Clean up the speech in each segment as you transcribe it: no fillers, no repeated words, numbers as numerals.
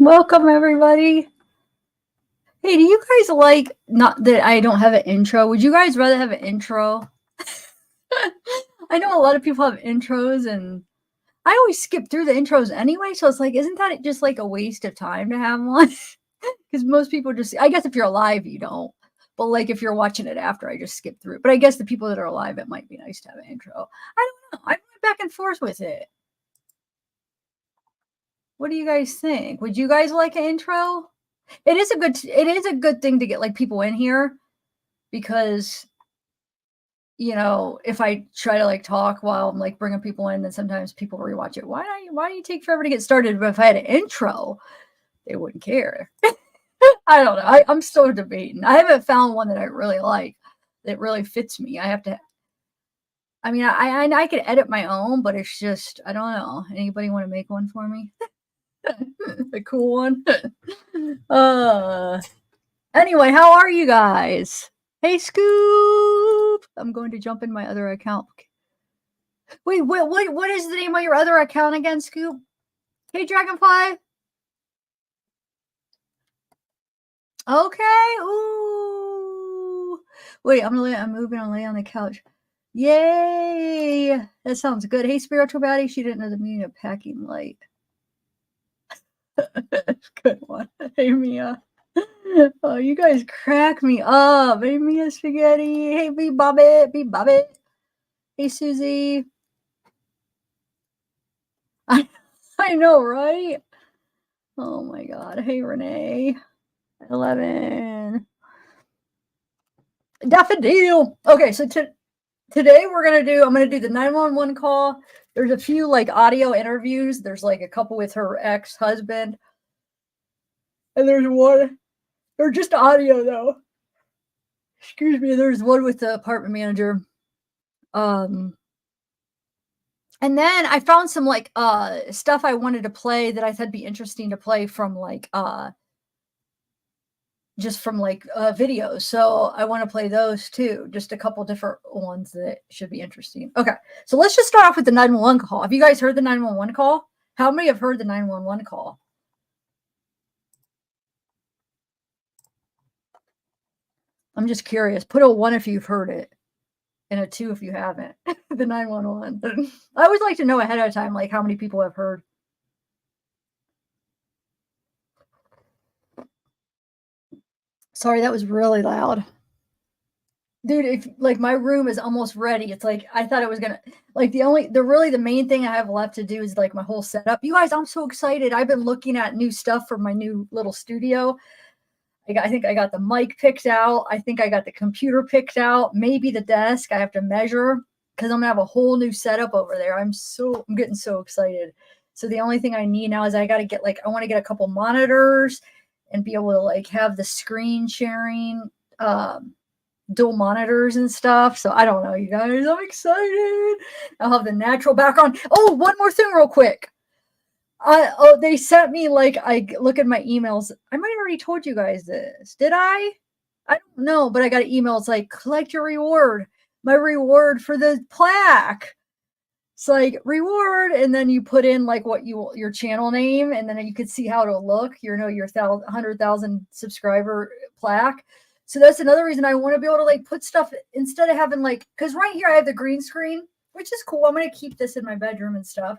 Welcome, everybody. Hey, do you guys like, not that I don't have an intro, would you guys rather have an intro? I know a lot of people have intros, and I always skip through the intros anyway, so it's like, isn't that just like a waste of time to have one? Because most people just, I guess if you're alive, you don't. But like if you're watching it after, I just skip through it. But I guess the people that are alive, it might be nice to have an intro. I don't know. I went back and forth with it. What do you guys think? Would you guys like an intro? It is a good thing to get like people in here, because if I try to like talk while I'm like bringing people in, then sometimes people rewatch it. Why do you take forever to get started? But if I had an intro, they wouldn't care. I don't know. I'm still debating. I haven't found one that I really like that really fits me. I mean, I could edit my own, but it's just, I don't know. Anybody want to make one for me? A cool one. Anyway, how are you guys? Hey, Scoop. I'm going to jump in my other account. Wait, what is the name of your other account again, Scoop? Hey, Dragonfly. Okay. Ooh. Wait, I'm moving on, lay on the couch. Yay. That sounds good. Hey, Spiritual Baddie. She didn't know the meaning of packing light. Good one. Hey, Mia. Oh, you guys crack me up. Hey, Mia Spaghetti. Hey, B Bobbit. Hey, Susie. I know, right? Oh my God. Hey, Renee. 11. Daffodil. Okay, so today I'm gonna do the 911 call. There's a few like audio interviews. There's like a couple with her ex-husband. And there's one. They're just audio though. Excuse me. There's one with the apartment manager. And then I found some like stuff I wanted to play that I thought would be interesting to play from like just from like videos. So I want to play those too. Just a couple different ones that should be interesting. Okay. So let's just start off with the 911 call. Have you guys heard the 911 call? How many have heard the 911 call? I'm just curious. Put a 1 if you've heard it and a 2 if you haven't. The 911. I always like to know ahead of time, like how many people have heard. Sorry, that was really loud. Dude, if like my room is almost ready. It's like I thought it was gonna like the main thing I have left to do is like my whole setup. You guys, I'm so excited. I've been looking at new stuff for my new little studio. I think I got the mic picked out. I think I got the computer picked out. Maybe the desk. I have to measure because I'm gonna have a whole new setup over there. I'm getting so excited. So the only thing I need now is I want to get a couple monitors and be able to like have the screen sharing, dual monitors and stuff. So I don't know, you guys. I'm excited. I'll have the natural background. Oh, one more thing, real quick. They sent me like I look at my emails. I might have already told you guys this. Did I? I don't know, but I got an email. It's like collect your reward. My reward for the plaque. It's like reward, and then you put in like your channel name, and then you could see how it'll look. Your 100,000 subscriber plaque. So that's another reason I want to be able to like put stuff instead of having like, because right here I have the green screen, which is cool. I'm going to keep this in my bedroom and stuff,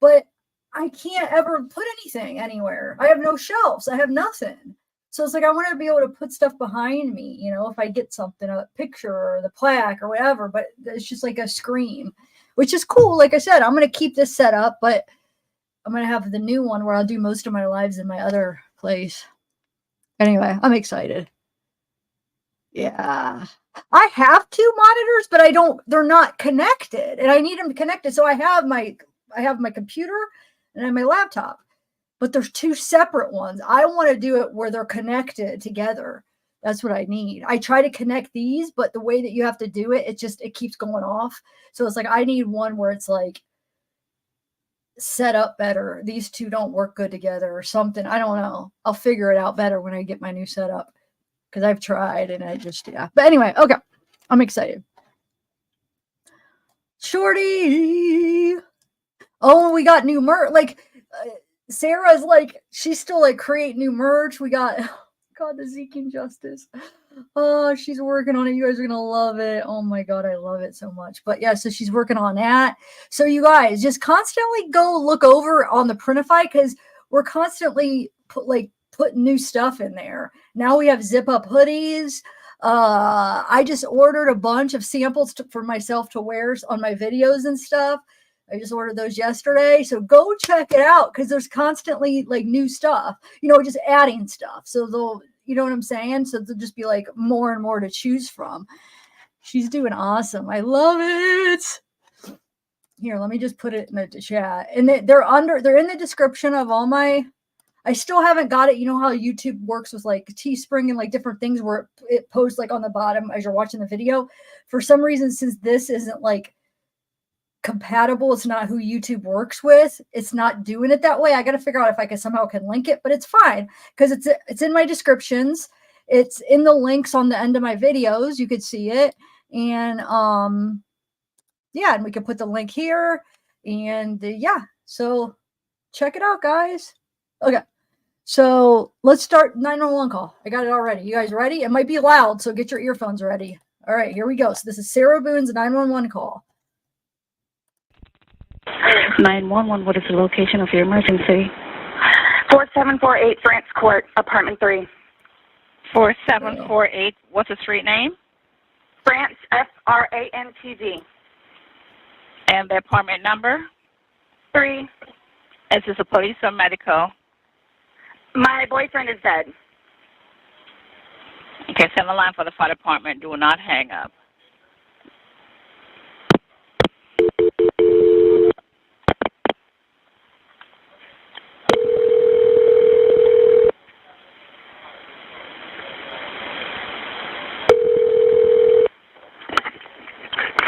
but I can't ever put anything anywhere. I have no shelves. I have nothing. So it's like I want to be able to put stuff behind me, if I get something, a picture or the plaque or whatever, but it's just like a screen, which is cool. Like I said, I'm going to keep this set up, but I'm going to have the new one where I'll do most of my lives in my other place. Anyway, I'm excited. Yeah. I have 2 monitors, but they're not connected, and I need them connected. So I have my computer and I have my laptop, but there's 2 separate ones. I want to do it where they're connected together. That's what I need. I try to connect these, but the way that you have to do it, it keeps going off. So it's like, I need one where it's like set up better. These 2 don't work good together or something. I don't know. I'll figure it out better when I get my new setup, because I've tried and yeah. But anyway, okay. I'm excited. Shorty. Oh, we got new merch. Like, Sarah's like, she's still like creating new merch. We got, God, the Zeke Injustice. Oh, she's working on it. You guys are going to love it. Oh my God, I love it so much. But yeah, so she's working on that. So you guys just constantly go look over on the Printify because we're constantly putting new stuff in there. Now we have zip up hoodies. I just ordered a bunch of samples for myself to wear on my videos and stuff. I just ordered those yesterday. So go check it out because there's constantly like new stuff, just adding stuff. So they'll, you know what I'm saying? So there'll just be like more and more to choose from. She's doing awesome. I love it. Here, let me just put it in the chat. And they're in the description of all my, I still haven't got it. You know how YouTube works with like Teespring and like different things where it posts like on the bottom as you're watching the video. For some reason, since this isn't like compatible, it's not who YouTube works with, it's not doing it that way. I got to figure out if I can somehow link it, but it's fine because it's in my descriptions. It's in the links on the end of my videos. You could see it. And yeah, and we can put the link here. And yeah, so check it out, guys. Okay. So let's start 911 call. I got it already. You guys ready? It might be loud, so get your earphones ready. All right, here we go. So this is Sarah Boone's 911 call. 911, what is the location of your emergency? 4748 France Court, apartment 3. 4748, what's the street name? France, F-R-A-N-T-Z. And the apartment number? 3. Is this a police or medical? My boyfriend is dead. Okay, send the line for the fire department. Do not hang up.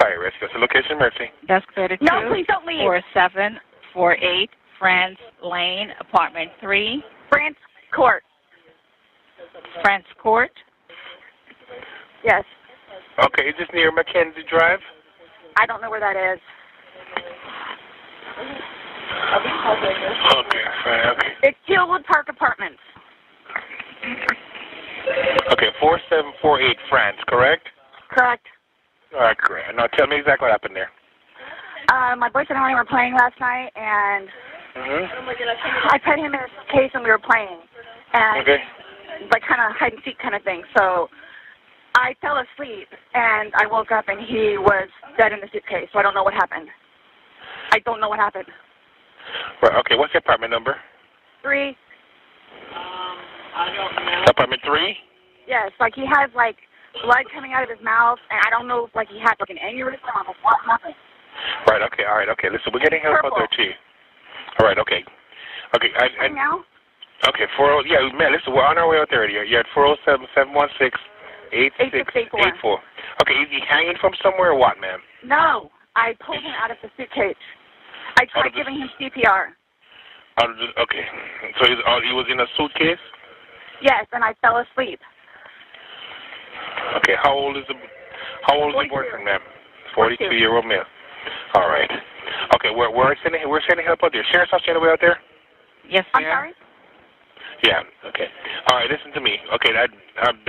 Fire rescue. What's the location, Mercy? Desk 32. No, please don't leave. 4748 France Lane, apartment 3. France Court. France Court. Yes. Okay, is this near Mackenzie Drive? I don't know where that is. Okay, fine, okay. It's Hillwood Park Apartments. Okay, 4748 France, correct? Correct. All right, correct. Now tell me exactly what happened there. My boyfriend and I were playing last night, and I put him in his case and we were playing. And Okay. like kind of hide and seek kind of thing. So I fell asleep and I woke up and he was dead in the suitcase. So I don't know what happened. I don't know what happened. Right, okay, what's the apartment number? 3. Apartment 3? Yes, like he has like blood coming out of his mouth, and I don't know if like he had like an aneurysm or what happened. Right, okay, all right, okay. Listen, we're getting help out there too. All right, okay. Okay, And now? Okay, yeah, man, listen, we're on our way out there. You're at 407-716-8684. Okay, is he hanging from somewhere or what, ma'am? No, I pulled him out of the suitcase. I tried giving him CPR. Okay, so he was in a suitcase? Yes, and I fell asleep. Okay, how old is the boyfriend, ma'am? 42-year-old male. All right. Okay, we're sending help out there. Sheriff's Office way out there? Yes, I'm sir. sorry? Yeah. Okay. All right. Listen to me. Okay. I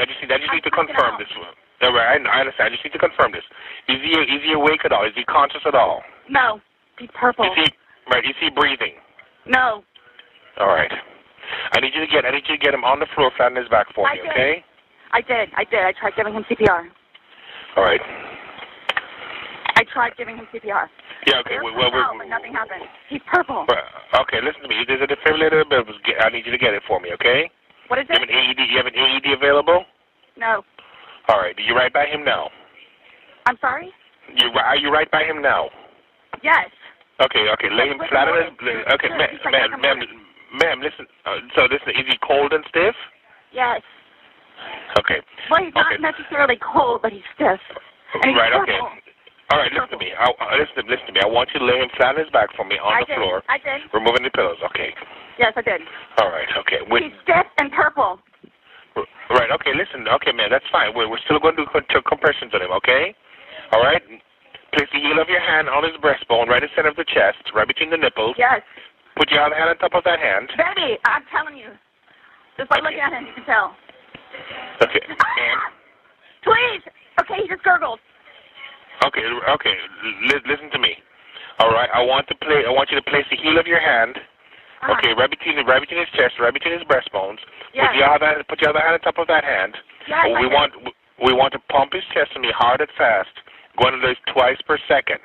just need to confirm this one. All right. I understand. I just need to confirm this. Is he awake at all? Is he conscious at all? No. He's purple. Is he breathing? No. All right. I need you to get him on the floor, flat on his back for me. Okay. I did. I tried giving him CPR. All right. I tried giving him CPR. Yeah. Okay. But nothing happened. He's purple. Okay. Listen to me. There's a defibrillator available. I need you to get it for me. Okay. What is it? You have an AED available? No. All right. Do you right by him now? I'm sorry? Are you right by him now? Yes. Okay. Lay him flat on his. Okay, ma'am. Listen. So listen. Is he cold and stiff? Yes. Okay. Well, he's not necessarily cold, but he's stiff. Right. Okay. All right. Listen to me. Listen to me. I want you to lay him flat on his back for me on the floor. I did. Removing the pillows. Okay. Yes, I did. All right. Okay. He's stiff and purple. Right. Okay. Listen. Okay, man. That's fine. We're still going to do compressions on him. Okay. All right. Place the heel of your hand on his breastbone, right in the center of the chest, right between the nipples. Yes. put your other hand on top of that hand. Baby, I'm telling you. Just by looking at him, you can tell. Okay. And, Please. Okay, he just gurgled. okay. Listen to me. All right. I want you to place the heel of your hand. Okay, right between his chest, right between his breastbones. Yes. Put your other hand on top of that hand. Yes, We want to pump his chest to me hard and fast, going at least twice per second.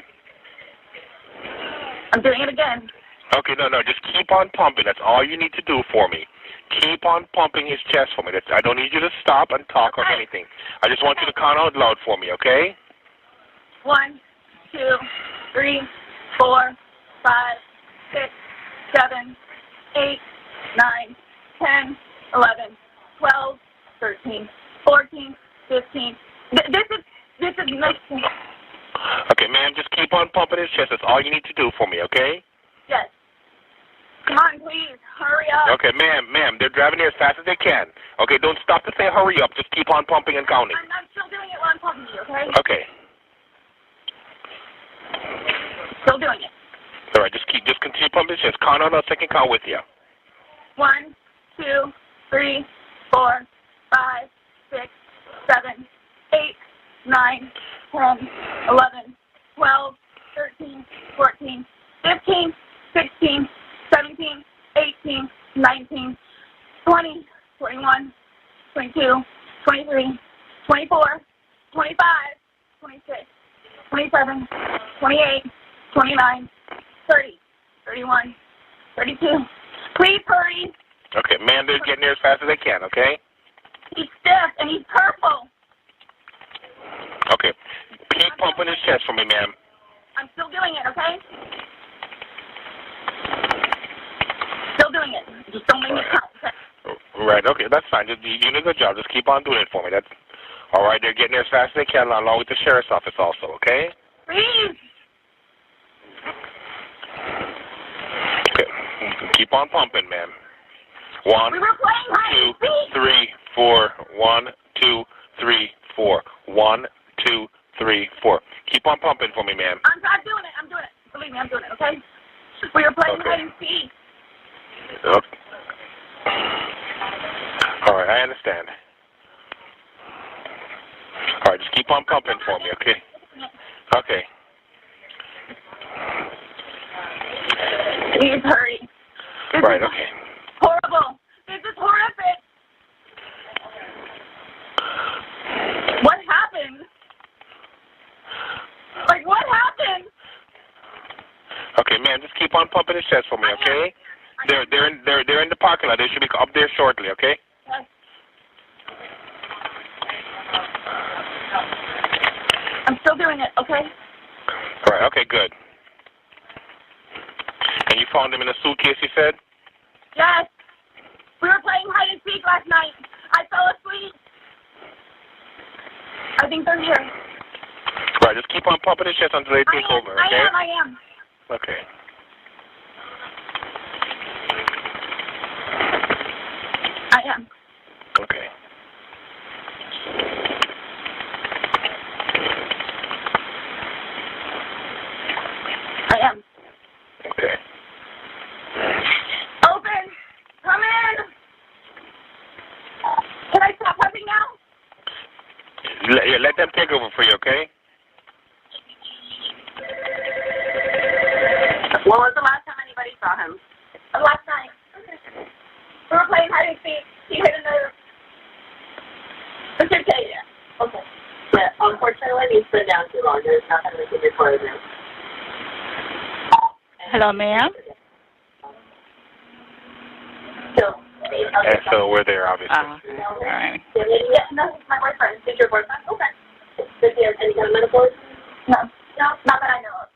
I'm doing it again. Okay, no, just keep on pumping. That's all you need to do for me. Keep on pumping his chest for me. I don't need you to stop and talk or anything. I just want you to count out loud for me, okay? 1, 2, 3, 4, 5, 6, 7, 8, 9, 10, 11, 12, 13, 14, 15. This is nice. Okay, ma'am, just keep on pumping his chest. That's all you need to do for me, okay? Yes. Come on, please. Hurry up. Okay, ma'am, they're driving here as fast as they can. Okay, don't stop to say hurry up. Just keep on pumping and counting. I'm still doing it while I'm talking to you, okay? Okay. Still doing it. All right, just continue pumping his chest. Count on a second count with you. 1, 2, 3, 4, 5, 6, 7, 8, 9, 10, 11, 12, 13, 14, 15, 16, 17, 18, 19, 20, 21, 22, 23, 24, 25, 26, 27, 28, 29, 30, 31, 32. Please hurry. Okay, ma'am, they're getting here as fast as they can, okay? He's stiff and he's purple. Okay. Keep pumping his chest for me, ma'am. I'm still doing it, okay? Still doing it. Just don't make me count, okay? Right, okay, that's fine. You're doing a good job. Just keep on doing it for me. That's all right. They're getting there as fast as they can, along with the sheriff's office also, okay? Please. Okay. Keep on pumping, ma'am. 1, We were playing hide 2, and seek. 3, 4. 1, 2, 3, 4. 1, 2, 3, 4. Keep on pumping for me, ma'am. I'm doing it. I'm doing it. Believe me, I'm doing it, okay? We were playing Okay. hide and seek. Okay. All right, I understand. All right, just keep on pumping for me, okay? Okay. Please hurry. This Right, is okay. horrible. This is horrific. What happened? Like, what happened? Okay, ma'am, just keep on pumping his chest for me, okay? They're in the parking lot. They should be up there shortly, okay? Yes. I'm still doing it, okay? All right, okay, good. And you found him in a suitcase, you said? Yes. We were playing hide and seek last night. I fell asleep. I think they're here. All right, just keep on pumping his chest until they take over, okay? I am. Okay. I am. Okay. I am. Okay. Open. Come in. Can I stop hugging now? Let them take over for you, okay? When was the last time anybody saw him? Last night. We were playing hide and seek. He hit another. It's okay, yeah. Okay. Yeah, unfortunately, he's been down too long. There's nothing we can do for him. Hello, ma'am. And so we're there, obviously. All right. Yeah, no, he's my boyfriend. He's your boyfriend? Okay. Does he have any kind of metaphors? No. No, not that I know of.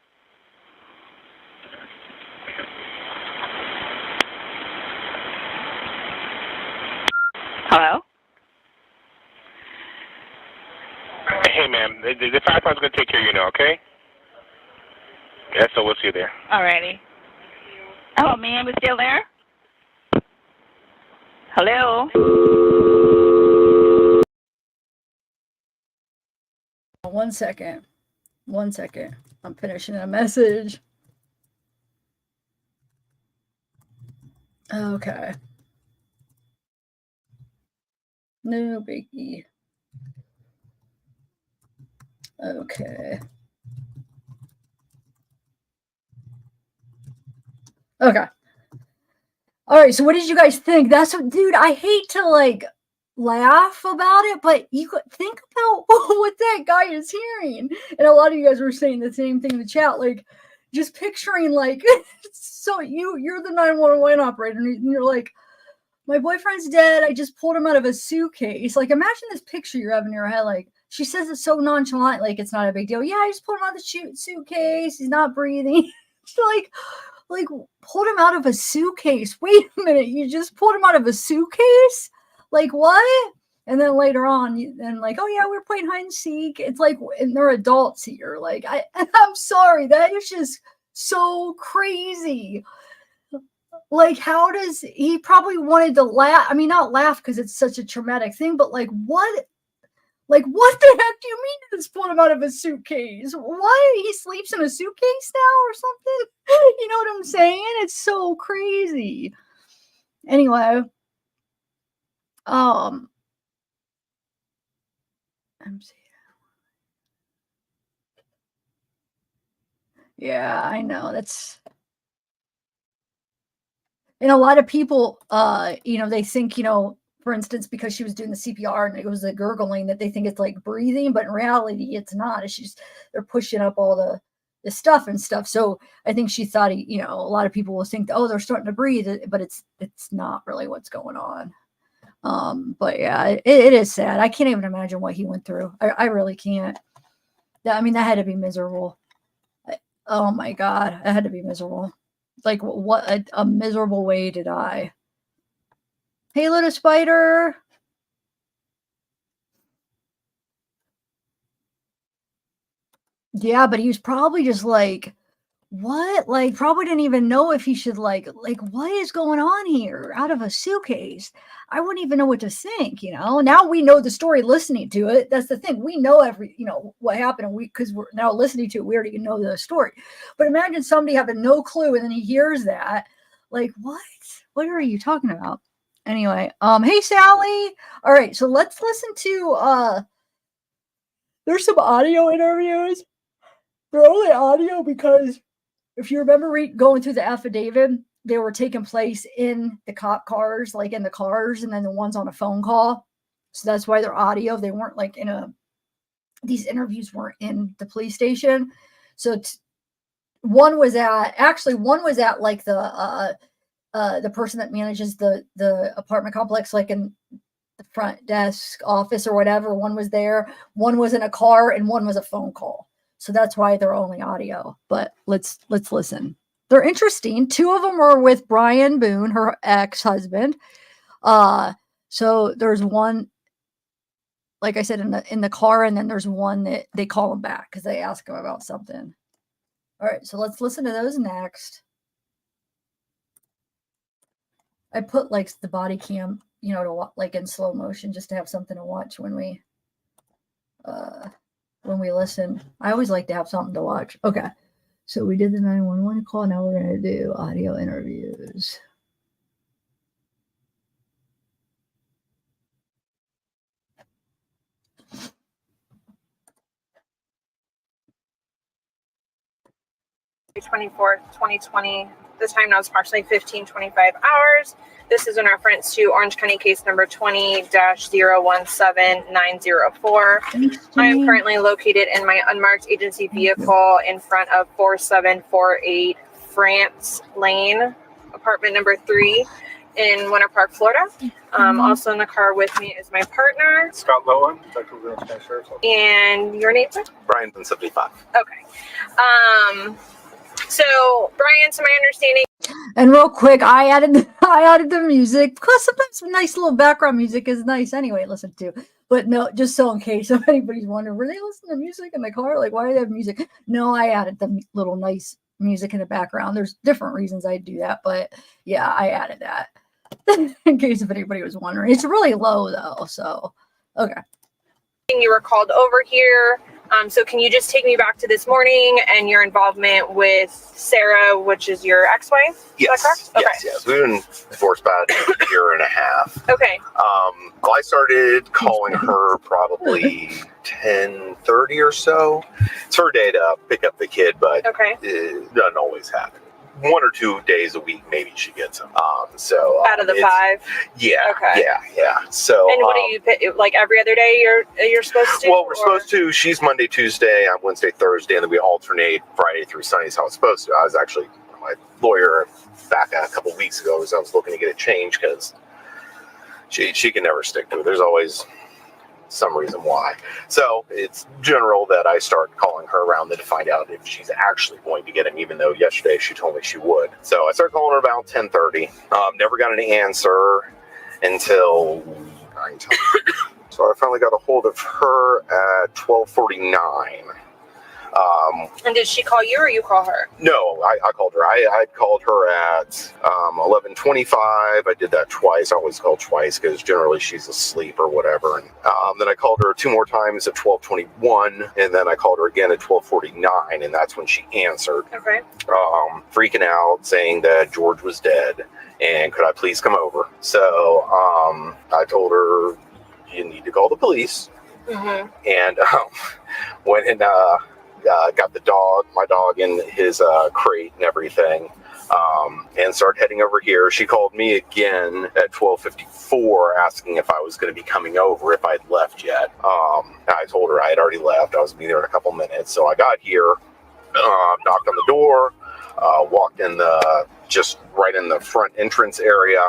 Hello? Hey, ma'am, the fire department's going to take care of you now, okay? Yeah, so we'll see you there. All righty. Hello, ma'am. You still there? Hello? One second. 1 second. I'm finishing a message. Okay. No biggie. Okay. Okay. All right. So what did you guys think? That's what, dude, I hate to like laugh about it, but you could think about what that guy is hearing. And a lot of you guys were saying the same thing in the chat, like just picturing like, so you're the 911 operator and you're like, my boyfriend's dead. I just pulled him out of a suitcase. Like, imagine this picture you have in your head. Like, she says it so nonchalant, like it's not a big deal. Yeah, I just pulled him out of the suitcase. He's not breathing. She's like pulled him out of a suitcase. Wait a minute, you just pulled him out of a suitcase? Like what? And then later on, then like, oh yeah, we're playing hide and seek. It's like, and they're adults here. Like, I'm sorry, that is just so crazy. Like, how does he probably wanted to laugh? I mean, not laugh because it's such a traumatic thing, but like, what? Like, what the heck do you mean you just pulled him out of a suitcase? Why? He sleeps in a suitcase now or something? You know what I'm saying? It's so crazy. Anyway, I'm seeing. Yeah, I know. That's. And a lot of people, they think, for instance, because she was doing the CPR and it was a gurgling, that they think it's like breathing, but in reality, it's not. It's just they're pushing up all the stuff and stuff. So I think she thought, a lot of people will think, oh, they're starting to breathe, but it's not really what's going on. But yeah, it is sad. I can't even imagine what he went through. I really can't. That had to be miserable. Oh my God, it had to be miserable. Like, what a miserable way to die. Hey, little spider. Yeah, but he was probably just like, what? Like, probably didn't even know if he should like, what is going on here out of a suitcase? I wouldn't even know what to think, Now we know the story listening to it. That's the thing. We know what happened. And because we're now listening to it, we already know the story. But imagine somebody having no clue and then he hears that. Like, what? What are you talking about? Anyway, hey, Sally. All right, so let's listen to, there's some audio interviews. They're only audio because if you remember going through the affidavit, they were taking place in the cop cars, like in the cars, and then the ones on a phone call. So that's why they're audio. They weren't like these interviews weren't in the police station. So one was at like the person that manages the apartment complex, like in the front desk office or whatever. One was there, one was in a car, and one was a phone call. So that's why they're only audio. But let's listen. They're interesting. Two of them were with Brian Boone, her ex-husband. So there's one, like I said, in the car, and then there's one that they call him back because they ask him about something. All right, so let's listen to those next. I put like the body cam, to like in slow motion just to have something to watch when we listen. I always like to have something to watch. Okay. So we did the 911 call. Now we're going to do audio interviews. May 24th, 2020. The time now is approximately 15:25 hours. This is in reference to Orange County case number 20-017904. I am currently located in my unmarked agency vehicle in front of 4748 France Lane, apartment number 3 in Winter Park, Florida. Also in the car with me is my partner, Scott Lowen, Detective County Sheriff's Office. And your name, sir? Brian Boone, 75. Okay. So, Brian, to my understanding. And real quick, I added the music because sometimes nice little background music is nice anyway to listen to. But no, just so in case if anybody's wondering, were they listening to music in the car? Like, why do they have music? No, I added the little nice music in the background. There's different reasons I do that, but yeah, I added that in case if anybody was wondering. It's really low though, so okay. You were called over here So can you just take me back to this morning and your involvement with Sarah, which is your ex-wife? Yes. Is that correct? Yes. We've been divorced about a year and a half. Okay. Well, I started calling her probably 10:30 or so. It's her day to pick up the kid, but Okay. it doesn't always happen. 1 or 2 days a week, maybe she gets them. Out of the 5? Yeah. Okay. Yeah. So. And what do you pick, like every other day you're supposed to? Well, we're supposed to. She's Monday, Tuesday. I'm Wednesday, Thursday, and then we alternate Friday through Sunday. Is how it's supposed to. I was actually my lawyer back a couple weeks ago. I was looking to get it changed because she can never stick to it. There's always some reason why. So it's general that I start calling her around to find out if she's actually going to get him, even though yesterday she told me she would. So I started calling her about 10:30. Never got an answer until 9:00. So I finally got a hold of her at 12:49. And did she call you or you call her? No, I called her. I called her at 11:25. I did that twice. I always call twice because generally she's asleep or whatever. And then I called her 2 more times at 12:21, and then I called her again at 12:49, and that's when she answered. Okay. Freaking out, saying that George was dead, and could I please come over? So I told her, you need to call the police. Mm-hmm. And went and got my dog in his crate and everything, and started heading over here. She called me again at 12:54 asking if I was going to be coming over, if I'd left yet. I told her I had already left. I was going to be there in a couple minutes. So I got here, knocked on the door, walked in just right in the front entrance area,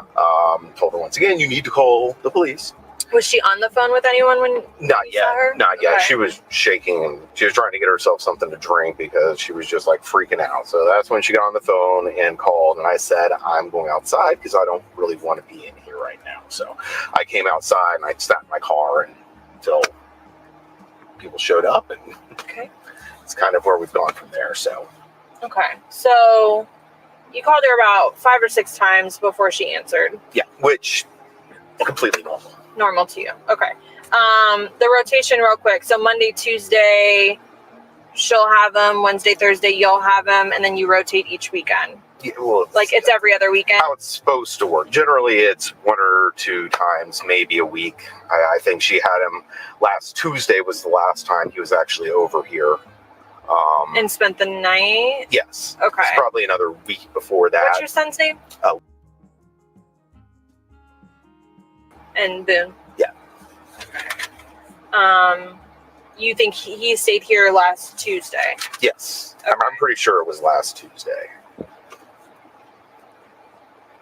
told her once again, you need to call the police. Was she on the phone with anyone when Not you yet. saw her? Not yet. Okay. She was shaking and she was trying to get herself something to drink because she was just like freaking out. So that's when she got on the phone and called, and I said, I'm going outside because I don't really want to be in here right now. So I came outside and I sat in my car until people showed up, and Okay. it's kind of where we've gone from there. So Okay. So you called her about 5 or 6 times before she answered. yeah, which completely normal. Normal to you. Okay. The rotation real quick. So Monday, Tuesday, she'll have them. Wednesday, Thursday, you'll have them. And then you rotate each weekend. Yeah, well, Like it's every other weekend. how it's supposed to work. Generally, it's 1 or 2 times, maybe a week. I think she had him last Tuesday was the last time he was actually over here. And spent the night. Yes. Okay. It's probably another week before that. What's your son's name? Oh. And Boone. Yeah. You think he stayed here last Tuesday? Yes. Okay. I'm pretty sure it was last Tuesday.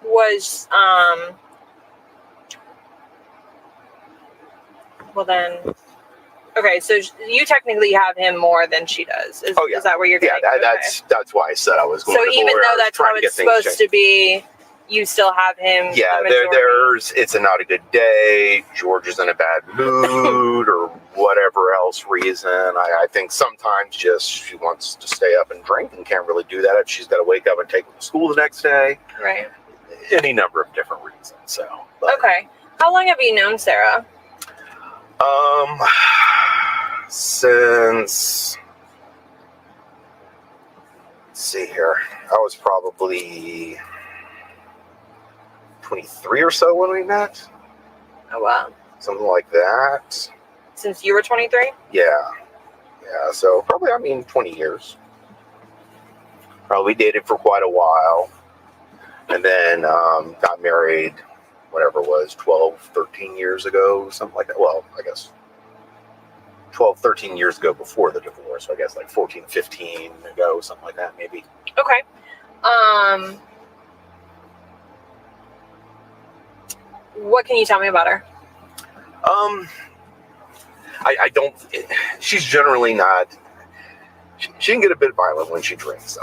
Was well then. Okay, so you technically have him more than she does. Is that where you're getting? Yeah, that's why I said I was going. So to even lawyer. I though was that's trying how to get it's things supposed to be, you still have him. Yeah, the majority. it's a not a good day. George is in a bad mood or whatever else reason. I think sometimes just she wants to stay up and drink and can't really do that if she's got to wake up and take him to school the next day. Right. Any number of different reasons. So. Okay. How long have you known Sarah? Since, let's see here, I was probably 23 or so when we met. Oh wow. Something like that. Since you were 23? Yeah. So probably, 20 years. We dated for quite a while. And then got married, whatever it was, 12, 13 years ago, something like that. Well, I guess 12, 13 years ago before the divorce. So I guess like 14, 15 ago, something like that, maybe. Okay. What can you tell me about her? I don't, she's generally not, she can get a bit violent when she drinks.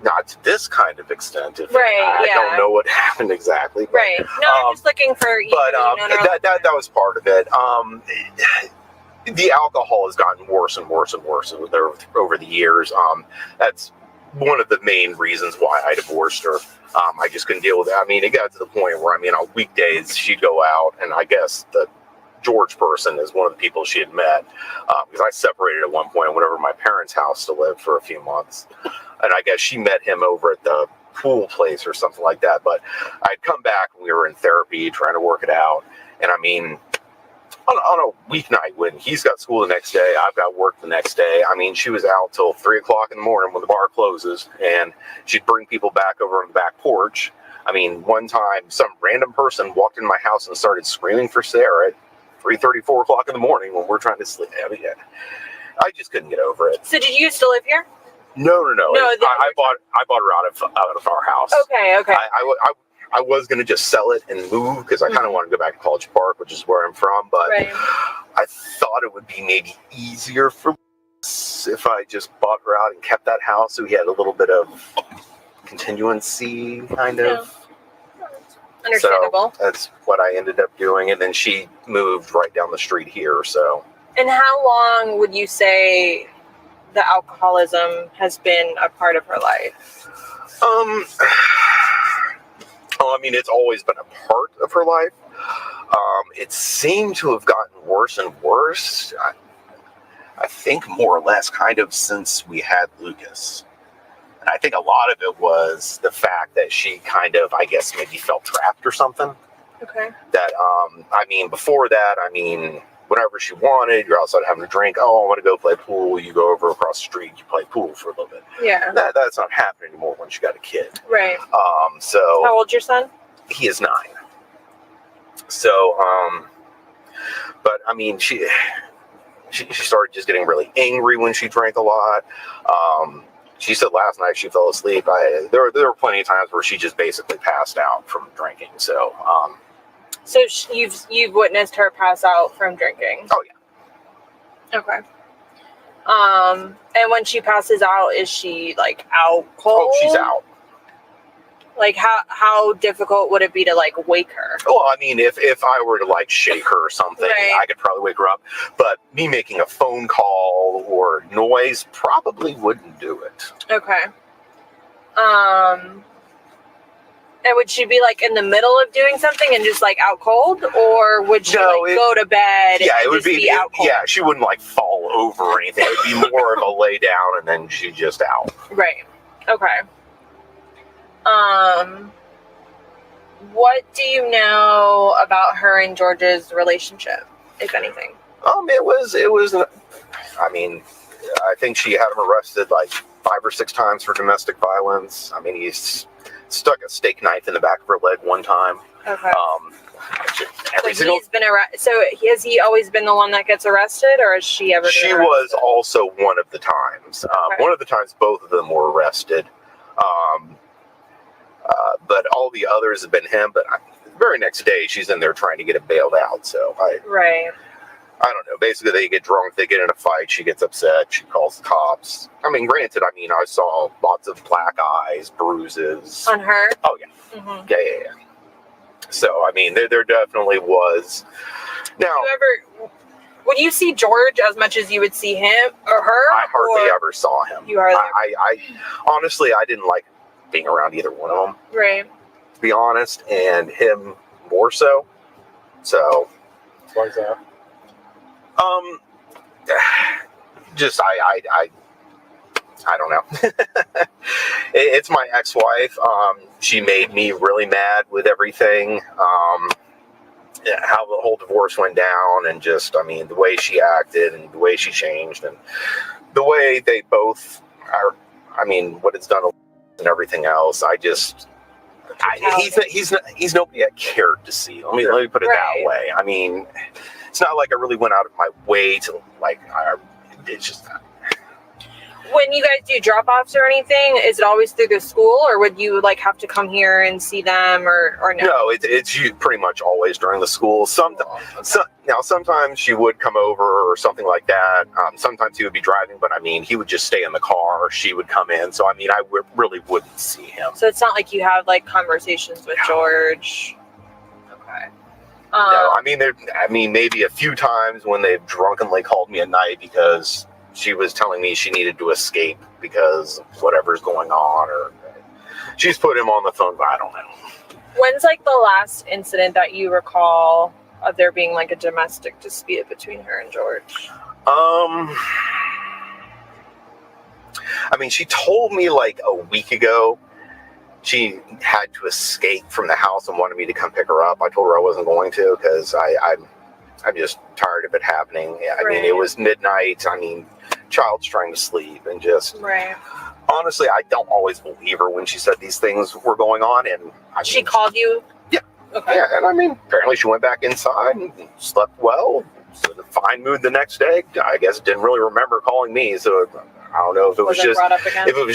Not to this kind of extent. I don't know what happened exactly. But, right. No, I'm just looking for. That was part of it. The alcohol has gotten worse and worse and worse over the years. That's one of the main reasons why I divorced her. I just couldn't deal with it. It got to the point where on weekdays she'd go out, and I guess the George person is one of the people she had met, because I separated at one point and went over to my parents' house to live for a few months, and I guess she met him over at the pool place or something like that. But I'd come back and we were in therapy trying to work it out, and I mean, on a weeknight when he's got school the next day, I've got work the next day, I mean, she was out till 3 o'clock in the morning when the bar closes, and she'd bring people back over on the back porch. I mean, one time some random person walked in my house and started screaming for Sarah at 3:30, 4 o'clock in the morning when we're trying to sleep. I mean, I just couldn't get over it. So did you used to live here? No. No, I bought her out of our house. Okay. I was going to just sell it and move because I kind of want to go back to College Park, which is where I'm from. But I thought it would be maybe easier for us if I just bought her out and kept that house, so we had a little bit of continuancy, kind of. Understandable. So that's what I ended up doing, and then she moved right down the street here. So. And how long would you say the alcoholism has been a part of her life? I mean, it's always been a part of her life. It seemed to have gotten worse and worse. I think more or less kind of since we had Lucas. And I think a lot of it was the fact that she kind of, I guess, maybe felt trapped or something. Okay. That, I mean, before that, I mean, whenever she wanted, you're outside having a drink. Oh, I want to go play pool. You go over across the street, you play pool for a little bit. Yeah. That's not happening anymore when she got a kid. Right. So. How old's your son? He is 9. So, but I mean, she started just getting really angry when she drank a lot. She said last night she fell asleep. There were plenty of times where she just basically passed out from drinking. So, so you've witnessed her pass out from drinking? Oh yeah. Okay. And when she passes out, is she like out cold? Oh, she's out. Like how difficult would it be to like wake her? Well, I mean, if I were to like shake her or something, I could probably wake her up. But me making a phone call or noise probably wouldn't do it. Okay. And would she be like in the middle of doing something and just like out cold, or would she go to bed? Yeah, and it would be out cold? Yeah, she wouldn't like fall over or anything. It would be more of a lay down and then she just out. Right. Okay. What do you know about her and George's relationship, if anything? It was. I mean, I think she had him arrested like 5 or 6 times for domestic violence. I mean, he's stuck a steak knife in the back of her leg one time. Okay. He's been arrested. So has he always been the one that gets arrested, or has she ever? She was also one of the times. One of the times, both of them were arrested. But all the others have been him. But the very next day, she's in there trying to get it bailed out. So I don't know. Basically, they get drunk, they get in a fight, she gets upset, she calls the cops. I mean, granted, I saw lots of black eyes, bruises. On her? Oh, yeah. Mm-hmm. Yeah. So, I mean, there definitely was. Now, would you see George as much as you would see him or her? I hardly ever saw him. You hardly I honestly, I didn't like being around either one of them. Right. To be honest, and him more so. So. Why is that? Just I don't know. It's my ex-wife. She made me really mad with everything. How the whole divorce went down, and just, I mean, the way she acted and the way she changed and the way they both are. I mean, what it's done and everything else. He's nobody I cared to see. Let me put it that way. I mean, it's not like I really went out of my way to it's just that. When you guys do drop-offs or anything, is it always through the school, or would you like have to come here and see them, or no? No, it's pretty much always during the school. Now sometimes she would come over or something like that. Sometimes he would be driving, but I mean, he would just stay in the car. She would come in, so I mean, I really wouldn't see him. So it's not like you have like conversations with George. Okay. No, I mean, maybe a few times when they've drunkenly called me at night because she was telling me she needed to escape because of whatever's going on, or she's put him on the phone, but I don't know. When's like the last incident that you recall of there being like a domestic dispute between her and George? I mean, she told me like a week ago she had to escape from the house and wanted me to come pick her up. I told her I wasn't going to because I'm just tired of it happening. I mean, it was midnight. I mean, child's trying to sleep and just... Right. Honestly, I don't always believe her when she said these things were going on. And she called you? Yeah. Okay. Yeah, and I mean, apparently she went back inside and slept well. Was in a fine mood the next day. I guess didn't really remember calling me, so I don't know if it was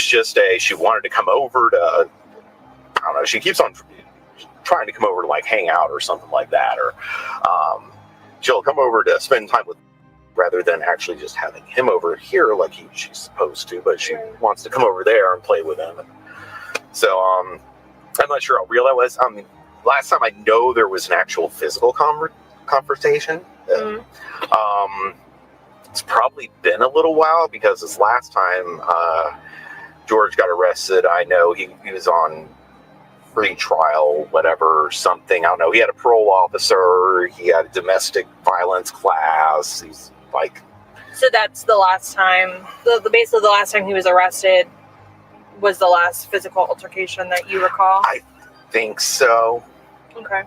just she wanted to come over to... I don't know. She keeps on trying to come over to like hang out or something like that, or she'll come over to spend time with, rather than actually just having him over here like she's supposed to. But she wants to come over there and play with him. And so I'm not sure how real that was. Last time I know there was an actual physical confrontation. It's probably been a little while because this last time George got arrested, I know he was on pre-trial, whatever, something. I don't know. He had a parole officer. He had a domestic violence class. He's like... So that's the last time, basically the last time he was arrested was the last physical altercation that you recall? I think so. Okay.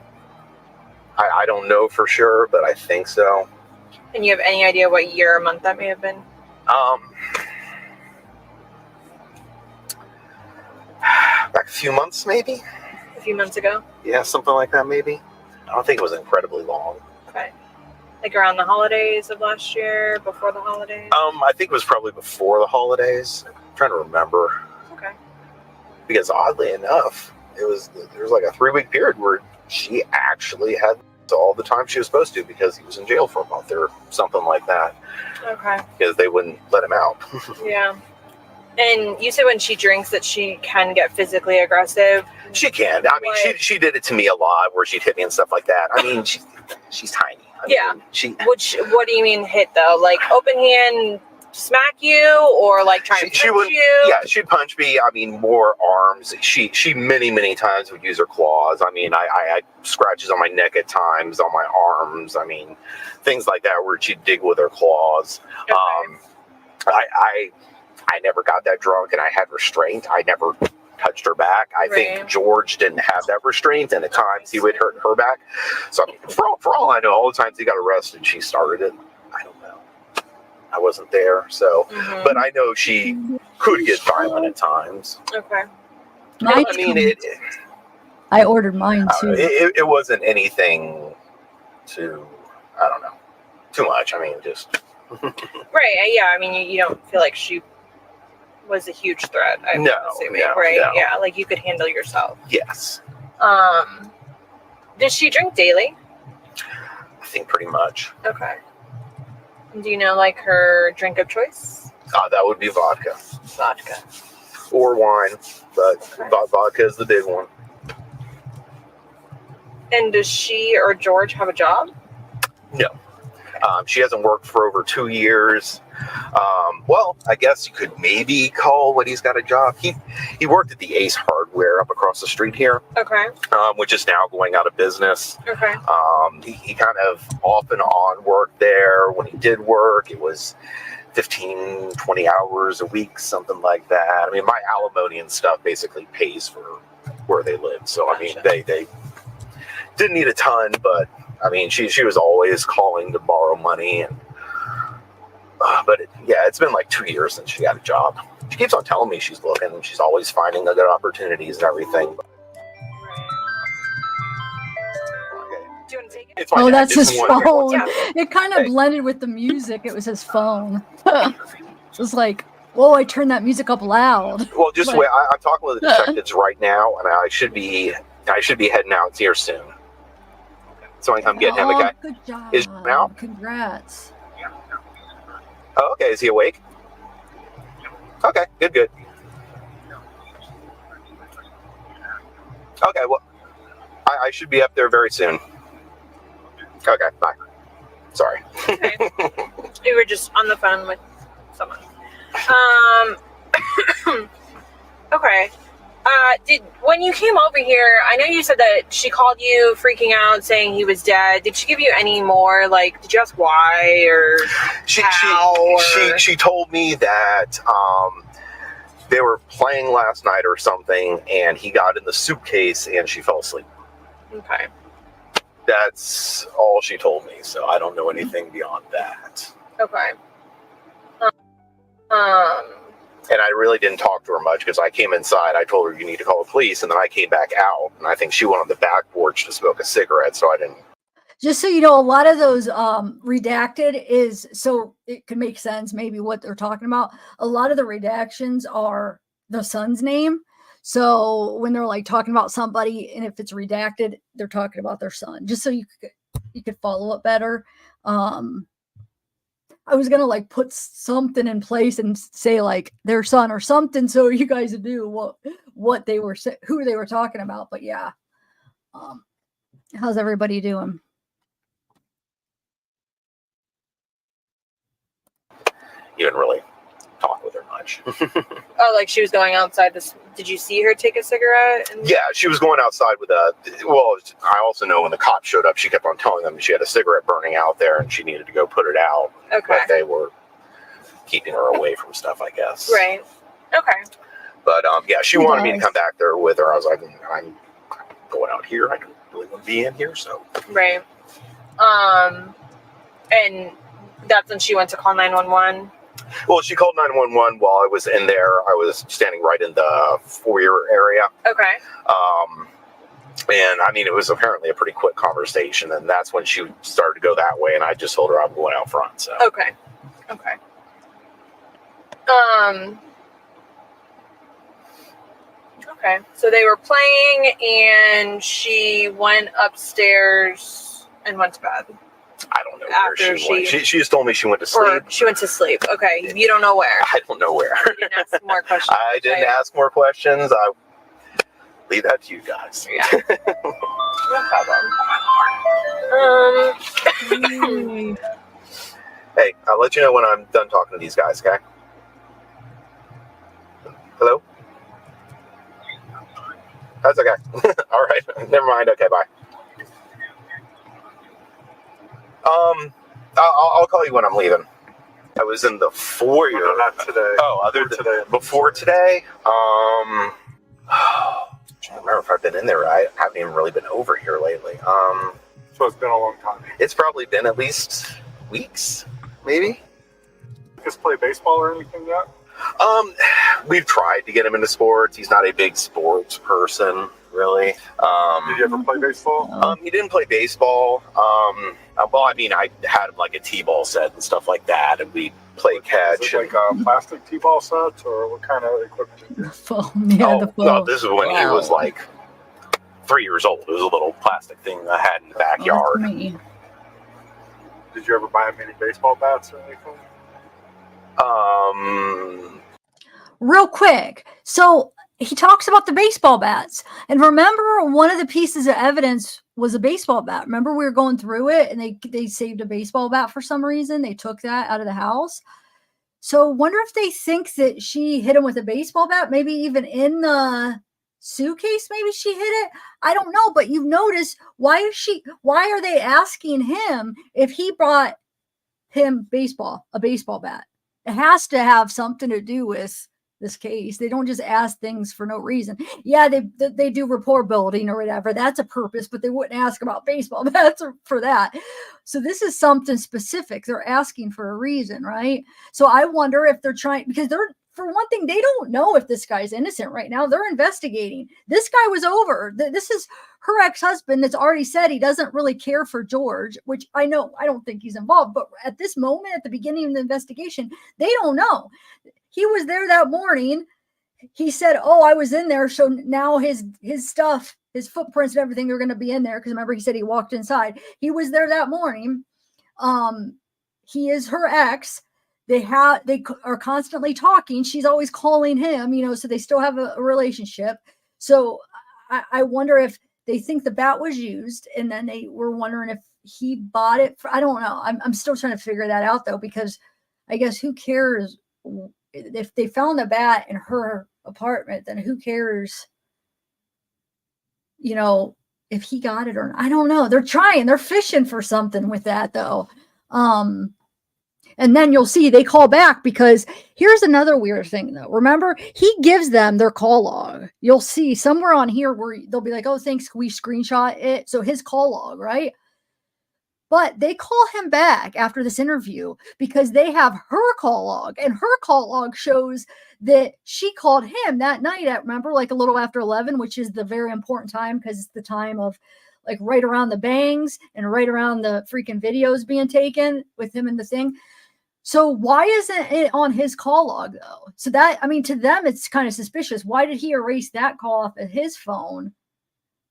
I don't know for sure, but I think so. And you have any idea what year or month that may have been? Back a few months, maybe? A few months ago? Yeah, something like that, maybe. I don't think it was incredibly long. Okay. Like around the holidays of last year, before the holidays? I think it was probably before the holidays. I'm trying to remember. Okay. Because oddly enough, there was like a 3-week period where she actually had all the time she was supposed to because he was in jail for a month or something like that. Okay. Because they wouldn't let him out. Yeah. And you said when she drinks that she can get physically aggressive. She can. I mean, she did it to me a lot where she'd hit me and stuff like that. I mean, she's tiny. I mean, what do you mean hit though? Like open hand smack you or like try to punch you? Yeah, she'd punch me. I mean, more arms. She many times would use her claws. I mean, I had scratches on my neck at times, on my arms. I mean, things like that where she'd dig with her claws. Okay. I never got that drunk and I had restraint. I never touched her back. I think George didn't have that restraint, and at times he would hurt her back. So I mean, for all I know, all the times he got arrested, she started it. I don't know. I wasn't there, so. But I know she could get violent at times. Okay. I mean, I ordered mine too. It wasn't anything too, I don't know, too much. I mean, just. Right. Yeah. I mean, you don't feel like she was a huge threat. I'm assuming, right? No. Yeah. Like you could handle yourself. Yes. Does she drink daily? I think pretty much. Okay. Do you know like her drink of choice? That would be vodka. Vodka. Or wine, but vodka is the big one. And does she or George have a job? No. She hasn't worked for over 2 years. Well, I guess you could maybe call what he's got a job. He worked at the Ace Hardware up across the street here. Okay. Which is now going out of business. Okay. He kind of off and on worked there. When he did work, it was 15, 20 hours a week, something like that. I mean, my alimony and stuff basically pays for where they live. So, I mean, they didn't need a ton, but I mean, she was always calling to borrow money, and but it's been like 2 years since she got a job. She keeps on telling me she's looking, and she's always finding the good opportunities and everything. Do you want to take it? Oh, that's his phone. Yeah. It kind of blended with the music. It was his phone. It was like, whoa, I turned that music up loud. Well, just wait. I'm talking with the detectives right now, and I should be heading out here soon. So I'm getting him. Okay. Good job. Is he out? Congrats. Oh, okay. Is he awake? Okay. Good. Okay. Well, I should be up there very soon. Okay. Bye. Sorry. Okay. We were just on the phone with someone. Okay. When you came over here, I know you said that she called you freaking out saying he was dead. Did she give you any more, like, did you ask why or she told me that they were playing last night or something, and he got in the suitcase and she fell asleep. Okay. That's all she told me, so I don't know anything beyond that. Okay. And I really didn't talk to her much because I came inside. I told her you need to call the police, and then I came back out, and I think she went on the back porch to smoke a cigarette, so I didn't. Just so you know, a lot of those redacted is, so it could make sense maybe what they're talking about. A lot of the redactions are the son's name. So when they're like talking about somebody, and if it's redacted, they're talking about their son, just so you could follow it better. I was gonna like put something in place and say like their son or something, so you guys knew what they were who they were talking about. But yeah, how's everybody doing? You didn't really talk with her much. Oh, like she was going outside this. Did you see her take a cigarette? Yeah, she was going outside with well, I also know when the cops showed up, she kept on telling them she had a cigarette burning out there and she needed to go put it out. Okay. But they were keeping her away from stuff, I guess. Right. Okay. But yeah, she wanted me to come back there with her. I was like, I'm going out here. I don't really want to be in here, so. Right. And that's when she went to call 911. Well, she called 911 while I was in there. I was standing right in the foyer area. Okay. And I mean, it was apparently a pretty quick conversation, and that's when she started to go that way, and I just told her I'm going out front. So. Okay. Okay. Okay. So they were playing, and she went upstairs and went to bed. I don't know where she went. She just told me she went to sleep. Or she went to sleep. Okay. You don't know where. I don't know where. You didn't ask more questions. I didn't ask more questions. I leave that to you guys. Yeah. No problem. Hey, I'll let you know when I'm done talking to these guys, okay? Hello? That's okay. All right. Never mind. Okay, bye. I'll call you when I'm leaving. I was in the foyer. No, not today. Oh, other than today. Before today? I don't remember if I've been in there. I haven't even really been over here lately. So it's been a long time. It's probably been at least weeks, maybe. Just play baseball or anything yet? We've tried to get him into sports. He's not a big sports person, really. Did you ever play baseball? He didn't play baseball. Well, I mean, I had him like a t-ball set and stuff like that, and we played catch. Is it like a plastic t-ball set, or what kind of equipment? The foam, yeah, the foam. No, this is when he was like 3 years old. It was a little plastic thing I had in the backyard. Did you ever buy him any baseball bats or anything? Real quick. So he talks about the baseball bats. And remember, one of the pieces of evidence was a baseball bat. Remember, we were going through it and they saved a baseball bat for some reason. They took that out of the house. So wonder if they think that she hit him with a baseball bat, maybe even in the suitcase, maybe she hit it. I don't know, but you've noticed why are they asking him if he brought him a baseball bat? It has to have something to do with this case. They don't just ask things for no reason. Yeah, they do rapport building or whatever. That's a purpose, but they wouldn't ask about baseball bats for that. So this is something specific. They're asking for a reason, right? So I wonder if they're trying, because for one thing, they don't know if this guy's innocent right now. They're investigating. This guy was over. This is her ex-husband that's already said he doesn't really care for George, which I know, I don't think he's involved. But at this moment, at the beginning of the investigation, they don't know. He was there that morning. He said, oh, I was in there. So now his stuff, his footprints and everything are going to be in there. Because remember, he said he walked inside. He was there that morning. He is her ex. They are constantly talking. She's always calling him, so they still have a relationship. So I wonder if they think the bat was used, and then they were wondering if he bought it. I don't know. I'm still trying to figure that out though, because I guess who cares if they found the bat in her apartment, then who cares, you know, if he got it or not. I don't know. They're fishing for something with that though. And then you'll see they call back, because here's another weird thing though. Remember, he gives them their call log. You'll see somewhere on here where they'll be like, oh, thanks, we screenshot it. So his call log, right? But they call him back after this interview because they have her call log, and her call log shows that she called him that night at, remember, like a little after 11, which is the very important time because it's the time of like right around the bangs and right around the freaking videos being taken with him in the thing. So why isn't it on his call log though? So that, I mean, to them, it's kind of suspicious. Why did he erase that call off of his phone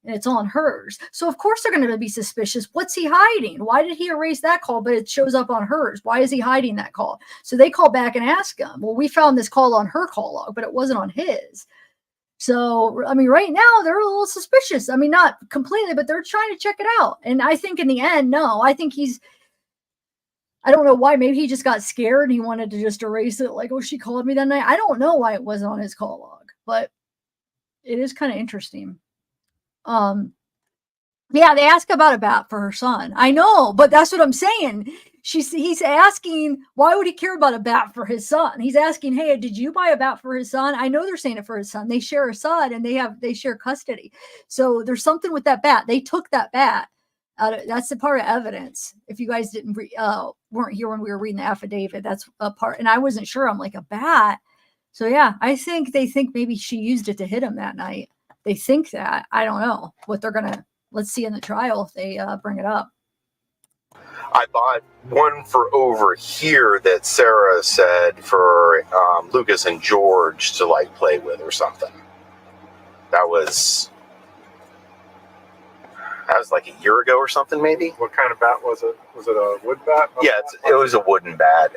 and it's on hers? So of course they're going to be suspicious. What's he hiding? Why did he erase that call, but it shows up on hers? Why is he hiding that call? So they call back and ask him, well, we found this call on her call log, but it wasn't on his. So, I mean, right now they're a little suspicious. I mean, not completely, but they're trying to check it out. And I think in the end, no, I think I don't know why. Maybe he just got scared and he wanted to just erase it. Like, oh, she called me that night. I don't know why it wasn't on his call log, but it is kind of interesting. Yeah, they ask about a bat for her son. I know, but that's what I'm saying. He's asking, why would he care about a bat for his son? He's asking, hey, did you buy a bat for his son? I know they're saying it for his son. They share a son and they share custody. So there's something with that bat. They took that bat. That's the part of evidence. If you guys weren't here when we were reading the affidavit, that's a part. And I wasn't sure. I'm like, a bat. So yeah, I think they think maybe she used it to hit him that night. They think that. I don't know what they're gonna. Let's see in the trial if they bring it up. I bought one for over here that Sarah said for Lucas and George to like play with or something. That was like a year ago or something, maybe. What kind of bat was it? Was it a wood bat? Yeah, it was a wooden bat.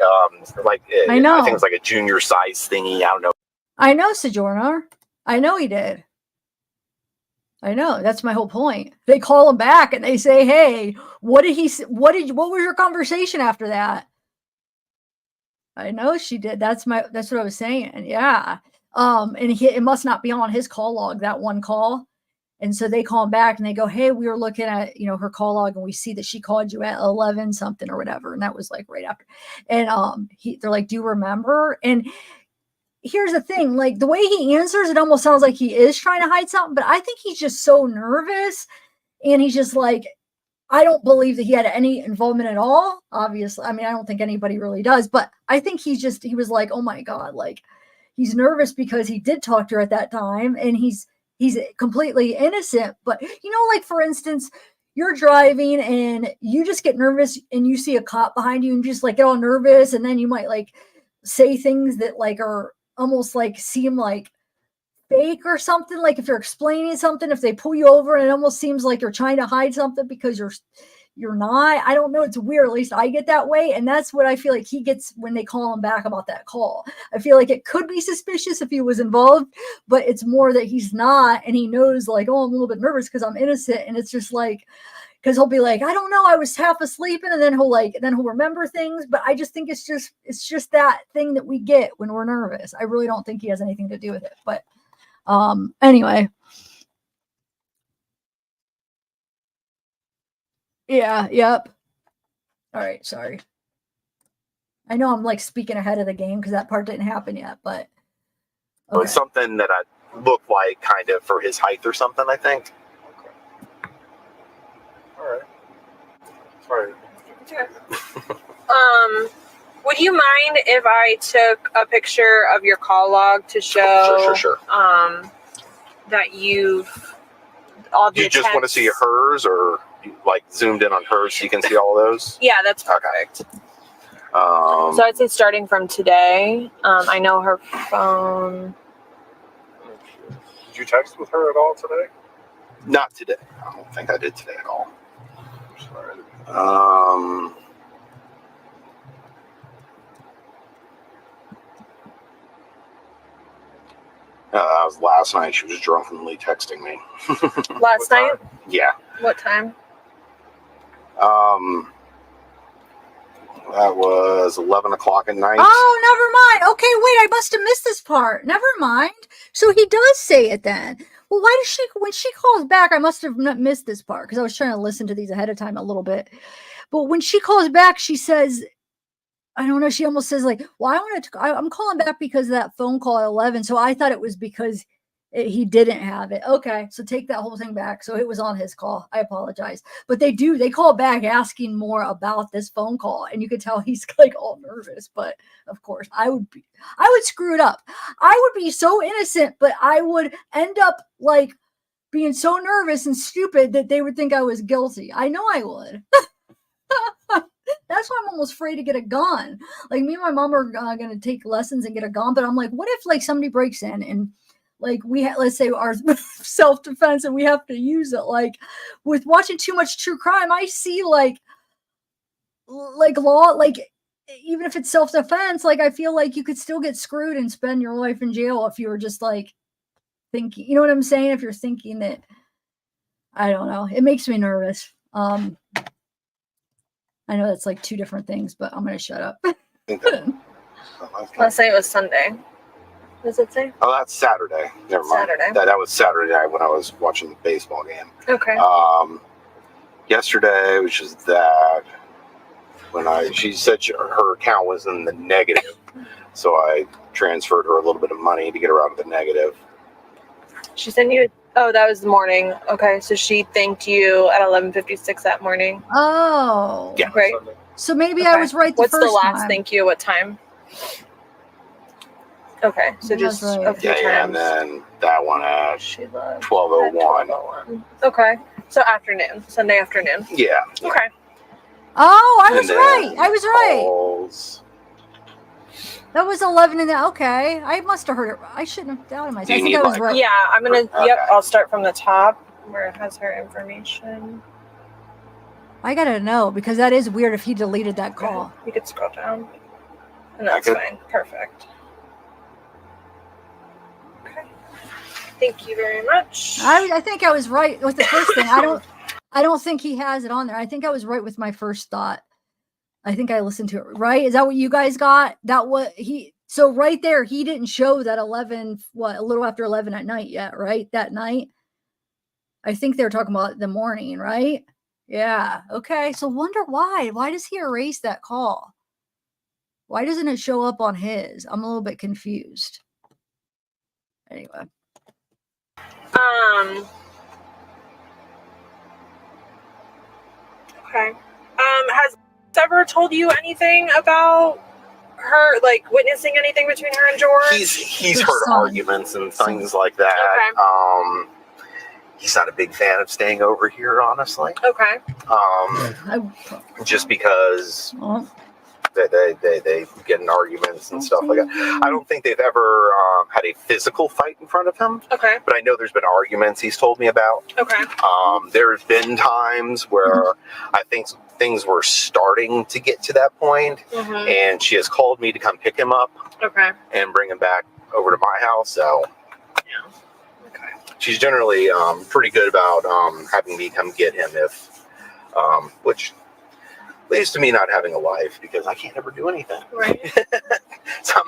I know. I think it was like a junior size thingy. I don't know. I know, Sojourner. I know he did. I know. That's my whole point. They call him back and they say, "Hey, what was your conversation after that?" I know she did. That's what I was saying. Yeah. And it must not be on his call log, that one call. And so they call him back and they go, hey, we were looking at, her call log and we see that she called you at 11 something or whatever. And that was like right after. And they're like, do you remember? And here's the thing, like the way he answers, it almost sounds like he is trying to hide something, but I think he's just so nervous. And he's just like, I don't believe that he had any involvement at all. Obviously. I mean, I don't think anybody really does, but I think he was like, oh my God, like he's nervous because he did talk to her at that time and he's completely innocent. But, like, for instance, you're driving and you just get nervous and you see a cop behind you and just like get all nervous. And then you might like say things that like are almost like seem like fake or something. Like if you're explaining something, if they pull you over and it almost seems like you're trying to hide something because you're not. I don't know. It's weird. At least I get that way. And that's what I feel like he gets when they call him back about that call. I feel like it could be suspicious if he was involved, but it's more that he's not. And he knows like, oh, I'm a little bit nervous because I'm innocent. And it's just like, because he'll be like, I don't know, I was half asleep. And then he'll remember things. But I just think it's just that thing that we get when we're nervous. I really don't think he has anything to do with it. But anyway. Yeah, yep. All right, sorry. I know I'm like speaking ahead of the game because that part didn't happen yet, but It was something that I looked like kind of for his height or something, I think. Okay. All right. Sorry. Would you mind if I took a picture of your call log to show Sure. That you've all the Do you just want to see hers or you, like zoomed in on hers so you can see all of those? Yeah, that's perfect. So I'd say starting from today. I know her phone. Did you text with her at all today? Not today. I don't think I did today at all. Sorry. That was last night. She was drunkenly texting me. Last night? Yeah. What time? That was 11 o'clock at night. Oh, never mind. Okay, wait, I must have missed this part. Never mind. So he does say it then. Well, why does she, when she calls back, I must have not missed this part because I was trying to listen to these ahead of time a little bit. But when she calls back, she says, I don't know, she almost says like, well, I'm calling back because of that phone call at 11. So I thought it was because he didn't have it. Okay, so take that whole thing back. So it was on his call. I apologize. But they call back asking more about this phone call. And you could tell he's like all nervous. But of course, I would screw it up. I would be so innocent, but I would end up like being so nervous and stupid that they would think I was guilty. I know I would. That's why I'm almost afraid to get a gun. Like me and my mom are going to take lessons and get a gun. But I'm like, what if like somebody breaks in and like let's say our self-defense and we have to use it. Like with watching too much true crime, I see like law, like even if it's self-defense, like I feel like you could still get screwed and spend your life in jail if you were just like thinking, you know what I'm saying? If you're thinking that, I don't know, it makes me nervous. I know that's like two different things, but I'm going to shut up. Let's say it was Sunday. Does it say? Oh, that's Saturday. Never mind. Saturday. That was Saturday night when I was watching the baseball game. Okay. Yesterday, which is that when she said her account was in the negative, so I transferred her a little bit of money to get her out of the negative. She sent you. Oh, that was the morning. Okay, so she thanked you at 11:56 that morning. Oh, yeah, right. So maybe I was right. What's first the last time. thank you? What time? Okay, so just right. a few times. Yeah, and then that one at 12:01. Okay, so afternoon, Sunday afternoon. Yeah. Okay. Oh, I was right. I was right. Calls. That was 11 in the, okay. I must have heard it. I shouldn't have doubted myself. I think I was right. Yeah, I'm gonna. Okay. Yep, I'll start from the top where it has her information. I gotta know because that is weird if he deleted that call. You could scroll down, and that's fine. Perfect. Okay. Thank you very much. I think I was right with the first thing. I don't think he has it on there. I think I was right with my first thought. I think I listened to it, right? Is that what you guys got? So right there, he didn't show that 11, a little after 11 at night yet, right? That night. I think they were talking about the morning, right? Yeah. Okay. So wonder why. Why does he erase that call? Why doesn't it show up on his? I'm a little bit confused. Anyway. Okay. Has ever told you anything about her, like witnessing anything between her and George? He's heard arguments and things like that. Okay. He's not a big fan of staying over here, honestly. Okay. Just because they get in arguments and stuff like that. I don't think they've ever had a physical fight in front of him. Okay. But I know there's been arguments he's told me about. Okay. There's been times where I think things were starting to get to that point, and she has called me to come pick him up. Okay. And bring him back over to my house. So yeah. Okay. She's generally pretty good about having me come get him if, which leads to me not having a life because I can't ever do anything. Right. So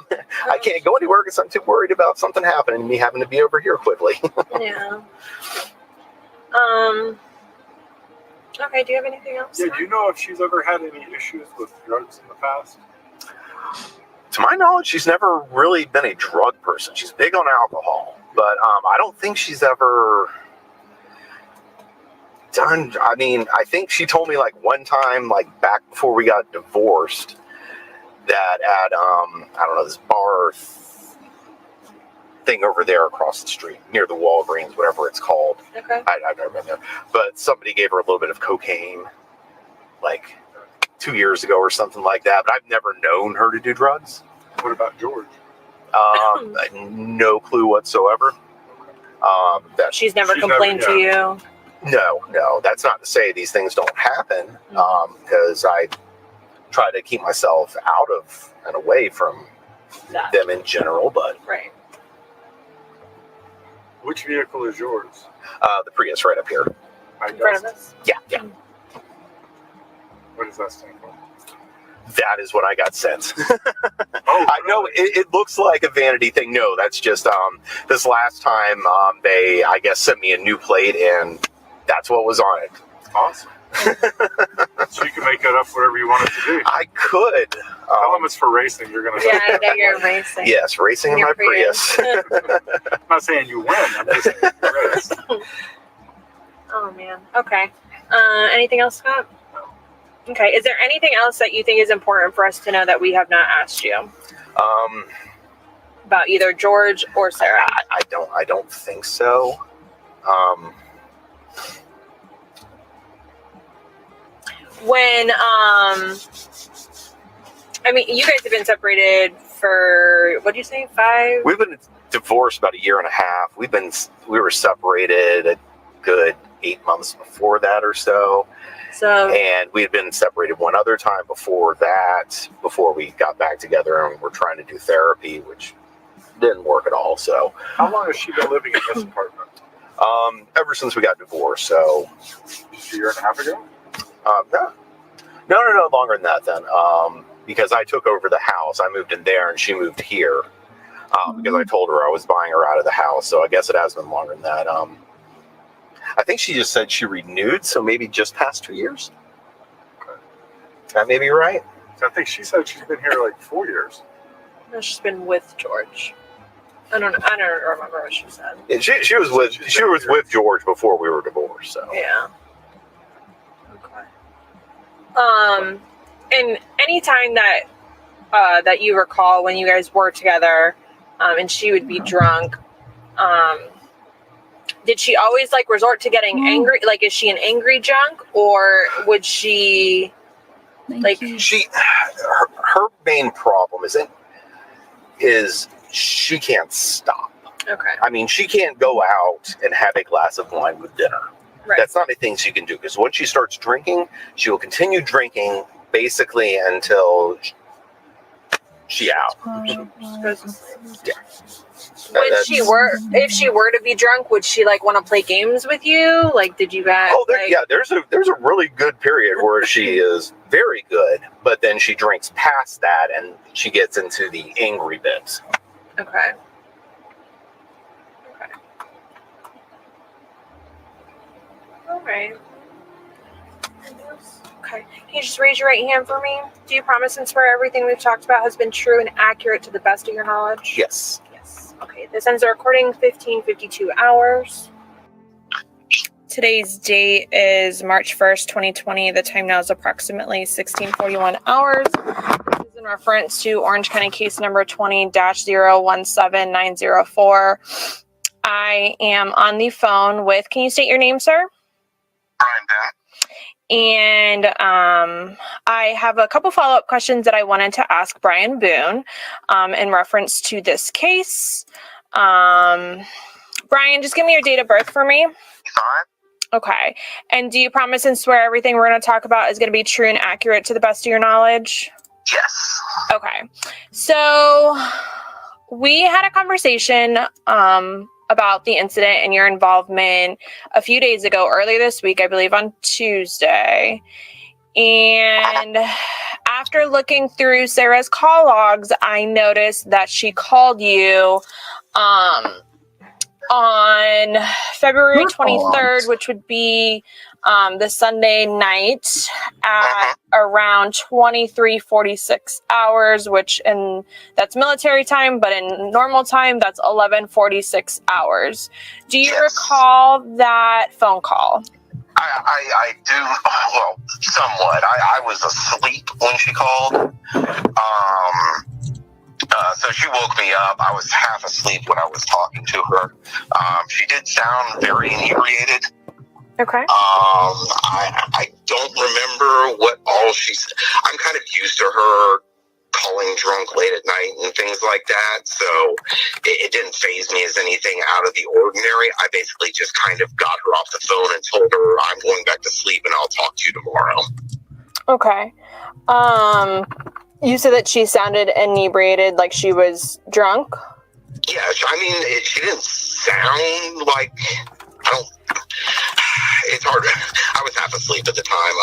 I can't go anywhere because I'm too worried about something happening and me having to be over here quickly. Yeah. Okay, do you have anything else? Yeah, do you know if she's ever had any issues with drugs in the past? To my knowledge, she's never really been a drug person. She's big on alcohol, but I don't think she's ever done. I mean, I think she told me like one time, like back before we got divorced, that at I don't know, this bar thing over there across the street near the Walgreens, whatever it's called. Okay. I've never been there, but somebody gave her a little bit of cocaine, like 2 years ago or something like that. But I've never known her to do drugs. What about George? No clue whatsoever. That She's never complained to you. No. That's not to say these things don't happen, because I try to keep myself out of and away from them in general. But right. Which vehicle is yours? The Prius right up here. In front of us? Yeah. What does that stand for? That is what I got sent. Oh, I know it looks like a vanity thing. No, that's just this last time they, I guess, sent me a new plate, and that's what was on it. awesome. So you can make that up whatever you want it to be. I could. Tell them it's for racing. You're going to. Yeah, that you're racing. Yes, racing in Your my Prius. Prius. I'm not saying you win. I'm just saying you race. Oh man. Okay. Anything else, Scott? Okay. Is there anything else that you think is important for us to know that we have not asked you about either George or Sarah? I don't think so. When I mean, you guys have been separated for what do you say, 5? We've been divorced about a year and a half. We were separated a good 8 months before that or so. So, And we had been separated one other time before that, before we got back together, and we're trying to do therapy, which didn't work at all. So, How long has she been living in this apartment? ever since we got divorced. So, A year and a half ago? no, longer than that then. Because I took over the house, I moved in there, and she moved here. Because I told her I was buying her out of the house. So I guess it has been longer than that. I think she just said she renewed, so maybe just past 2 years. Okay. That may be right. I think she said she's been here like 4 years. no, she's been with George. I don't remember what she said. Yeah, she was with George before we were divorced. So Yeah. Okay. And any time that that you recall when you guys were together, and she would be drunk, did she always like resort to getting angry? Like, is she an angry drunk, or would she like? her main problem is she can't stop. Okay. I mean, she can't go out and have a glass of wine with dinner. Right. That's not a thing she can do, because once she starts drinking, she will continue drinking basically until she out. Yeah. That's- If she were to be drunk, would she like want to play games with you? Like, did you guys? Oh, there's a really good period where she is very good, but then she drinks past that and she gets into the angry bits. Okay. All right. Okay. Can you just raise your right hand for me? Do you promise and swear everything we've talked about has been true and accurate to the best of your knowledge? Yes. Yes. Okay. This ends the recording 15:52 hours. Today's date is March 1st, 2020. The time now is approximately 16:41 hours. This is in reference to Orange County case number 20-017904. I am on the phone with, can you state your name, sir? Brian Boone. And I have a couple follow-up questions that I wanted to ask Brian Boone in reference to this case. Brian, just give me your date of birth for me. 5. Okay. And do you promise and swear everything we're going to talk about is going to be true and accurate to the best of your knowledge? Yes. Okay. So we had a conversation about the incident and your involvement a few days ago, earlier this week, I believe on Tuesday. And after looking through Sarah's call logs, I noticed that she called you on February 23rd, which would be the Sunday night at around 23:46 hours, and that's military time, but in normal time, that's 11:46 hours. Do you recall that phone call? I do, well, somewhat. I was asleep when she called. So she woke me up. I was half asleep when I was talking to her. She did sound very inebriated. Okay. I don't remember what all she said. I'm kind of used to her calling drunk late at night and things like that, so it didn't faze me as anything out of the ordinary. I basically just kind of got her off the phone and told her I'm going back to sleep and I'll talk to you tomorrow. Okay. You said that she sounded inebriated, like she was drunk? Yeah, I mean, she didn't sound like, it's hard. I was half asleep at the time.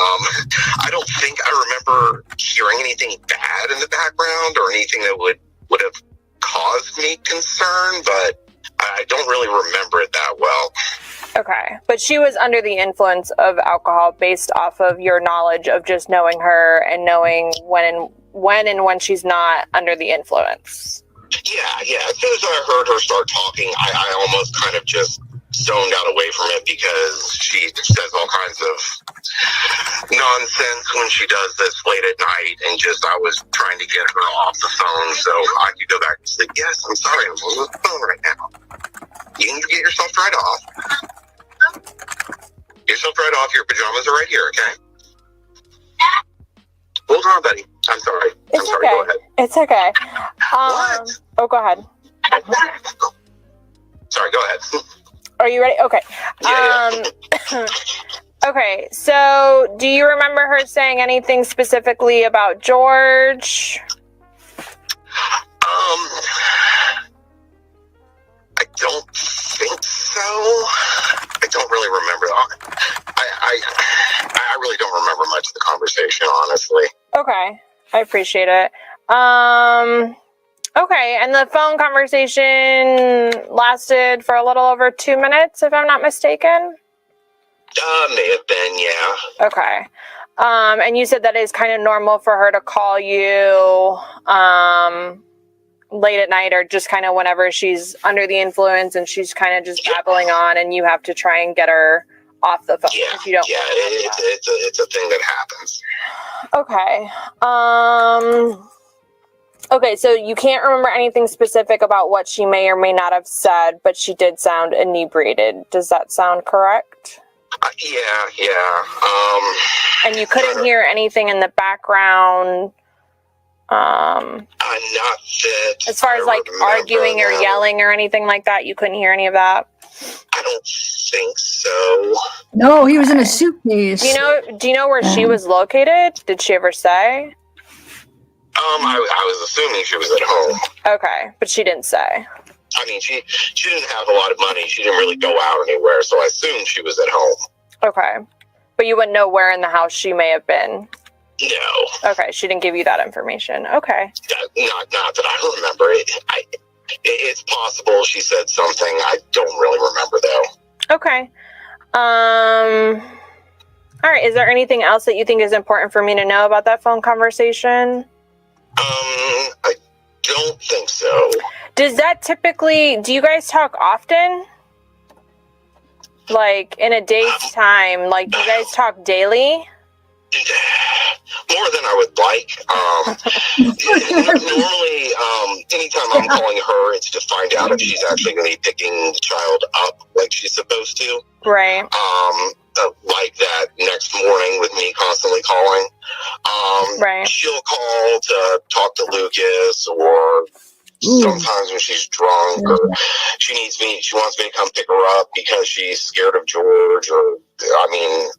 I don't think I remember remember hearing anything bad in the background or anything that would have caused me concern, but I don't really remember it that well. Okay. But she was under the influence of alcohol based off of your knowledge of just knowing her and knowing when and when she's not under the influence. Yeah. As soon as I heard her start talking, I almost kind of just zoned out away from it because she says all kinds of nonsense when she does this late at night, and just I was trying to get her off the phone so I could go back and say, yes, I'm sorry, I'm on the phone right now. You can get yourself right off. Get yourself right off. Your pajamas are right here, okay? Hold on, buddy. I'm sorry. It's sorry. okay. Go ahead. It's okay. What? Oh, go ahead. Sorry, go ahead. Are you ready? Okay. Yeah. Okay, so do you remember her saying anything specifically about George? I don't think so. I don't really remember. I really don't remember much of the conversation, honestly. Okay, I appreciate it. Okay, and the phone conversation lasted for a little over 2 minutes, if I'm not mistaken? May have been, yeah. Okay. And you said that is kind of normal for her to call you late at night or just kind of whenever she's under the influence and she's kind of just babbling on and you have to try and get her off the phone. Yeah, if you don't it's a thing that happens. Okay. Okay, so you can't remember anything specific about what she may or may not have said, but she did sound inebriated. Does that sound correct? Yeah. And you couldn't hear anything in the background? Not that. As far as like arguing or yelling or anything like that, you couldn't hear any of that? I don't think so. No, he was in a suitcase. Do you know where she was located? Did she ever say? I was assuming she was at home. Okay, but she didn't say. I mean, she didn't have a lot of money. She didn't really go out anywhere, so I assumed she was at home. Okay. But you wouldn't know where in the house she may have been? No. Okay, she didn't give you that information. Okay. Not that I remember. It's possible she said something. I don't really remember, though. Okay. All right, is there anything else that you think is important for me to know about that phone conversation? I don't think so. Do you guys talk often? Like, in a day's time? Like, do you guys talk daily? More than I would like. Normally, anytime I'm calling her, it's to find out if she's actually going to be picking the child up like she's supposed to. Right. Like that next morning with me constantly calling. Right. She'll call to talk to Lucas, or sometimes when she's drunk, or she wants me to come pick her up because she's scared of George, or any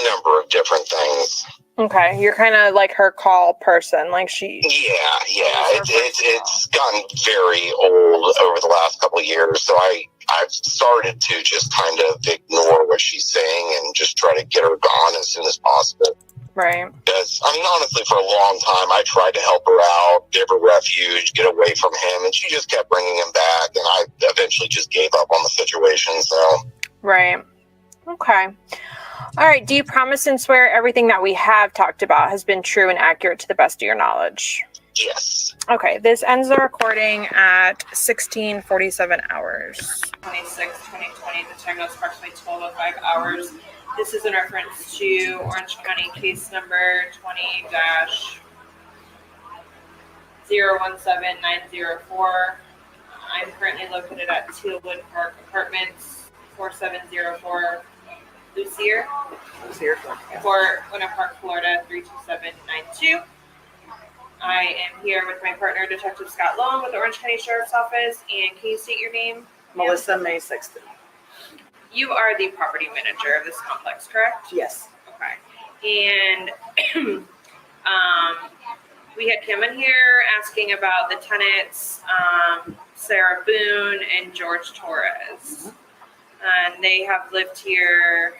number of different things. Okay, you're kind of like her call person, like she. Yeah. It's gotten very old over the last couple of years, so I've started to just kind of ignore what she's saying and just try to get her gone as soon as possible. Right. Because, honestly, for a long time, I tried to help her out, give her refuge, get away from him, and she just kept bringing him back, and I eventually just gave up on the situation, so. Right. Okay. All right, do you promise and swear everything that we have talked about has been true and accurate to the best of your knowledge? Yes. Okay, this ends the recording at 16:47 hours. 26/2020, the time was approximately 12:05 hours. This is in reference to Orange County case number 20-017904. I'm currently located at Tealwood Park Apartments, 4704 Lucier, for Winter Park, Florida, 32792. I am here with my partner, Detective Scott Long, with the Orange County Sheriff's Office. And can you state your name? Melissa May Sexton. You are the property manager of this complex, correct? Yes. Okay. And we had come in here asking about the tenants, Sarah Boone and Jorge Torres. And they have lived here.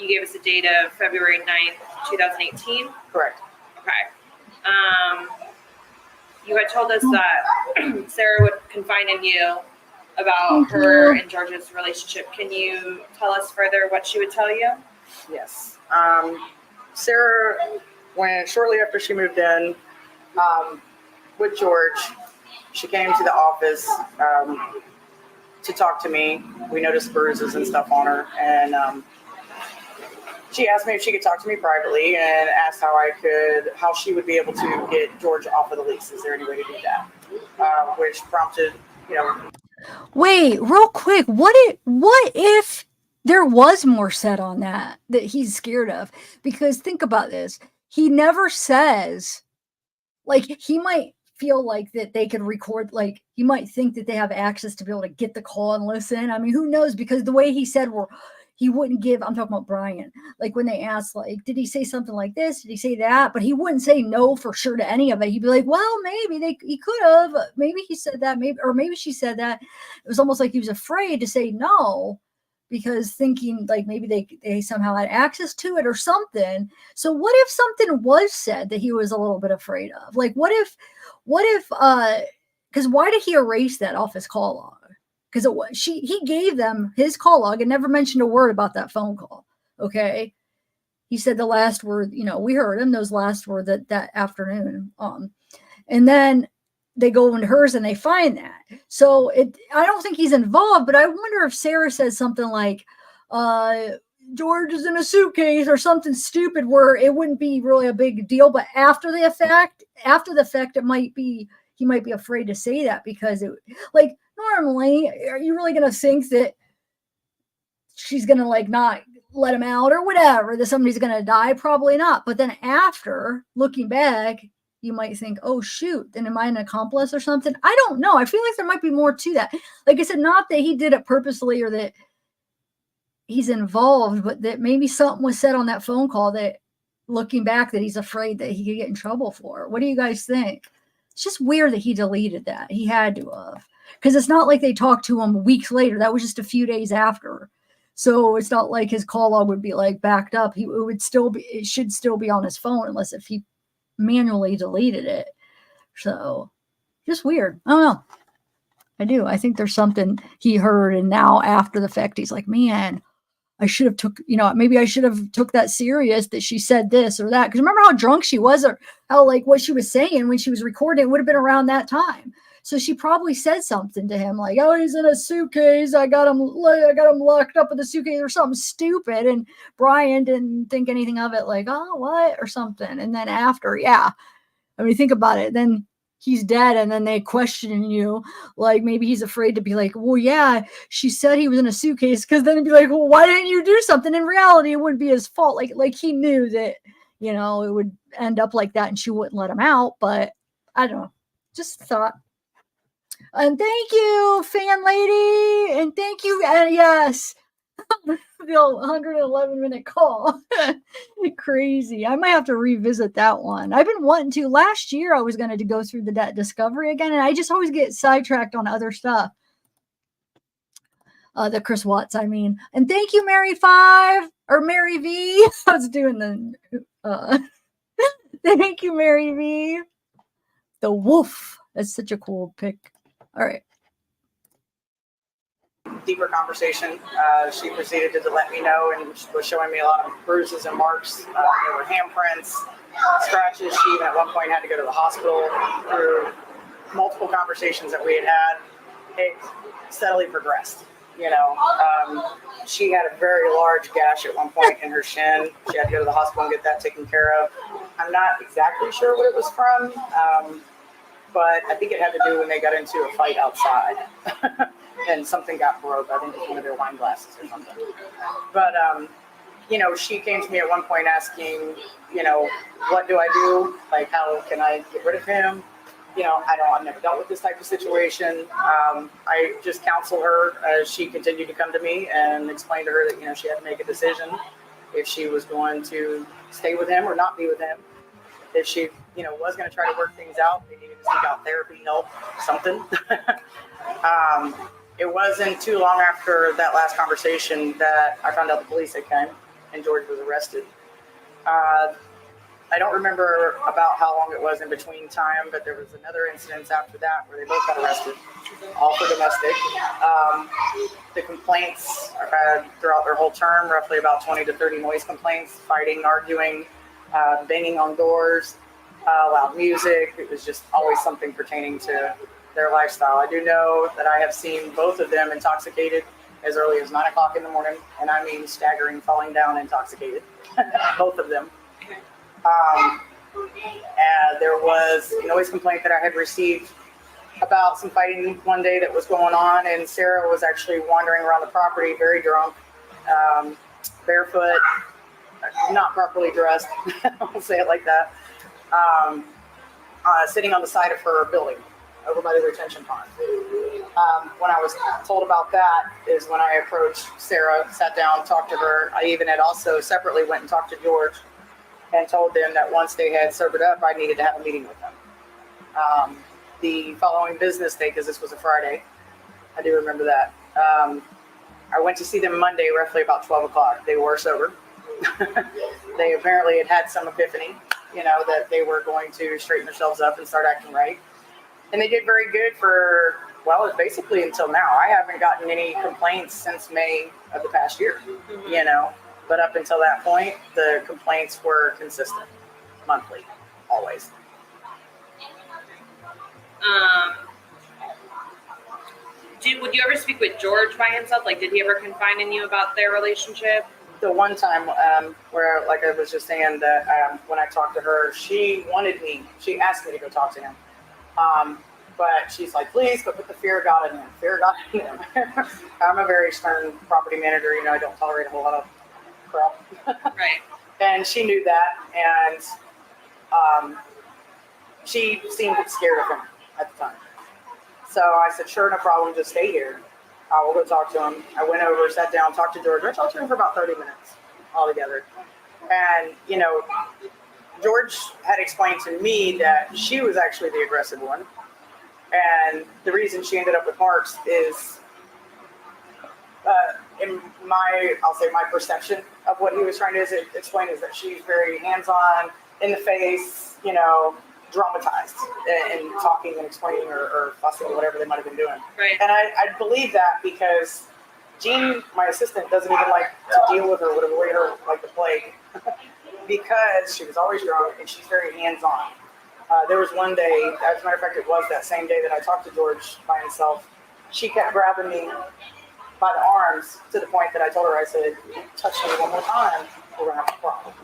you gave us a date of February 9th, 2018. Correct. Okay. You had told us that Sarah would confide in you about her and George's relationship. Can you tell us further what she would tell you? Yes. Sarah, shortly after she moved in with George, she came to the office to talk to me. We noticed bruises and stuff on her, and she asked me if she could talk to me privately and asked how she would be able to get George off of the lease. Is there any way to do that? Which prompted, Wait, real quick. What if there was more said on that he's scared of? Because think about this. He never says, like, he might feel like that they could record, like, he might think that they have access to be able to get the call and listen. I mean, who knows? Because the way he said, he wouldn't give, I'm talking about Brian, like when they asked, like, did he say something like this? Did he say that? But he wouldn't say no for sure to any of it. He'd be like, well, maybe he could have, maybe he said that, maybe she said that. It was almost like he was afraid to say no because thinking like maybe they somehow had access to it or something. So what if something was said that he was a little bit afraid of? Like, what if, because why did he erase that off his call log? Because he gave them his call log and never mentioned a word about that phone call. Okay. He said the last word, we heard him, those last words that afternoon. And then they go into hers and they find that. So I don't think he's involved, but I wonder if Sarah says something like, George is in a suitcase or something stupid where it wouldn't be really a big deal. But after the fact, he might be afraid to say that because normally, are you really going to think that she's going to like not let him out or whatever, that somebody's going to die? Probably not. But then after looking back, you might think, oh, shoot, then am I an accomplice or something? I don't know. I feel like there might be more to that. Like I said, not that he did it purposely or that he's involved, but that maybe something was said on that phone call that looking back that he's afraid that he could get in trouble for. What do you guys think? It's just weird that he deleted that. He had to have. Because it's not like they talked to him weeks later. That was just a few days after. So it's not like his call log would be like backed up. It should still be on his phone unless if he manually deleted it. So just weird. I don't know. I do. I think there's something he heard and now after the fact, he's like, man, I should have took that serious that she said this or that. Because remember how drunk she was or how like what she was saying when she was recording, it would have been around that time. So she probably said something to him like, oh, he's in a suitcase. I got him locked up in the suitcase or something stupid. And Brian didn't think anything of it like, oh, what? Or something. And then after, yeah. I mean, think about it. Then he's dead. And then they question you. Like maybe he's afraid to be like, well, yeah, she said he was in a suitcase. Because then he'd be like, well, why didn't you do something? In reality, it wouldn't be his fault. Like he knew that, it would end up like that and she wouldn't let him out. But I don't know. Just thought. And thank you, fan lady. And thank you. And yes, the 111-minute call. Crazy. I might have to revisit that one. I've been wanting to. Last year, I was going to go through the debt discovery again, and I just always get sidetracked on other stuff. The Chris Watts, I mean. And thank you, Mary 5 or Mary V. I was doing the. Thank you, Mary V. The wolf. That's such a cool pick. All right. Deeper conversation. She proceeded to let me know and was showing me a lot of bruises and marks. There were handprints, scratches. She even at one point had to go to the hospital. Through multiple conversations that we had had, it steadily progressed. She had a very large gash at one point in her shin. She had to go to the hospital and get that taken care of. I'm not exactly sure what it was from. But I think it had to do when they got into a fight outside and something got broke. I think it was one of their wine glasses or something. But, she came to me at one point asking, what do I do? Like, how can I get rid of him? I've never dealt with this type of situation. I just counseled her as she continued to come to me and explained to her that, she had to make a decision if she was going to stay with him or not be with him. If she, was going to try to work things out, they needed to seek out therapy, help, something. It wasn't too long after that last conversation that I found out the police had come. and George was arrested. I don't remember about how long it was in between time, but there was another incident after that where they both got arrested, all for domestic. The complaints I've had throughout their whole term, roughly about 20 to 30 noise complaints, fighting, arguing, banging on doors, loud music. It was just always something pertaining to their lifestyle. I do know that I have seen both of them intoxicated as early as 9 o'clock in the morning, and I mean staggering, falling down intoxicated, both of them. There was a noise complaint that I had received about some fighting one day that was going on, and Sarah was actually wandering around the property very drunk, barefoot, not properly dressed, I'll say it like that, sitting on the side of her building over by the retention pond. When I was told about that is when I approached Sarah, sat down, talked to her. I even had also separately went and talked to George and told them that once they had sobered up, I needed to have a meeting with them. The following business day, because this was a Friday, I do remember that. I went to see them Monday, roughly about 12 o'clock. They were sober. They apparently had some epiphany, that they were going to straighten themselves up and start acting right. And they did very good for, well, basically until now. I haven't gotten any complaints since May of the past year, But up until that point, the complaints were consistent, monthly, always. Would you ever speak with George by himself? Like, did he ever confide in you about their relationship? The one time where, like I was just saying, that when I talked to her, she asked me to go talk to him. But she's like, please, but put the fear of God in him. Fear of God in him. I'm a very stern property manager. I don't tolerate a whole lot of crap. Right. And she knew that, and she seemed scared of him at the time. So I said, sure, no problem, just stay here. I will go talk to him. I went over, sat down, talked to George. I talked to him for about 30 minutes altogether. And, George had explained to me that she was actually the aggressive one. And the reason she ended up with marks is, in my perception of what he was trying to explain is that she's very hands-on, in the face, dramatized and talking and explaining or fussing or whatever they might have been doing. Right. And I believe that because Jean, my assistant, doesn't even like to deal with her, would avoid her like the plague because she was always drunk and she's very hands-on. There was one day, as a matter of fact, it was that same day that I talked to George by himself. She kept grabbing me by the arms to the point that I told her, I said, touch me one more time, we're going to have a problem.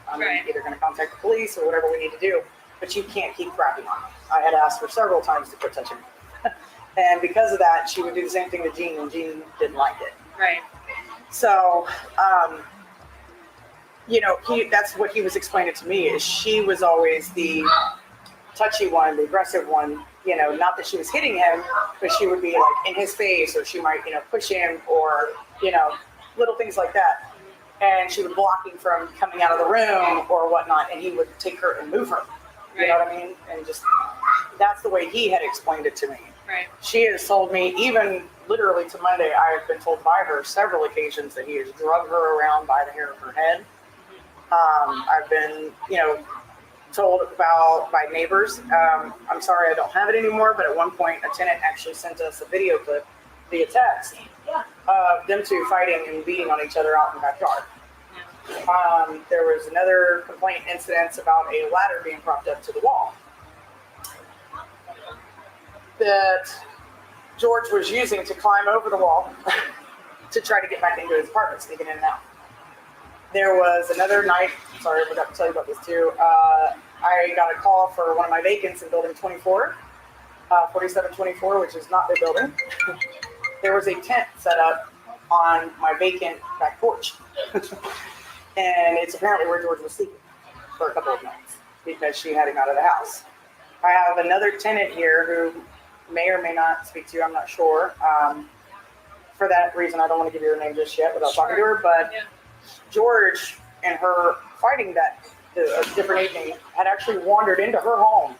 I'm either going to contact the police or whatever we need to do, but you can't keep grabbing on me. I had asked her several times to quit touching me. And because of that, she would do the same thing to Jean, and Jean didn't like it. Right. So, that's what he was explaining to me, is she was always the touchy one, the aggressive one, not that she was hitting him, but she would be like in his face, or she might, push him, or, little things like that. And she would block him from coming out of the room or whatnot, and he would take her and move her. You know what I mean? And just, that's the way he had explained it to me. Right. She has told me, even literally to Monday, I have been told by her several occasions that he has drugged her around by the hair of her head. I've been, told about by neighbors. I'm sorry I don't have it anymore, but at one point a tenant actually sent us a video clip via text of them two fighting and beating on each other out in the backyard. There was another complaint incident about a ladder being propped up to the wall that George was using to climb over the wall to try to get back into his apartment, sneaking in and out. There was another night, sorry, I forgot to tell you about this too. I got a call for one of my vacants in building 24, 4724, which is not their building. There was a tent set up on my vacant back porch. And it's apparently where George was sleeping for a couple of nights because she had him out of the house. I have another tenant here who may or may not speak to you, I'm not sure. For that reason, I don't want to give you her name just yet without talking to her, but George and her fighting that a different evening had actually wandered into her home.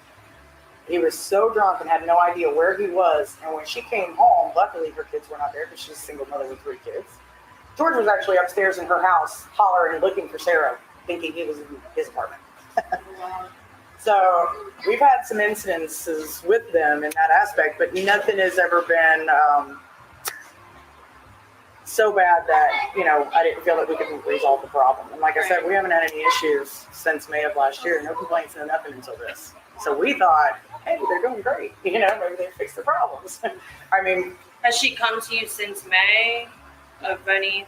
He was so drunk and had no idea where he was. And when she came home, luckily her kids were not there because she's a single mother with 3 kids. George was actually upstairs in her house hollering and looking for Sarah, thinking he was in his apartment. So we've had some incidences with them in that aspect, but nothing has ever been so bad that, you know, I didn't feel that we could resolve the problem. And like I said, we haven't had any issues since May of last year. No complaints, no nothing until this. So we thought, hey, they're doing great. You know, maybe they fixed the problems. I mean, Has she come to you since May of any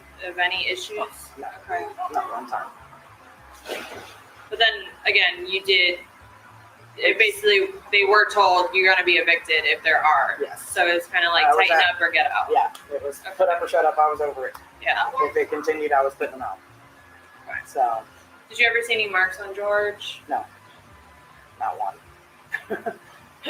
issues? No, Okay. not one time. But then again, you did. It basically, they were told you're going to be evicted if there are. Yes. So it's kind of like Was tighten that- up or get out. Yeah, it was put up or shut up. I was over it. Yeah. If it continued, I was putting them out. Right. So, Did you ever see any marks on George? not one.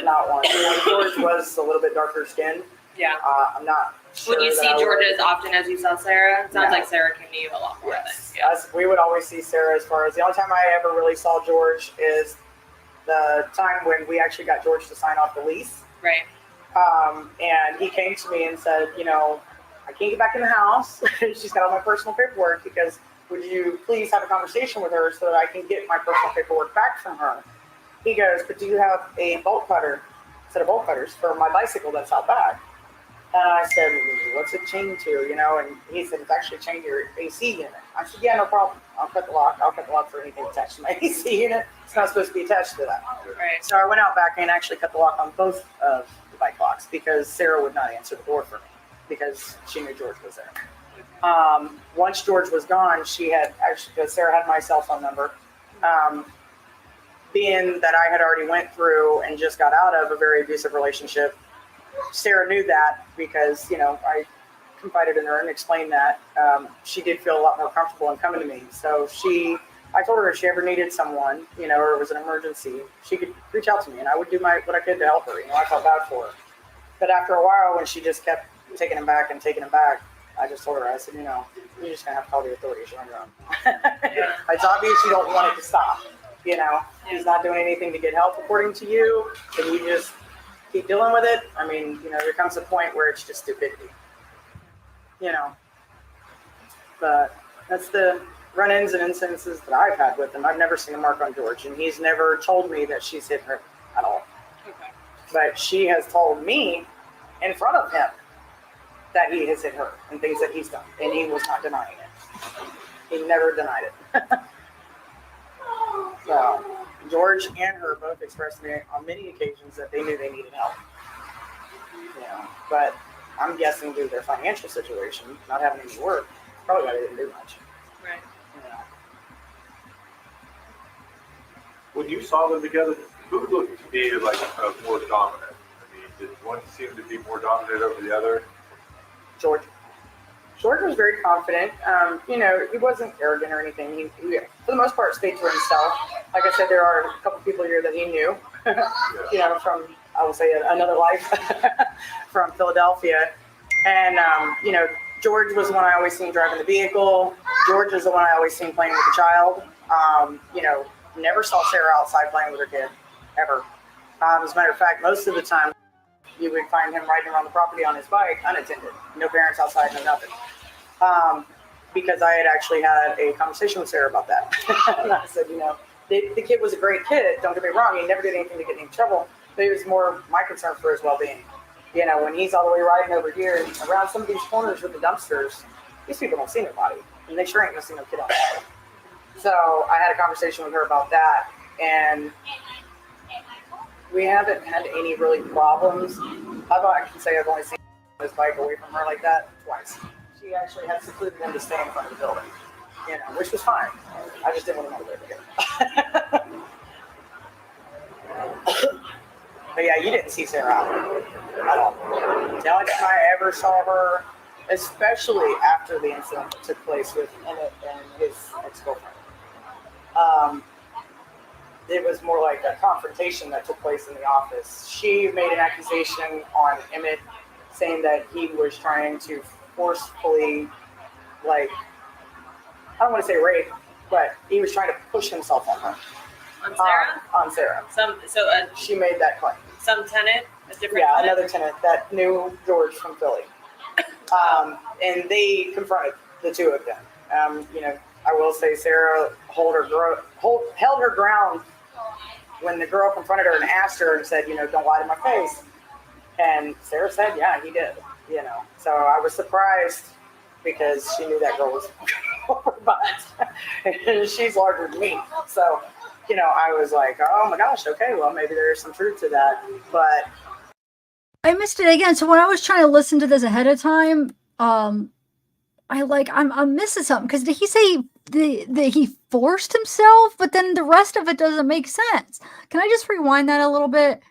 Not one. You know, George was a little bit darker skinned. Yeah. I'm not sure. Would you that see I George would- as often as you saw Sarah? It sounds No. like Sarah came to you a lot more Yes. than. Yeah. We would always see Sarah as far as the only time I ever really saw George is the time when we actually got George to sign off the lease. Right. And he came to me and said, you know, I can't get back in the house. She's got all my personal paperwork because would you please have a conversation with her so that I can get my personal paperwork back from her? He goes, but do you have a bolt cutter, set of bolt cutters for my bicycle that's out back? And I said, what's it chained to, you know? And he said, it's actually chained to your AC unit. I said, yeah, no problem. I'll cut the lock. I'll cut the lock for anything attached to my AC unit. It's not supposed to be attached to that. Right. So I went out back and actually cut the lock on both of the bike locks because Sarah would not answer the door for me because she knew George was there. Once George was gone, she had actually, because Sarah had my cell phone number, being that I had already went through and just got out of a very abusive relationship, Sarah knew that because, you know, I confided in her and explained that. She did feel a lot more comfortable in coming to me. So I told her if she ever needed someone, you know, or it was an emergency, she could reach out to me and I would do what I could to help her. You know, I felt bad for her. But after a while, when she just kept taking him back, I just told her, I said, you know, you're just going to have to call the authorities. You're on your own. It's obvious you don't want it to stop. You know, he's not doing anything to get help according to you. Can you just keep dealing with it? I mean, you know, there comes a point where it's just stupidity. You know, but that's the run-ins and incidences that I've had with him. I've never seen a mark on George, and he's never told me that she's hit her at all. Okay. But she has told me in front of him that he has hit her and things that he's done, and he was not denying it. He never denied it. So George and her both expressed to me on many occasions that they knew they needed help. You know, but I'm guessing due to their financial situation, not having any work, probably why they didn't do much. Right. You know. When you saw them together, who looked to be like more dominant? I mean, did one seem to be more dominant over the other? George was very confident. You know, he wasn't arrogant or anything. He, for the most part, stayed to himself. Like I said, there are a couple people here that he knew, you know, from, I will say, another life from Philadelphia. And, you know, George was the one I always seen driving the vehicle. George is the one I always seen playing with the child. You know, never saw Sarah outside playing with her kid, ever. As a matter of fact, most of the time, you would find him riding around the property on his bike unattended. No parents outside, no nothing. Because I had actually had a conversation with Sarah about that. And I said, you know, the kid was a great kid. Don't get me wrong. He never did anything to get in trouble. But it was more my concern for his well-being. You know, when he's all the way riding over here around some of these corners with the dumpsters, these people don't see nobody. And they sure ain't going to see no kid outside. So I had a conversation with her about that. And we haven't had any really problems. I can say I've only seen his bike away from her like that twice. She actually had secluded him to stay in front of the building, you know, which was fine. I just didn't want to live together. But yeah, you didn't see Sarah at all. The only time I ever saw her, especially after the incident that took place with Emmett and his ex-girlfriend, it was more like a confrontation that took place in the office. She made an accusation on Emmett saying that he was trying to forcefully, like, I don't want to say rape, but he was trying to push himself on her. On Sarah? On Sarah. She made that claim. Some tenant? A different Yeah, tenant? another tenant that knew George from Philly. And they confronted the two of them. I will say Sarah held her ground when the girl confronted her and asked her and said, don't lie to my face. And Sarah said, yeah, he did, So I was surprised because she knew that girl was but and she's larger than me. So, I was like, oh my gosh, okay, well, maybe there's some truth to that. But I missed it again. So when I was trying to listen to this ahead of time, I'm missing something, because did he say that he forced himself? But then the rest of it doesn't make sense. Can I just rewind that a little bit?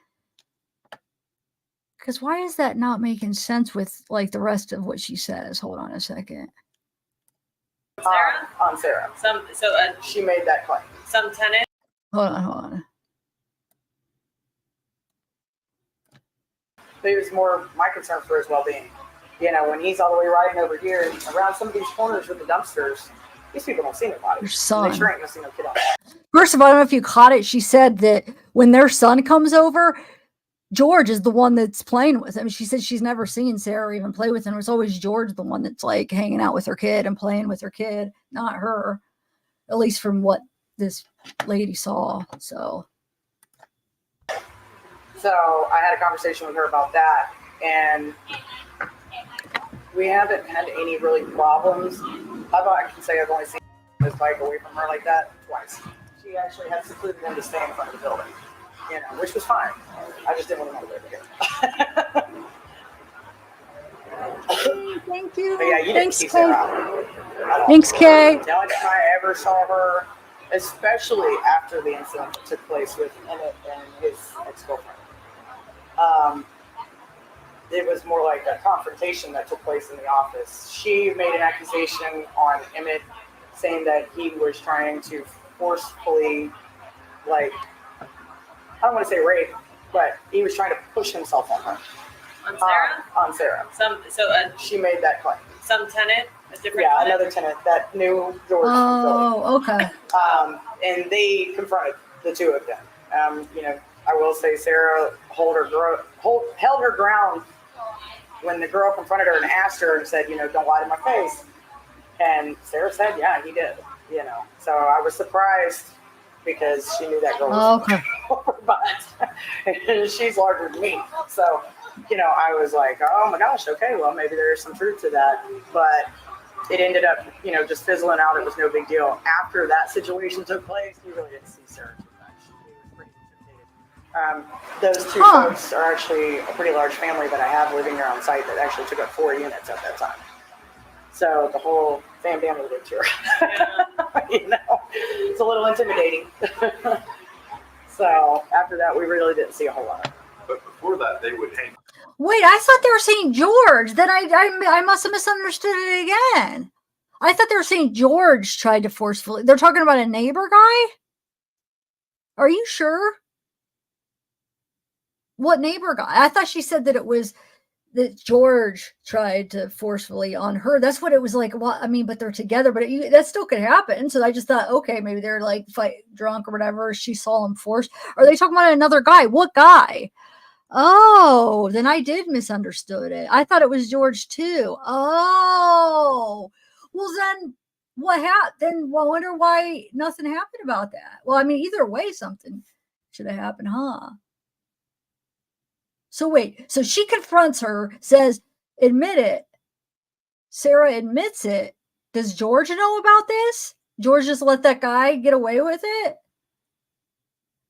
Because why is that not making sense with like the rest of what she says? Hold on a second. Sarah? On Sarah. She made that claim. Some tenant. Hold on. But it was more my concern for his well-being. When he's all the way riding over here and around some of these corners with the dumpsters, these people don't see nobody. Your son. They sure ain't gonna see no kid on that. First of all, I don't know if you caught it. She said that when their son comes over, George is the one that's playing with him. She said she's never seen Sarah even play with him. It's always George, the one that's like hanging out with her kid and playing with her kid, not her. At least from what this lady saw. So I had a conversation with her about that, and we haven't had any really problems. I can say I've only seen this bike away from her like that twice. She actually had secluded him to stay in front of the building, which was fine. I just didn't want to live here. Thank you. But yeah, you didn't see Sarah. Thanks, Kay. The only time I ever saw her, especially after the incident that took place with Emmett and his ex-girlfriend, it was more like a confrontation that took place in the office. She made an accusation on Emmett saying that he was trying to forcefully, I don't want to say rape, but he was trying to push himself on her. On Sarah? On Sarah. She made that claim. Some tenant? A different Yeah, tenant? another tenant that knew George. Oh, okay. And they confronted the two of them. I will say Sarah held her ground when the girl confronted her and asked her and said, don't lie to my face. And Sarah said, yeah, he did. So I was surprised because she knew that girl was but and she's larger than me. So, I was like, oh my gosh, okay, well, maybe there's some truth to that. But it ended up, just fizzling out. It was no big deal. After that situation took place, you really didn't see Sarah too much. She was pretty intimidated. Those two folks are actually a pretty large family that I have living here on site that actually took up 4 units at that time. So the whole family lived here. It's a little intimidating. So after that, we really didn't see a whole lot. But before that, they would hang. Wait, I thought they were saying George. Then I must have misunderstood it again. I thought they were saying George tried to forcefully. They're talking about a neighbor guy? Are you sure? What neighbor guy? I thought she said that it was that George tried to forcefully on her. That's what it was like. Well, I mean, but they're together, but that still could happen. So I just thought, okay, maybe they're like drunk or whatever. She saw him force. Are they talking about another guy? What guy? Oh, then I did misunderstood it. I thought it was George too. Oh, well then what happened? Then I wonder why nothing happened about that. Well, I mean, either way, something should have happened, huh? So wait, so she confronts her, says, admit it. Sarah admits it. Does George know about this? George just let that guy get away with it?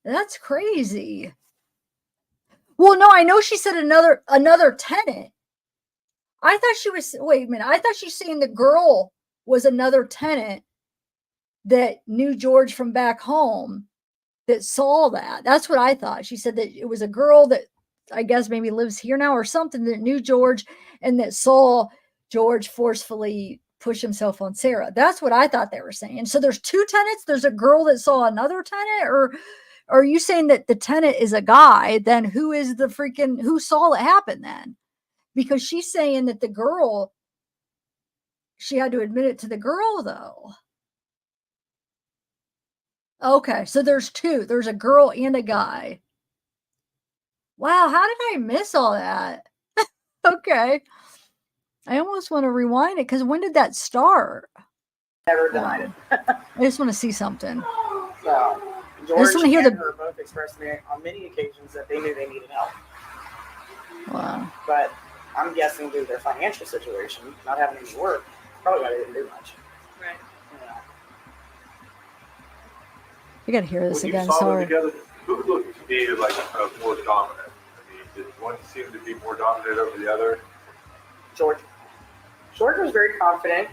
That's crazy. Well, no, I know she said another tenant. I thought she was, wait a minute. I thought she's saying the girl was another tenant that knew George from back home that saw that. That's what I thought. She said that it was a girl that I guess maybe lives here now or something that knew George and that saw George forcefully push himself on Sarah. That's what I thought they were saying. So there's two tenants. There's a girl that saw another tenant, or are you saying that the tenant is a guy? Then who is the freaking, who saw it happen then? Because she's saying that the girl, she had to admit it to the girl though. Okay. So there's two, there's a girl and a guy. Wow, how did I miss all that? Okay. I almost want to rewind it because when did that start? Never denied it. I just want to see something. So George just wanna hear and the- her both expressed to me on many occasions that they knew they needed help. Wow. But I'm guessing due to their financial situation, not having any work, probably why they didn't do much. Right. You know. I got to hear this When again. you saw Sorry. them together, who looked to be like more dominant? I mean, did one seem to be more dominant over the other? George. George was very confident.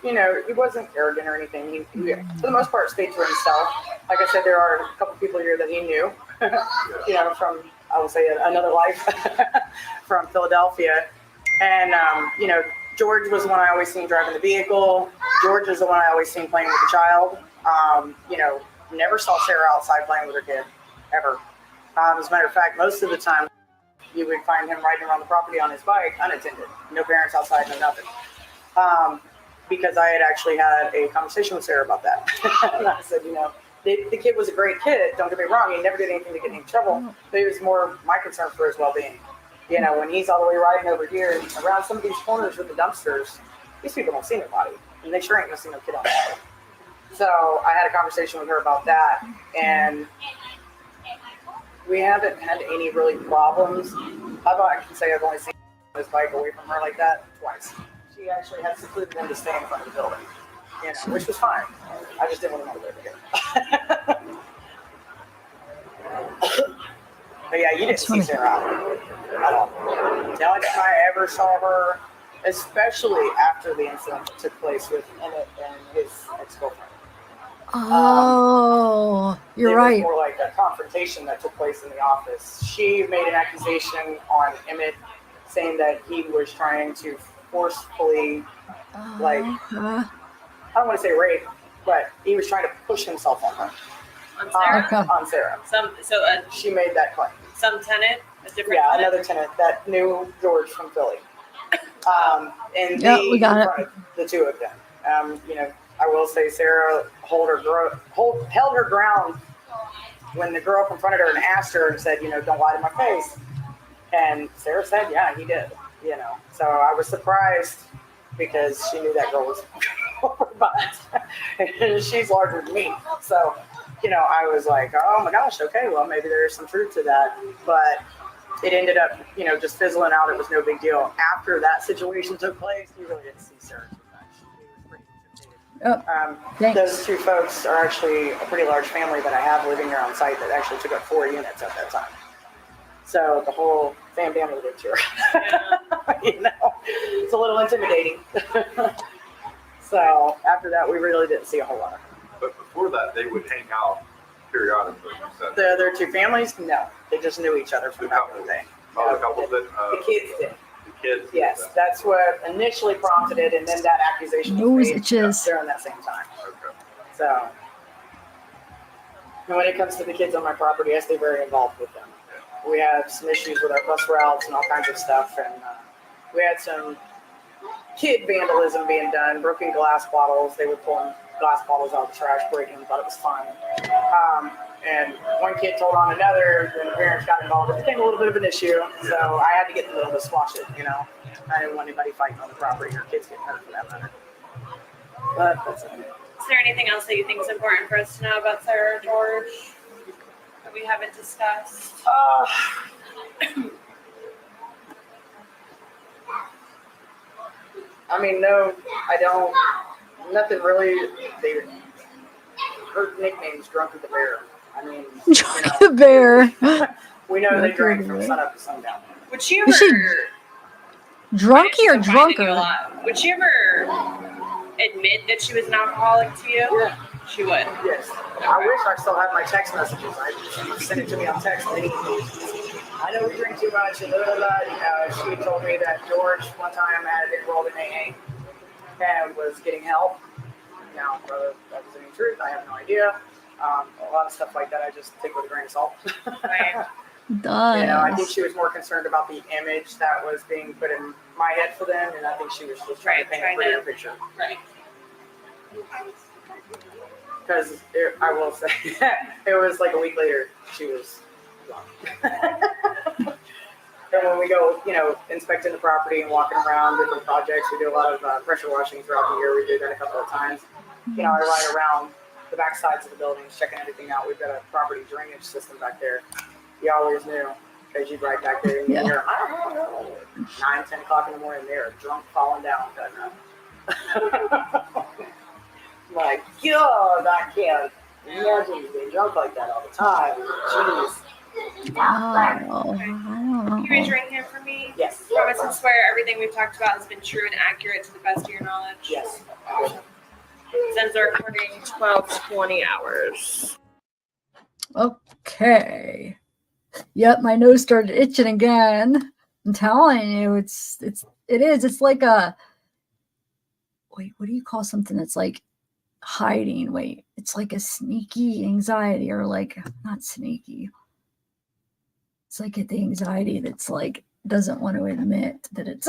You know, he wasn't arrogant or anything. He, for the most part, stayed to himself. Like I said, there are a couple people here that he knew, you know, from, I would say, another life from Philadelphia. And, you know, George was the one I always seen driving the vehicle. George is the one I always seen playing with the child. You know, never saw Sarah outside playing with her kid, ever. As a matter of fact, most of the time, you would find him riding around the property on his bike, unattended. No parents outside, no nothing. Because I had actually had a conversation with Sarah about that. And I said, you know, the kid was a great kid, don't get me wrong, he never did anything to get in trouble, but it was more my concern for his well-being. You know, when he's all the way riding over here around some of these corners with the dumpsters, these people don't see nobody, and they sure ain't gonna see no kid on that. So I had a conversation with her about that, and we haven't had any really problems. I can say I've only seen this bike away from her like that twice. She actually had secluded him to stay in front of the building, you know, which was fine. I just didn't want him over there. But yeah, you didn't see Sarah out at all. The only time I ever saw her, especially after the incident that took place with Emmett and his ex-girlfriend. Oh, you're it right. was more like a confrontation that took place in the office. She made an accusation on Emmett saying that he was trying to forcefully, like, I don't want to say rape, but he was trying to push himself on her. On Sarah? Okay. On Sarah. She made that claim. Some tenant, a different Yeah, tenant? another tenant that knew George from Philly. And Yeah, they we got it. confronted the two of them. You know, I will say Sarah held her ground when the girl confronted her and asked her and said, you know, don't lie to my face. And Sarah said, yeah, he did. You know, so I was surprised because she knew that girl was but and she's larger than me. So, you know, I was like, oh my gosh, okay, well, maybe there's some truth to that. But it ended up, you know, just fizzling out. It was no big deal. After that situation took place, you really didn't see Sarah too much. It was pretty intimidating. Those two folks are actually a pretty large family that I have living here on site that actually took up 4 units at that time. So the whole family lived here. You know, it's a little intimidating. So after that, we really didn't see a whole lot. But before that, they would hang out periodically. You said. The other two families, no, they just knew each other from back in the day. Oh, the couple that. The kids did. The kids. Yes, that's what initially prompted it, and then that accusation was made during that same time. Okay. So, and when it comes to the kids on my property, I stay very involved with them. We have some issues with our bus routes and all kinds of stuff, and we had some kid vandalism being done, broken glass bottles. They were pulling glass bottles out of the trash, breaking them, thought it was fun. And one kid told on another, and the parents got involved. It became a little bit of an issue, so I had to get in the middle to squash it, you know. I didn't want anybody fighting on the property or kids getting hurt for that matter. But that's it. Is there anything else that you think is important for us to know about Sarah George that we haven't discussed? I mean, no, I don't. Nothing really. Her nickname's Drunk the Bear. I mean, Drunk the Bear. We know they drink from sunup to sundown. Would she Is she ever? drunky or A drunker? lot. Would she ever admit that she was an alcoholic to you? Yeah. She would. Yes. I wish I still had my text messages. I sent it to me on text. I know we drink too much and blah, blah, blah. She told me that George one time had enrolled in AA and was getting help. Now, whether that was any truth, I have no idea. A lot of stuff like that I just take with a grain of salt. Right. You know, I think she was more concerned about the image that was being put in my head for them, and I think she was just trying to paint a prettier picture. Right. Because I will say, it was like a week later, she was gone. And when we go, inspecting the property and walking around different projects, we do a lot of pressure washing throughout the year. We did that a couple of times. I ride around the back sides of the buildings, checking everything out. We've got a property drainage system back there. You always knew, because you'd ride back there and you hear, I don't know, 9, 10 o'clock in the morning, they're drunk, falling down, cutting up. My God, I can't imagine you being drunk like that all the time. Jeez. Can you raise your right hand for me? Yes. Promise and swear everything we've talked about has been true and accurate to the best of your knowledge? Yes. Sensor recording 12 to 20 hours. Okay. Yep, my nose started itching again. I'm telling you, it is. It's like a, wait, what do you call something that's like hiding? Wait, it's like a sneaky anxiety, or like, not sneaky. It's like the anxiety that's like, doesn't want to admit that it's,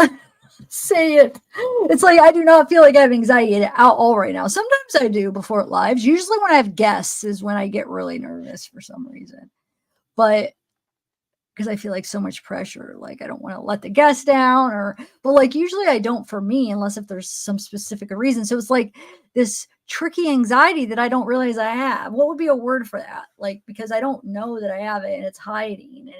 say it. It's like, I do not feel like I have anxiety at all right now. Sometimes I do before lives. Usually when I have guests is when I get really nervous for some reason. But because I feel like so much pressure, like I don't want to let the guest down, but like usually I don't for me, unless if there's some specific reason. So it's like this tricky anxiety that I don't realize I have. What would be a word for that? Like, because I don't know that I have it, and it's hiding,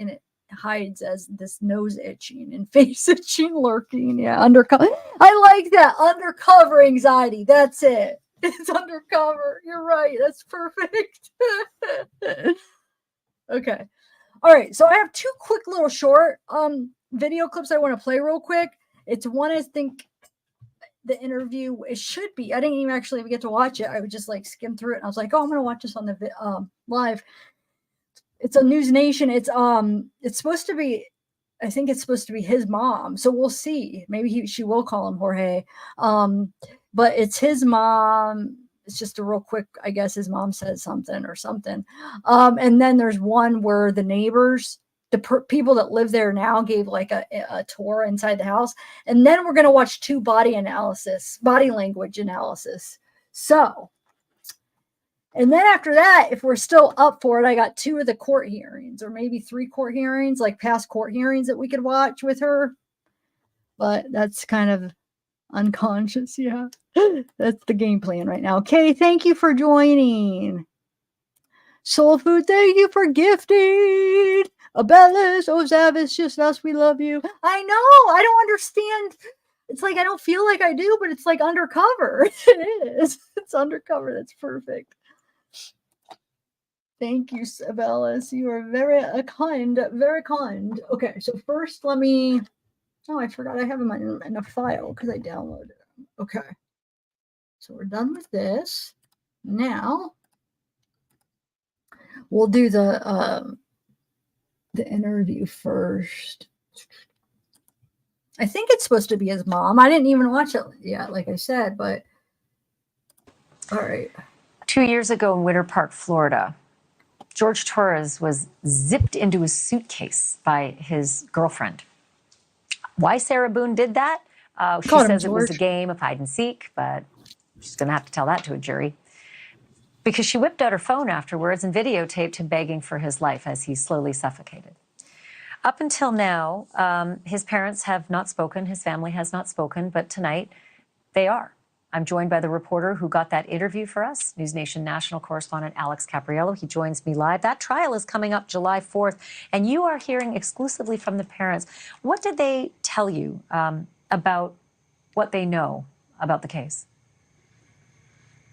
and it hides as this nose itching and face itching lurking. Yeah, undercover. I like that, undercover anxiety. That's it. It's undercover. You're right. That's perfect. Okay. All right, so I have 2 quick little short video clips I want to play real quick. It's one, I think, the interview, it should be. I didn't even actually get to watch it. I would just like skim through it, and I was like, oh, I'm going to watch this on the live. It's a News Nation. It's supposed to be, I think it's supposed to be his mom. So we'll see. Maybe she will call him Jorge. But it's his mom. It's just a real quick, I guess his mom says something or something. And then there's one where the neighbors, people that live there now, gave like a tour inside the house. And then we're going to watch 2 body language analysis. So, and then after that, if we're still up for it, I got 2 of the court hearings, or maybe 3 court hearings, like past court hearings that we could watch with her. But that's kind of unconscious. Yeah. That's the game plan right now. Okay, thank you for joining. Soul Food, thank you for gifting. Abellis, oh Zav, it's just us. We love you. I know. I don't understand. It's like I don't feel like I do, but it's like undercover. It is. It's undercover. That's perfect. Thank you, Abellis. You are very kind. Very kind. Okay, so first let me. Oh, I forgot I have them in a file because I downloaded them. Okay. So we're done with this. Now we'll do the interview first. I think it's supposed to be his mom. I didn't even watch it yet, like I said, but all right. 2 years ago in Winter Park, Florida, Jorge Torres was zipped into a suitcase by his girlfriend. Why Sarah Boone did that? She says it was a game of hide and seek, but she's going to have to tell that to a jury. Because she whipped out her phone afterwards and videotaped him begging for his life as he slowly suffocated. Up until now, his parents have not spoken, his family has not spoken, but tonight they are. I'm joined by the reporter who got that interview for us, News Nation national correspondent Alex Capriello. He joins me live. That trial is coming up July 4th, and you are hearing exclusively from the parents. What did they tell you about what they know about the case?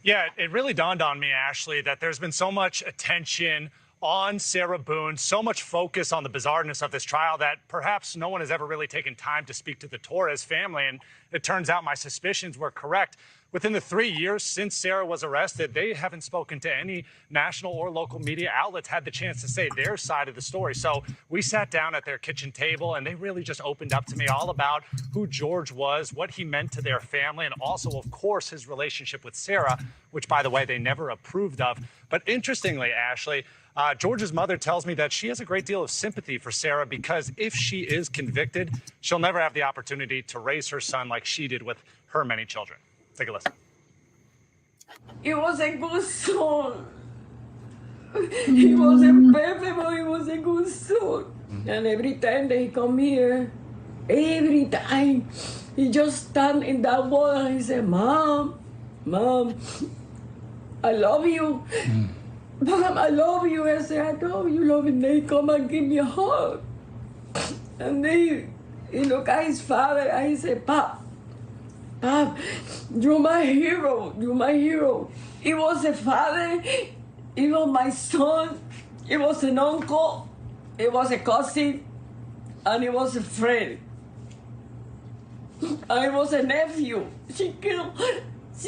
Yeah, it really dawned on me, Ashley, that there's been so much attention on Sarah Boone, so much focus on the bizarreness of this trial that perhaps no one has ever really taken time to speak to the Torres family. And it turns out my suspicions were correct. Within the 3 years since Sarah was arrested, they haven't spoken to any national or local media outlets, had the chance to say their side of the story. So we sat down at their kitchen table and they really just opened up to me all about who George was, what he meant to their family, and also, of course, his relationship with Sarah, which, by the way, they never approved of. But interestingly, Ashley, George's mother tells me that she has a great deal of sympathy for Sarah because if she is convicted, she'll never have the opportunity to raise her son like she did with her many children. Take a listen. He was a good son. He was a perfect boy. He was a good son. And every time that he come here, every time, he just stand in that wall and he said, Mom, I love you. Mom, I love you. I said, I know you love me. And they come and give me a hug. And then he look at his father and he said, Pop, you're my hero. You're my hero. He was a father. He was my son. He was an uncle. He was a cousin. And he was a friend. I was a nephew. She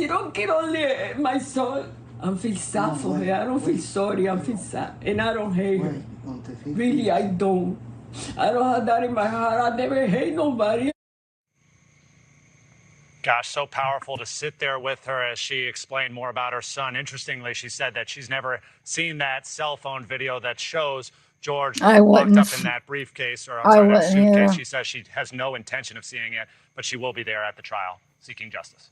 don't kill only my son. I feel sad for her. I don't feel sorry. I feel sad. And I don't hate her. Really, I don't. I don't have that in my heart. I never hate nobody. Gosh, so powerful to sit there with her as she explained more about her son. Interestingly, she said that she's never seen that cell phone video that shows George locked up in that briefcase, or I'm sorry, that suitcase. She says she has no intention of seeing it, but she will be there at the trial seeking justice.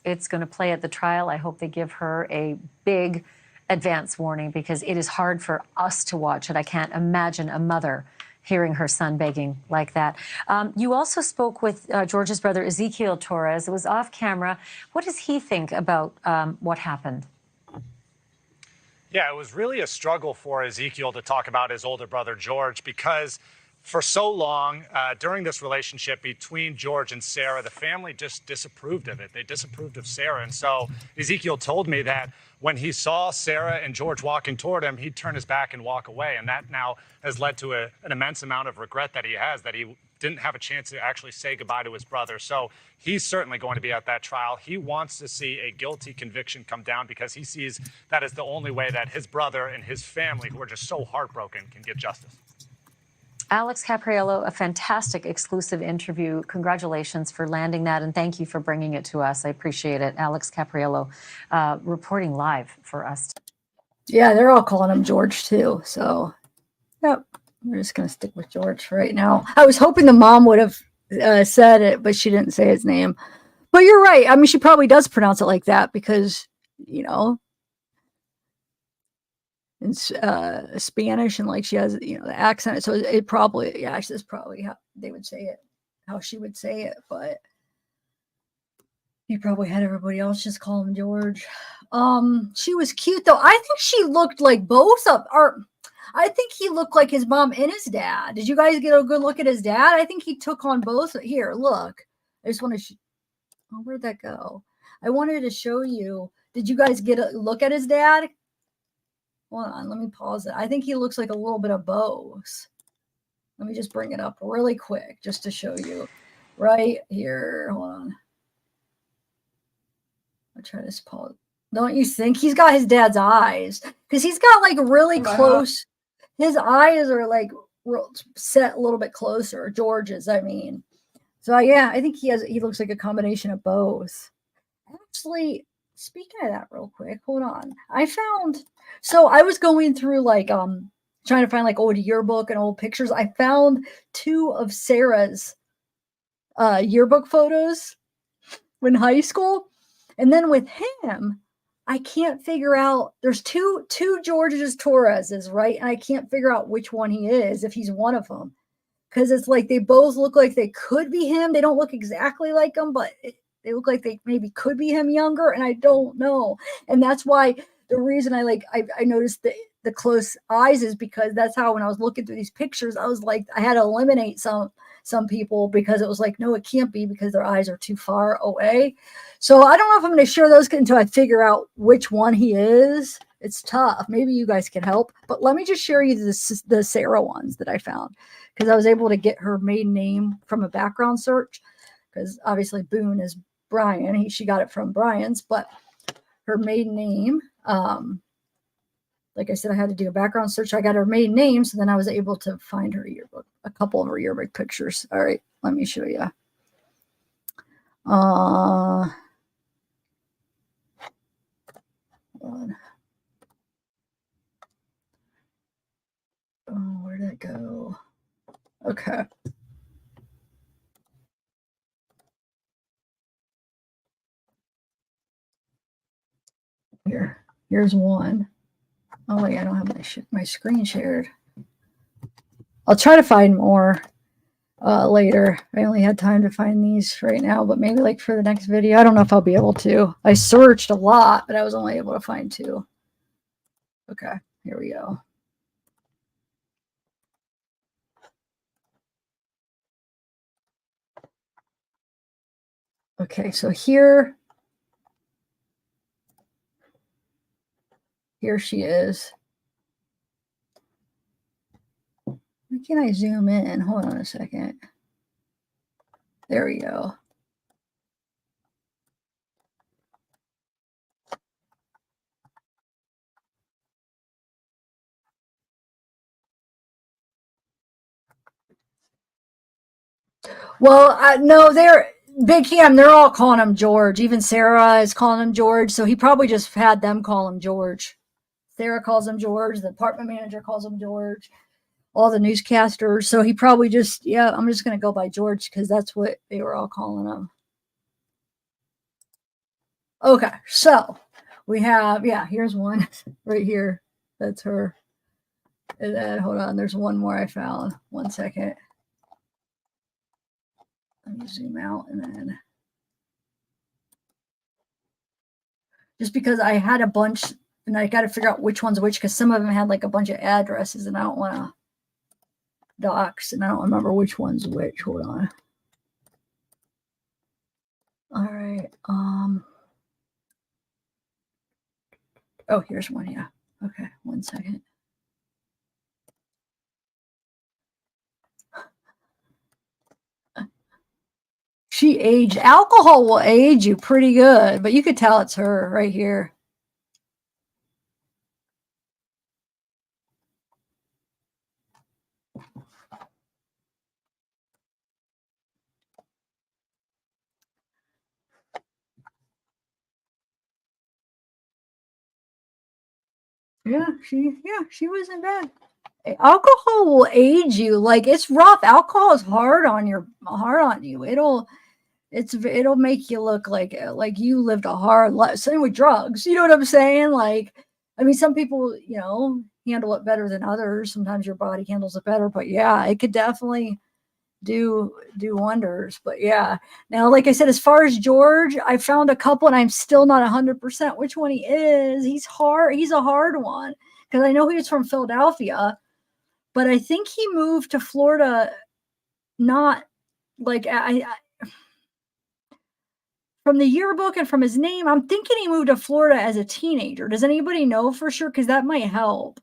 It's going to play at the trial. I hope they give her a big advance warning because it is hard for us to watch it. I can't imagine a mother hearing her son begging like that. You also spoke with George's brother, Ezekiel Torres. It was off camera. What does he think about what happened? Yeah, it was really a struggle for Ezekiel to talk about his older brother, George, because for so long during this relationship between George and Sarah, the family just disapproved of it. They disapproved of Sarah. And so Ezekiel told me that when he saw Sarah and George walking toward him, he'd turn his back and walk away. And that now has led to an immense amount of regret that he has, that he didn't have a chance to actually say goodbye to his brother. So he's certainly going to be at that trial. He wants to see a guilty conviction come down because he sees that as the only way that his brother and his family, who are just so heartbroken, can get justice. Alex Capriello, a fantastic exclusive interview. Congratulations for landing that, and thank you for bringing it to us. I appreciate it. Alex Capriello reporting live for us. Yeah, they're all calling him George, too. So, yep, we're just going to stick with George for right now. I was hoping the mom would have said it, but she didn't say his name. But you're right. I mean, she probably does pronounce it like that because, you know, in Spanish, and like she has, you know, the accent. So it probably, yeah, this is probably how they would say it, how she would say it. But he probably had everybody else just call him George. She was cute though. I think she looked like both of, or I think he looked like his mom and his dad. Did you guys get a good look at his dad? I think he took on both. Here, look. I just want to. Oh, where'd that go? I wanted to show you. Did you guys get a look at his dad? Hold on, let me pause it. I think he looks like a little bit of both. Let me just bring it up really quick just to show you. Right here. Hold on. I'll try this pause. Don't you think? He's got his dad's eyes. Because he's got like really close. His eyes are like set a little bit closer. George's, I mean. So yeah, I think he looks like a combination of both. Actually, speaking of that real quick, hold on. So I was going through like trying to find like old yearbook and old pictures. I found 2 of Sarah's yearbook photos in high school. And then with him, I can't figure out, there's two Jorge Torreses, right? And I can't figure out which one he is, if he's one of them. Because it's like they both look like they could be him. They don't look exactly like him, but they look like they maybe could be him younger, and I don't know. And that's why the reason I noticed the close eyes is because that's how when I was looking through these pictures, I was like, I had to eliminate some people because it was like, no, it can't be because their eyes are too far away. So I don't know if I'm going to share those until I figure out which one he is. It's tough. Maybe you guys can help, but let me just share you the Sarah ones that I found because I was able to get her maiden name from a background search because obviously Boone is Brian. She got it from Brian's, but her maiden name, like I said, I had to do a background search. I got her maiden name, so then I was able to find her yearbook, a couple of her yearbook pictures. All right, let me show you. Hold on. Oh, where'd that go? Okay. Here's one. Oh wait, I don't have my screen shared. I'll try to find more later. I only had time to find these right now, but maybe like for the next video. I don't know if I'll be able to. I searched a lot, but I was only able to find 2. Okay, here we go. Okay, so here she is. Why can't I zoom in? Hold on a second. There we go. Well, no, they're Big Cam. They're all calling him George. Even Sarah is calling him George. So he probably just had them call him George. Sarah calls him George. The apartment manager calls him George. All the newscasters. So he probably just, yeah, I'm just going to go by George because that's what they were all calling him. Okay, so we have, yeah, here's one right here. That's her. And then, hold on, there's one more I found. 1 second. Let me zoom out and then. Just because I had a bunch and I got to figure out which one's which because some of them had like a bunch of addresses and I don't want to dox and I don't remember which one's which. Hold on. All right. Oh, here's one. Yeah. Okay. 1 second. She aged. Alcohol will age you pretty good, but you could tell it's her right here. Yeah, she wasn't bad. Alcohol will age you. Like it's rough. Alcohol is hard on you. It'll make you look like you lived a hard life. Same with drugs. You know what I'm saying? Like, I mean, some people, handle it better than others. Sometimes your body handles it better, but yeah, it could definitely do wonders. But yeah, now, like I said, as far as George, I found a couple and I'm still not 100% which one he is. He's hard. He's a hard one because I know he was from Philadelphia, but I think he moved to Florida. Not like I from the yearbook and from his name, I'm thinking he moved to Florida as a teenager. Does anybody know for sure? Because that might help.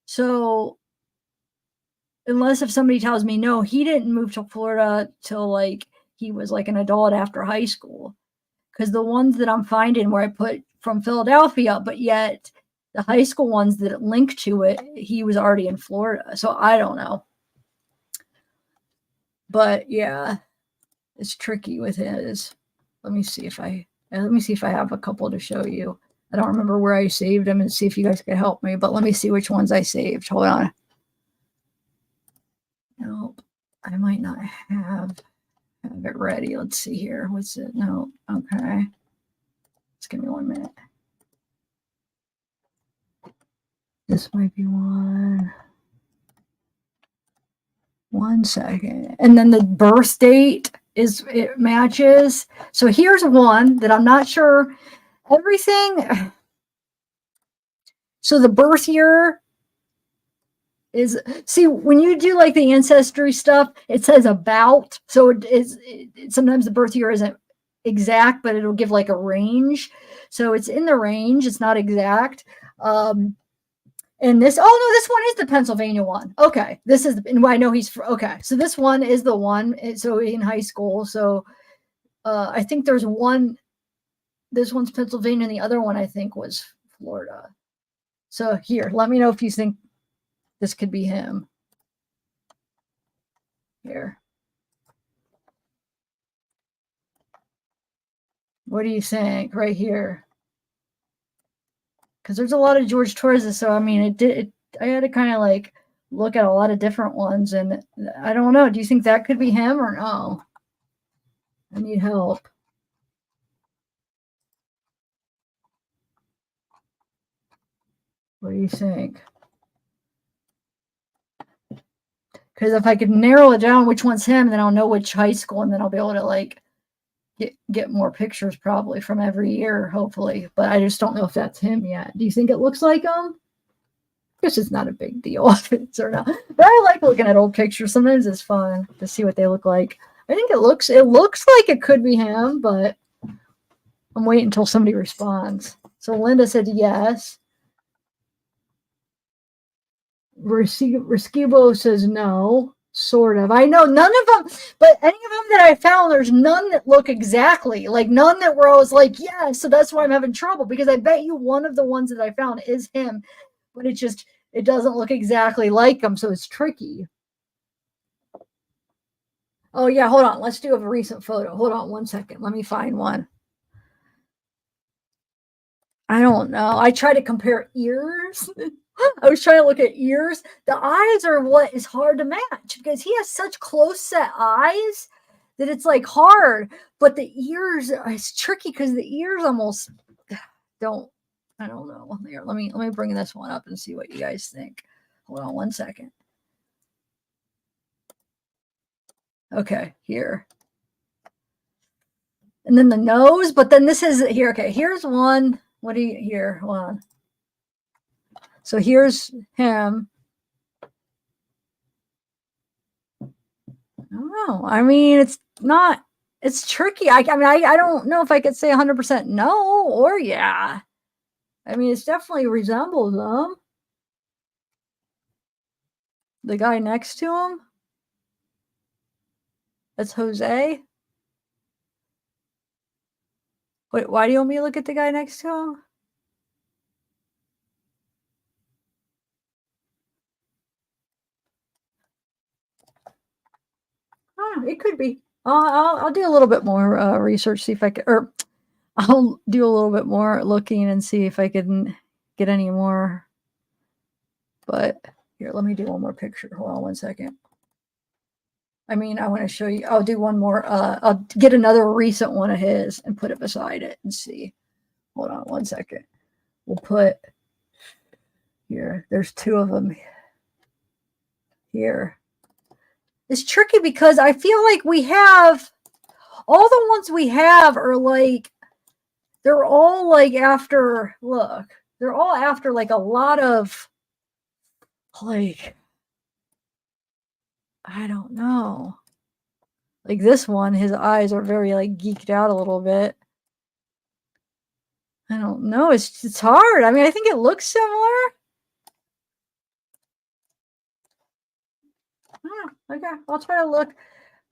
So unless if somebody tells me no, he didn't move to Florida till like he was like an adult after high school. Because the ones that I'm finding where I put from Philadelphia, but yet the high school ones that link to it, he was already in Florida. So I don't know. But yeah, it's tricky with his. Let me see if I have a couple to show you. I don't remember where I saved them and see if you guys could help me, but let me see which ones I saved. Hold on. Nope. I might not have it ready. Let's see here. What's it? No. Okay. Just give me 1 minute. This might be one. 1 second. And then the birth date it matches. So here's one that I'm not sure everything. So the birth year is, see, when you do like the ancestry stuff, it says about. So sometimes the birth year isn't exact, but it'll give like a range. So it's in the range. It's not exact. And this, oh no, this one is the Pennsylvania one. Okay. This is, and I know he's, okay. So this one is the one. So in high school. So I think there's one, this one's Pennsylvania and the other one I think was Florida. So here, let me know if you think this could be him. Here. What do you think right here? Because there's a lot of Jorge Torres. So, I mean, I had to kind of like look at a lot of different ones. And I don't know. Do you think that could be him or no? I need help. What do you think? Because if I could narrow it down which one's him, then I'll know which high school, and then I'll be able to like get more pictures probably from every year, hopefully. But I just don't know if that's him yet. Do you think it looks like him? This is not a big deal if it's or not. But I like looking at old pictures. Sometimes it's fun to see what they look like. I think it looks like it could be him, but I'm waiting until somebody responds. So Linda said yes. Rescubo says no, sort of. I know none of them, but any of them that I found, there's none that look exactly like none that where I was like, yeah. So that's why I'm having trouble, because I bet you one of the ones that I found is him, but it doesn't look exactly like him, so it's tricky. Oh yeah, hold on. Let's do a recent photo. Hold on 1 second. Let me find one. I don't know. I try to compare ears. I was trying to look at ears. The eyes are what is hard to match because he has such close set eyes that it's like hard. But the ears, it's tricky because the ears almost don't. I don't know. Here, let me bring this one up and see what you guys think. Hold on 1 second. Okay, here. And then the nose, but then this is here. Okay, here's one. What do you here? Hold on. So here's him. I don't know. I mean, it's tricky. I mean, I don't know if I could say 100% no or yeah. I mean, it's definitely resembles them. The guy next to him. That's Jose. Wait, why do you want me to look at the guy next to him? Oh, it could be. I'll do a little bit more research, see if I can, or I'll do a little bit more looking and see if I can get any more. But here, let me do one more picture. Hold on 1 second. I mean, I want to show you. I'll do one more. I'll get another recent one of his and put it beside it and see. Hold on 1 second. We'll put here. There's two of them here. It's tricky because I feel like we have all the ones we have are like, they're all like after, look, they're all after like a lot of like, I don't know. Like this one, his eyes are very like geeked out a little bit. I don't know. It's hard. I mean, I think it looks similar. Okay, I'll try to look.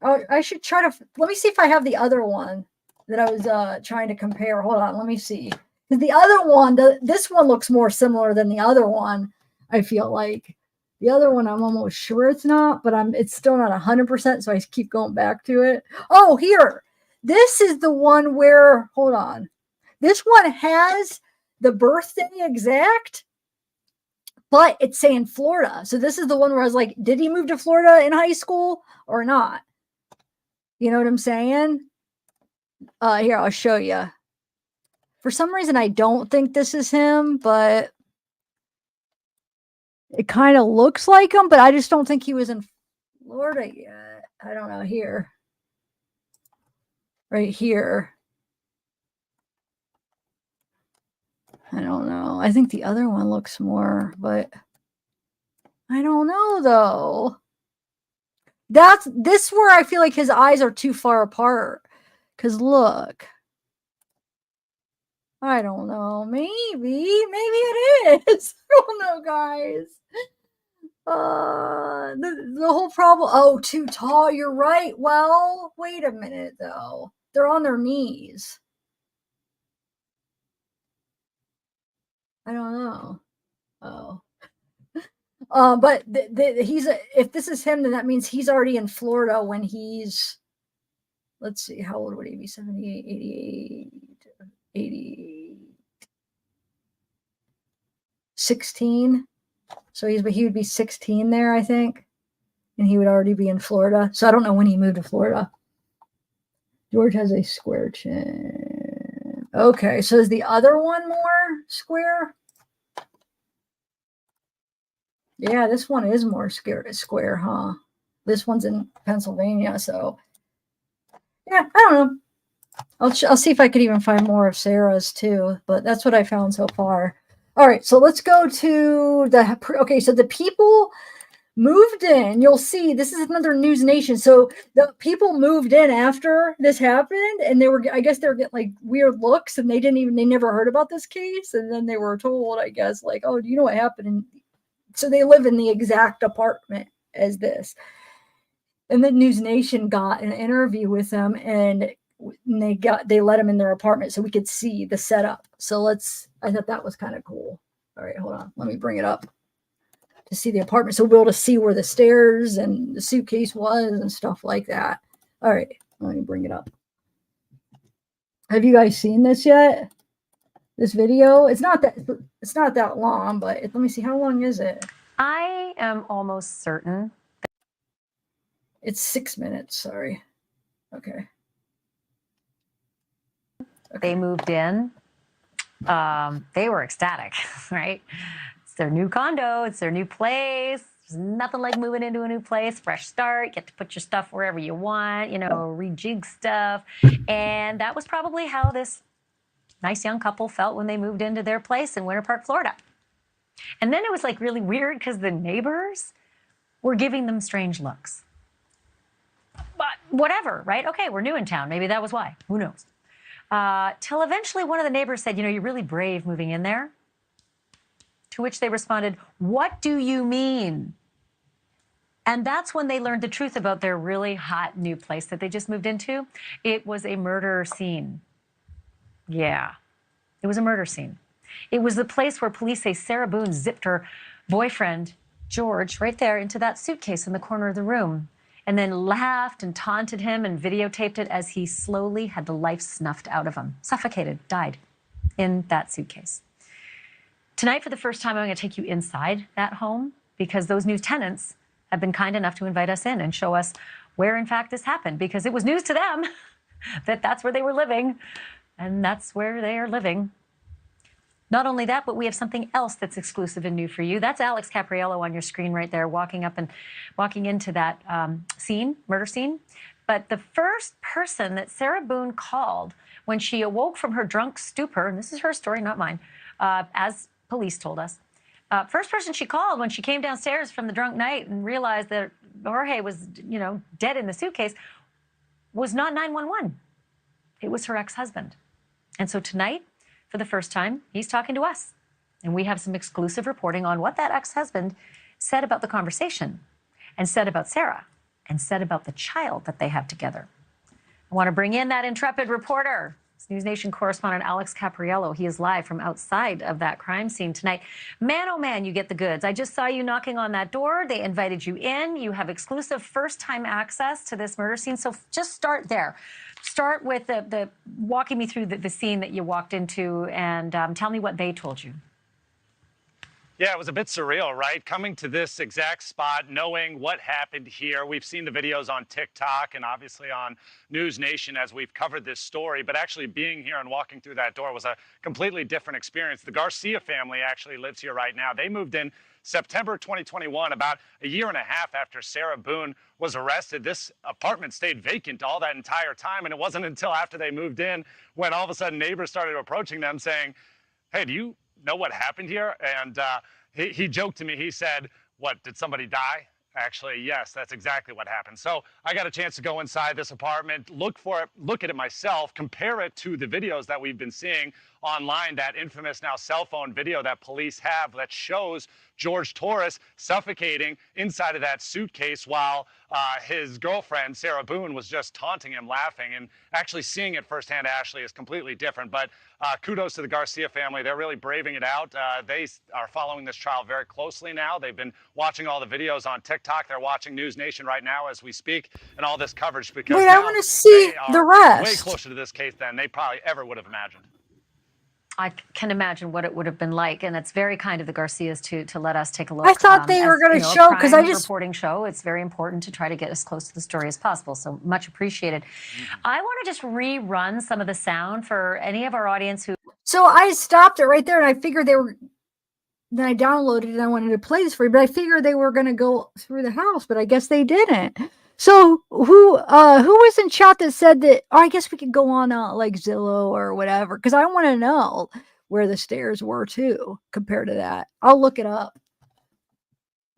I should try to. Let me see if I have the other one that I was trying to compare. Hold on, let me see. Because the other one, this one looks more similar than the other one. I feel like the other one, I'm almost sure it's not, but it's still not 100%. So I keep going back to it. Oh, here, this is the one where. Hold on, this one has the birthday exact. But it's saying Florida. So this is the one where I was like, did he move to Florida in high school or not? You know what I'm saying? Here, I'll show you. For some reason, I don't think this is him, but it kind of looks like him, but I just don't think he was in Florida yet. I don't know. Here. Right here. I don't know. I think the other one looks more, but I don't know though. This where I feel like his eyes are too far apart. Cause look, I don't know. Maybe it is. I don't know, guys. The whole problem. Oh, too tall. You're right. Well, wait a minute though. They're on their knees. I don't know. Oh. But if this is him, then that means he's already in Florida when he's, let's see, how old would he be? 78, 88, 88, 16. So he would be 16 there, I think. And he would already be in Florida. So I don't know when he moved to Florida. George has a square chin. Okay, so is the other one more square? Yeah, this one is more square, huh? This one's in Pennsylvania. So yeah, I don't know. I'll see if I could even find more of Sarah's too, but that's what I found so far. All right, so let's go to okay, so the people moved in. You'll see this is another News Nation. So the people moved in after this happened, and I guess they were getting like weird looks, and they never heard about this case, and then they were told, I guess, like, oh, do you know what happened? And so they live in the exact apartment as this. And then News Nation got an interview with them, and they let them in their apartment so we could see the setup. So I thought that was kind of cool. All right, hold on. Let me bring it up to see the apartment. So we'll be able to see where the stairs and the suitcase was and stuff like that. All right, let me bring it up. Have you guys seen this yet? This video? It's not that long, but let me see. How long is it? I am almost certain. It's 6 minutes. Sorry. Okay. They moved in. They were ecstatic, right? It's their new condo. It's their new place. There's nothing like moving into a new place, fresh start, get to put your stuff wherever you want, rejig stuff. And that was probably how this nice young couple felt when they moved into their place in Winter Park, Florida. And then it was like really weird because the neighbors were giving them strange looks. But whatever, right? Okay, we're new in town. Maybe that was why. Who knows? Till eventually one of the neighbors said, you're really brave moving in there. To which they responded, what do you mean? And that's when they learned the truth about their really hot new place that they just moved into. It was a murder scene. Yeah, it was a murder scene. It was the place where police say Sarah Boone zipped her boyfriend, George, right there into that suitcase in the corner of the room, and then laughed and taunted him and videotaped it as he slowly had the life snuffed out of him, suffocated, died in that suitcase. Tonight, for the first time, I'm going to take you inside that home because those new tenants have been kind enough to invite us in and show us where, in fact, this happened, because it was news to them that that's where they were living, and that's where they are living. Not only that, but we have something else that's exclusive and new for you. That's Alex Capriello on your screen right there, walking into that murder scene. But the first person that Sarah Boone called when she awoke from her drunk stupor, and this is her story, not mine, as police told us, first person she called when she came downstairs from the drunk night and realized that Jorge was, dead in the suitcase, was not 911. It was her ex-husband. And so tonight, for the first time, he's talking to us. And we have some exclusive reporting on what that ex-husband said about the conversation, and said about Sarah, and said about the child that they have together. I want to bring in that intrepid reporter, News Nation correspondent Alex Capriello. He is live from outside of that crime scene tonight. Man, oh man, you get the goods. I just saw you knocking on that door. They invited you in. You have exclusive first-time access to this murder scene. So just start there. Start with the walking me through the scene that you walked into, and tell me what they told you. Yeah, it was a bit surreal, right? Coming to this exact spot, knowing what happened here. We've seen the videos on TikTok and obviously on News Nation as we've covered this story, but actually being here and walking through that door was a completely different experience. The Garcia family actually lives here right now. They moved in September 2021, about a year and a half after Sarah Boone was arrested. This apartment stayed vacant all that entire time, and it wasn't until after they moved in when all of a sudden neighbors started approaching them saying, hey, do you know what happened here? And he joked to me. He said, what, did somebody die? Actually, yes, that's exactly what happened. So I got a chance to go inside this apartment, look at it myself, compare it to the videos that we've been seeing online, that infamous now cell phone video that police have that shows Jorge Torres suffocating inside of that suitcase while his girlfriend, Sarah Boone, was just taunting him, laughing. And actually seeing it firsthand, Ashley, is completely different. But kudos to the Garcia family. They're really braving it out. They are following this trial very closely now. They've been watching all the videos on TikTok. They're watching News Nation right now as we speak, and all this coverage, because wait, I want to see the rest. Way closer to this case than they probably ever would have imagined. I can imagine what it would have been like, and it's very kind of the Garcias to let us take a look. I thought they were going to show, because I just reporting show. It's very important to try to get as close to the story as possible. So much appreciated. I want to just rerun some of the sound for any of our audience who. So I stopped it right there, and I figured they were. Then I downloaded it and I wanted to play this for you, but I figured they were going to go through the house, but I guess they didn't. So who was in chat that said that? Oh, I guess we could go on like Zillow or whatever, because I want to know where the stairs were too compared to that. I'll look it up.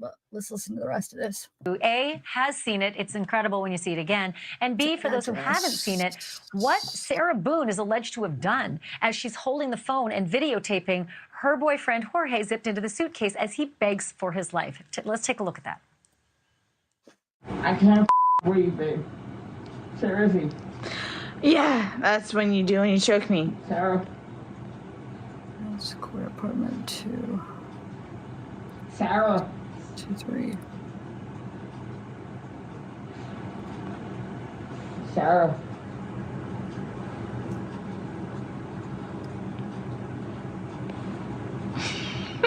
But let's listen to the rest of this. A, has seen it. It's incredible when you see it again. And B, for those who haven't seen it, what Sarah Boone is alleged to have done as she's holding the phone and videotaping her boyfriend Jorge zipped into the suitcase as he begs for his life. Let's take a look at that. I can't breathe, babe. Seriously. Yeah, that's when you do when you choke me. Sarah. Square apartment 2. Sarah. 2, 3. Sarah.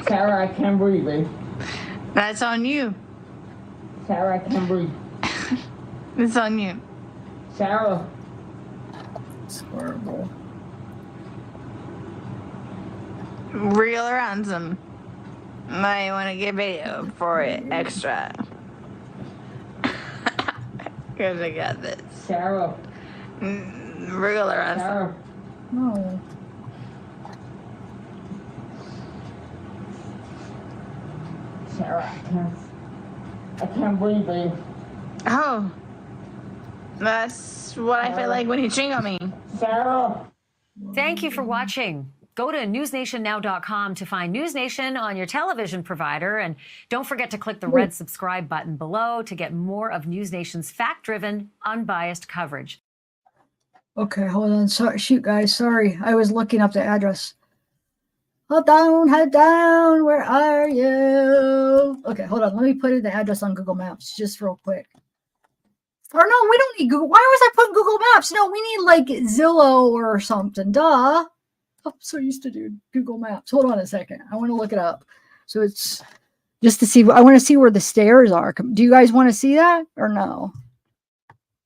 Sarah, I can't breathe, babe. That's on you. Sarah, I can't breathe. It's on you. Sarah. It's horrible. Real or ransom. Might want to get video for it extra. Because I got this. Sarah. Real or ransom. Sarah. No. Sarah, I can't breathe, babe. Oh. That's what I feel like when you ching on me. Sarah. Thank you for watching. Go to newsnationnow.com to find News Nation on your television provider. And don't forget to click the red subscribe button below to get more of News Nation's fact-driven, unbiased coverage. Okay, hold on. Sorry, shoot, guys. Sorry. I was looking up the address. Head down. Where are you? Okay, hold on. Let me put in the address on Google Maps just real quick. Or no, we don't need Google. Why was I putting Google Maps? No, we need like Zillow or something. Duh. I'm so used to doing Google Maps. Hold on a second. I want to look it up. So it's just to see. I want to see where the stairs are. Do you guys want to see that or no?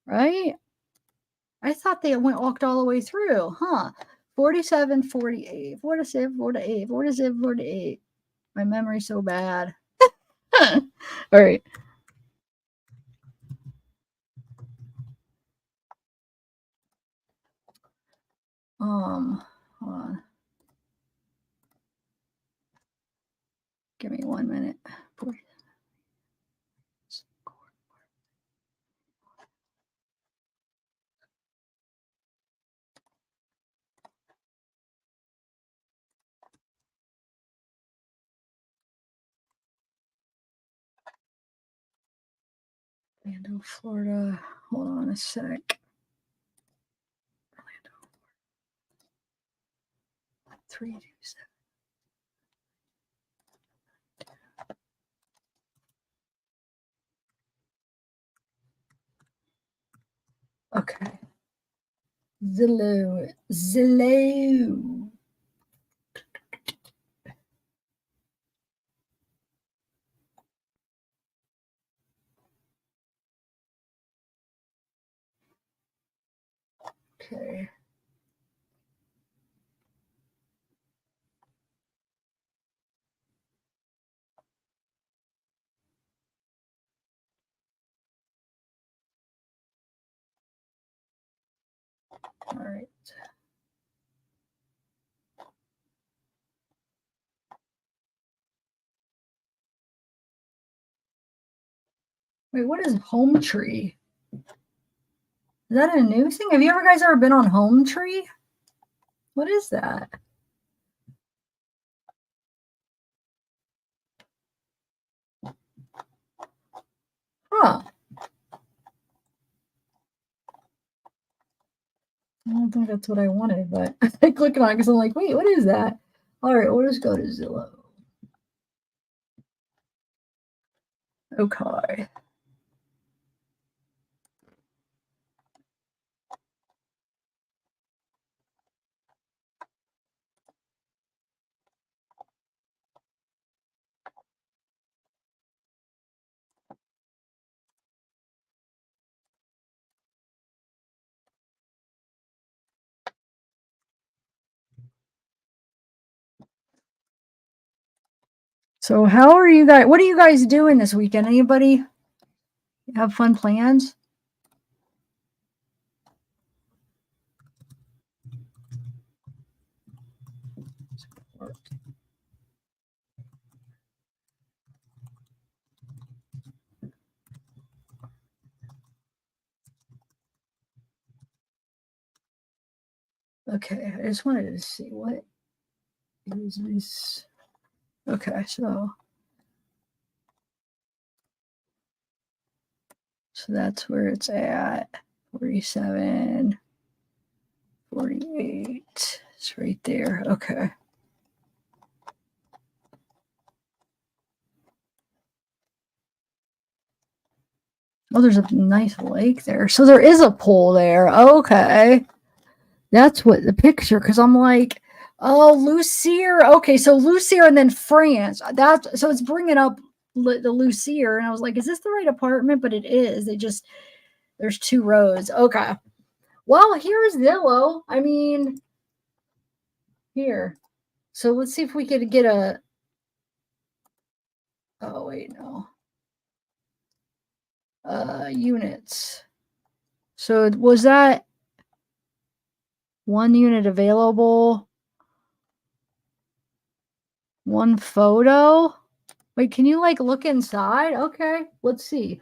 Right? I thought they walked all the way through, huh? 47, 48, 47, 48, 47, 48. My memory's so bad. All right. Hold on. Give me 1 minute. Orlando, Florida. Hold on a sec. Orlando. 327. Okay. Zillow. Okay. All right. Wait, what is Home Tree? Is that a new thing? Have you guys ever been on Home Tree? What is that? Huh. I don't think that's what I wanted, but I click on it because I'm like, wait, what is that? All right, we'll just go to Zillow. Okay. So how are you guys? What are you guys doing this weekend? Anybody have fun plans? Okay, I just wanted to see what is this. Okay, so that's where it's at. 47, 48. It's right there. Okay. Oh, there's a nice lake there. So there is a pool there. Okay. That's what the picture, because I'm like, oh, Lucier. Okay, so Lucier and then France. So it's bringing up the Lucier, and I was like, is this the right apartment? But it is. There's 2 rows. Okay. Well, here's Zillow. I mean, here. So let's see if we could get a. Oh wait, no. Units. So was that 1 unit available? 1 photo? Wait, can you like look inside? Okay, let's see.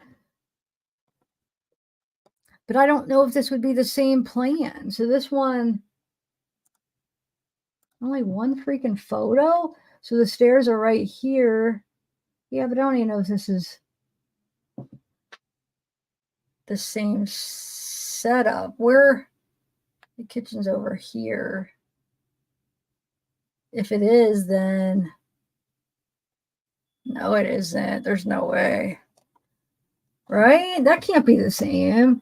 But I don't know if this would be the same plan. So this one, only 1 freaking photo. So the stairs are right here. Yeah, but I don't even know if this is the same setup. Where the kitchen's over here. If it is, then no, it isn't. There's no way. Right? That can't be the same.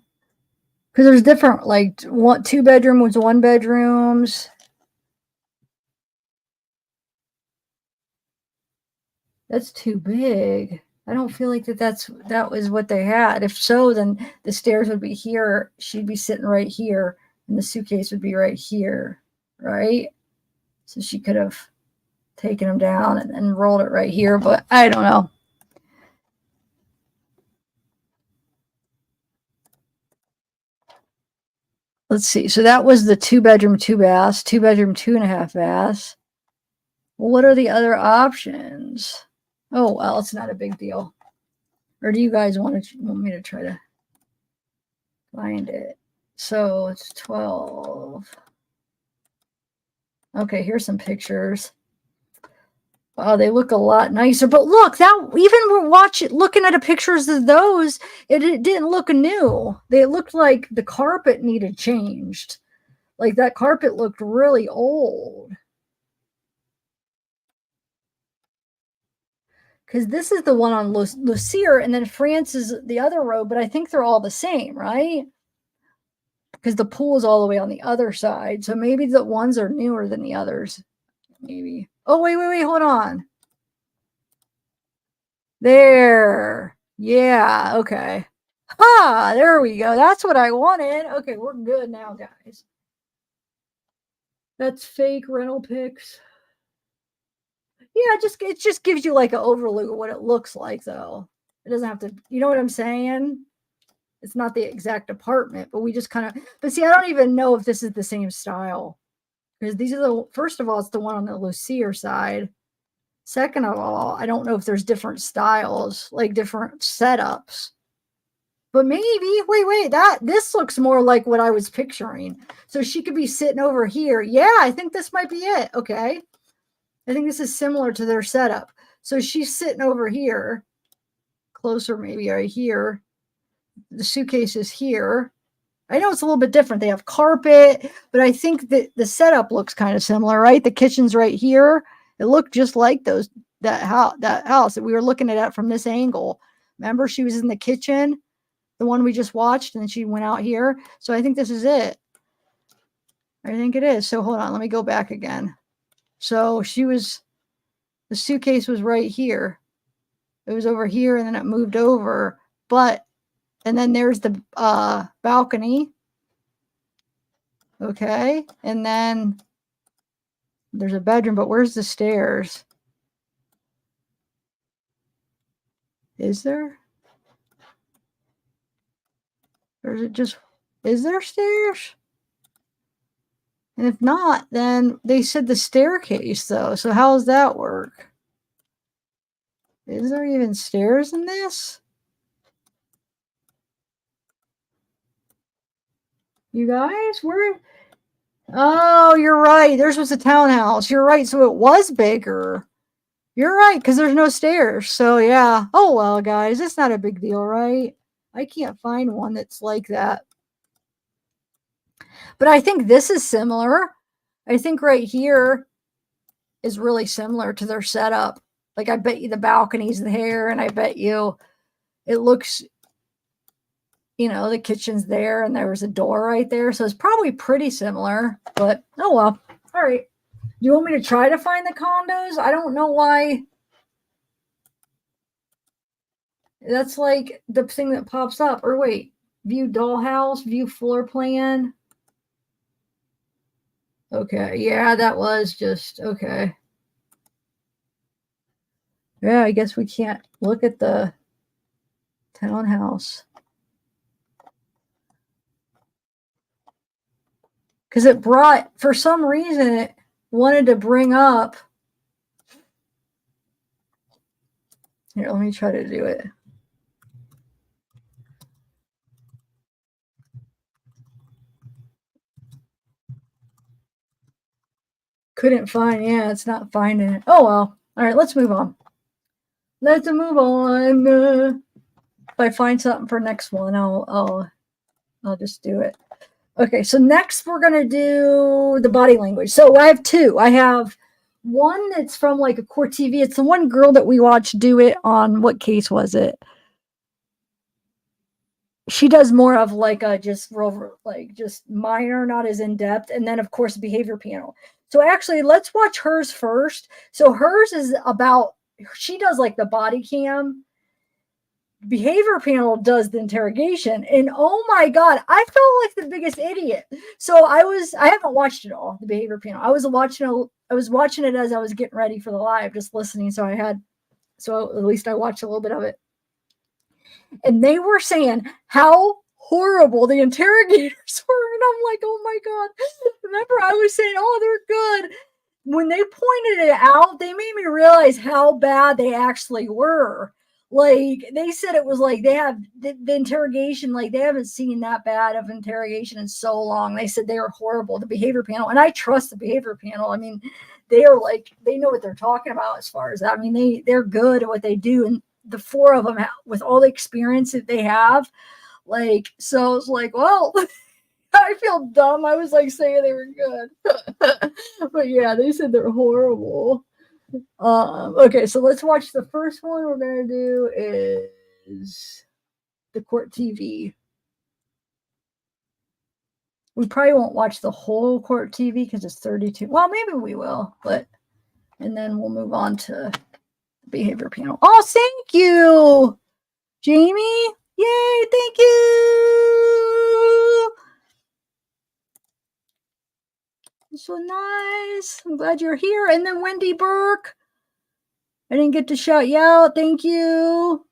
Because there's different, like 2 bedrooms, 1 bedrooms. That's too big. I don't feel like that was what they had. If so, then the stairs would be here. She'd be sitting right here, and the suitcase would be right here, right? So she could have taken them down and then rolled it right here, but I don't know. Let's see. So that was the 2 bedroom, 2 baths, 2 bedroom, 2.5 baths. Well, what are the other options? Oh, well, it's not a big deal. Or do you guys want me to try to find it? So it's 12. Okay, here's some pictures. Wow, they look a lot nicer. But look, that even we're looking at the pictures of those, it didn't look new. They looked like the carpet needed changed. Like that carpet looked really old. Because this is the one on Lucier, and then France is the other row, but I think they're all the same, right? Because the pool is all the way on the other side. So maybe the ones are newer than the others. Maybe. Oh, wait, hold on. There. Yeah, okay. Ah, there we go. That's what I wanted. Okay, we're good now, guys. That's fake rental pics. Yeah, it just gives you like an overview of what it looks like, though. It doesn't have to, you know what I'm saying? It's not the exact apartment, but we just kind of, but see, I don't even know if this is the same style. Because these are first of all, it's the one on the Lucier side. Second of all, I don't know if there's different styles, like different setups. But maybe, wait, this looks more like what I was picturing. So she could be sitting over here. Yeah, I think this might be it. Okay. I think this is similar to their setup. So she's sitting over here, closer maybe right here. The suitcase is here. I know it's a little bit different. They have carpet, but I think that the setup looks kind of similar, right? The kitchen's right here. It looked just like that house that we were looking at from this angle. Remember, she was in the kitchen, the one we just watched, and then she went out here. So I think this is it. I think it is. So hold on, let me go back again. So the suitcase was right here. It was over here, and then it moved over. And then there's the balcony. Okay. And then there's a bedroom, but where's the stairs? Is there? Or is it just, is there stairs? And if not, then they said the staircase, though. So how does that work? Is there even stairs in this? You guys, where? Oh, you're right. Theirs was a townhouse. You're right. So it was bigger. You're right, because there's no stairs. So yeah. Oh well, guys, it's not a big deal, right? I can't find one that's like that. But I think this is similar. I think right here is really similar to their setup. Like I bet you the balcony's there, and I bet you it looks, you know, the kitchen's there and there was a door right there. So it's probably pretty similar, but oh well. All right. You want me to try to find the condos? I don't know why. That's like the thing that pops up. Or wait, view dollhouse, view floor plan. Okay. Yeah, that was just okay. Yeah, I guess we can't look at the townhouse. Because it brought, for some reason, it wanted to bring up. Here, let me try to do it. Couldn't find, yeah, it's not finding it. Oh, well. All right, let's move on. Let's move on. If I find something for next one, I'll just do it. Okay, so next we're going to do the body language. So I have two. I have one that's from like a court TV. It's the one girl that we watched do it on, what case was it? She does more of like a just minor, not as in depth. And then of course, behavior panel. So actually let's watch hers first. So hers is about, she does like the body cam. Behavior panel does the interrogation, and oh my god, I felt like the biggest idiot. So I haven't watched it all, the behavior panel. I was watching it as I was getting ready for the live, just listening. So at least I watched a little bit of it. And they were saying how horrible the interrogators were, and I'm like, oh my god. Remember I was saying, oh, they're good. When they pointed it out, they made me realize how bad they actually were. Like they said, it was like they have the interrogation, like they haven't seen that bad of interrogation in so long. They said they were horrible, the behavior panel. And I trust the behavior panel. I mean, they are like, they know what they're talking about as far as that. I mean, they're good at what they do. And the four of them, with all the experience that they have, like, so it's like, well, I feel dumb. I was like saying they were good. But yeah, they said they're horrible. Okay, so let's watch the first one we're going to do is the court TV. We probably won't watch the whole court TV because it's 32. Well, maybe we will, and then we'll move on to the behavior panel. Oh, thank you, Jamie. Yay, thank you. So nice. I'm glad you're here. And then Wendy Burke. I didn't get to shout you out. Thank you.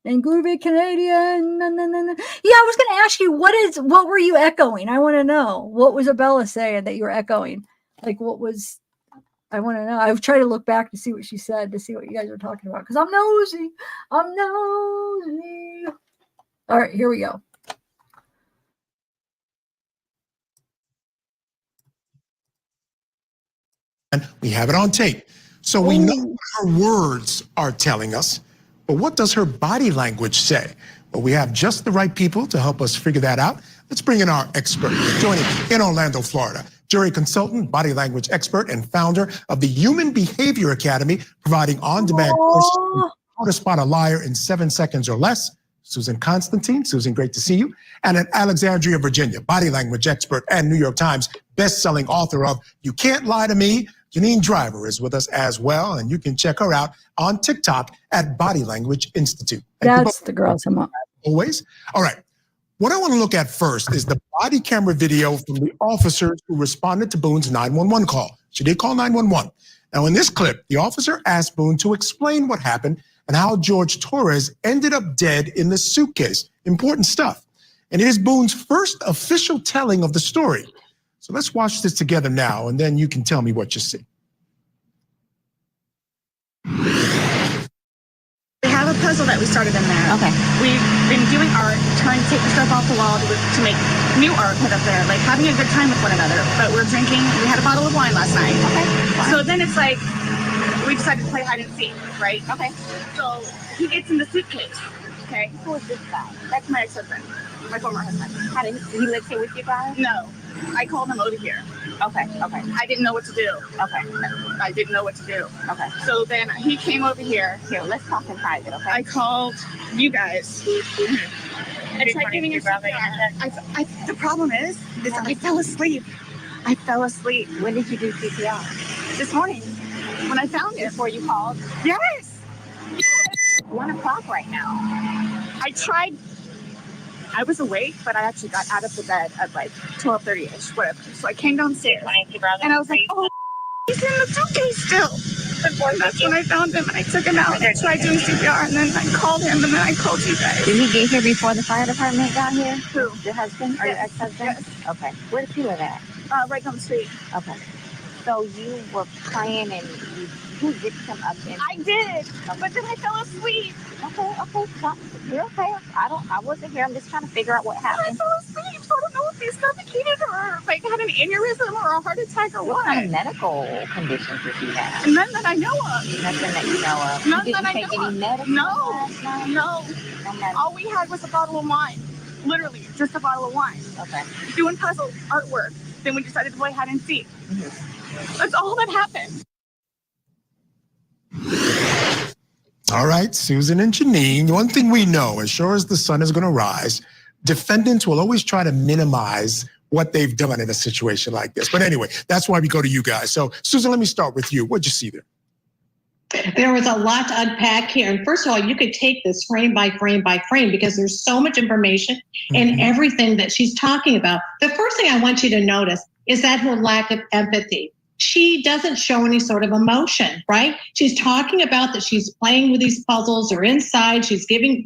And Groovy Canadian. Yeah, I was going to ask you, what were you echoing? I want to know. What was Abella saying that you were echoing? Like, I want to know. I've tried to look back to see what she said, to see what you guys are talking about. Because I'm nosy. All right, here we go. We have it on tape. So we know what her words are telling us, but what does her body language say? Well, we have just the right people to help us figure that out. Let's bring in our expert joining in Orlando, Florida. Jury consultant, body language expert, and founder of the Human Behavior Academy, providing on-demand courses on how to spot a liar in 7 seconds or less. Susan Constantine. Susan, great to see you. And in Alexandria, Virginia, body language expert and New York Times best-selling author of You Can't Lie to Me. Janine Driver is with us as well, and you can check her out on TikTok at Body Language Institute. That's the girl I'm on. Always. All right. What I want to look at first is the body camera video from the officers who responded to Boone's 911 call. She did call 911. Now, in this clip, the officer asked Boone to explain what happened and how Jorge Torres ended up dead in the suitcase. Important stuff. And it is Boone's first official telling of the story. So let's watch this together now, and then you can tell me what you see. We have a puzzle that we started in there. Okay. We've been doing art, trying to take the stuff off the wall to make new art put up there, like having a good time with one another. But we're drinking. We had a bottle of wine last night. Okay. So then it's like we decided to play hide and seek, right? Okay. So he gets in the suitcase. Okay. Who is this guy? That's my ex-husband, my former husband. He lives here with you guys? No. I called him over here. Okay. I didn't know what to do. Okay. I didn't know what to do. Okay. So then he came over here. Here, let's talk in private, okay? I called you guys. I tried giving you CPR. The problem is I fell asleep. When did you do CPR? This morning. When I found it. Before you called? Yes. 1 o'clock right now. I tried. I was awake, but I actually got out of the bed at like 12:30ish, whatever. So I came downstairs, and I was like, "Oh, he's in the suitcase still." And that's when I found him, and I took him out, and I tried doing CPR, and then I called him, and then I called you guys. Did he get here before the fire department got here? Who? Your husband or your ex-husband? Yes. Okay. Where does he live at? Right down the street. Okay. So you were playing and you zipped him up in. I did, but then I fell asleep. Okay. You're okay. I wasn't here. I'm just trying to figure out what happened. I fell asleep, so I don't know if he suffocated or like had an aneurysm or a heart attack or what. What kind of medical conditions does he have? None that I know of. Nothing that you know of. None Did that you I take know any of. medicine? No. All we had was a bottle of wine. Literally, just a bottle of wine. Okay. Doing puzzle artwork. Then we decided to play hide and seek. That's all that happened. All right, Susan and Janine, one thing we know, as sure as the sun is going to rise, defendants will always try to minimize what they've done in a situation like this. But anyway, that's why we go to you guys. So, Susan, let me start with you. What'd you see there? There was a lot to unpack here. And first of all, you could take this frame by frame by frame because there's so much information in everything that she's talking about. The first thing I want you to notice is that her lack of empathy. She doesn't show any sort of emotion, right? She's talking about that she's playing with these puzzles or inside. She's giving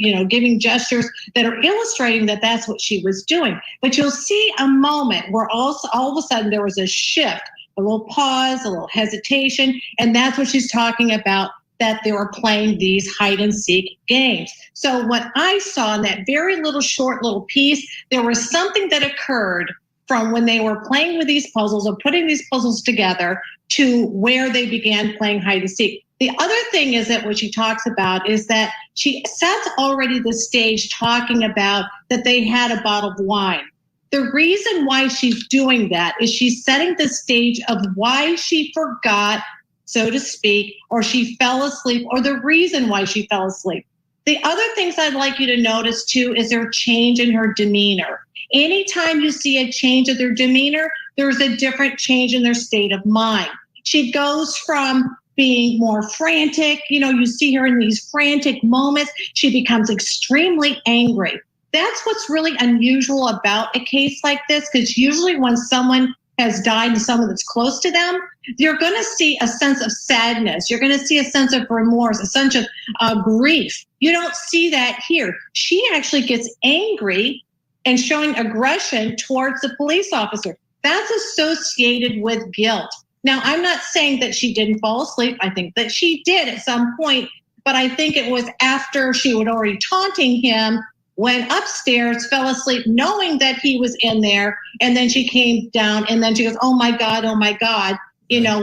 gestures that are illustrating that that's what she was doing. But you'll see a moment where all of a sudden there was a shift, a little pause, a little hesitation. And that's what she's talking about, that they were playing these hide and seek games. So what I saw in that very short little piece, there was something that occurred from when they were playing with these puzzles or putting these puzzles together to where they began playing hide and seek. The other thing is that what she talks about is that she sets already the stage talking about that they had a bottle of wine. The reason why she's doing that is she's setting the stage of why she forgot, so to speak, or she fell asleep, or the reason why she fell asleep. The other things I'd like you to notice too is their change in her demeanor. Anytime you see a change of their demeanor, there's a different change in their state of mind. She goes from being more frantic, you see her in these frantic moments. She becomes extremely angry. That's what's really unusual about a case like this, because usually when someone has died and someone that's close to them, you're going to see a sense of sadness. You're going to see a sense of remorse, a sense of grief. You don't see that here. She actually gets angry and showing aggression towards the police officer. That's associated with guilt. Now, I'm not saying that she didn't fall asleep. I think that she did at some point, but I think it was after she was already taunting him, went upstairs, fell asleep, knowing that he was in there, and then she came down, and then she goes, oh my God,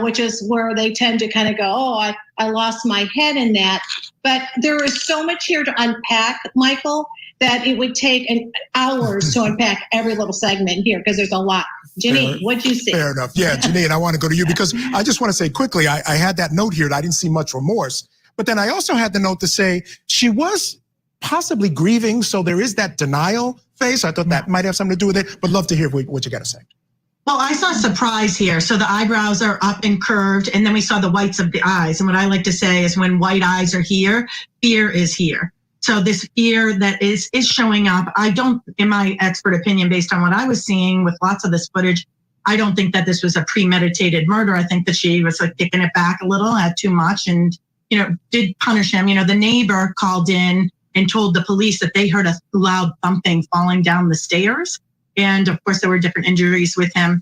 which is where they tend to kind of go, oh, I lost my head in that. But there is so much here to unpack, Michael, that it would take hours to unpack every little segment here because there's a lot. Janine, what'd you see? Fair enough. Yeah, Janine, I want to go to you because I just want to say quickly, I had that note here that I didn't see much remorse. But then I also had the note to say she was possibly grieving, so there is that denial phase. I thought that might have something to do with it, but love to hear what you got to say. Well, I saw surprise here. So the eyebrows are up and curved, and then we saw the whites of the eyes. And what I like to say is when white eyes are here, fear is here. So this fear that is showing up, I don't, in my expert opinion, based on what I was seeing with lots of this footage, I don't think that this was a premeditated murder. I think that she was like kicking it back a little, had too much, and did punish him. The neighbor called in and told the police that they heard a loud thumping falling down the stairs. And of course, there were different injuries with him.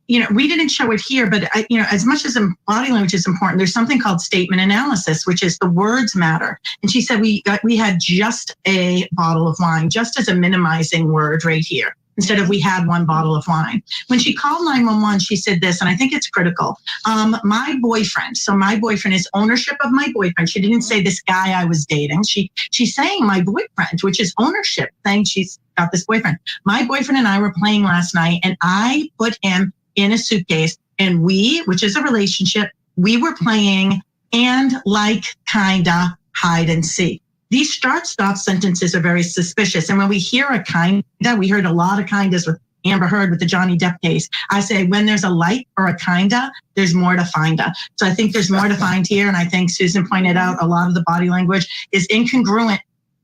We didn't show it here, but as much as body language is important, there's something called statement analysis, which is the words matter. And she said we had just a bottle of wine, just as a minimizing word right here, instead of we had one bottle of wine. When she called 911, she said this, and I think it's critical. My boyfriend, so my boyfriend is ownership of my boyfriend. She didn't say this guy I was dating. She's saying my boyfriend, which is ownership, saying she's got this boyfriend. My boyfriend and I were playing last night, and I put him in a suitcase, and which is a relationship, we were playing and kinda hide and seek. These start-stop sentences are very suspicious. And when we hear a kinda, we heard a lot of kindas with Amber Heard with the Johnny Depp case. I say when there's a like or a kinda, there's more to find. So I think there's more to find here. And I think Susan pointed out a lot of the body language is incongruent.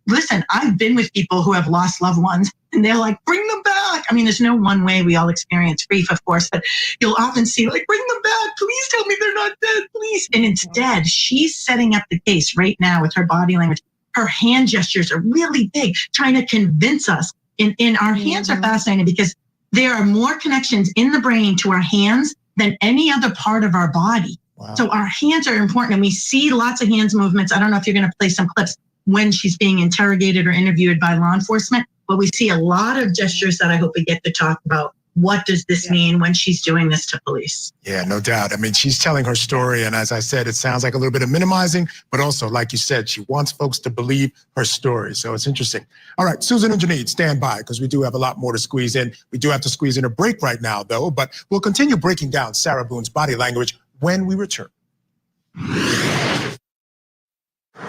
Listen, I've been with people who have lost loved ones and they're like, bring them back. I mean, there's no one way. We all experience grief, of course, but you'll often see like, bring them back. Please tell me they're not dead, please. And instead, she's setting up the case right now with her body language. Her hand gestures are really big, trying to convince us. And our hands are fascinating because there are more connections in the brain to our hands than any other part of our body. Wow. So our hands are important, and we see lots of hands movements. I don't know if you're going to play some clips when she's being interrogated or interviewed by law enforcement, but we see a lot of gestures that I hope we get to talk about. What does this mean when she's doing this to police? Yeah, no doubt. I mean, she's telling her story, and as I said, it sounds like a little bit of minimizing, but also, like you said, she wants folks to believe her story. So it's interesting. All right, Susan and Janine, stand by, because we do have a lot more to squeeze in. We do have to squeeze in a break right now, though, but we'll continue breaking down Sarah Boone's body language when we return.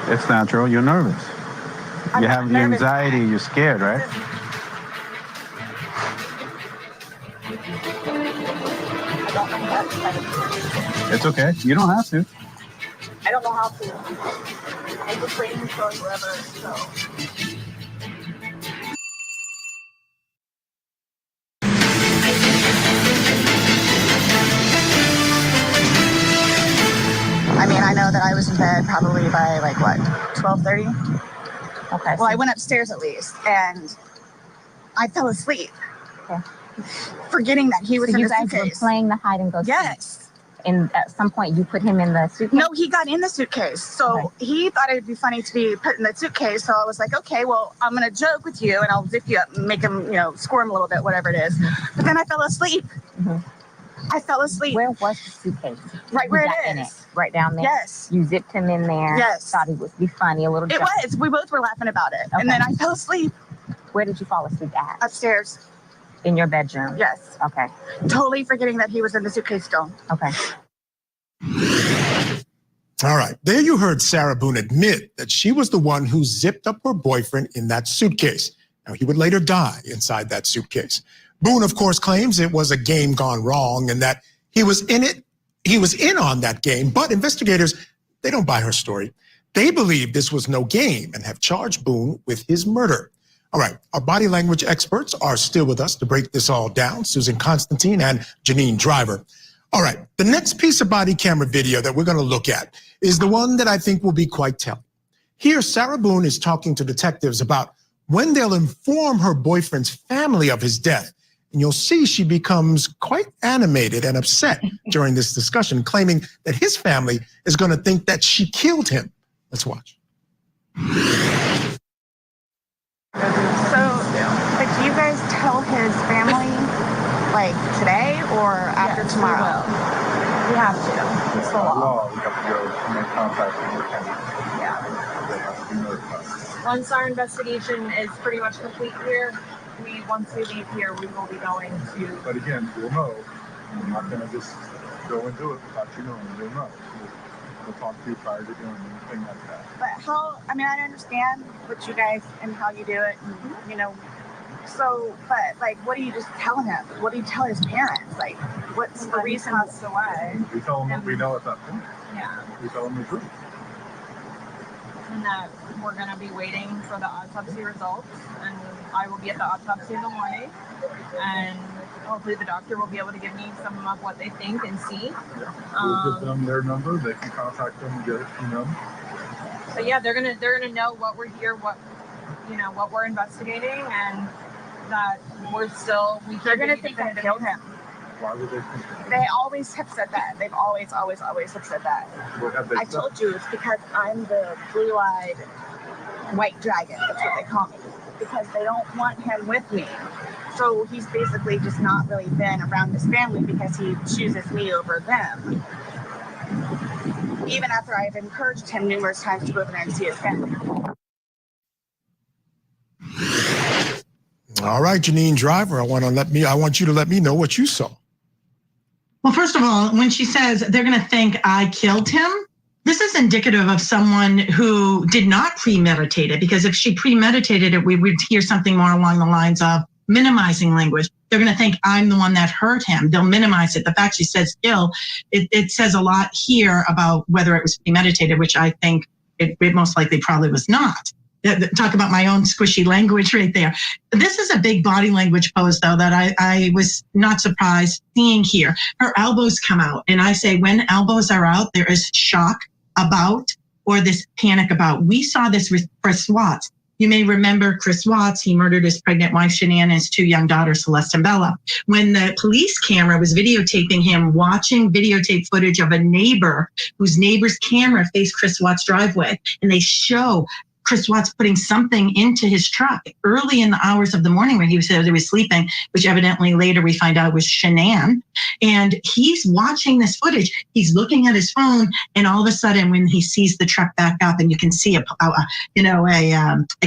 It's natural. You're nervous. You have the anxiety. You're scared, right? It's okay. You don't have to. I don't know how to. I'm just waiting for forever, so. I mean, I know that I was in bed probably by 12:30. Okay. Well, I went upstairs at least, and I fell asleep. Okay. Forgetting that he was in the suitcase. You guys were playing the hide and go. Yes. And at some point, you put him in the suitcase? No, he got in the suitcase. So he thought it would be funny to be put in the suitcase. So I was like, okay, well, I'm going to joke with you, and I'll zip you up and make him, squirm a little bit, whatever it is. But then I fell asleep. I fell asleep. Where was the suitcase? Right where it is. Right down there? Yes. You zipped him in there? Yes. Thought it would be funny, a little joke. It was. We both were laughing about it. Okay. And then I fell asleep. Where did you fall asleep at? Upstairs. In your bedroom? Yes. Okay. Totally forgetting that he was in the suitcase still. Okay. All right. There you heard Sarah Boone admit that she was the one who zipped up her boyfriend in that suitcase. Now, he would later die inside that suitcase. Boone, of course, claims it was a game gone wrong and that he was in it. He was in on that game, but investigators, they don't buy her story. They believe this was no game and have charged Boone with his murder. All right, our body language experts are still with us to break this all down, Susan Constantine and Janine Driver. All right, the next piece of body camera video that we're going to look at is the one that I think will be quite telling. Here, Sarah Boone is talking to detectives about when they'll inform her boyfriend's family of his death. And you'll see she becomes quite animated and upset during this discussion, claiming that his family is going to think that she killed him. Let's watch. So, do you guys tell his family, today or after tomorrow? We have to. It's the law. We have to go make contact with your family. Yeah. They have to be notified. Once our investigation is pretty much complete here, once we leave here, we will be going to... But again, you'll know. We're not going to just go and do it without you knowing. You'll know. We'll talk to you prior to doing anything like that. But I understand what you guys and how you do it, and, so, but, what do you just tell him? What do you tell his parents? What's the reason he passed away? We tell them what we know at that point. Yeah. We tell them the truth. And that we're going to be waiting for the autopsy results, and I will be at the autopsy in the morning, and hopefully the doctor will be able to give me some of what they think and see. Yeah. We'll give them their number. They can contact them and get it from them. But yeah, they're gonna know what we're here, what we're investigating, and that they're gonna think I killed him. Why would they think that? They always have said that. They've always have said that. What have they I said? told you, it's because I'm the blue-eyed white dragon. That's what they call me. Because they don't want him with me. So he's basically just not really been around his family because he chooses me over them. Even after I've encouraged him numerous times to go over there and see his family. All right, Janine Driver, I want you to let me know what you saw. Well, first of all, when she says they're going to think I killed him, this is indicative of someone who did not premeditate it, because if she premeditated it, we would hear something more along the lines of minimizing language. They're going to think I'm the one that hurt him. They'll minimize it. The fact she says kill, it says a lot here about whether it was premeditated, which I think it most likely probably was not. Talk about my own squishy language right there. This is a big body language pose, though, that I was not surprised seeing here. Her elbows come out. And I say when elbows are out, there is shock about or this panic about. We saw this with Chris Watts. You may remember Chris Watts. He murdered his pregnant wife, Shanann, and his 2 young daughters, Celeste and Bella. When the police camera was videotaping him, watching videotape footage of a neighbor whose neighbor's camera faced Chris Watts' driveway, and they show Chris Watts putting something into his truck early in the hours of the morning when he was sleeping, which evidently later we find out was Shanann. And he's watching this footage. He's looking at his phone, and all of a sudden, when he sees the truck back up, and you can see a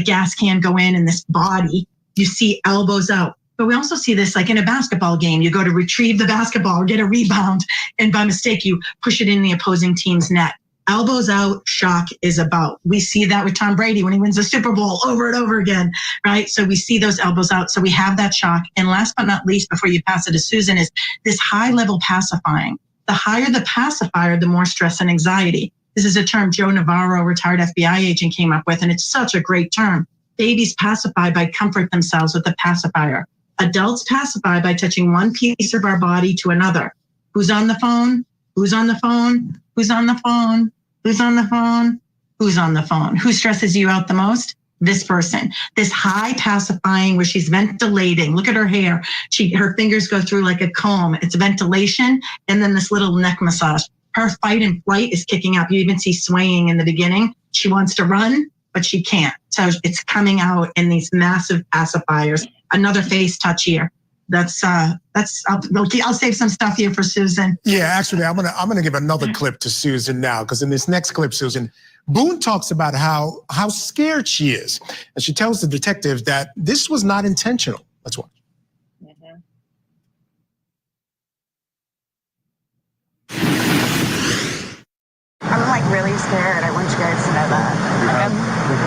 gas can go in this body, you see elbows out. But we also see this like in a basketball game. You go to retrieve the basketball or get a rebound, and by mistake, you push it in the opposing team's net. Elbows out, shock is about. We see that with Tom Brady when he wins the Super Bowl over and over again, right? So we see those elbows out. So we have that shock. And last but not least, before you pass it to Susan, is this high-level pacifying. The higher the pacifier, the more stress and anxiety. This is a term Joe Navarro, retired FBI agent, came up with, and it's such a great term. Babies pacify by comfort themselves with the pacifier. Adults pacify by touching one piece of our body to another. Who's on the phone? Who's on the phone? Who's on the phone? Who's on the phone? Who's on the phone? Who stresses you out the most? This person. This high pacifying where she's ventilating. Look at her hair. Her fingers go through like a comb. It's ventilation, and then this little neck massage. Her fight and flight is kicking up. You even see swaying in the beginning. She wants to run, but she can't. So it's coming out in these massive pacifiers. Another face touch here. I'll save some stuff here for Susan. Yeah, actually, I'm gonna give another clip to Susan now, because in this next clip, Susan, Boone talks about how scared she is, and she tells the detective that this was not intentional. Let's watch. I'm like really scared. I want you guys to know that. You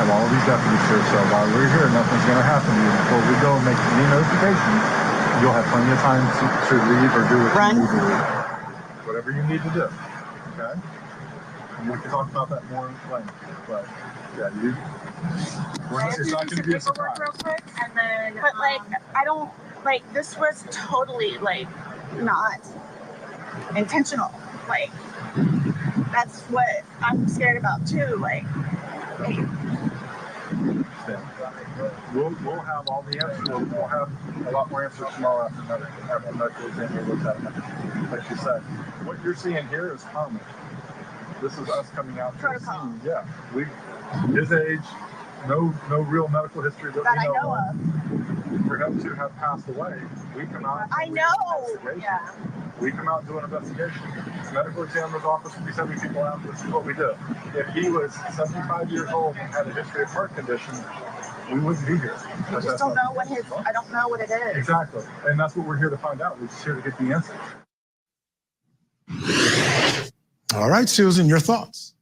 have all these deputies here, so while we're here, nothing's going to happen to you. Before we go and make any notifications, you'll have plenty of time to leave or do what you need to do. Whatever you need to do, okay? And we can talk about that more in length, but yeah, it's not going to be a surprise. Real quick, and then, but I don't, this was totally, not intentional. That's what I'm scared about too. We'll have all the answers. We'll have a lot more answers tomorrow after medical exam looks at it. Like you said, what you're seeing here is common. This is us coming out to the scene. Yeah, his age, no real medical history that we know of. For him to have passed away, we come out. I know. Yeah. We come out and do an investigation. The medical examiner's office will be sending people out. This is what we do. If he was 75 years old and had a history of heart condition, we wouldn't be here. I just don't know I don't know what it is. Exactly. And that's what we're here to find out. We're just here to get the answers. All right, Susan, your thoughts.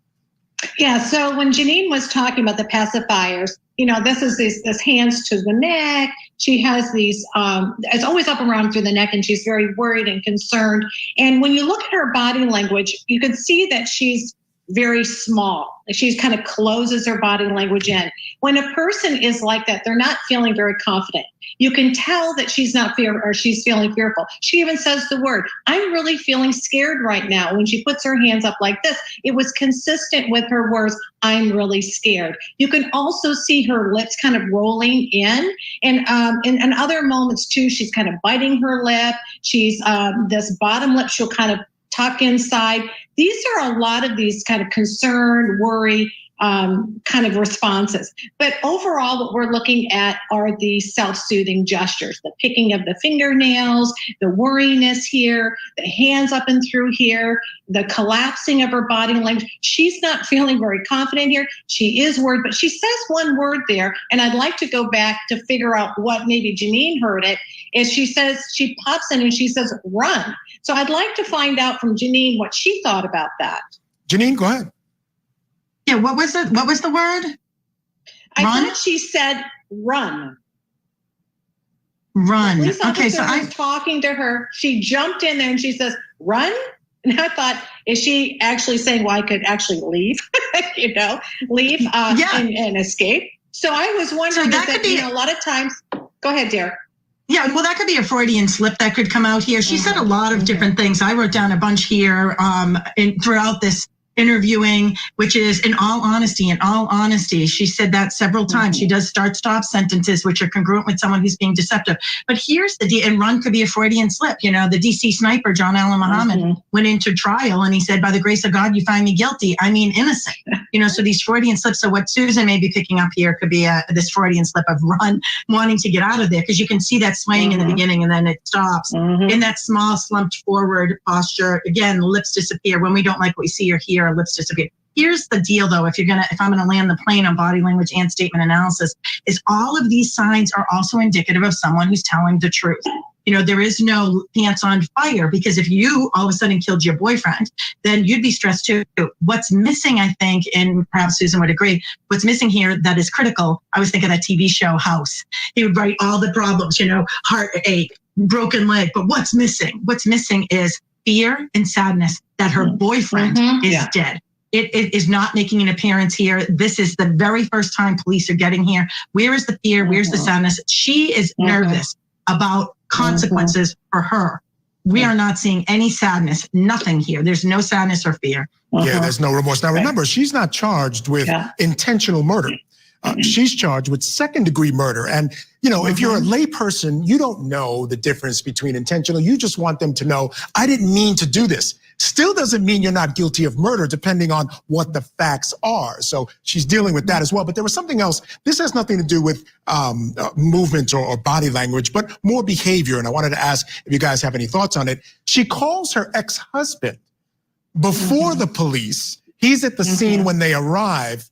Yeah, so when Janine was talking about the pacifiers, this is this hands to the neck. She has these, it's always up around through the neck, and she's very worried and concerned. And when you look at her body language, you can see that she's very small. She kind of closes her body language in. When a person is like that, they're not feeling very confident. You can tell that she's feeling fearful. She even says the word, I'm really feeling scared right now. When she puts her hands up like this, it was consistent with her words, I'm really scared. You can also see her lips kind of rolling in. And in other moments too, she's kind of biting her lip. She's this bottom lip, she'll kind of tuck inside. These are a lot of these kind of concern, worry, kind of responses. But overall, what we're looking at are the self-soothing gestures, the picking of the fingernails, the worriness here, the hands up and through here, the collapsing of her body language. She's not feeling very confident here. She is worried, but she says one word there, and I'd like to go back to figure out what maybe Janine heard it, is she says, she pops in and she says, run. So I'd like to find out from Janine what she thought about that. Janine, go ahead. Yeah, what was it? What was the word? I thought she said run. Run. The police officer Okay, so was talking to her. She jumped in there and she says, run? And I thought, is she actually saying, well, I could actually leave, leave and escape? So I was wondering that could be, a lot of times, go ahead, Derek. Yeah, well, that could be a Freudian slip that could come out here. She said a lot of different things. I wrote down a bunch here throughout this interviewing, which is in all honesty, she said that several times. She does start-stop sentences, which are congruent with someone who's being deceptive. But here's and run could be a Freudian slip. The DC sniper, John Allen Muhammad, went into trial and he said, by the grace of God, you find me guilty. I mean, innocent. So these Freudian slips. So what Susan may be picking up here could be this Freudian slip of run, wanting to get out of there, because you can see that swaying in the beginning and then it stops. In that small slumped forward posture, again, lips disappear. When we don't like what we see or hear, our lips disappear. Here's the deal, though, if I'm gonna land the plane on body language and statement analysis, is all of these signs are also indicative of someone who's telling the truth. There is no pants on fire, because if you all of a sudden killed your boyfriend, then you'd be stressed too. What's missing, I think, and perhaps Susan would agree, what's missing here that is critical, I was thinking of that TV show House. He would write all the problems, heartache, broken leg, but what's missing? What's missing is fear and sadness that her boyfriend is dead. It is not making an appearance here. This is the very first time police are getting here. Where is the fear? Where's the sadness? She is nervous about consequences for her. We are not seeing any sadness, nothing here. There's no sadness or fear. Yeah, there's no remorse. Now remember, she's not charged with intentional murder. She's charged with second-degree murder. And, if you're a layperson, you don't know the difference between intentional. You just want them to know, I didn't mean to do this. Still doesn't mean you're not guilty of murder, depending on what the facts are. So she's dealing with that as well. But there was something else. This has nothing to do with movement or body language, but more behavior. And I wanted to ask if you guys have any thoughts on it. She calls her ex-husband before the police. He's at the scene when they arrive.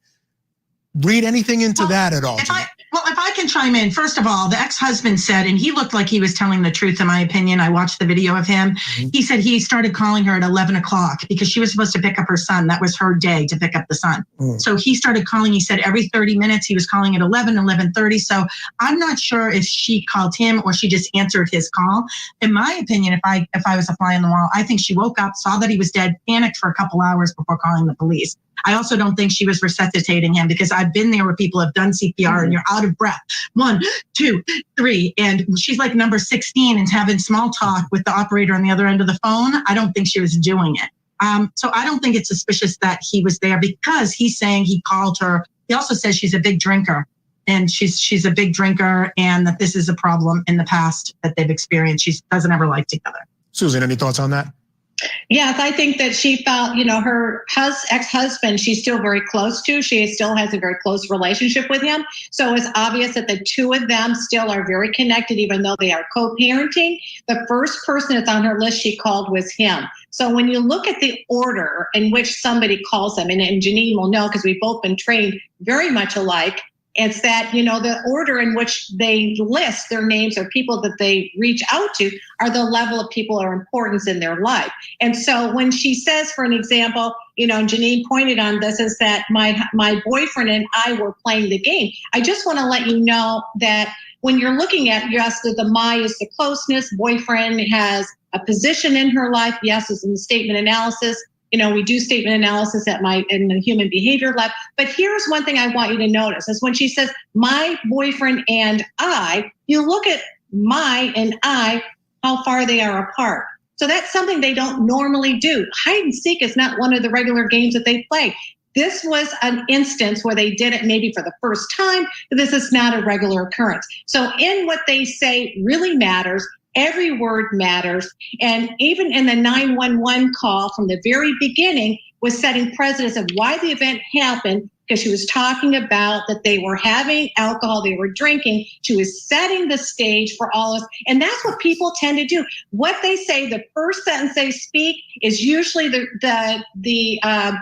Read anything into that at all? If I can chime in, first of all, the ex-husband said, and he looked like he was telling the truth, in my opinion. I watched the video of him. He said he started calling her at 11 o'clock because she was supposed to pick up her son. That was her day to pick up the son. So he started calling. He said every 30 minutes he was calling at 11:30. So I'm not sure if she called him or she just answered his call. In my opinion, if I was a fly on the wall, I think she woke up, saw that he was dead, panicked for a couple hours before calling the police. I also don't think she was resuscitating him, because I've been there where people have done CPR and you're out of breath. 1, 2, 3. And she's like number 16 and having small talk with the operator on the other end of the phone. I don't think she was doing it. So I don't think it's suspicious that he was there, because he's saying he called her. He also says she's a big drinker, and she's a big drinker, and that this is a problem in the past that they've experienced. She doesn't ever like together. Susan, any thoughts on that? Yes, I think that she felt, her ex-husband, she's still very close to. She still has a very close relationship with him. So it's obvious that the two of them still are very connected, even though they are co-parenting. The first person that's on her list she called was him. So when you look at the order in which somebody calls them, and Janine will know because we've both been trained very much alike, it's that, the order in which they list their names or people that they reach out to are the level of people or importance in their life. And so when she says, for an example, and Janine pointed on this, is that my boyfriend and I were playing the game. I just want to let you know that when you're looking at, yes, the my is the closeness, boyfriend has a position in her life, yes, is in the statement analysis. we do statement analysis in the human behavior lab. But here's one thing I want you to notice is when she says, my boyfriend and I, you look at my and I, how far they are apart. So that's something they don't normally do. Hide and seek is not one of the regular games that they play. This was an instance where they did it maybe for the first time, but this is not a regular occurrence. So in what they say really matters. Every word matters. And even in the 911 call from the very beginning was setting precedents of why the event happened, because she was talking about that they were having alcohol, they were drinking. She was setting the stage for all of us. And that's what people tend to do. What they say, the first sentence they speak is usually the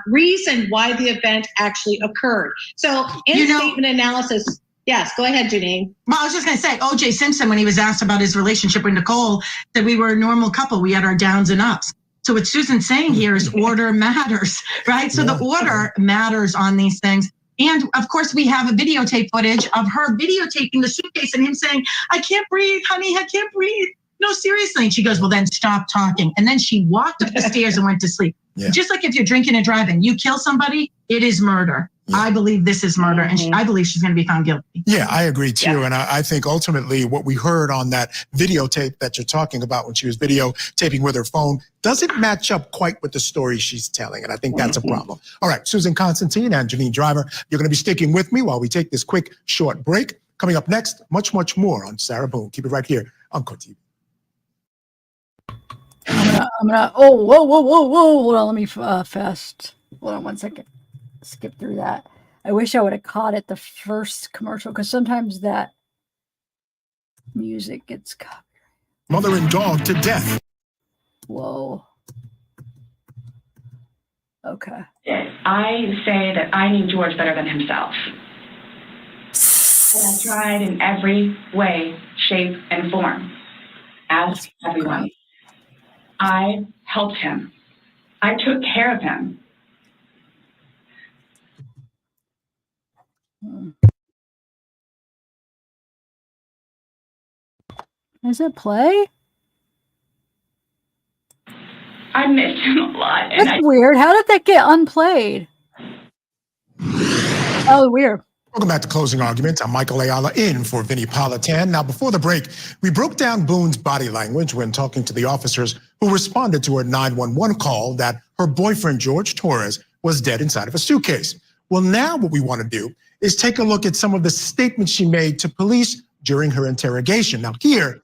reason why the event actually occurred. So in statement analysis, yes, go ahead, Janine. Well, I was just going to say, O.J. Simpson, when he was asked about his relationship with Nicole, said we were a normal couple. We had our downs and ups. So what Susan's saying here is order matters, right? So the order matters on these things. And of course, we have a videotape footage of her videotaping the suitcase and him saying, I can't breathe, honey, I can't breathe. No, seriously. And she goes, well, then stop talking. And then she walked up the stairs and went to sleep. Yeah. Just like if you're drinking and driving, you kill somebody, it is murder. Yeah. I believe this is murder, and I believe she's going to be found guilty. Yeah, I agree too. Yeah. And I think ultimately what we heard on that videotape that you're talking about when she was videotaping with her phone doesn't match up quite with the story she's telling. And I think that's a problem. All right, Susan Constantine and Janine Driver, you're going to be sticking with me while we take this quick, short break. Coming up next, much, much more on Sarah Boone. Keep it right here on Court TV. I'm gonna, whoa. Hold on, let me fast. Hold on 1 second. Skip through that. I wish I would have caught it the first commercial because sometimes that music gets copyrighted. Mother and dog to death. Whoa. Okay. I say that I knew George better than himself. And I tried in every way, shape, and form. As everyone. I helped him. I took care of him. Does it play? I missed him a lot. That's weird. How did that get unplayed? Oh, weird. Welcome back to Closing Arguments. I'm Michael Ayala in for Vinnie Politan. Now, before the break, we broke down Boone's body language when talking to the officers who responded to her 911 call that her boyfriend, Jorge Torres, was dead inside of a suitcase. Well, now what we want to do is take a look at some of the statements she made to police during her interrogation. Now, here,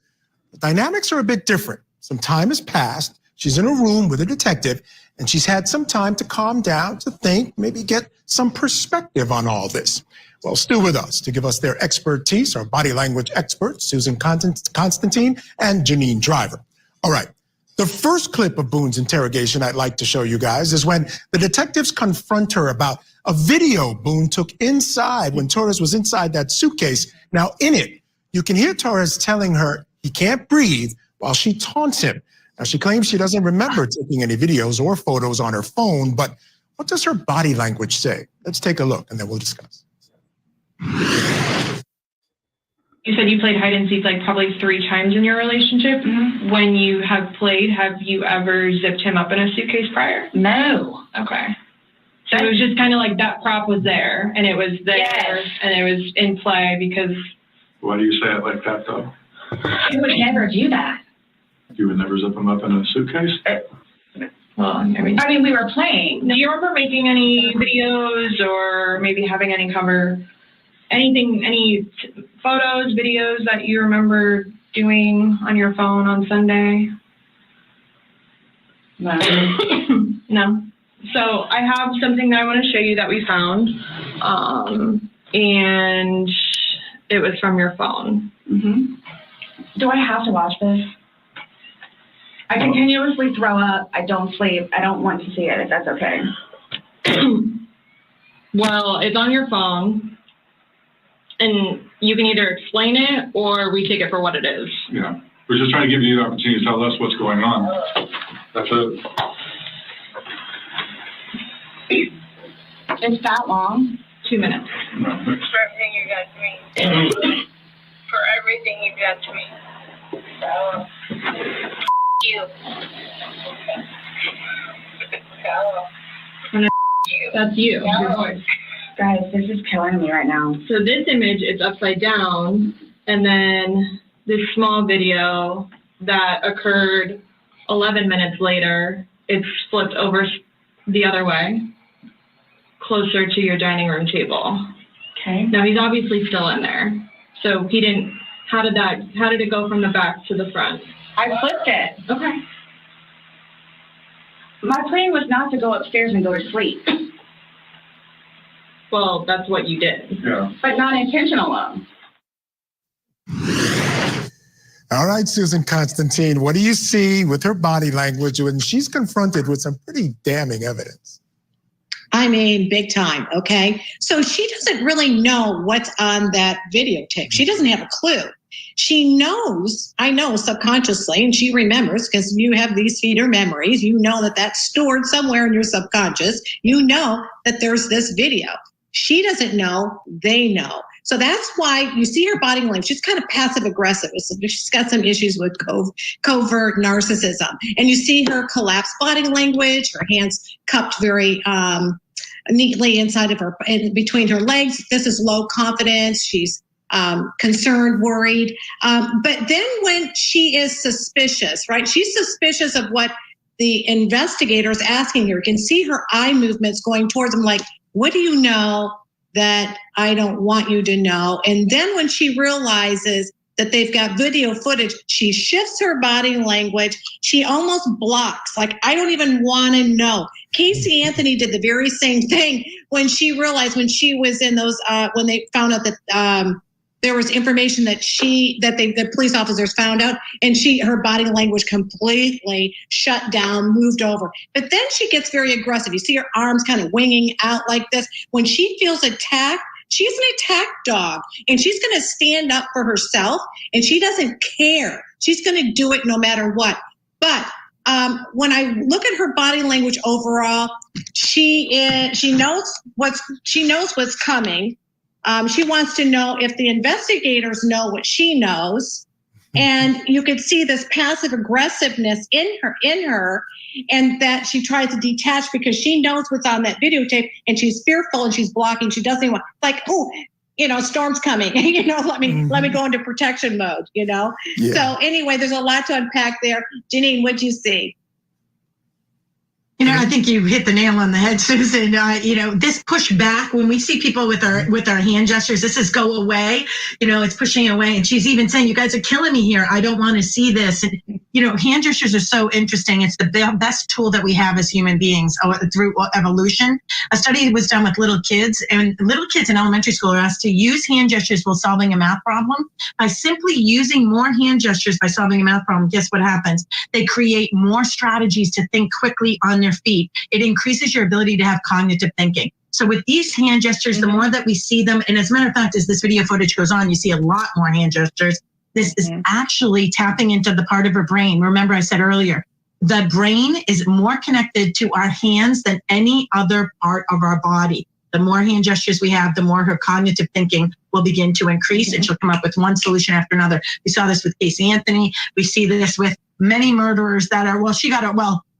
the dynamics are a bit different. Some time has passed. She's in a room with a detective, and she's had some time to calm down, to think, maybe get some perspective on all this. Well, still with us to give us their expertise, our body language experts, Susan Constantine and Janine Driver. All right, the first clip of Boone's interrogation I'd like to show you guys is when the detectives confront her about a video Boone took inside when Torres was inside that suitcase. Now, in it, you can hear Torres telling her he can't breathe while she taunts him. Now, she claims she doesn't remember taking any videos or photos on her phone, but what does her body language say? Let's take a look, and then we'll discuss. You said you played hide and seek like probably 3 times in your relationship. Mm-hmm. When you have played, have you ever zipped him up in a suitcase prior? No. Okay. So it was just kind of like that prop was there, and it was there, yes. And it was in play because... Why do you say it like that, though? You would never do that. You would never zip them up in a suitcase? Well, I mean, we were playing. Do you remember making any videos or maybe having any anything, any photos, videos that you remember doing on your phone on Sunday? No. No. So I have something that I want to show you that we found, and it was from your phone. Mm-hmm. Do I have to watch this? I continuously throw up. I don't sleep. I don't want to see it, if that's okay. Well, it's on your phone, and you can either explain it or we take it for what it is. Yeah. We're just trying to give you the opportunity to tell us what's going on. That's it. It's that long? 2 minutes. No. For everything you done to me. For everything you done to me. So, you. That's you. Your voice. Guys, this is killing me right now. So this image, it's upside down, and then this small video that occurred 11 minutes later, it's flipped over the other way, closer to your dining room table. Okay. Now he's obviously still in there. So he didn't, how did it go from the back to the front? I flipped it. Okay. My plan was not to go upstairs and go to sleep. Well, that's what you did. Yeah. But not intentional. All right, Susan Constantine, what do you see with her body language when she's confronted with some pretty damning evidence? I mean, big time, okay? So she doesn't really know what's on that videotape. She doesn't have a clue. She knows, I know subconsciously, and she remembers because you have these feeder memories. You know that that's stored somewhere in your subconscious. You know that there's this video. She doesn't know, they know. So that's why you see her body language. She's kind of passive aggressive. She's got some issues with covert narcissism. And you see her collapsed body language, her hands cupped very neatly inside of her, in between her legs. This is low confidence. She's concerned, worried. But then when she is suspicious, right? She's suspicious of what the investigator is asking her. You can see her eye movements going towards him like, what do you know that I don't want you to know? And then when she realizes that they've got video footage, she shifts her body language. She almost blocks, like, I don't even want to know. Casey Anthony did the very same thing when she realized, when she was in those, when they found out that there was information that the police officers found out, and her body language completely shut down, moved over. But then she gets very aggressive. You see her arms kind of winging out like this. When she feels attacked, she's an attack dog, and she's going to stand up for herself, and she doesn't care. She's going to do it no matter what. But when I look at her body language overall, she knows what's coming. She wants to know if the investigators know what she knows. And you could see this passive aggressiveness in her, and that she tries to detach because she knows what's on that videotape, and she's fearful and she's blocking. She doesn't want, like, oh, storm's coming, let me go into protection mode, Yeah. So anyway, there's a lot to unpack there. Janine, what'd you see? I think you hit the nail on the head, Susan. This push back, when we see people with our hand gestures, this is go away, it's pushing away. And she's even saying, you guys are killing me here. I don't want to see this. And, hand gestures are so interesting. It's the best tool that we have as human beings through evolution. A study was done with little kids, and little kids in elementary school are asked to use hand gestures while solving a math problem. By simply using more hand gestures by solving a math problem, guess what happens? They create more strategies to think quickly on their feet. It increases your ability to have cognitive thinking. So with these hand gestures, the more that we see them, and as a matter of fact, as this video footage goes on, you see a lot more hand gestures. This is actually tapping into the part of her brain. Remember I said earlier, the brain is more connected to our hands than any other part of our body. The more hand gestures we have, the more her cognitive thinking will begin to increase, and she'll come up with one solution after another. We saw this with Casey Anthony. We see this with many murderers that are,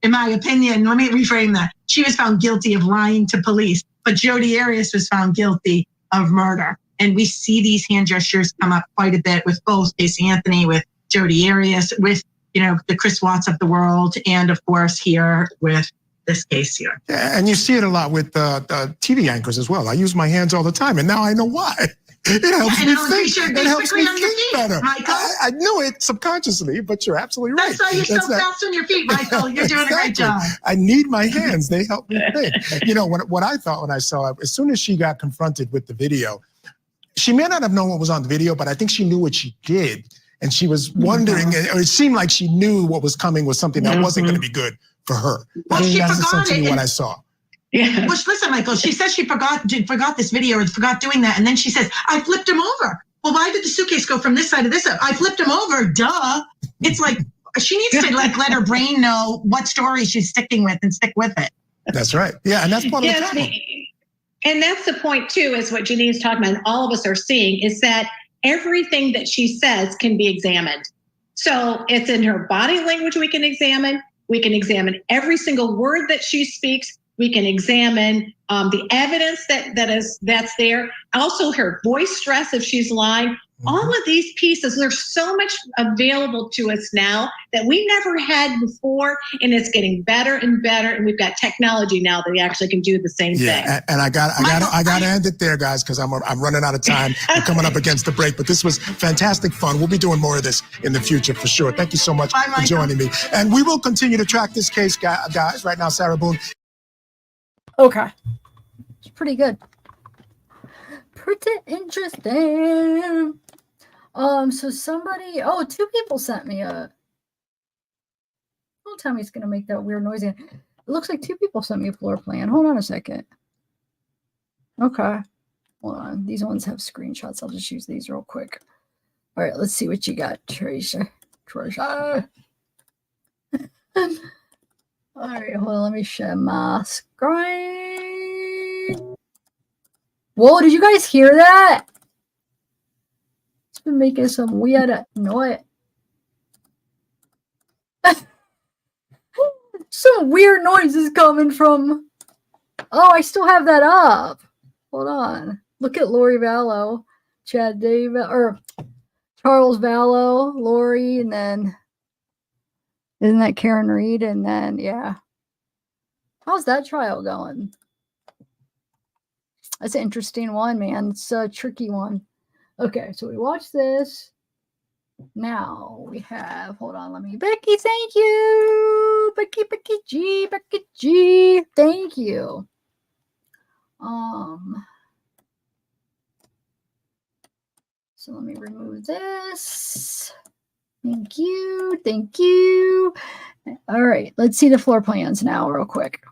in my opinion, let me reframe that. She was found guilty of lying to police, but Jodi Arias was found guilty of murder. And we see these hand gestures come up quite a bit with both Casey Anthony, with Jodi Arias, with, the Chris Watts of the world, and of course here with this case here. Yeah, and you see it a lot with TV anchors as well. I use my hands all the time, and now I know why. It helps me think. It helps me think better. I know it subconsciously, but you're absolutely right. That's why you're so fast on your feet, Michael. You're doing a great job. I need my hands. They help me think. What I thought when I saw it, as soon as she got confronted with the video, she may not have known what was on the video, but I think she knew what she did. And she was wondering, or it seemed like she knew what was coming was something that wasn't going to be good for her. Well, she That's forgot essentially it. what I saw. Yeah. Well, listen, Michael, she says she forgot this video or forgot doing that. And then she says, I flipped him over. Well, why did the suitcase go from this side to this side? I flipped him over, duh. It's like, she needs to let her brain know what story she's sticking with and stick with it. That's right. Yeah, and that's part of the problem. And that's the point too, is what Janine's talking about, and all of us are seeing, is that everything that she says can be examined. So it's in her body language we can examine. We can examine every single word that she speaks. We can examine the evidence that's there. Also, her voice stress if she's lying. All of these pieces, there's so much available to us now that we never had before, and it's getting better and better. And we've got technology now that we actually can do the same thing. And I got to end it there, guys, because I'm running out of time. We're coming up against the break, but this was fantastic fun. We'll be doing more of this in the future for sure. Thank you so much for joining me, and we will continue to track this case, guys. Right now, Sarah Boone. Okay, it's pretty good. Pretty interesting. So somebody, two people sent me don't tell me it's gonna make that weird noise again. It looks like two people sent me a floor plan. Hold on a second. Okay, hold on. These ones have screenshots. I'll just use these real quick. All right, let's see what you got, Teresa. All right, hold on. Let me share my screen. Whoa, did you guys hear that? It's been making some weird noise. Some weird noises coming from. Oh, I still have that up. Hold on. Look at Lori Vallow, Chad David, or Charles Vallow, Lori, and then isn't that Karen Reed? And then yeah. How's that trial going? That's an interesting one, man. It's a tricky one. Okay, so we watched this. Now we have, hold on, let me, Becky, thank you. Becky G, thank you. So let me remove this. Thank you. All right, let's see the floor plans now real quick.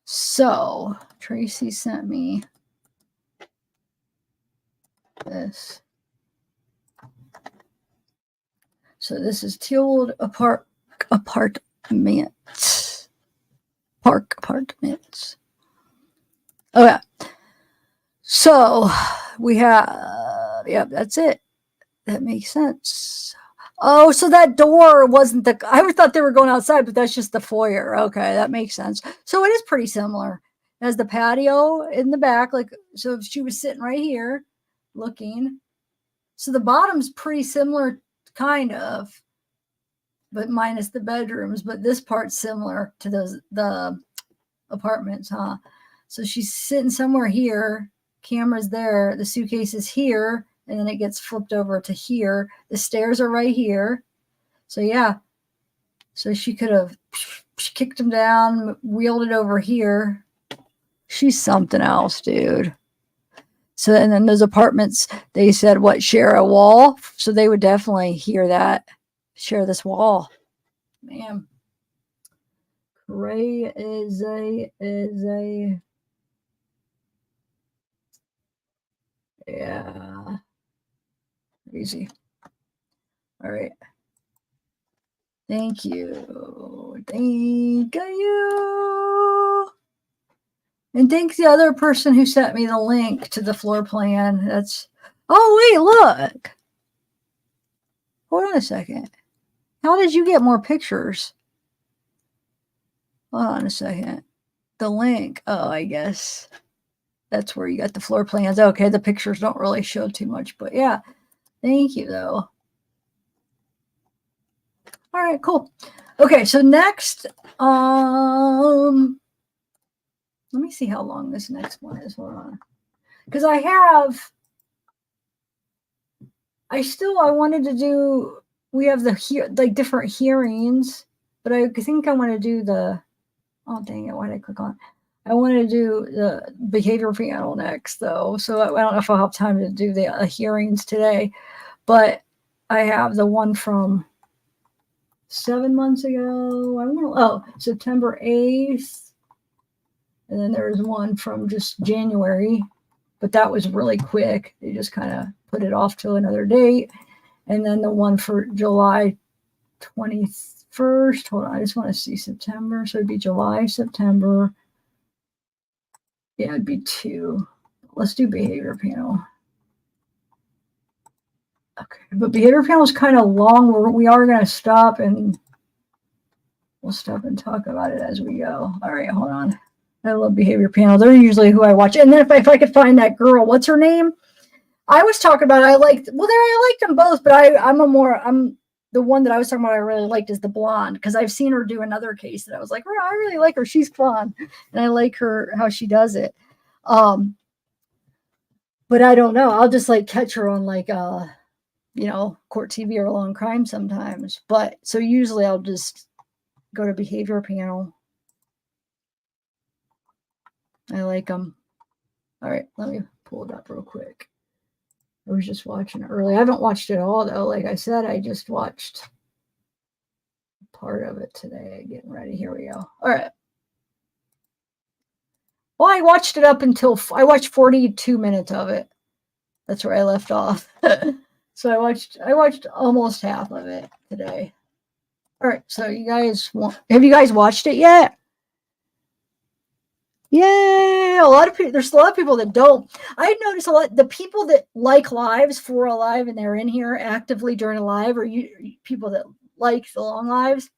So Tracy sent me this. So this is Tealwood Apartments. Park Apartments. Oh yeah. So we have, that's it. That makes sense. Oh, so that door wasn't I thought they were going outside, but that's just the foyer. Okay, that makes sense. So it is pretty similar. It has the patio in the back, like, so if she was sitting right here looking. So the bottom's pretty similar, kind of, but minus the bedrooms. But this part's similar to the apartments, huh? So she's sitting somewhere here. Camera's there. The suitcase is here. And then it gets flipped over to here. The stairs are right here. So yeah. So she could have kicked him down, wheeled it over here. She's something else, dude. So, and then those apartments, they said, what, share a wall? So they would definitely hear that. Share this wall. Man. Crazy. Yeah. Crazy. All right. Thank you. And thanks the other person who sent me the link to the floor plan. That's, oh, wait, look. Hold on a second. How did you get more pictures? Hold on a second. The link. Oh, I guess that's where you got the floor plans. Okay, the pictures don't really show too much, but yeah. Thank you, though. All right, cool. Okay, so next, let me see how long this next one is. Hold on. Because I wanted to do, we have the different hearings, but I think I want to do oh, dang it, why did I click on? I want to do the behavior panel next, though. So I don't know if I'll have time to do the hearings today, but I have the one from 7 months ago. September 8th. And then there was one from just January, but that was really quick. They just kind of put it off to another date. And then the one for July 21st. Hold on, I just want to see September. So it'd be July, September. Yeah, it'd be 2. Let's do behavior panel. Okay, but behavior panel is kind of long. We are going to stop and we'll stop and talk about it as we go. All right, hold on. I love behavior panel. They're usually who I watch. And then if I could find that girl, what's her name? I was talking about, I liked them both, but I'm the one that I was talking about I really liked is the blonde, because I've seen her do another case that I was like, oh, I really like her. She's fun. And I like her, how she does it. But I don't know. I'll just like catch her on like, court TV or Law and Crime sometimes. But so usually I'll just go to behavior panel. I like them. All right, let me pull it up real quick. I was just watching it early. I haven't watched it all though. Like I said, I just watched part of it today. Getting ready. Here we go. All right. Well, I watched it up until I watched 42 minutes of it. That's where I left off. So I watched almost half of it today. All right. So have you guys watched it yet? Yeah, a lot of people. There's a lot of people that don't. I noticed a lot. The people that like lives for a live and they're in here actively during a live, or people that like the long lives.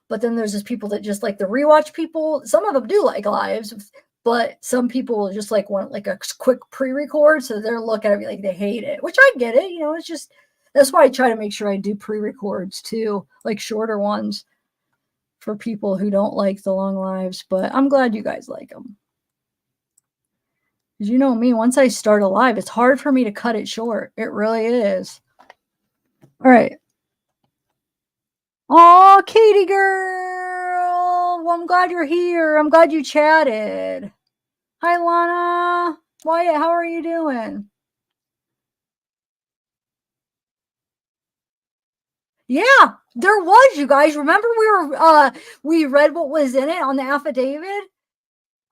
But then there's just people that just like the rewatch people. Some of them do like lives, but some people just like want like a quick pre-record, so they're looking at me like they hate it, which I get it. It's just that's why I try to make sure I do pre-records too, like shorter ones, for people who don't like the long lives. But I'm glad you guys like them. Because you know me, once I start a live, it's hard for me to cut it short. It really is. All right. Oh, Katie girl. Well, I'm glad you're here. I'm glad you chatted. Hi, Lana. Wyatt, how are you doing? Yeah, there was, you guys. Remember we read what was in it on the affidavit?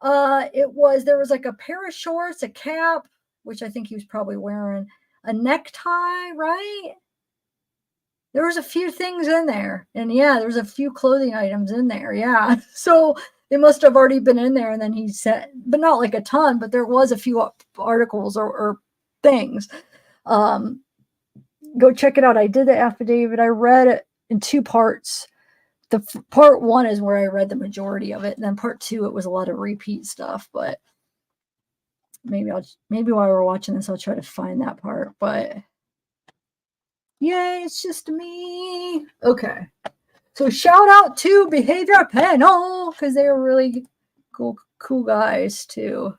There was like a pair of shorts, a cap, which I think he was probably wearing, a necktie, right? There was a few things in there. And yeah, there's a few clothing items in there. Yeah. So they must have already been in there. And then he said, but not like a ton, but there was a few articles or things. Go check it out. I did the affidavit. I read it in two parts. The part one is where I read the majority of it. And then part two, it was a lot of repeat stuff, but maybe while we're watching this, I'll try to find that part, but yay, it's just me. Okay. So shout out to Behavior Panel, because they were really cool guys too.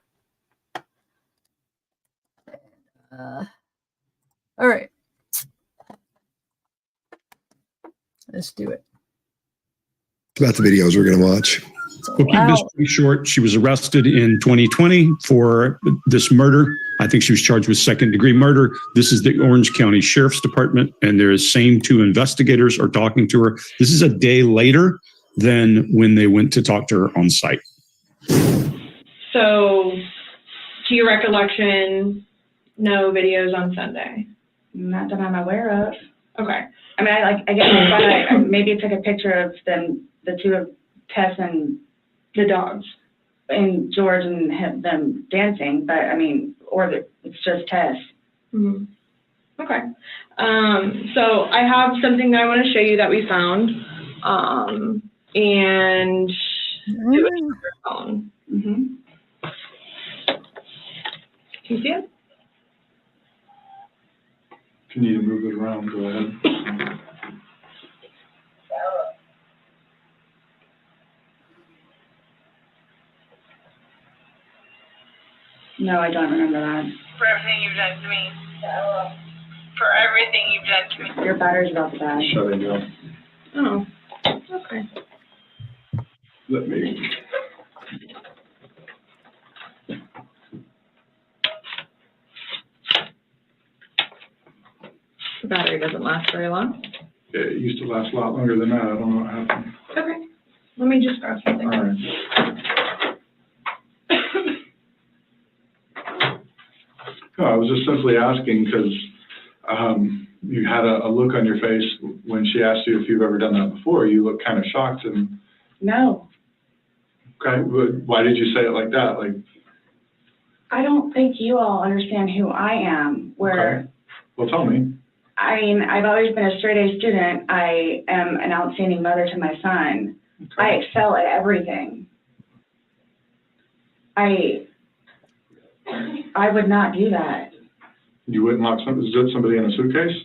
All right. Let's do it. About the videos we're going to watch. We'll keep this pretty short. She was arrested in 2020 for this murder. I think she was charged with second-degree murder. This is the Orange County Sheriff's Department, and there's same two investigators are talking to her. This is a day later than when they went to talk to her on site. So, to your recollection, no videos on Sunday? Not that I'm aware of. Okay. I mean, I guess I maybe took a picture of them, the two of Tess and the dogs, and George and them dancing, but I mean, it's just Tess. Mm-hmm. Okay. So I have something that I want to show you that we found, and do it on your phone. Mm-hmm. Can you see it? If you need to move it around, go ahead. No, I don't remember that. For everything you've done to me. For everything you've done to me. Your battery's about to die. Shutting down. Oh, okay. Let me. The battery doesn't last very long. It used to last a lot longer than that. I don't know what happened. Okay. Let me just grab something. All right. No, I was just simply asking because you had a look on your face when she asked you if you've ever done that before. You look kind of shocked and. No. Okay, but why did you say it like that? Like. I don't think you all understand who I am. Where Well, tell me. I mean, I've always been a straight A student. I am an outstanding mother to my son. Okay. I excel at everything. I would not do that. You wouldn't lock somebody in a suitcase?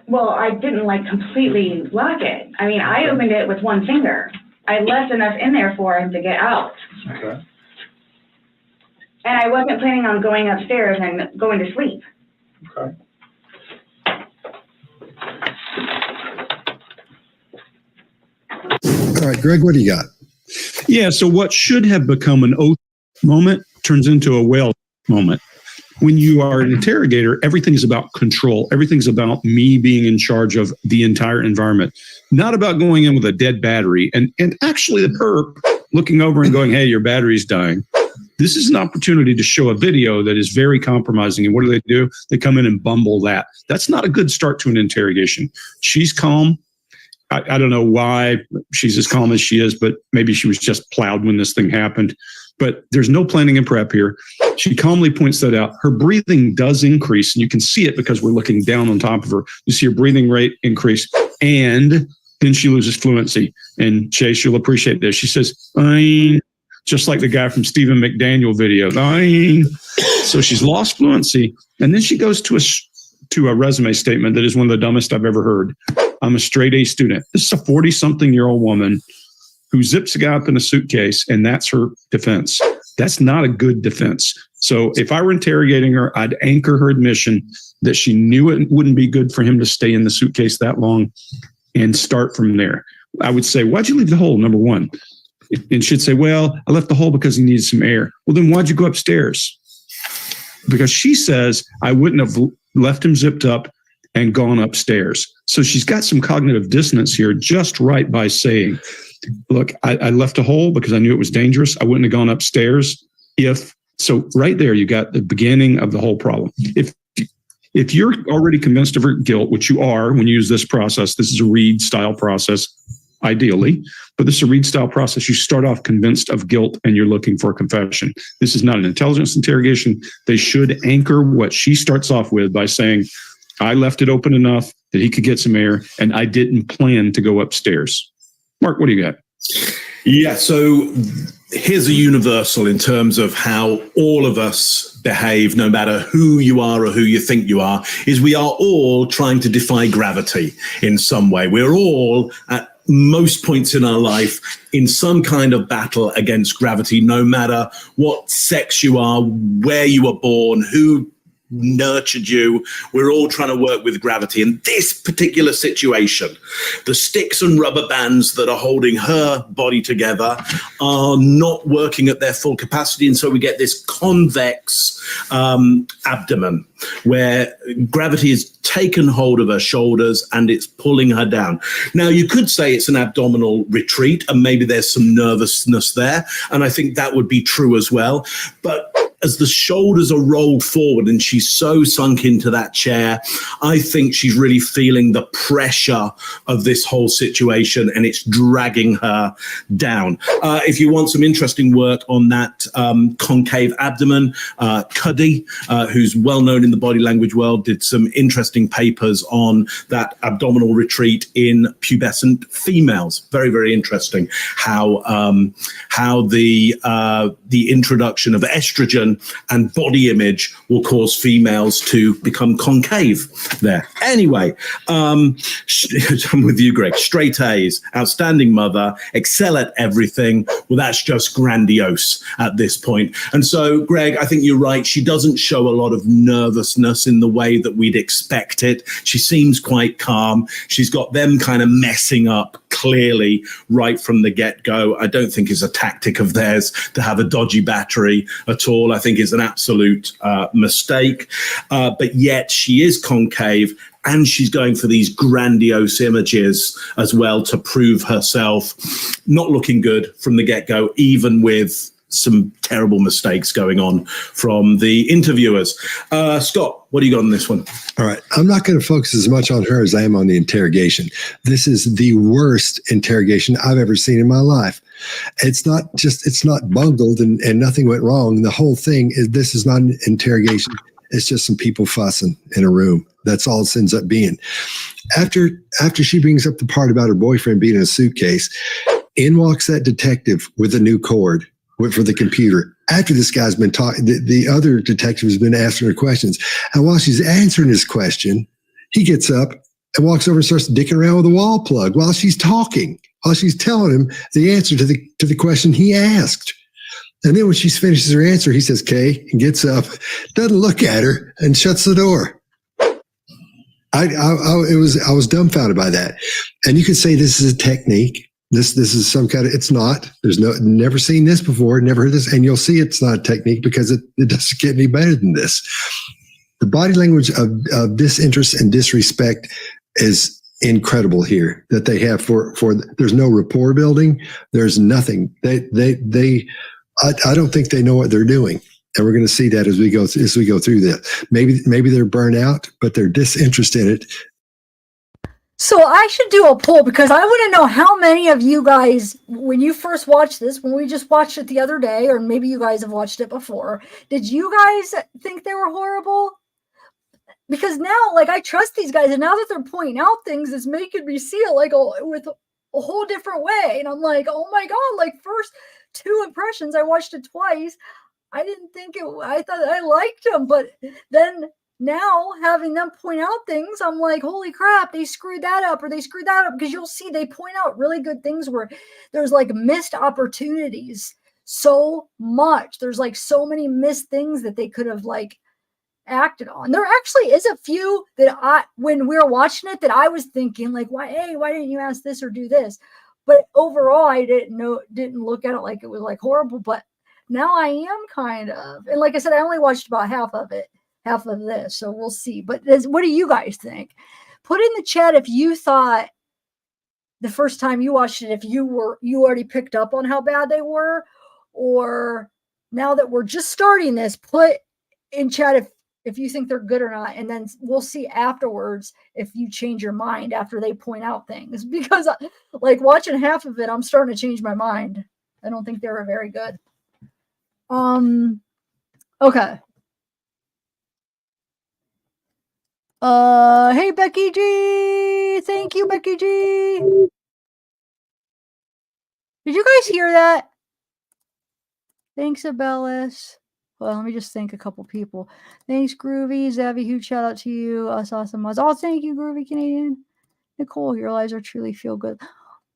Well, I didn't like completely lock it. I mean, I opened it with one finger. I left enough in there for him to get out. Okay. And I wasn't planning on going upstairs and going to sleep. Okay. All right, Greg, what do you got? Yeah, so what should have become an oath moment turns into a whale moment. When you are an interrogator, everything is about control. Everything's about me being in charge of the entire environment, not about going in with a dead battery. And actually the perp looking over and going, hey, your battery's dying. This is an opportunity to show a video that is very compromising. And what do? They come in and bumble that. That's not a good start to an interrogation. She's calm. I don't know why she's as calm as she is, but maybe she was just plowed when this thing happened. But there's no planning and prep here. She calmly points that out. Her breathing does increase, and you can see it because we're looking down on top of her. You see her breathing rate increase, and then she loses fluency. And Chase, you'll appreciate this. She says, "Fine," just like the guy from Stephen McDaniel video. "Fine." So she's lost fluency, and then she goes to a resume statement that is one of the dumbest I've ever heard. I'm a straight A student. This is a 40-something-year-old woman who zips a guy up in a suitcase, and that's her defense. That's not a good defense. So if I were interrogating her, I'd anchor her admission that she knew it wouldn't be good for him to stay in the suitcase that long and start from there. I would say, why'd you leave the hole, number one? And she'd say, well, I left the hole because he needed some air. Well, then why'd you go upstairs? Because she says, I wouldn't have left him zipped up and gone upstairs. So she's got some cognitive dissonance here just right by saying, look, I left a hole because I knew it was dangerous. I wouldn't have gone upstairs so right there, you got the beginning of the whole problem. If you're already convinced of her guilt, which you are when you use this process, this is a Reed style process, ideally, but this is a Reed style process. You start off convinced of guilt and you're looking for a confession. This is not an intelligence interrogation. They should anchor what she starts off with by saying, I left it open enough that he could get some air and I didn't plan to go upstairs. Mark, what do you got? Yeah, so here's a universal in terms of how all of us behave, no matter who you are or who you think you are, is we are all trying to defy gravity in some way. We're all at most points in our life in some kind of battle against gravity, no matter what sex you are, where you were born, who nurtured you. We're all trying to work with gravity. In this particular situation, the sticks and rubber bands that are holding her body together are not working at their full capacity. And so we get this convex abdomen where gravity has taken hold of her shoulders and it's pulling her down. Now, you could say it's an abdominal retreat and maybe there's some nervousness there. And I think that would be true as well. But as the shoulders are rolled forward and she's so sunk into that chair, I think she's really feeling the pressure of this whole situation and it's dragging her down. If you want some interesting work on that concave abdomen, Cuddy, who's well known in the body language world, did some interesting papers on that abdominal retreat in pubescent females. Very, very interesting how the introduction of estrogen and body image will cause females to become concave there. Anyway, I'm with you, Greg. Straight A's, outstanding mother, excel at everything. Well, that's just grandiose at this point. And so, Greg, I think you're right. She doesn't show a lot of nervousness in the way that we'd expect it. She seems quite calm. She's got them kind of messing up clearly right from the get-go. I don't think it's a tactic of theirs to have a dodgy battery at all. I think it's an absolute mistake. But yet she is concave and she's going for these grandiose images as well to prove herself. Not looking good from the get-go, even with some terrible mistakes going on from the interviewers. Scott, what do you got on this one? All right. I'm not going to focus as much on her as I am on the interrogation. This is the worst interrogation I've ever seen in my life. It's not bungled and nothing went wrong. The whole thing is, this is not an interrogation. It's just some people fussing in a room. That's all it ends up being. After she brings up the part about her boyfriend being in a suitcase, in walks that detective with a new cord for the computer. After this guy's been talking, the other detective has been asking her questions. And while she's answering his question, he gets up and walks over and starts dicking around with a wall plug while she's talking, while she's telling him the answer to the question he asked. And then when she finishes her answer, he says, "Kay," and gets up, doesn't look at her, and shuts the door. I was dumbfounded by that. And you could say this is a technique. This is some kind of, it's not. There's never seen this before, never heard this. And you'll see it's not a technique because it doesn't get any better than this. The body language of disinterest and disrespect is incredible here that they have for there's no rapport building. There's nothing. I don't think they know what they're doing. And we're going to see that as we go through this. Maybe they're burnt out, but they're disinterested in it. So I should do a poll because I want to know how many of you guys, when you first watched this, when we just watched it the other day, or maybe you guys have watched it before, did you guys think they were horrible? Because now, like, I trust these guys, and now that they're pointing out things, it's making me see it like with a whole different way. And I'm like, oh my God, like first 2 impressions, I watched it twice. I didn't think I thought I liked them, but then now having them point out things, I'm like, holy crap, they screwed that up, or they screwed that up, because you'll see they point out really good things where there's like missed opportunities so much. There's like so many missed things that they could have like acted on. There actually is a few that when we were watching it, that I was thinking like, why didn't you ask this or do this? But overall, I didn't look at it like it was like horrible, but now I am kind of. And like I said, I only watched about half of this, so we'll see. But what do you guys think? Put in the chat if you thought the first time you watched it, if you already picked up on how bad they were, or now that we're just starting this, put in chat if you think they're good or not, and then we'll see afterwards if you change your mind after they point out things. Because like watching half of it, I'm starting to change my mind. I don't think they were very good. Okay. Hey Becky G, thank you, Becky G. Did you guys hear that? Thanks, Abellis. Well, let me just thank a couple people. Thanks, Groovy. Zavi, huge shout out to you. Us awesome mods. Oh, thank you, Groovy Canadian. Nicole, your lives are truly feel good.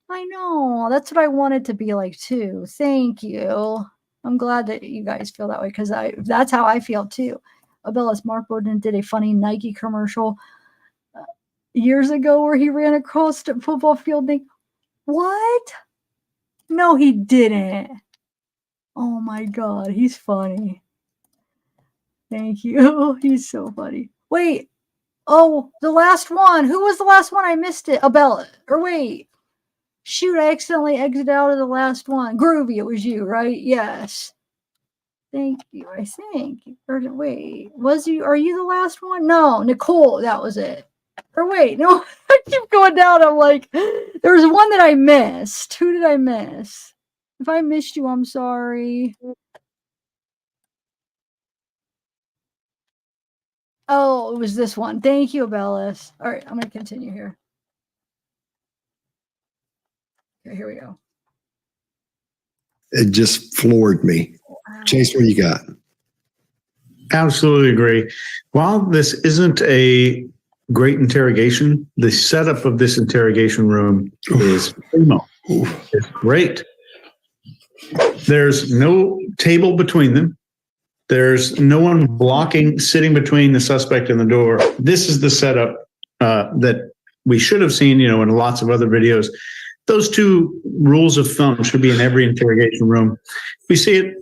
I know. That's what I wanted to be like too. Thank you. I'm glad that you guys feel that way, because that's how I feel too. Abellis, Mark Bowden did a funny Nike commercial years ago where he ran across the football field. What? No, he didn't. Oh my God, he's funny. Thank you. He's so funny. Wait. Oh, the last one. Who was the last one? I missed it. Abella. Or wait. Shoot, I accidentally exited out of the last one. Groovy, it was you, right? Yes. Thank you, I think. Or wait, are you the last one? No, Nicole, that was it. Or wait, no, I keep going down. I'm like, there's one that I missed. Who did I miss? If I missed you, I'm sorry. Oh, it was this one. Thank you, Abellis. All right, I'm going to continue here. Okay, here we go. It just floored me. Wow. Chase, what do you got? Absolutely agree. While this isn't a great interrogation, the setup of this interrogation room is primo. It's great. There's no table between them. There's no one sitting between the suspect and the door. This is the setup that we should have seen, in lots of other videos. Those 2 rules of thumb should be in every interrogation room. We see it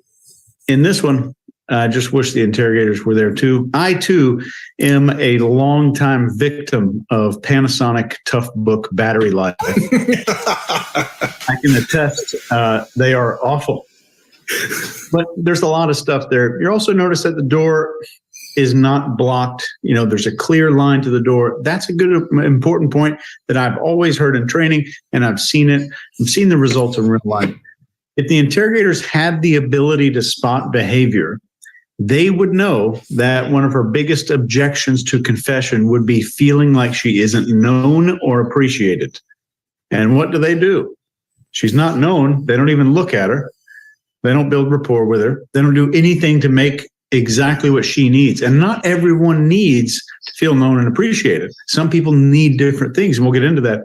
in this one. I just wish the interrogators were there too. I too am a longtime victim of Panasonic Toughbook battery life. I can attest they are awful. But there's a lot of stuff there. You also notice that the door is not blocked. There's a clear line to the door. That's a good, important point that I've always heard in training, and I've seen it. I've seen the results in real life. If the interrogators had the ability to spot behavior, they would know that one of her biggest objections to confession would be feeling like she isn't known or appreciated. And what do? She's not known. They don't even look at her. They don't build rapport with her. They don't do anything to make exactly what she needs. And not everyone needs to feel known and appreciated. Some people need different things, and we'll get into that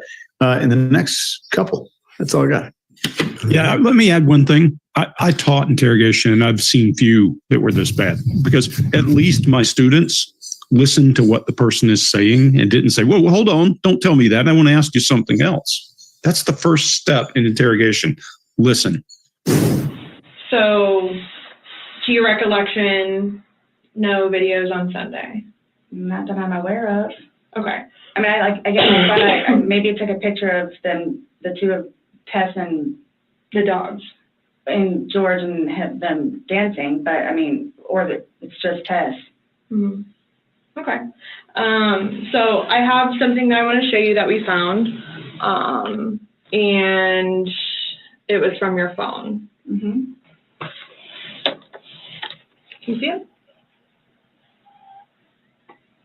in the next couple. That's all I got. Yeah, let me add one thing. I taught interrogation, and I've seen few that were this bad, because at least my students listened to what the person is saying and didn't say, well, hold on, don't tell me that. I want to ask you something else. That's the first step in interrogation. Listen. So, to your recollection, no videos on Sunday? Not that I'm aware of. Okay. I mean, I get fun. I maybe took a picture of them, the two of Tess and the dogs, and George, and them dancing. But I mean, it's just Tess. Mm-hmm. Okay. So I have something that I want to show you that we found, and it was from your phone. Mm-hmm. Can you see it?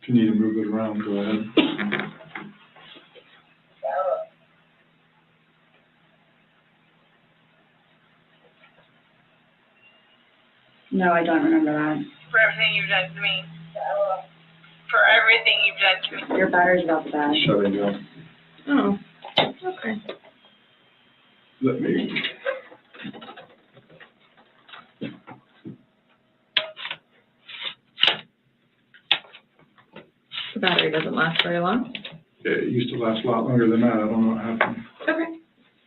If you need to move it around, go ahead. No, I don't remember that. For everything you've done to me. For everything you've done to me. Your battery's about to die. Shutting down. Oh, okay. Let me. The battery doesn't last very long. Yeah, it used to last a lot longer than that. I don't know what happened. Okay.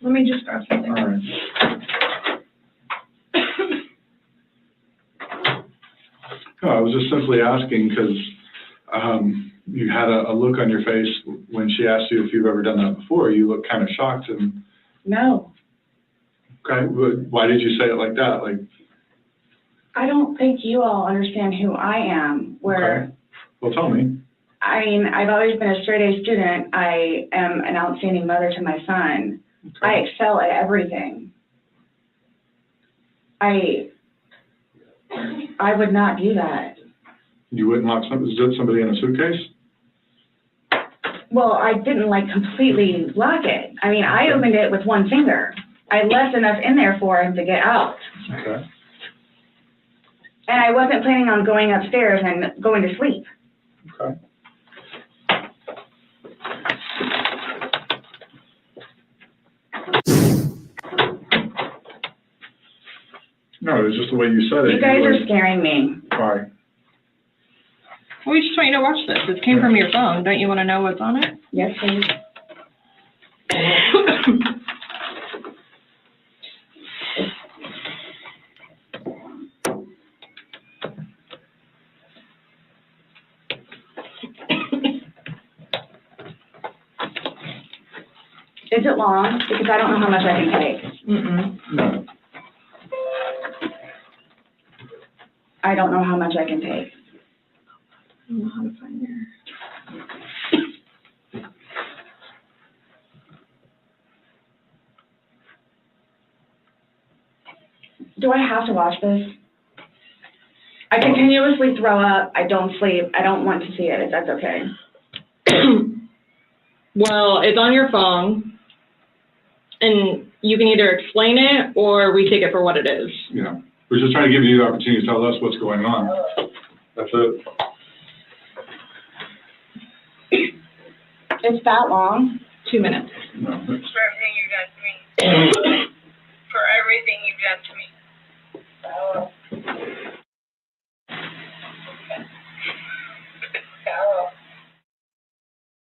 Let me just grab something. All right. No, I was just simply asking because you had a look on your face when she asked you if you've ever done that before. You looked kind of shocked. And no. Okay, why did you say it like that? Like, I don't think you all understand who I am. okay. Well, tell me. I mean, I've always been a straight A student. I am an outstanding mother to my son. Okay. I excel at everything. I would not do that. You wouldn't lock somebody in a suitcase? Well, I didn't completely lock it. I mean, I opened it with one finger. I left enough in there for him to get out. Okay. And I wasn't planning on going upstairs and going to sleep. Okay. No, it was just the way you said it. You guys are scaring me. Why? We just want you to watch this. It came from your phone. Don't you want to know what's on it? Yes, please. Is it long? Because I don't know how much I can take. No. I don't know how much I can take. I don't know how to find your... Do I have to watch this? I continuously throw up. I don't sleep. I don't want to see it, if that's okay. Well, it's on your phone, and you can either explain it or we take it for what it is. Yeah. We're just trying to give you the opportunity to tell us what's going on. That's it. It's that long? 2 minutes. No. For everything you've done to me. For everything you've done to me.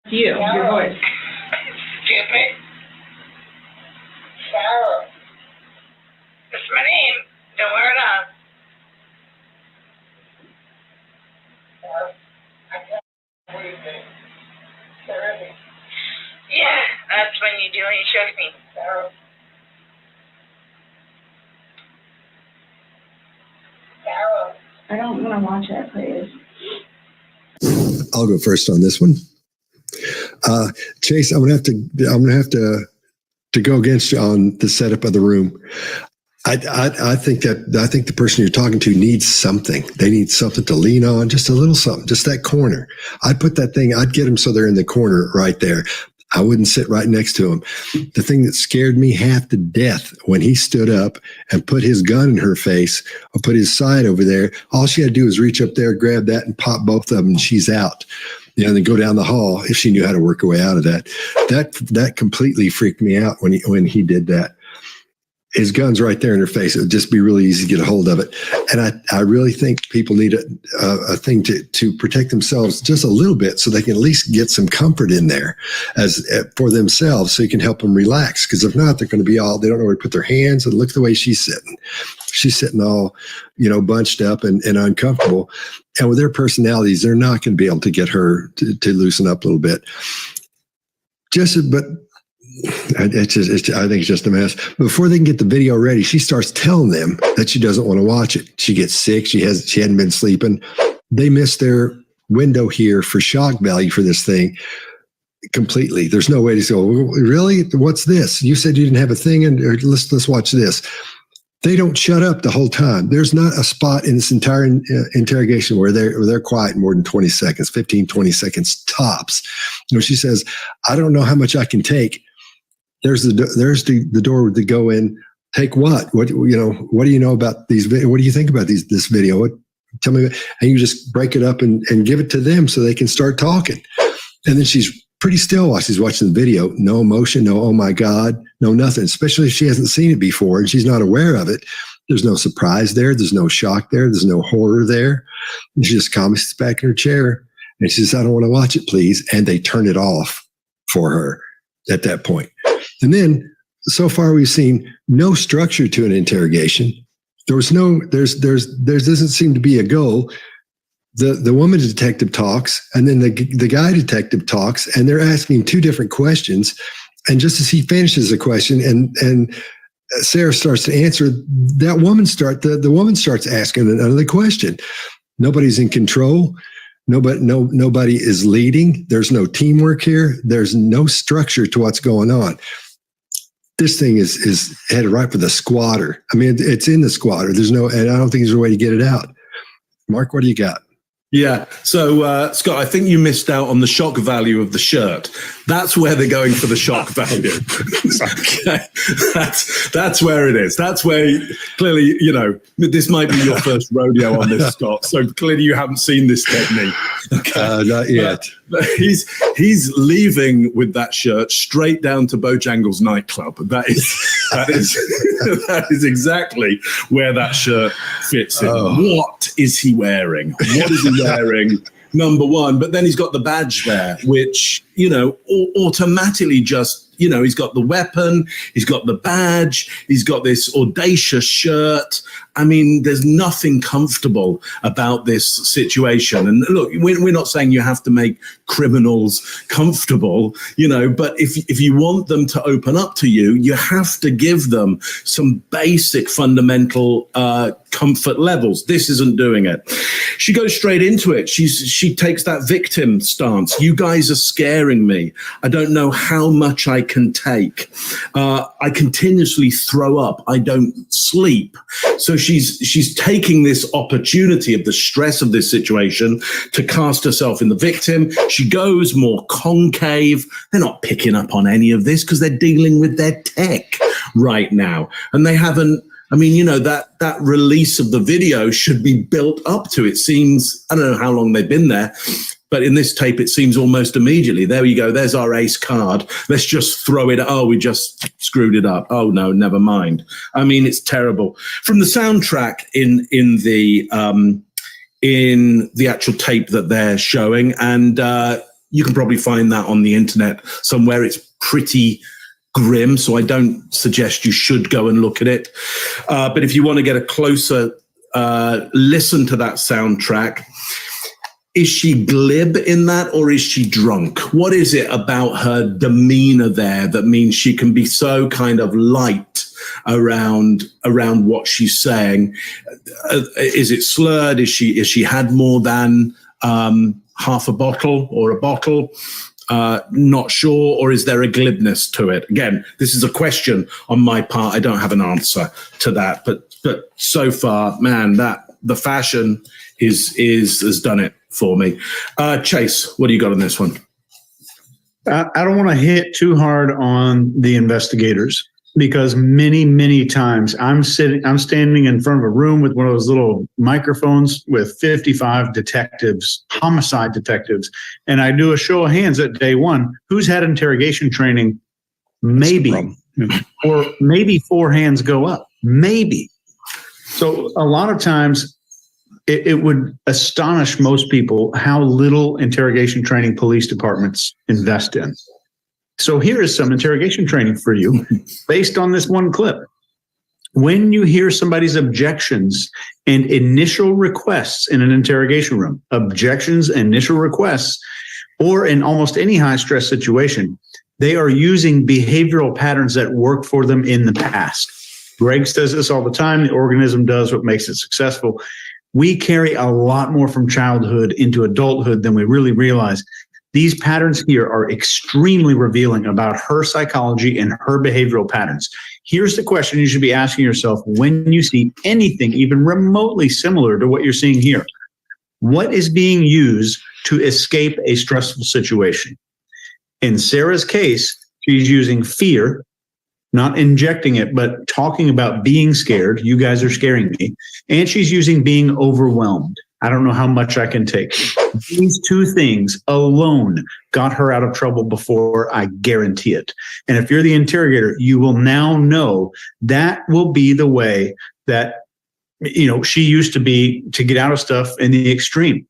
It's you, your voice. Stupid. Sarah. That's my name. Don't wear it up. Yeah, that's when you do when you shook me. I don't want to watch it, please. I'll go first on this one. Chase, I'm gonna have to go against you on the setup of the room. I think the person you're talking to needs something. They need something to lean on, just a little something, just that corner. I'd get them so they're in the corner right there. I wouldn't sit right next to him. The thing that scared me half to death when he stood up and put his gun in her face or put his side over there, all she had to do was reach up there, grab that, and pop both of them, and she's out. And then go down the hall if she knew how to work her way out of that. That completely freaked me out when he did that. His gun's right there in her face. It would just be really easy to get a hold of it. And I really think people need a thing to protect themselves just a little bit so they can at least get some comfort in there for themselves so you can help them relax. Because if not, they're going to be they don't know where to put their hands. And look at the way she's sitting. She's sitting all, bunched up and uncomfortable. And with their personalities, they're not going to be able to get her to loosen up a little bit. I think it's just a mess. Before they can get the video ready, she starts telling them that she doesn't want to watch it. She gets sick. She hadn't been sleeping. They missed their window here for shock value for this thing completely. There's no way to go, really? What's this? You said you didn't have a thing, and let's watch this. They don't shut up the whole time. There's not a spot in this entire interrogation where they're quiet more than 20 seconds, 15, 20 seconds tops. She says, I don't know how much I can take. There's the door to go in. Take what? What do you know about these? What do you think about this video? Tell me. And you just break it up and give it to them so they can start talking. And then she's pretty still while she's watching the video. No emotion, no, oh my God, no nothing. Especially if she hasn't seen it before and she's not aware of it. There's no surprise there. There's no shock there. There's no horror there. And she just calmly sits back in her chair and she says, I don't want to watch it, please. And they turn it off for her at that point. And then so far we've seen no structure to an interrogation. There doesn't seem to be a goal. The woman detective talks, and then the guy detective talks, and they're asking two different questions. And just as he finishes the question and Sarah starts to answer, the woman starts asking another question. Nobody's in control. Nobody is leading. There's no teamwork here. There's no structure to what's going on. This thing is headed right for the squatter. I mean, it's in the squatter. And I don't think there's a way to get it out. Mark, what do you got? Yeah. So, Scott, I think you missed out on the shock value of the shirt. That's where they're going for the shock value. Okay. That's where it is. That's where clearly, this might be your first rodeo on this, Scott. So clearly you haven't seen this technique. Okay. Not yet. But he's leaving with that shirt straight down to Bojangles nightclub. That is exactly where that shirt fits in. Oh. What is he wearing? What is he wearing? Number one, but then he's got the badge there, which, automatically just, he's got the weapon, he's got the badge, he's got this audacious shirt. I mean, there's nothing comfortable about this situation. And look, we're not saying you have to make criminals comfortable, but if you want them to open up to you, you have to give them some basic fundamental comfort levels. This isn't doing it. She goes straight into it. She takes that victim stance. You guys are scaring me. I don't know how much I can take. I continuously throw up. I don't sleep. So she's taking this opportunity of the stress of this situation to cast herself in the victim. She goes more concave. They're not picking up on any of this because they're dealing with their tech right now. And they haven't, that release of the video should be built up to. It seems, I don't know how long they've been there, but in this tape, it seems almost immediately. There you go. There's our ace card. Let's just throw it. Oh, we just screwed it up. Oh, no, never mind. I mean, it's terrible. From the soundtrack in the actual tape that they're showing, and you can probably find that on the internet somewhere. It's pretty grim, so I don't suggest you should go and look at it. But if you want to get a closer listen to that soundtrack, is she glib in that, or is she drunk? What is it about her demeanor there that means she can be so kind of light around what she's saying? Is it slurred? Is she had more than half a bottle or a bottle? not sure, or is there a glibness to it? Again, this is a question on my part. I don't have an answer to that, but so far, man, that the fashion has done it for me. Chase, what do you got on this one? I don't want to hit too hard on the investigators, because many times I'm standing in front of a room with one of those little microphones with 55 detectives, homicide detectives, and I do a show of hands at day one. Who's had interrogation training? Maybe, or maybe 4 hands go up, maybe. So a lot of times it would astonish most people how little interrogation training police departments invest in. So here is some interrogation training for you based on this one clip. When you hear somebody's objections and initial requests in an interrogation room, objections, initial requests, or in almost any high stress situation, they are using behavioral patterns that worked for them in the past. Greg says this all the time. The organism does what makes it successful. We carry a lot more from childhood into adulthood than we really realize. These patterns here are extremely revealing about her psychology and her behavioral patterns. Here's the question you should be asking yourself when you see anything even remotely similar to what you're seeing here. What is being used to escape a stressful situation? In Sarah's case, she's using fear, not injecting it, but talking about being scared. You guys are scaring me. And she's using being overwhelmed. I don't know how much I can take. These 2 things alone got her out of trouble before, I guarantee it. And if you're the interrogator, you will now know that will be the way that, she used to be to get out of stuff in the extreme.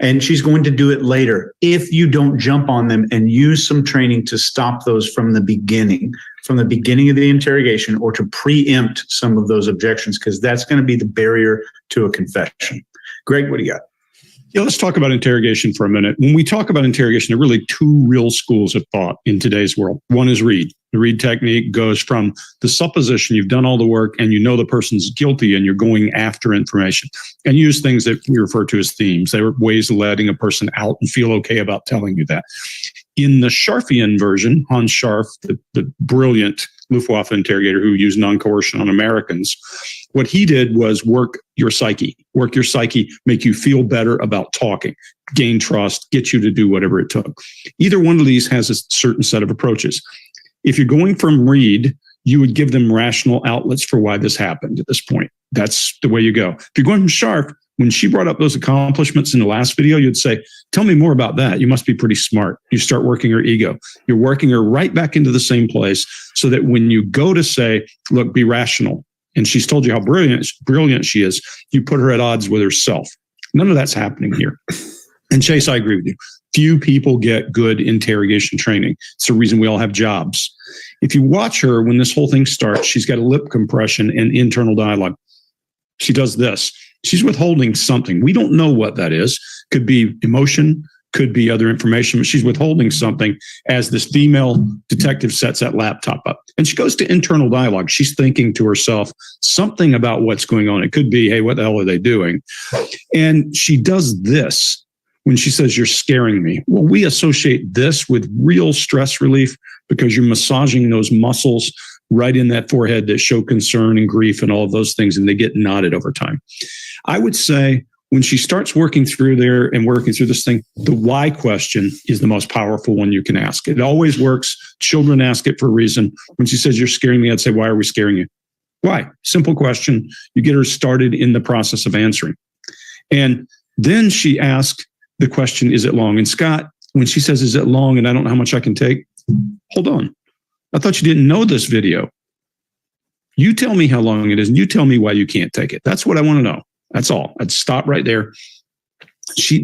And she's going to do it later if you don't jump on them and use some training to stop those from the beginning of the interrogation, or to preempt some of those objections, because that's going to be the barrier to a confession. Greg, what do you got? Yeah, let's talk about interrogation for a minute. When we talk about interrogation, there are really 2 real schools of thought in today's world. One is Reed. The Reed technique goes from the supposition you've done all the work and you know the person's guilty and you're going after information, and use things that we refer to as themes. They were ways of letting a person out and feel okay about telling you that. In the Scharfian version, Hans Scharf, the brilliant Luftwaffe interrogator who used non-coercion on Americans, what he did was work your psyche, make you feel better about talking, gain trust, get you to do whatever it took. Either one of these has a certain set of approaches. If you're going from Reed, you would give them rational outlets for why this happened at this point. That's the way you go. If you're going from Scharf, when she brought up those accomplishments in the last video, you'd say, tell me more about that. You must be pretty smart. You start working her ego. You're working her right back into the same place so that when you go to say, look, be rational, and she's told you how brilliant she is, you put her at odds with herself. None of that's happening here. And Chase, I agree with you. Few people get good interrogation training. It's the reason we all have jobs. If you watch her, when this whole thing starts, she's got a lip compression and internal dialogue. She does this. She's withholding something. We don't know what that is. Could be emotion, could be other information, but she's withholding something as this female detective sets that laptop up. And she goes to internal dialogue. She's thinking to herself something about what's going on. It could be, hey, what the hell are they doing? And she does this when she says, you're scaring me. Well, we associate this with real stress relief because you're massaging those muscles right in that forehead that show concern and grief and all of those things, and they get knotted over time. I would say when she starts working through there and working through this thing, the why question is the most powerful one you can ask. It always works. Children ask it for a reason. When she says, you're scaring me, I'd say, why are we scaring you? Why? Simple question. You get her started in the process of answering. And then she asks the question, is it long? And Scott, when she says, is it long and I don't know how much I can take? Hold on. I thought you didn't know this video. You tell me how long it is and you tell me why you can't take it. That's what I want to know. That's all. I'd stop right there.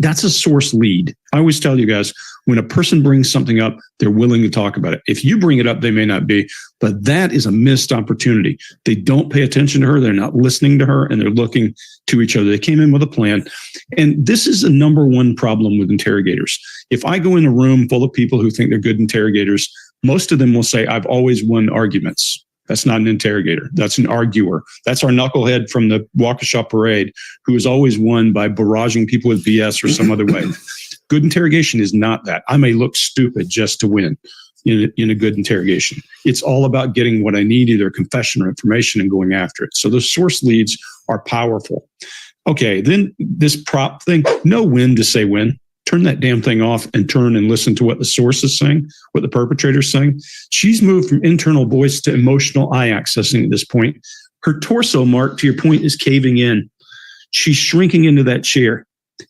That's a source lead. I always tell you guys, when a person brings something up, they're willing to talk about it. If you bring it up, they may not be, but that is a missed opportunity. They don't pay attention to her. They're not listening to her, and they're looking to each other. They came in with a plan. And this is the number one problem with interrogators. If I go in a room full of people who think they're good interrogators, most of them will say, I've always won arguments. That's not an interrogator. That's an arguer. That's our knucklehead from the Waukesha parade who is always won by barraging people with BS or some other way. Good interrogation is not that. I may look stupid just to win in a good interrogation. It's all about getting what I need, either confession or information, and going after it. So the source leads are powerful. Okay, then this prop thing, know when to say when. Turn that damn thing off and turn and listen to what the source is saying, what the perpetrator's saying. She's moved from internal voice to emotional eye accessing at this point. Her torso, Mark, to your point, is caving in. She's shrinking into that chair.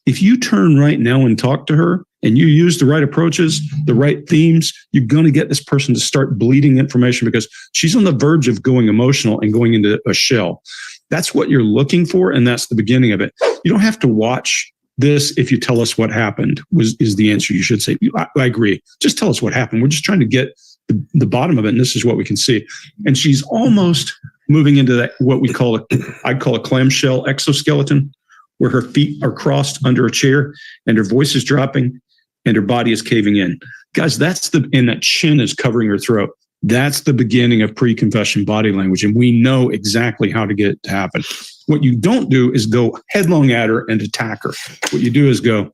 If you turn right now and talk to her and you use the right approaches, the right themes, you're going to get this person to start bleeding information because she's on the verge of going emotional and going into a shell. That's what you're looking for, and that's the beginning of it. You don't have to watch this if you tell us what happened, is the answer you should say. I agree. Just tell us what happened. We're just trying to get the bottom of it, and this is what we can see. And she's almost moving into that, what I'd call a clamshell exoskeleton, where her feet are crossed under a chair and her voice is dropping and her body is caving in. Guys, and that chin is covering her throat. That's the beginning of pre-confession body language, and we know exactly how to get it to happen. What you don't do is go headlong at her and attack her. What you do is go,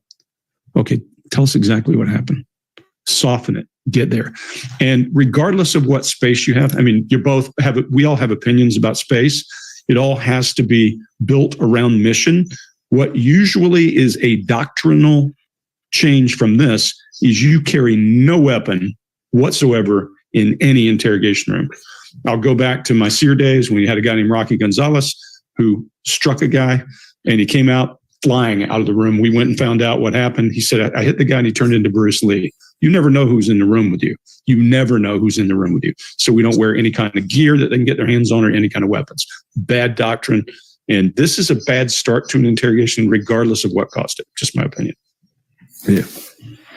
okay, tell us exactly what happened. Soften it, get there. And regardless of what space you have, I mean, we all have opinions about space. It all has to be built around mission. What usually is a doctrinal change from this is you carry no weapon whatsoever in any interrogation room. I'll go back to my SEER days when we had a guy named Rocky Gonzalez who struck a guy and he came out flying out of the room. We went and found out what happened. He said, I hit the guy and he turned into Bruce Lee. You never know who's in the room with you. You never know who's in the room with you. So we don't wear any kind of gear that they can get their hands on or any kind of weapons. Bad doctrine. And this is a bad start to an interrogation, regardless of what caused it. Just my opinion. Yeah.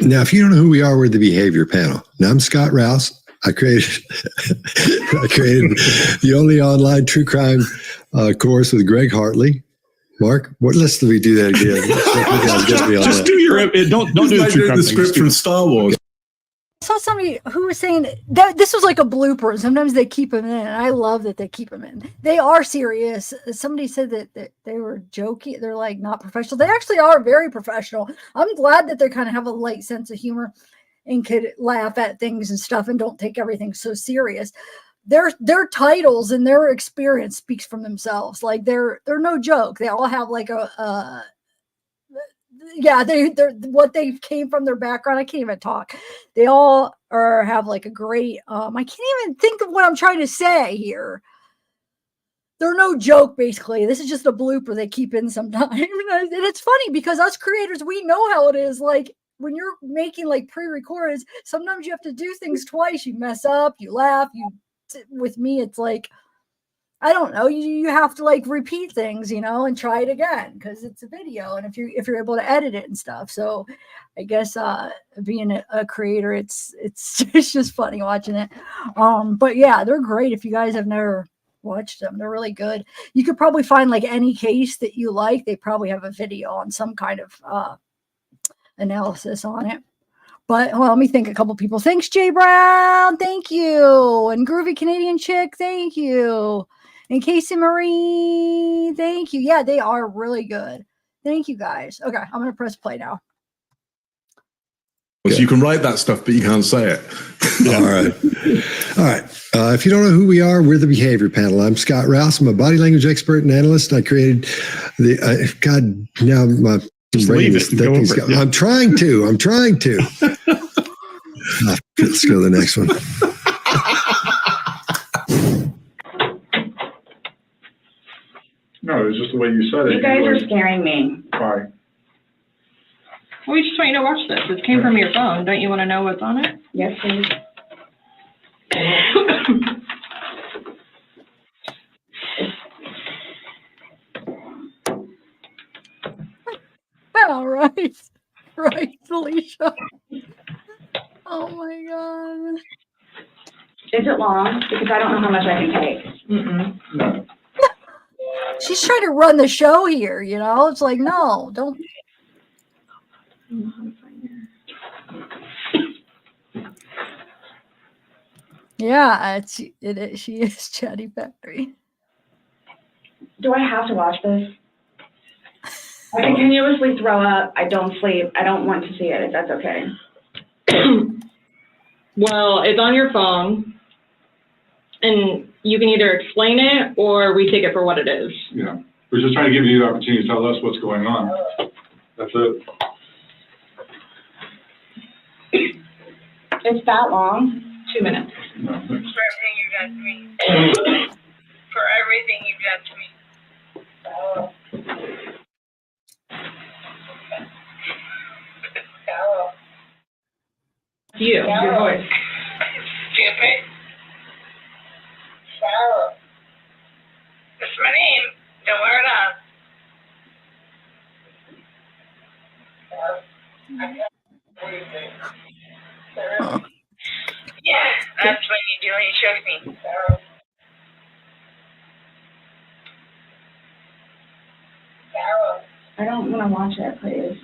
Now, if you don't know who we are, we're the behavior panel. Now, I'm Scott Rouse. I created the only online true crime course with Greg Hartley. Mark, let's we do that again. Just do your don't do the script from Star Wars. I saw somebody who was saying that this was like a blooper. Sometimes they keep them in, and I love that they keep them in. They are serious. Somebody said that they were joking. They're like not professional. They actually are very professional. I'm glad that they kind of have a light sense of humor and could laugh at things and stuff and don't take everything so serious. Their titles and their experience speaks from themselves. Like they're no joke. They all have like they're what they came from, their background. I can't even talk. They all have like a great I can't even think of what I'm trying to say here. They're no joke, basically. This is just a blooper they keep in sometimes. And it's funny because us creators, we know how it is. Like when you're making like pre-recordeds, sometimes you have to do things twice. You mess up, you laugh, with me, it's like, I don't know, you have to like repeat things, and try it again because it's a video, and if you're able to edit it and stuff. So I guess being a creator, it's just funny watching it. But yeah, they're great. If you guys have never watched them, they're really good. You could probably find like any case that you like. They probably have a video on some kind of analysis on it. But well, let me thank a couple people. Thanks, Jay Brown. Thank you. And Groovy Canadian Chick. Thank you. And Casey Marie. Thank you. Yeah, they are really good. Thank you, guys. Okay, I'm going to press play now. So you can write that stuff, but you can't say it. All right. If you don't know who we are, we're the behavior panel. I'm Scott Rouse. I'm a body language expert and analyst. I created now my just leave it. Yeah. I'm trying to. Let's go to the next one. No, it's just the way you said it. You guys are scaring me. Why? We just want you to watch this. It came from your phone. Don't you want to know what's on it? Yes, please. All right. Right, Felicia. Oh my God. Is it long? Because I don't know how much I can take. No. She's trying to run the show here, It's like, no, don't. Yeah, she is Chatty Factory. Do I have to watch this? I continuously throw up. I don't sleep. I don't want to see it, if that's okay. Well, it's on your phone, and you can either explain it or we take it for what it is. Yeah. We're just trying to give you the opportunity to tell us what's going on. That's it. It's that long? 2 minutes. No. For everything you've done to me. For everything you've done to me. It's you, your voice. Stupid. Sarah. That's my name. Don't wear it up. Yeah, that's what you do when you choke me. I don't want to watch it, please.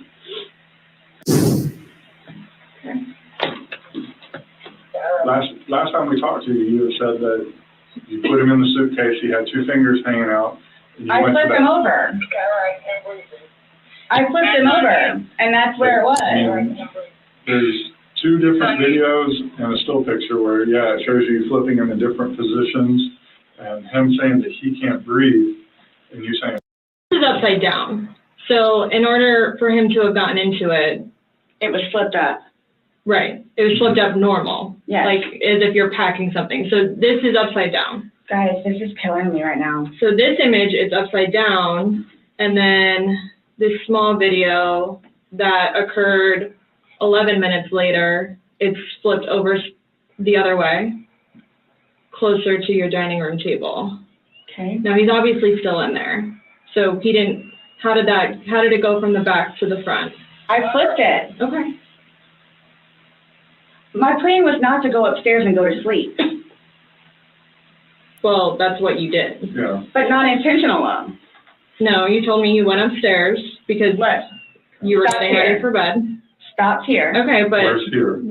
Last time we talked to you, you said that you put him in the suitcase. He had two fingers hanging out. And you I went to flipped that- him over. I flipped him over, and that's where it was. There's two different videos and a still picture where, yeah, it shows you flipping him in different positions and him saying that he can't breathe and you saying. This is upside down. So in order for him to have gotten into it, it was flipped up. Right. It was flipped up normal. Yes. Like as if you're packing something. So this is upside down. Guys, this is killing me right now. So this image is upside down, and then this small video that occurred 11 minutes later, it's flipped over the other way, closer to your dining room table. Okay. Now he's obviously still in there. So he didn't, how did it go from the back to the front? I flipped it. Okay. My plan was not to go upstairs and go to sleep. Well, that's what you did. Yeah. But not intentional though. No, you told me you went upstairs because you were Stop getting here. ready for bed. Stopped here. Okay, but Where's here?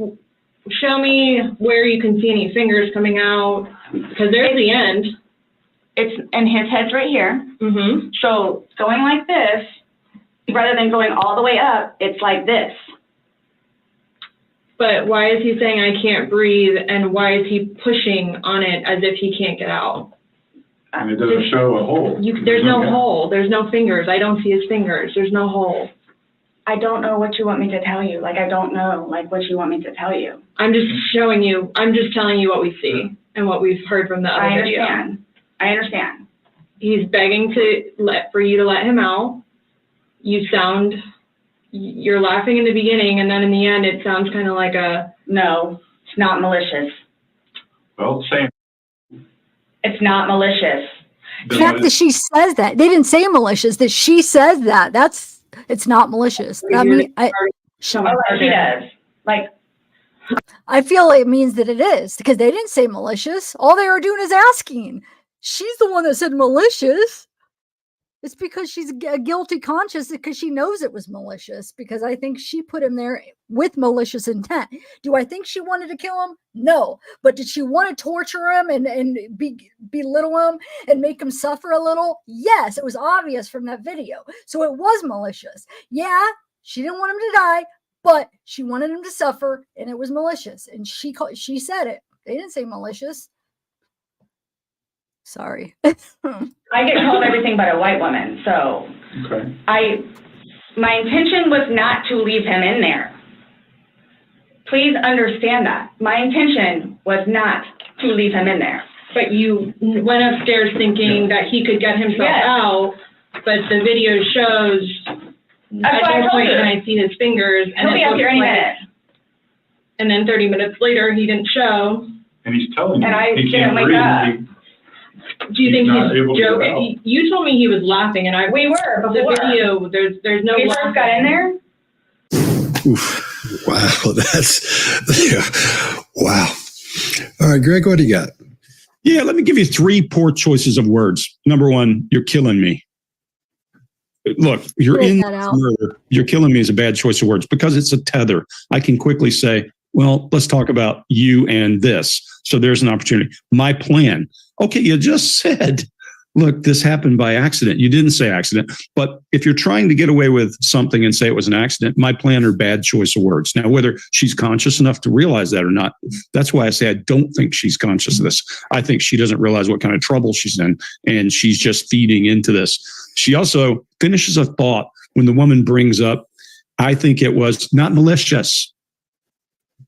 show me where you can see any fingers coming out, because there's the end. And his head's right here. Mm-hmm. So going like this, rather than going all the way up, it's like this. But why is he saying I can't breathe, and why is he pushing on it as if he can't get out? And it doesn't show a hole. There's no hole. There's no fingers. I don't see his fingers. There's no hole. I don't know what you want me to tell you. Like, I don't know, like, what you want me to tell you. I'm just showing you. I'm just telling you what we see and what we've heard from the other video. I understand. He's begging for you to let him out. You're laughing in the beginning, and then in the end, it sounds kind of like a... No, it's not malicious. Well, same. It's not malicious. The fact that she says that, they didn't say malicious, that she says that, it's not malicious. I mean, She does. Like, I feel it means that it is, because they didn't say malicious. All they were doing is asking. She's the one that said malicious. It's because she's a guilty conscience, because she knows it was malicious, because I think she put him there with malicious intent. Do I think she wanted to kill him? No. But did she want to torture him and belittle him and make him suffer a little? Yes, it was obvious from that video. So it was malicious. Yeah, she didn't want him to die, but she wanted him to suffer, and it was malicious. And she said it. They didn't say malicious. Sorry. I get told everything but a white woman, so Okay. my intention was not to leave him in there. Please understand that. My intention was not to leave him in there. But you went upstairs thinking that he could get himself out, but the video shows That's what I at no told point you. can I see his fingers. He'll be up here any minute. And then 30 minutes later, he didn't show. And he's telling you And I he didn't can't wake breathe. up. Do you think not able he's to get out. joking? You told me he was laughing, and We were before. The video, there's no When you laughing. first got in there, Oof. Wow, that's wow. All right, Greg, what do you got? Yeah, let me give you 3 poor choices of words. Number 1, you're killing me. Look, you're in murder. You're killing me is a bad choice of words because it's a tether. I can quickly say, well, let's talk about you and this. So there's an opportunity. My plan. Okay, you just said look, this happened by accident. You didn't say accident. But if you're trying to get away with something and say it was an accident, my plan or bad choice of words. Now, whether she's conscious enough to realize that or not, that's why I say I don't think she's conscious of this. I think she doesn't realize what kind of trouble she's in, and she's just feeding into this. She also finishes a thought when the woman brings up, I think it was not malicious.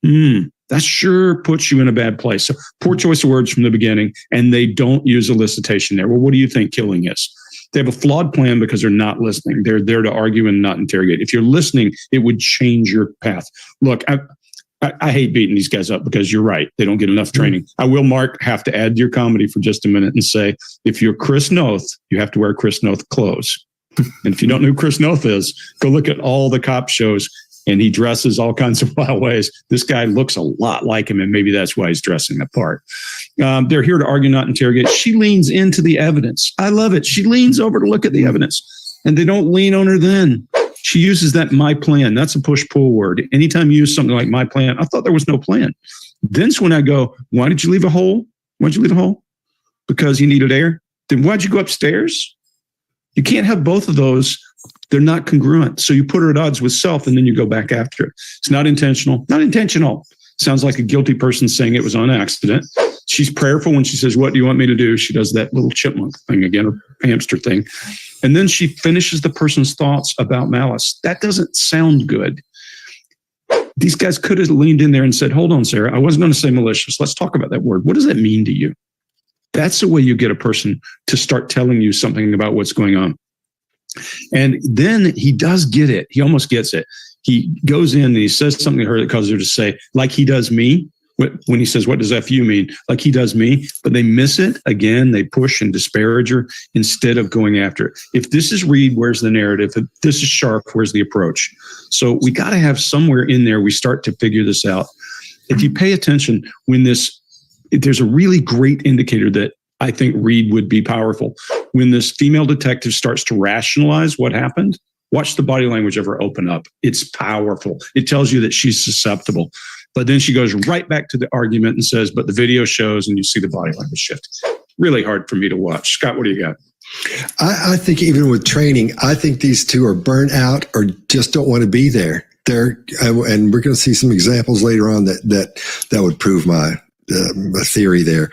That sure puts you in a bad place. So poor choice of words from the beginning, and they don't use elicitation there. Well, what do you think killing is? They have a flawed plan because they're not listening. They're there to argue and not interrogate. If you're listening, it would change your path. Look, I hate beating these guys up because you're right. They don't get enough training. I will, Mark, have to add to your comedy for just a minute and say, if you're Chris Noth, you have to wear Chris Noth clothes. And if you don't know who Chris Noth is, go look at all the cop shows, and he dresses all kinds of wild ways. This guy looks a lot like him, and maybe that's why he's dressing the part. They're here to argue, not interrogate. She leans into the evidence. I love it. She leans over to look at the evidence, and they don't lean on her then. She uses that my plan. That's a push-pull word. Anytime you use something like my plan, I thought there was no plan. Then's when I go, why did you leave a hole? Why'd you leave a hole? Because you needed air? Then why'd you go upstairs? You can't have both of those. They're not congruent. So you put her at odds with self, and then you go back after it. It's not intentional. Not intentional. Sounds like a guilty person saying it was on accident. She's prayerful when she says, what do you want me to do? She does that little chipmunk thing again, or hamster thing. And then she finishes the person's thoughts about malice. That doesn't sound good. These guys could have leaned in there and said, hold on, Sarah, I wasn't going to say malicious. Let's talk about that word. What does that mean to you? That's the way you get a person to start telling you something about what's going on. And then he does get it. He almost gets it. He goes in and he says something to her that causes her to say, like he does me. When he says, what does FU mean? Like he does me, but they miss it. Again, they push and disparage her instead of going after it. If this is Reed, where's the narrative? If this is Sharp, where's the approach? So we got to have somewhere in there we start to figure this out. If you pay attention, there's a really great indicator that I think Reed would be powerful. When this female detective starts to rationalize what happened, watch the body language of her open up. It's powerful. It tells you that she's susceptible. But then she goes right back to the argument and says, but the video shows, and you see the body language shift. Really hard for me to watch. Scott, what do you got? I think even with training, I think these two are burnt out or just don't want to be there. And we're going to see some examples later on that would prove my theory there.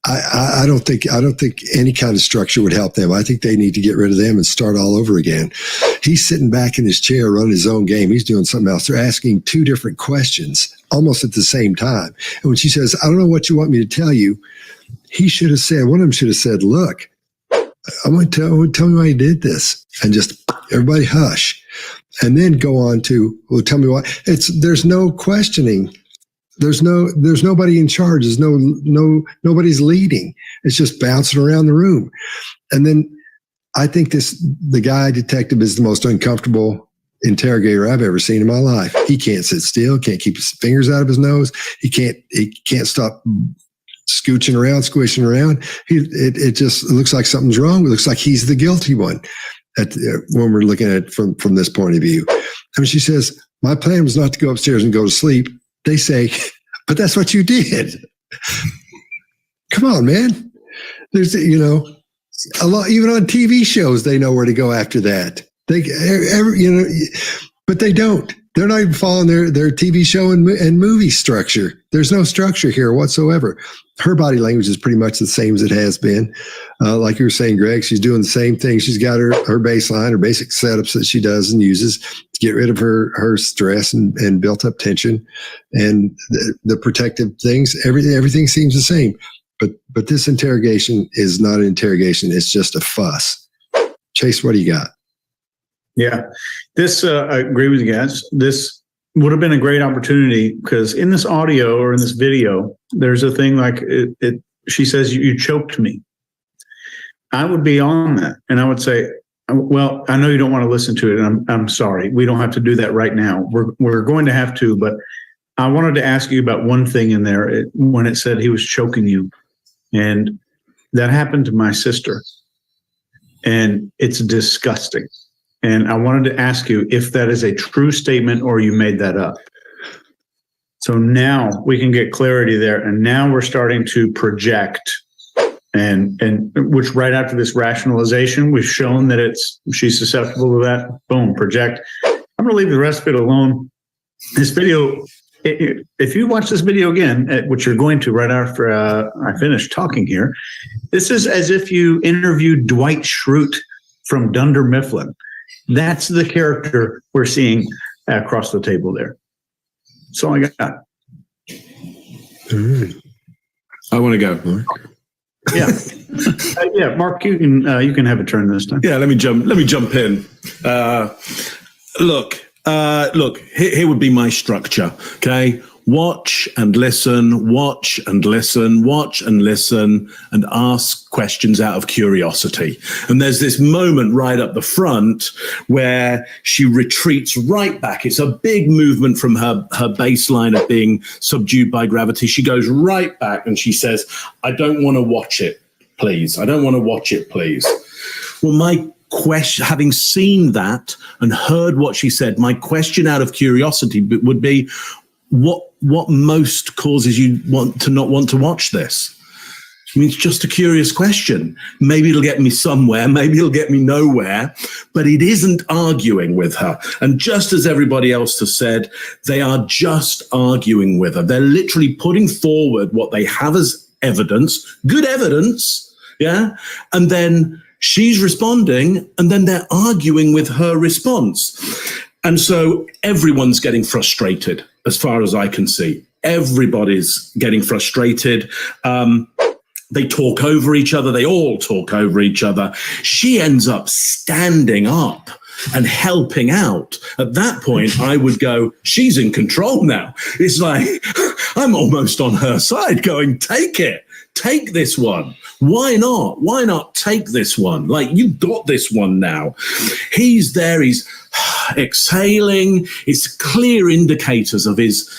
I don't think any kind of structure would help them. I think they need to get rid of them and start all over again. He's sitting back in his chair running his own game. He's doing something else. They're asking two different questions almost at the same time. And when she says, I don't know what you want me to tell you, he should have said, one of them should have said, look, I'm going to tell me why you did this. And just everybody hush. And then go on to, well, tell me why. There's no questioning. There's nobody in charge. There's nobody's leading. It's just bouncing around the room. And then I think the guy detective is the most uncomfortable interrogator I've ever seen in my life. He can't sit still, can't keep his fingers out of his nose. He can't stop scooching around, squishing around. It just looks like something's wrong. It looks like he's the guilty one when we're looking at it from this point of view. I mean, she says, my plan was not to go upstairs and go to sleep. They say, but that's what you did. Come on, man. There's, a lot, even on TV shows, they know where to go after that. But they don't. They're not even following their TV show and movie structure. There's no structure here whatsoever. Her body language is pretty much the same as it has been. Like you were saying, Greg, she's doing the same thing. She's got her baseline, her basic setups that she does and uses to get rid of her stress and built up tension and the protective things. Everything seems the same. But this interrogation is not an interrogation. It's just a fuss. Chase, what do you got? Yeah, I agree with you guys. This would have been a great opportunity because in this audio or in this video, there's a thing like she says, you choked me. I would be on that. And I would say, well, I know you don't want to listen to it. And I'm sorry. We don't have to do that right now. We're going to have to, but I wanted to ask you about one thing in there when it said he was choking you. And that happened to my sister. And it's disgusting. And I wanted to ask you if that is a true statement or you made that up. So now we can get clarity there. And now we're starting to project And which right after this rationalization, we've shown that she's susceptible to that. Boom, project. I'm going to leave the rest of it alone. This video, if you watch this video again, which you're going to right after I finish talking here, this is as if you interviewed Dwight Schrute from Dunder Mifflin. That's the character we're seeing across the table there. That's all I got. I want to go. Yeah, Mark, you can have a turn this time. Yeah, let me jump in. Look, here would be my structure. Okay, watch and listen, watch and listen, watch and listen, and ask questions out of curiosity. And there's this moment right up the front where she retreats right back. It's a big movement from her baseline of being subdued by gravity. She goes right back and she says, I don't want to watch it, please. I don't want to watch it, please. Well, my question, having seen that and heard what she said, my question out of curiosity would be, what most causes you not want to watch this? I mean, it's just a curious question. Maybe it'll get me somewhere, maybe it'll get me nowhere, but it isn't arguing with her. And just as everybody else has said, they are just arguing with her. They're literally putting forward what they have as evidence, good evidence, yeah? And then she's responding, and then they're arguing with her response. And so everyone's getting frustrated, as far as I can see. Everybody's getting frustrated. They talk over each other. They all talk over each other. She ends up standing up and helping out. At that point, I would go, she's in control now. It's like, I'm almost on her side going, take it. Take this one. Why not? Why not take this one? Like, you've got this one now. He's there. He's exhaling. It's clear indicators of his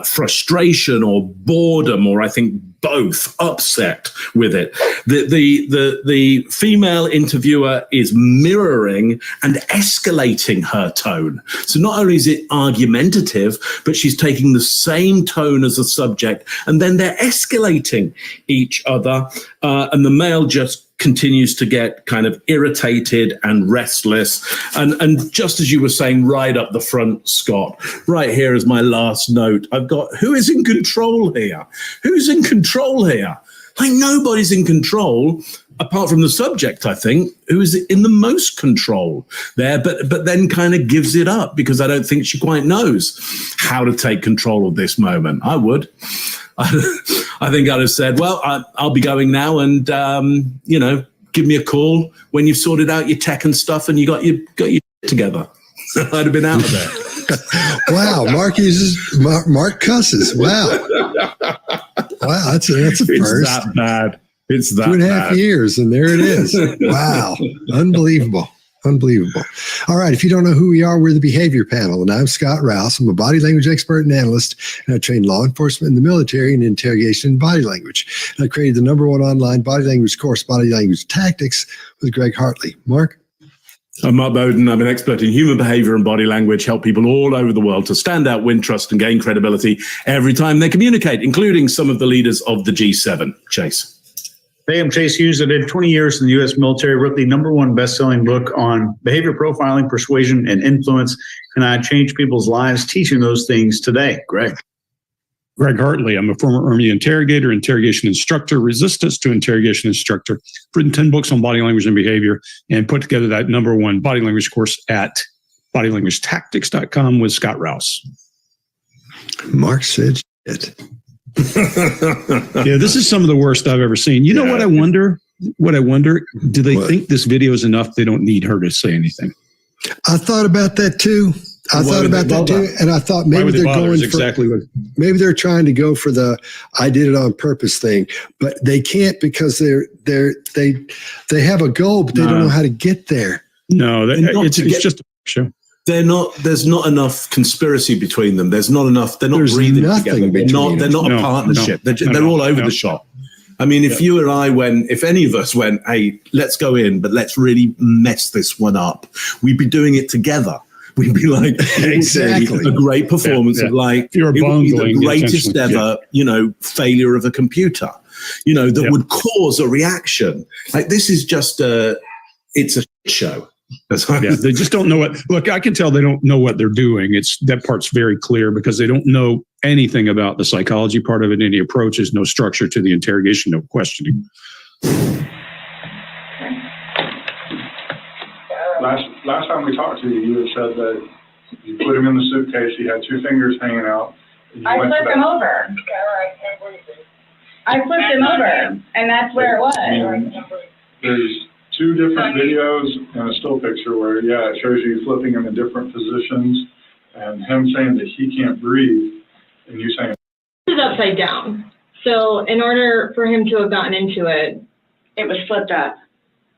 frustration or boredom, or I think both, upset with it. The female interviewer is mirroring and escalating her tone. So not only is it argumentative, but she's taking the same tone as the subject, and then they're escalating each other. And the male just continues to get kind of irritated and restless. And just as you were saying right up the front, Scott, right here is my last note. I've got, who is in control here? Who's in control here? Like, nobody's in control apart from the subject, I think, who is in the most control there, but then kind of gives it up because I don't think she quite knows how to take control of this moment. I would. I think I'd have said, well, I'll be going now, and give me a call when you've sorted out your tech and stuff and you got your together. I'd have been out of there. Wow, Mark cusses. Wow, that's a first. It's that bad. It's that 2.5 years, and there it is. Wow, unbelievable. All right, if you don't know who we are, we're the Behavior Panel, and I'm Scott Rouse. I'm a body language expert and analyst, and I train law enforcement in the military in interrogation and body language. And I created the #1 online body language course, Body Language Tactics, with Greg Hartley. Mark? I'm Mark Bowden. I'm an expert in human behavior and body language, help people all over the world to stand out, win trust, and gain credibility every time they communicate, including some of the leaders of the G7. Chase. Hey, I'm Chase Hughes. I did 20 years in the U.S. military, wrote the #1 best-selling book on behavior profiling, persuasion, and influence, and I change people's lives teaching those things today. Greg Hartley. I'm a former Army interrogator, interrogation instructor, resistance to interrogation instructor. I've written 10 books on body language and behavior, and put together that #1 body language course at bodylanguagetactics.com with Scott Rouse. Mark said shit. Yeah, this is some of the worst I've ever seen. You know what I wonder? Do they think this video is enough? They don't need her to say anything. I thought about that too. And I thought maybe they're going for maybe they're trying to go for the "I did it on purpose" thing, but they can't because they have a goal, but they don't know how to get there. No, it's just a show. There's not enough conspiracy between them. There's not enough. They're not breathing together. They're not a partnership. They're all over the shop. I mean, if you and I if any of us went, hey, let's go in, but let's really mess this one up, we'd be doing it together. We'd be like, exactly, a great performance of like, it would be the greatest ever, failure of a computer. that would cause a reaction. Like, this is just it's a show. They just don't know what. Look, I can tell they don't know what they're doing. That part's very clear because they don't know anything about the psychology part of it, any approaches, no structure to the interrogation, no questioning. Last time we talked to you, you had said that you put him in the suitcase. He had 2 fingers hanging out. I flipped him over. I flipped him over, and that's where it was. There's 2 different videos and a still picture where, it shows you flipping him in different positions and him saying that he can't breathe and you saying This is upside down. So in order for him to have gotten into it, it was flipped up.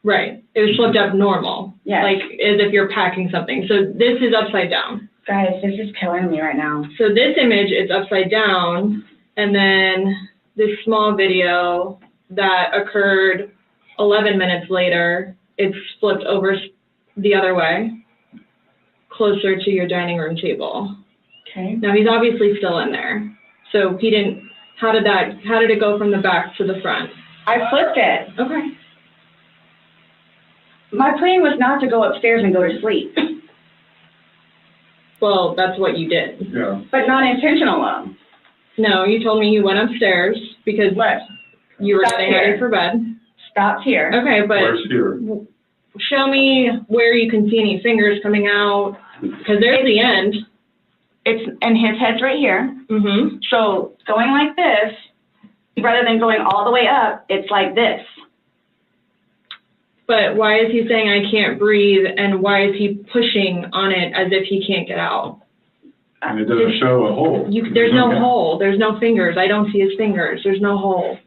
Right. It was flipped up normal. Yes. Like as if you're packing something. So this is upside down. Guys, this is killing me right now. So this image is upside down, and then this small video that occurred 11 minutes later, it's flipped over the other way, closer to your dining room table. Okay. Now he's obviously still in there. So he didn't, how did it go from the back to the front? I flipped it. Okay. My plan was not to go upstairs and go to sleep. Well, that's what you did. Yeah. But not intentional though. No, you told me you went upstairs because you were getting ready for bed. Stopped here. Okay, but Where's here? Show me where you can see any fingers coming out, because there's the end. And his head's right here. Mm-hmm. So going like this, rather than going all the way up, it's like this. But why is he saying I can't breathe, and why is he pushing on it as if he can't get out? And it doesn't show a hole. There's no hole. There's no fingers. I don't see his fingers. There's no hole.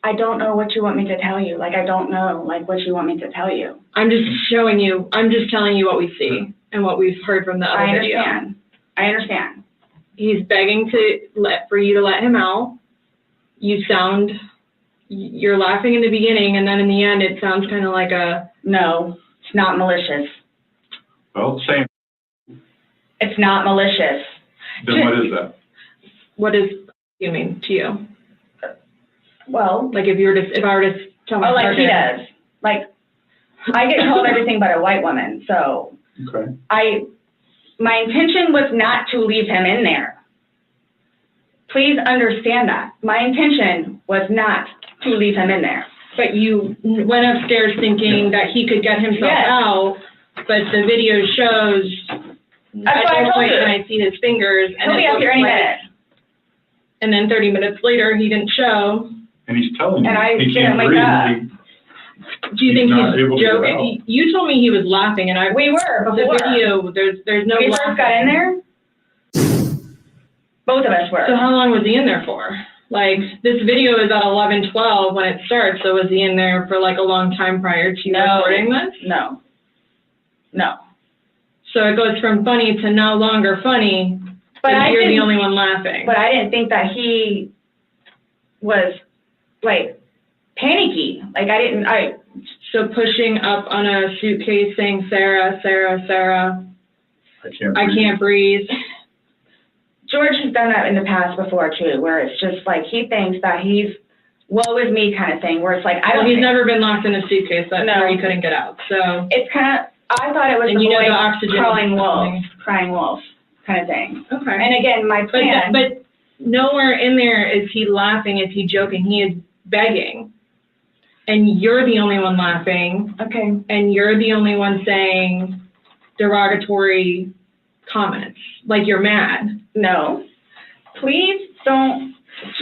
I don't know what you want me to tell you. Like, I don't know, what you want me to tell you. I'm just showing you. I'm just telling you what we see and what we've heard from the other video. I understand. He's begging for you to let him out. You're laughing in the beginning, and then in the end, it sounds kind of like a... No, it's not malicious. Well, same. It's not malicious. Then what is that? What does you mean to you? Well, like if I were to tell my like he does. Like, I get called everything but a white woman. So okay. My intention was not to leave him in there. Please understand that. My intention was not to leave him in there. But you went upstairs thinking that he could get himself out, but the video shows That's what I told you. And I see his fingers. He'll be up here any minute. And then 30 minutes later, he didn't show. And he's telling you and I he didn't can't wake breathe. Do you think he's joking? joking? You told me he was laughing, and we were before. The video, there's no we laughing. first got in there. Both of us were. So how long was he in there for? Like, this video is at 11:12 when it starts, so was he in there for like a long time prior to recording this? No. So it goes from funny to no longer funny, but you're the only one laughing. But I didn't think that he was like panicky. Like So pushing up on a suitcase saying, Sarah, Sarah, Sarah, I can't breathe. George has done that in the past before too, where it's just like he thinks that he's woe is me kind of thing, where it's like he's never been locked in a suitcase where he couldn't get out. So it's kind of, I thought it was and the the boy oxygen crying wolf kind of thing. Okay. And again, my plan. But nowhere in there is he laughing, is he joking? He is begging. And you're the only one laughing. Okay. And you're the only one saying derogatory comments, like you're mad. No. Please don't,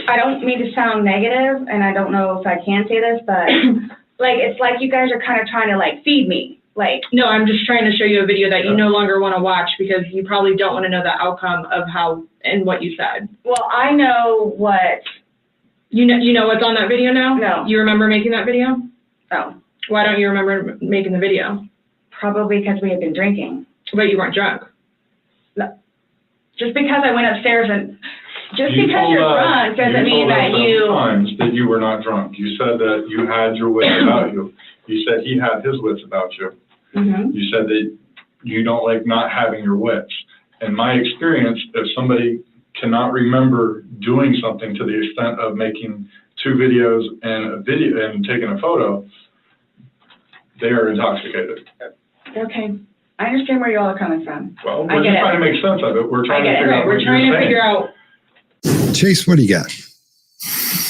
I don't mean to sound negative, and I don't know if I can say this, but like, it's like you guys are kind of trying to like feed me. Like, no, I'm just trying to show you a video that you no longer want to watch because you probably don't want to know the outcome of how and what you said. Well, I know what. You know what's on that video now? No. You remember making that video? No. Why don't you remember making the video? Probably because we had been drinking. But you weren't drunk. No. Just because I went upstairs and just because you're drunk doesn't mean that you. Times that you were not drunk. You said that you had your wits about you. You said he had his wits about you. Mm-hmm. You said that you don't like not having your wits. In my experience, if somebody cannot remember doing something to the extent of making 2 videos and taken a photo, they are intoxicated. Okay. I understand where you all are coming from. Well, we're just trying to make sense of it. We're trying to figure out what you're saying. Chase, what do you got?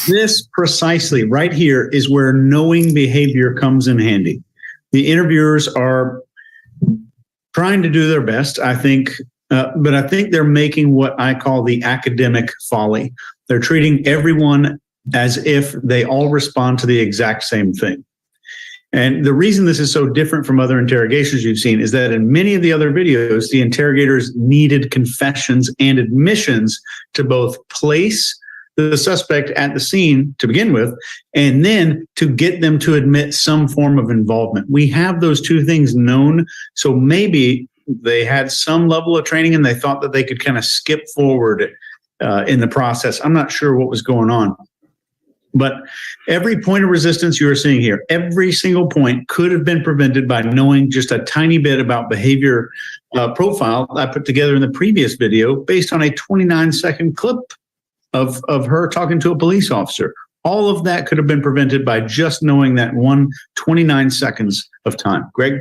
This precisely right here is where knowing behavior comes in handy. The interviewers are trying to do their best, I think, but I think they're making what I call the academic folly. They're treating everyone as if they all respond to the exact same thing. And the reason this is so different from other interrogations you've seen is that in many of the other videos, the interrogators needed confessions and admissions to both place the suspect at the scene to begin with, and then to get them to admit some form of involvement. We have those two things known, so maybe they had some level of training and they thought that they could kind of skip forward in the process. I'm not sure what was going on. But every point of resistance you are seeing here, every single point could have been prevented by knowing just a tiny bit about behavior profile I put together in the previous video based on a 29-second clip of her talking to a police officer. All of that could have been prevented by just knowing that 29 seconds of time. Greg?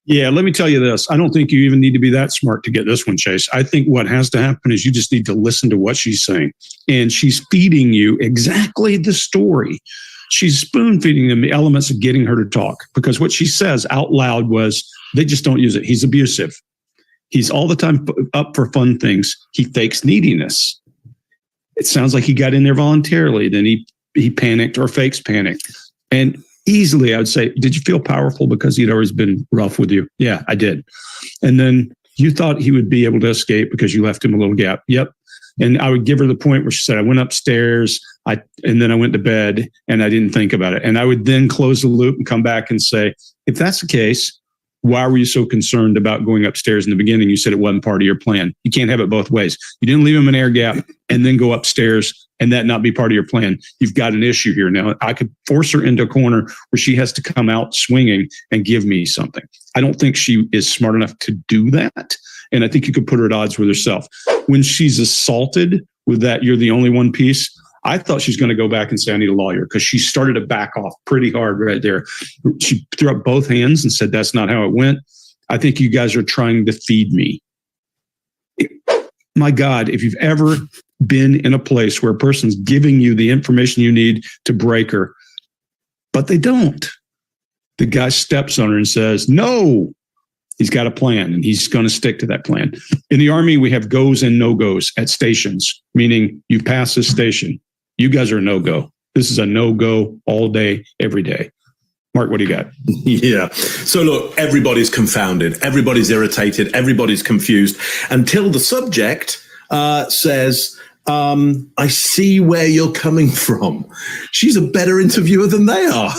Yeah, let me tell you this. I don't think you even need to be that smart to get this one, Chase. I think what has to happen is you just need to listen to what she's saying. And she's feeding you exactly the story. She's spoon feeding them the elements of getting her to talk. Because what she says out loud was, they just don't use it. He's abusive. He's all the time up for fun things. He fakes neediness. It sounds like he got in there voluntarily. Then he panicked or fakes panic. And easily, I would say, did you feel powerful because he'd always been rough with you? Yeah, I did. And then you thought he would be able to escape because you left him a little gap. Yep. And I would give her the point where she said, I went upstairs, and then I went to bed, and I didn't think about it. And I would then close the loop and come back and say, if that's the case, why were you so concerned about going upstairs in the beginning? You said it wasn't part of your plan. You can't have it both ways. You didn't leave him an air gap and then go upstairs and that not be part of your plan. You've got an issue here. Now, I could force her into a corner where she has to come out swinging and give me something. I don't think she is smart enough to do that. And I think you could put her at odds with herself. When she's assaulted with that, you're the only one piece, I thought she's going to go back and say, I need a lawyer, because she started to back off pretty hard right there. She threw up both hands and said, that's not how it went. I think you guys are trying to feed me. My God, if you've ever been in a place where a person's giving you the information you need to break her, but they don't. The guy steps on her and says, no, he's got a plan and he's going to stick to that plan. In the Army, we have goes and no-goes at stations, meaning you pass this station. You guys are a no-go. This is a no-go all day, every day. Mark, what do you got? Yeah. So look, everybody's confounded. Everybody's irritated. Everybody's confused until the subject says, I see where you're coming from. She's a better interviewer than they are.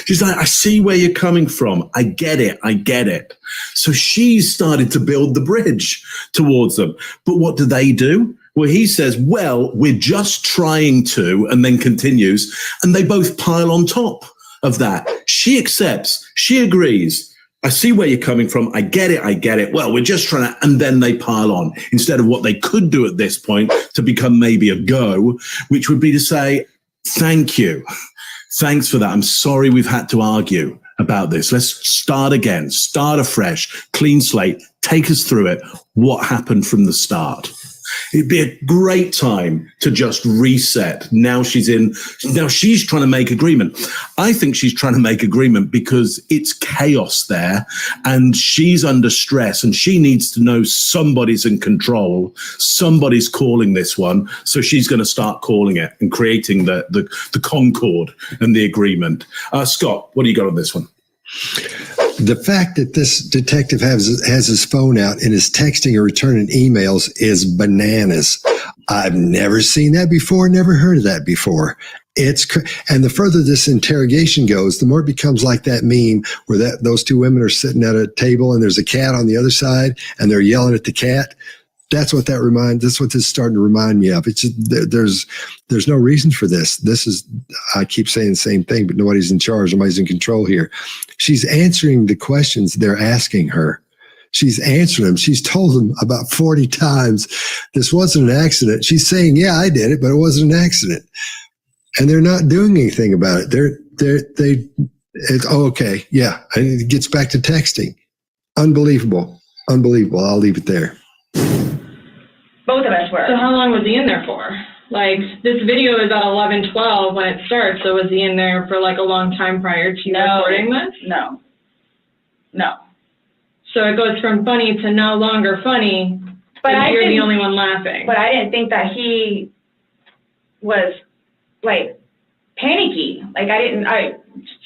She's like, I see where you're coming from. I get it. I get it. So she's started to build the bridge towards them. But what do? Well, he says, well, we're just trying to, and then continues, and they both pile on top of that. She accepts. She agrees. I see where you're coming from. I get it. I get it. Well, we're just trying to, and then they pile on instead of what they could do at this point to become maybe a go, which would be to say, thank you. Thanks for that. I'm sorry we've had to argue about this. Let's start again, start afresh, clean slate, take us through it. What happened from the start? It'd be a great time to just reset. Now she's trying to make agreement. I think she's trying to make agreement because it's chaos there and she's under stress and she needs to know somebody's in control. Somebody's calling this one. So she's going to start calling it and creating the concord and the agreement. Scott, what do you got on this one? The fact that this detective has his phone out and is texting or returning emails is bananas. I've never seen that before, never heard of that before. And the further this interrogation goes, the more it becomes like that meme where those two women are sitting at a table and there's a cat on the other side and they're yelling at the cat. That's what this is starting to remind me of. It's just, there's no reason for this. This is, I keep saying the same thing, but nobody's in charge. Nobody's in control here. She's answering the questions they're asking her. She's answering them. She's told them about 40 times, this wasn't an accident. She's saying, yeah, I did it, but it wasn't an accident. and they're not doing anything about it. Okay. Yeah. It gets back to texting. Unbelievable. I'll leave it there. Both of us were. So how long was he in there for? Like, this video is at 11:12 when it starts, so was he in there for like a long time prior to recording this? No. So it goes from funny to no longer funny, but you're the only one laughing. But I didn't think that he was like panicky. Like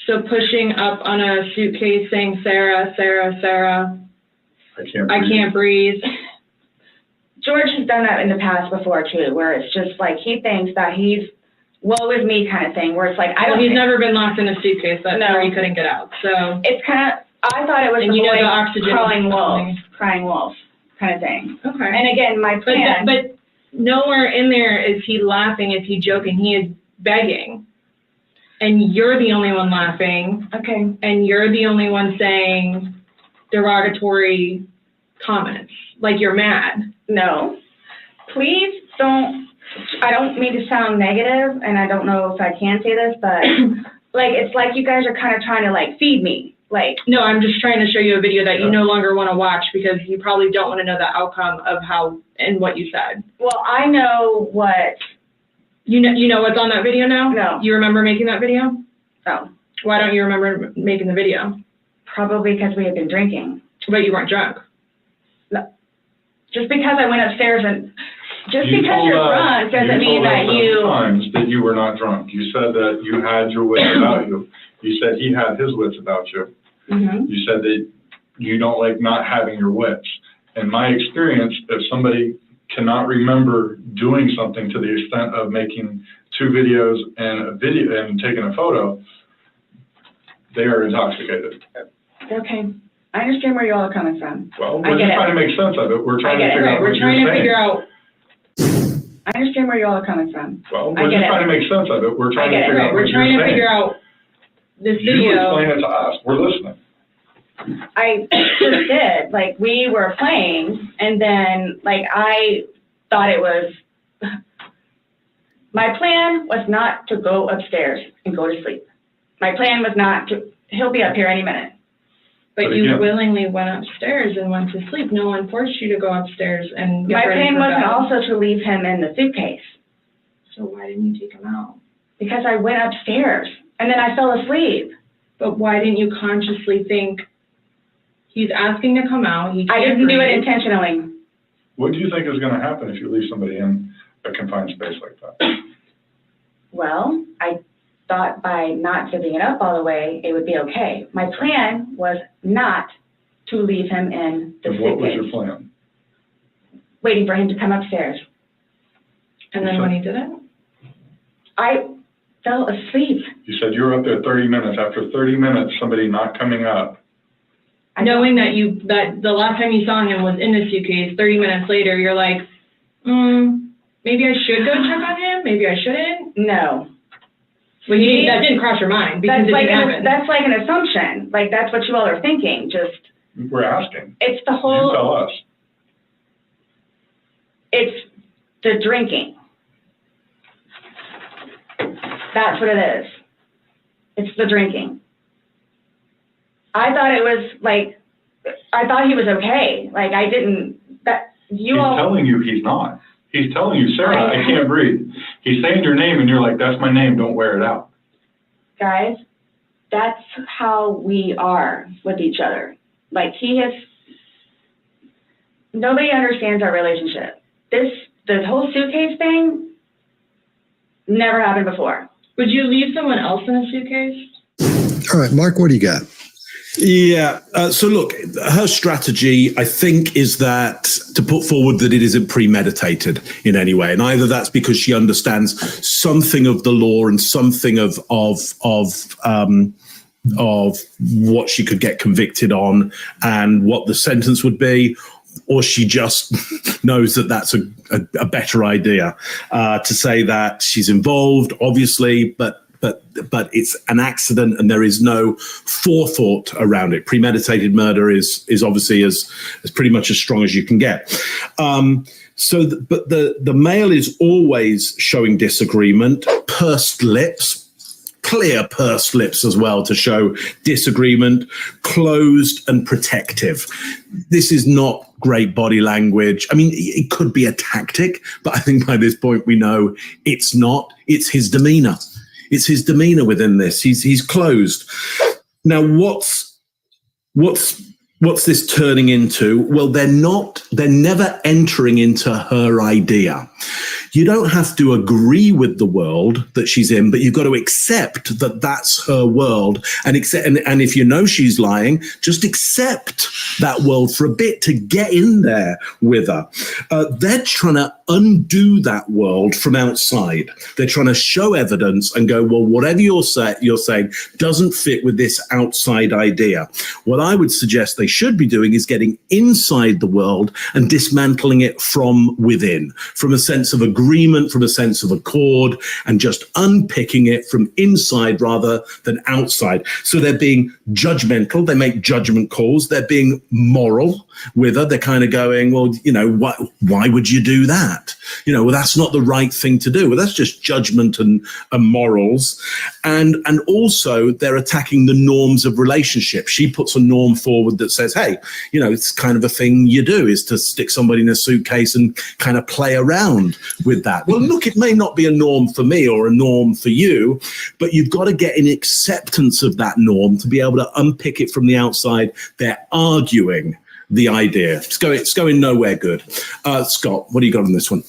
So pushing up on a suitcase saying, Sarah, Sarah, Sarah, I can't breathe. George has done that in the past before too, where it's just like he thinks that he's woe is me kind of thing, where it's like he's never been locked in a suitcase. That's where he couldn't get out. So it's kind of, I thought it was and the boy the oxygen crying wolf kind of thing. Okay. And again, my plan. But nowhere in there is he laughing. Is he joking? He is begging. And you're the only one laughing. Okay. And you're the only one saying derogatory comments. Like you're mad. No. Please don't. I don't mean to sound negative, and I don't know if I can say this, but like it's like you guys are kind of trying to like feed me. Like, no, I'm just trying to show you a video that you no longer want to watch because you probably don't want to know the outcome of how and what you said. Well, I know what. You know what's on that video now? No. You remember making that video? No. Why don't you remember making the video? Probably because we had been drinking. But you weren't drunk. No. Just because I went upstairs and just because you're drunk doesn't mean that you. Times that you were not drunk. You said that you had your wits about you. You said he had his wits about you. Mm-hmm. You said that you don't like not having your wits. In my experience, if somebody cannot remember doing something to the extent of making 2 videos and a video and taking a photo, they are intoxicated. Okay. I understand where you all are coming from. Well, we're just trying to make sense of it. We're trying to figure out what We're trying to figure out. I understand where you all are coming from. Well, we're just trying to make sense of it. We're trying to figure out what We're trying to figure out this video. You explain it to us. We're listening. I just did. Like, we were playing, and then, like, I thought it was. My plan was not to go upstairs and go to sleep. My plan was not to. He'll be up here any minute. But you willingly went upstairs and went to sleep. No one forced you to go upstairs and get My ready plan for wasn't bed. also to leave him in the suitcase. So why didn't you take him out? Because I went upstairs, and then I fell asleep. But why didn't you consciously think, he's asking to come out, he can't I didn't do it breathe. intentionally. What do you think is going to happen if you leave somebody in a confined space like that? Well, I thought by not giving it up all the way, it would be okay. My plan was not to leave him in the And suitcase. what was your plan? Waiting for him to come upstairs. And then when he didn't? I fell asleep. You said you were up there 30 minutes. After 30 minutes, somebody not coming up. Knowing that that the last time you saw him was in the suitcase, 30 minutes later, you're like, maybe I should go check on him? Maybe I shouldn't? No. Well, that didn't cross your mind because that's like an assumption. Like, that's what you all are thinking. Just. We're asking. It's the whole. You tell us. It's the drinking. That's what it is. It's the drinking. I thought it was like, I thought he was okay. Like, I didn't, He's telling you he's not. He's telling you, Sarah, I can't breathe. He's saying your name and you're like, that's my name, don't wear it out. Guys, that's how we are with each other. Like, nobody understands our relationship. The whole suitcase thing never happened before. Would you leave someone else in a suitcase? All right, Mark, what do you got? Yeah. So look, her strategy, I think, is that to put forward that it isn't premeditated in any way. And either that's because she understands something of the law and something of what she could get convicted on and what the sentence would be, or she just knows that that's a better idea to say that she's involved, obviously, but it's an accident and there is no forethought around it. Premeditated murder is obviously as pretty much as strong as you can get. So, but the male is always showing disagreement, pursed lips, clear pursed lips as well to show disagreement, closed and protective. This is not great body language. I mean, it could be a tactic, but I think by this point we know it's not. It's his demeanor. It's his demeanor within this. He's closed. Now, what's this turning into? Well, they're never entering into her idea. You don't have to agree with the world that she's in, but you've got to accept that that's her world. And if you know she's lying, just accept that world for a bit to get in there with her. They're trying to undo that world from outside. They're trying to show evidence and go, well, whatever you're saying doesn't fit with this outside idea. What I would suggest they should be doing is getting inside the world and dismantling it from within, from a sense of agreement, from a sense of accord, and just unpicking it from inside rather than outside. So they're being judgmental. They make judgment calls. They're being moral with her. They're kind of going, well, why would you do that? Well, that's not the right thing to do. Well, that's just judgment and morals. And also they're attacking the norms of relationship. She puts a norm forward that says, hey, it's kind of a thing you do is to stick somebody in a suitcase and kind of play around with that. Well, look, it may not be a norm for me or a norm for you, but you've got to get an acceptance of that norm to be able to unpick it from the outside. They're arguing the idea. It's going nowhere good. Scott, what do you got on this one?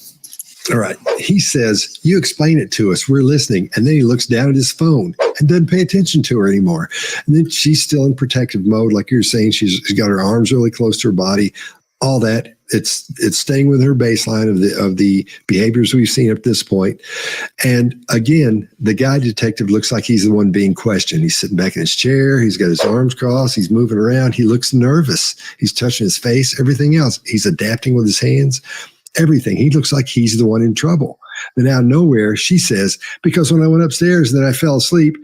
All right. He says, you explain it to us. We're listening. And then he looks down at his phone and doesn't pay attention to her anymore. And then she's still in protective mode. Like you're saying, she's got her arms really close to her body, all that. It's staying with her baseline of the behaviors we've seen up to this point. And again, the guy detective looks like he's the one being questioned. He's sitting back in his chair. He's got his arms crossed. He's moving around. He looks nervous. He's touching his face, everything else. He's adapting with his hands, everything. He looks like he's the one in trouble. Then out of nowhere, she says, because when I went upstairs and then I fell asleep,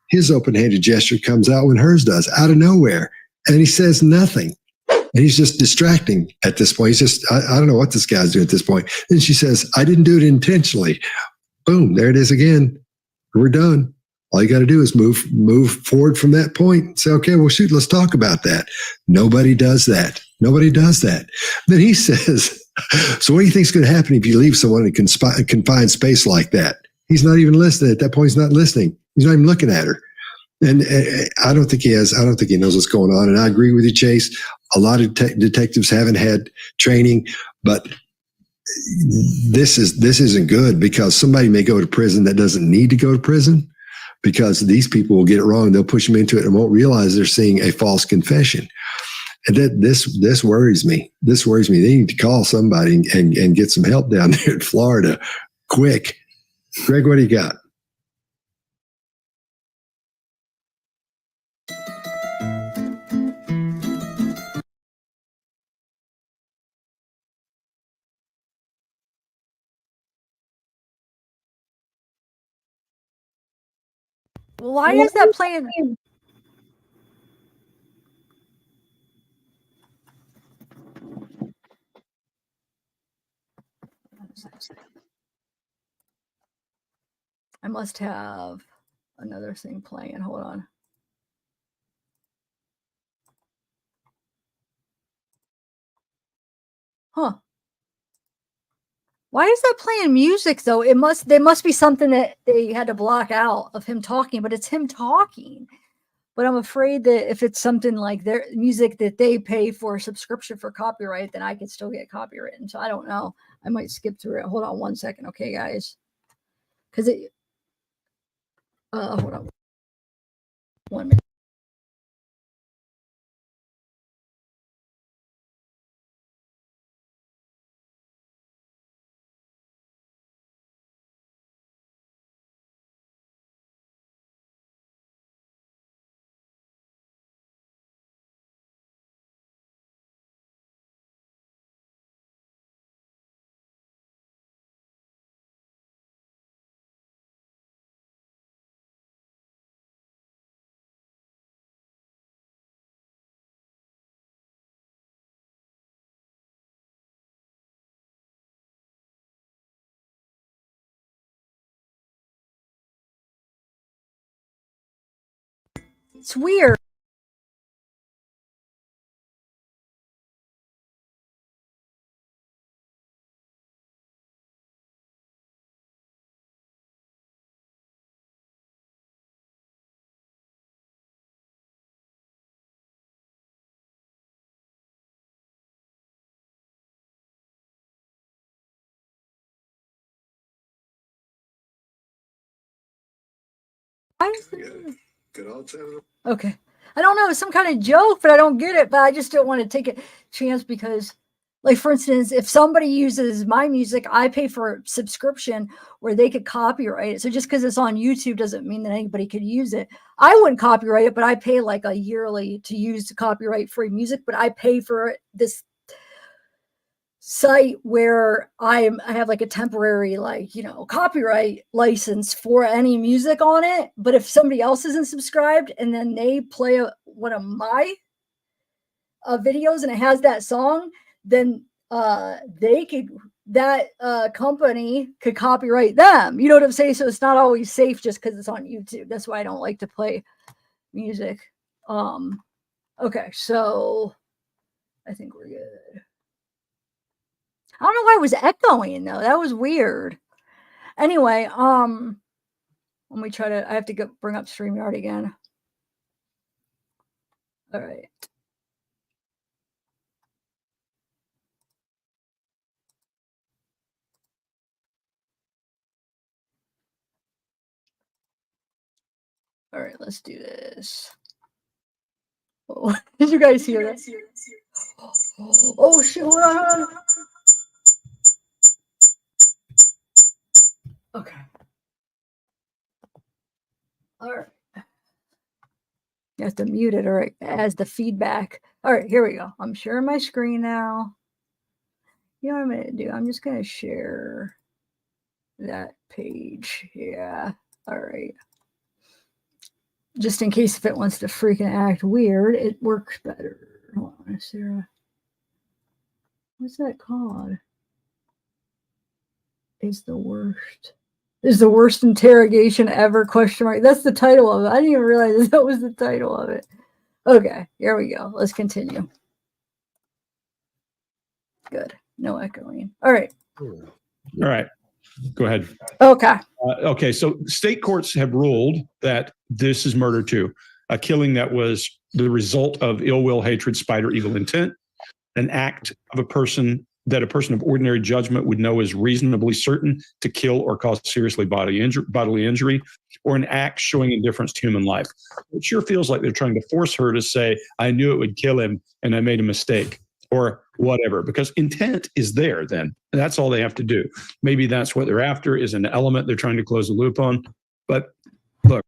his open-handed gesture comes out when hers does, out of nowhere. And he says nothing. And he's just distracting at this point. He's just, I don't know what this guy's doing at this point. Then she says, I didn't do it intentionally. Boom, there it is again. We're done. All you got to do is move forward from that point and say, okay, well, shoot, let's talk about that. Nobody does that. Nobody does that. Then he says, so what do you think is going to happen if you leave someone in a confined space like that? He's not even listening. At that point, he's not listening. He's not even looking at her. And I don't think he knows what's going on. And I agree with you, Chase. A lot of detectives haven't had training, but this isn't good because somebody may go to prison that doesn't need to go to prison because these people will get it wrong. They'll push them into it and won't realize they're seeing a false confession. And this worries me. This worries me. They need to call somebody and get some help down there in Florida quick. Greg, what do you got? Why is that playing? I must have another thing playing. Hold on. Huh. Why is that playing music though? There must be something that they had to block out of him talking, but it's him talking. But I'm afraid that if it's something like their music that they pay for a subscription for copyright, then I could still get copywritten. So I don't know. I might skip through it. Hold on 1 second. Okay, guys. Because hold on 1 minute. It's weird. Okay. I don't know, it's some kind of joke, but I don't get it. But I just don't want to take a chance because, like, for instance, if somebody uses my music, I pay for a subscription where they could copyright it. So just because it's on YouTube doesn't mean that anybody could use it. I wouldn't copyright it, but I pay like a yearly to use the copyright free music. But I pay for this site where I have like a temporary, like, copyright license for any music on it. But if somebody else isn't subscribed and then they play one of my videos and it has that song, then that company could copyright them. You know what I'm saying? So it's not always safe just because it's on YouTube. That's why I don't like to play music. Okay, so I think we're good. I don't know why it was echoing though. That was weird. Anyway, let me try to, I have to bring up StreamYard again. All right. All right, let's do this. Oh, did you guys hear that? Oh shit, hold on. Okay. All right. You have to mute it or it has the feedback. All right, here we go. I'm sharing my screen now. You know what I'm going to do? I'm just going to share that page. Yeah. All right. Just in case if it wants to freaking act weird, it works better. Hold on, Sarah. What's that called? Is the worst interrogation ever? Question mark. That's the title of it. I didn't even realize that was the title of it. Okay, here we go. Let's continue. Good. No echoing. All right. All right. Go ahead. Okay. Okay. So state courts have ruled that this is murder too, a killing that was the result of ill will, hatred, spite, or evil intent, an act of a person that a person of ordinary judgment would know is reasonably certain to kill or cause seriously bodily injury, or an act showing indifference to human life. It sure feels like they're trying to force her to say, I knew it would kill him and I made a mistake or whatever, because intent is there then. And that's all they have to do. Maybe that's what they're after, is an element they're trying to close the loop on. But look,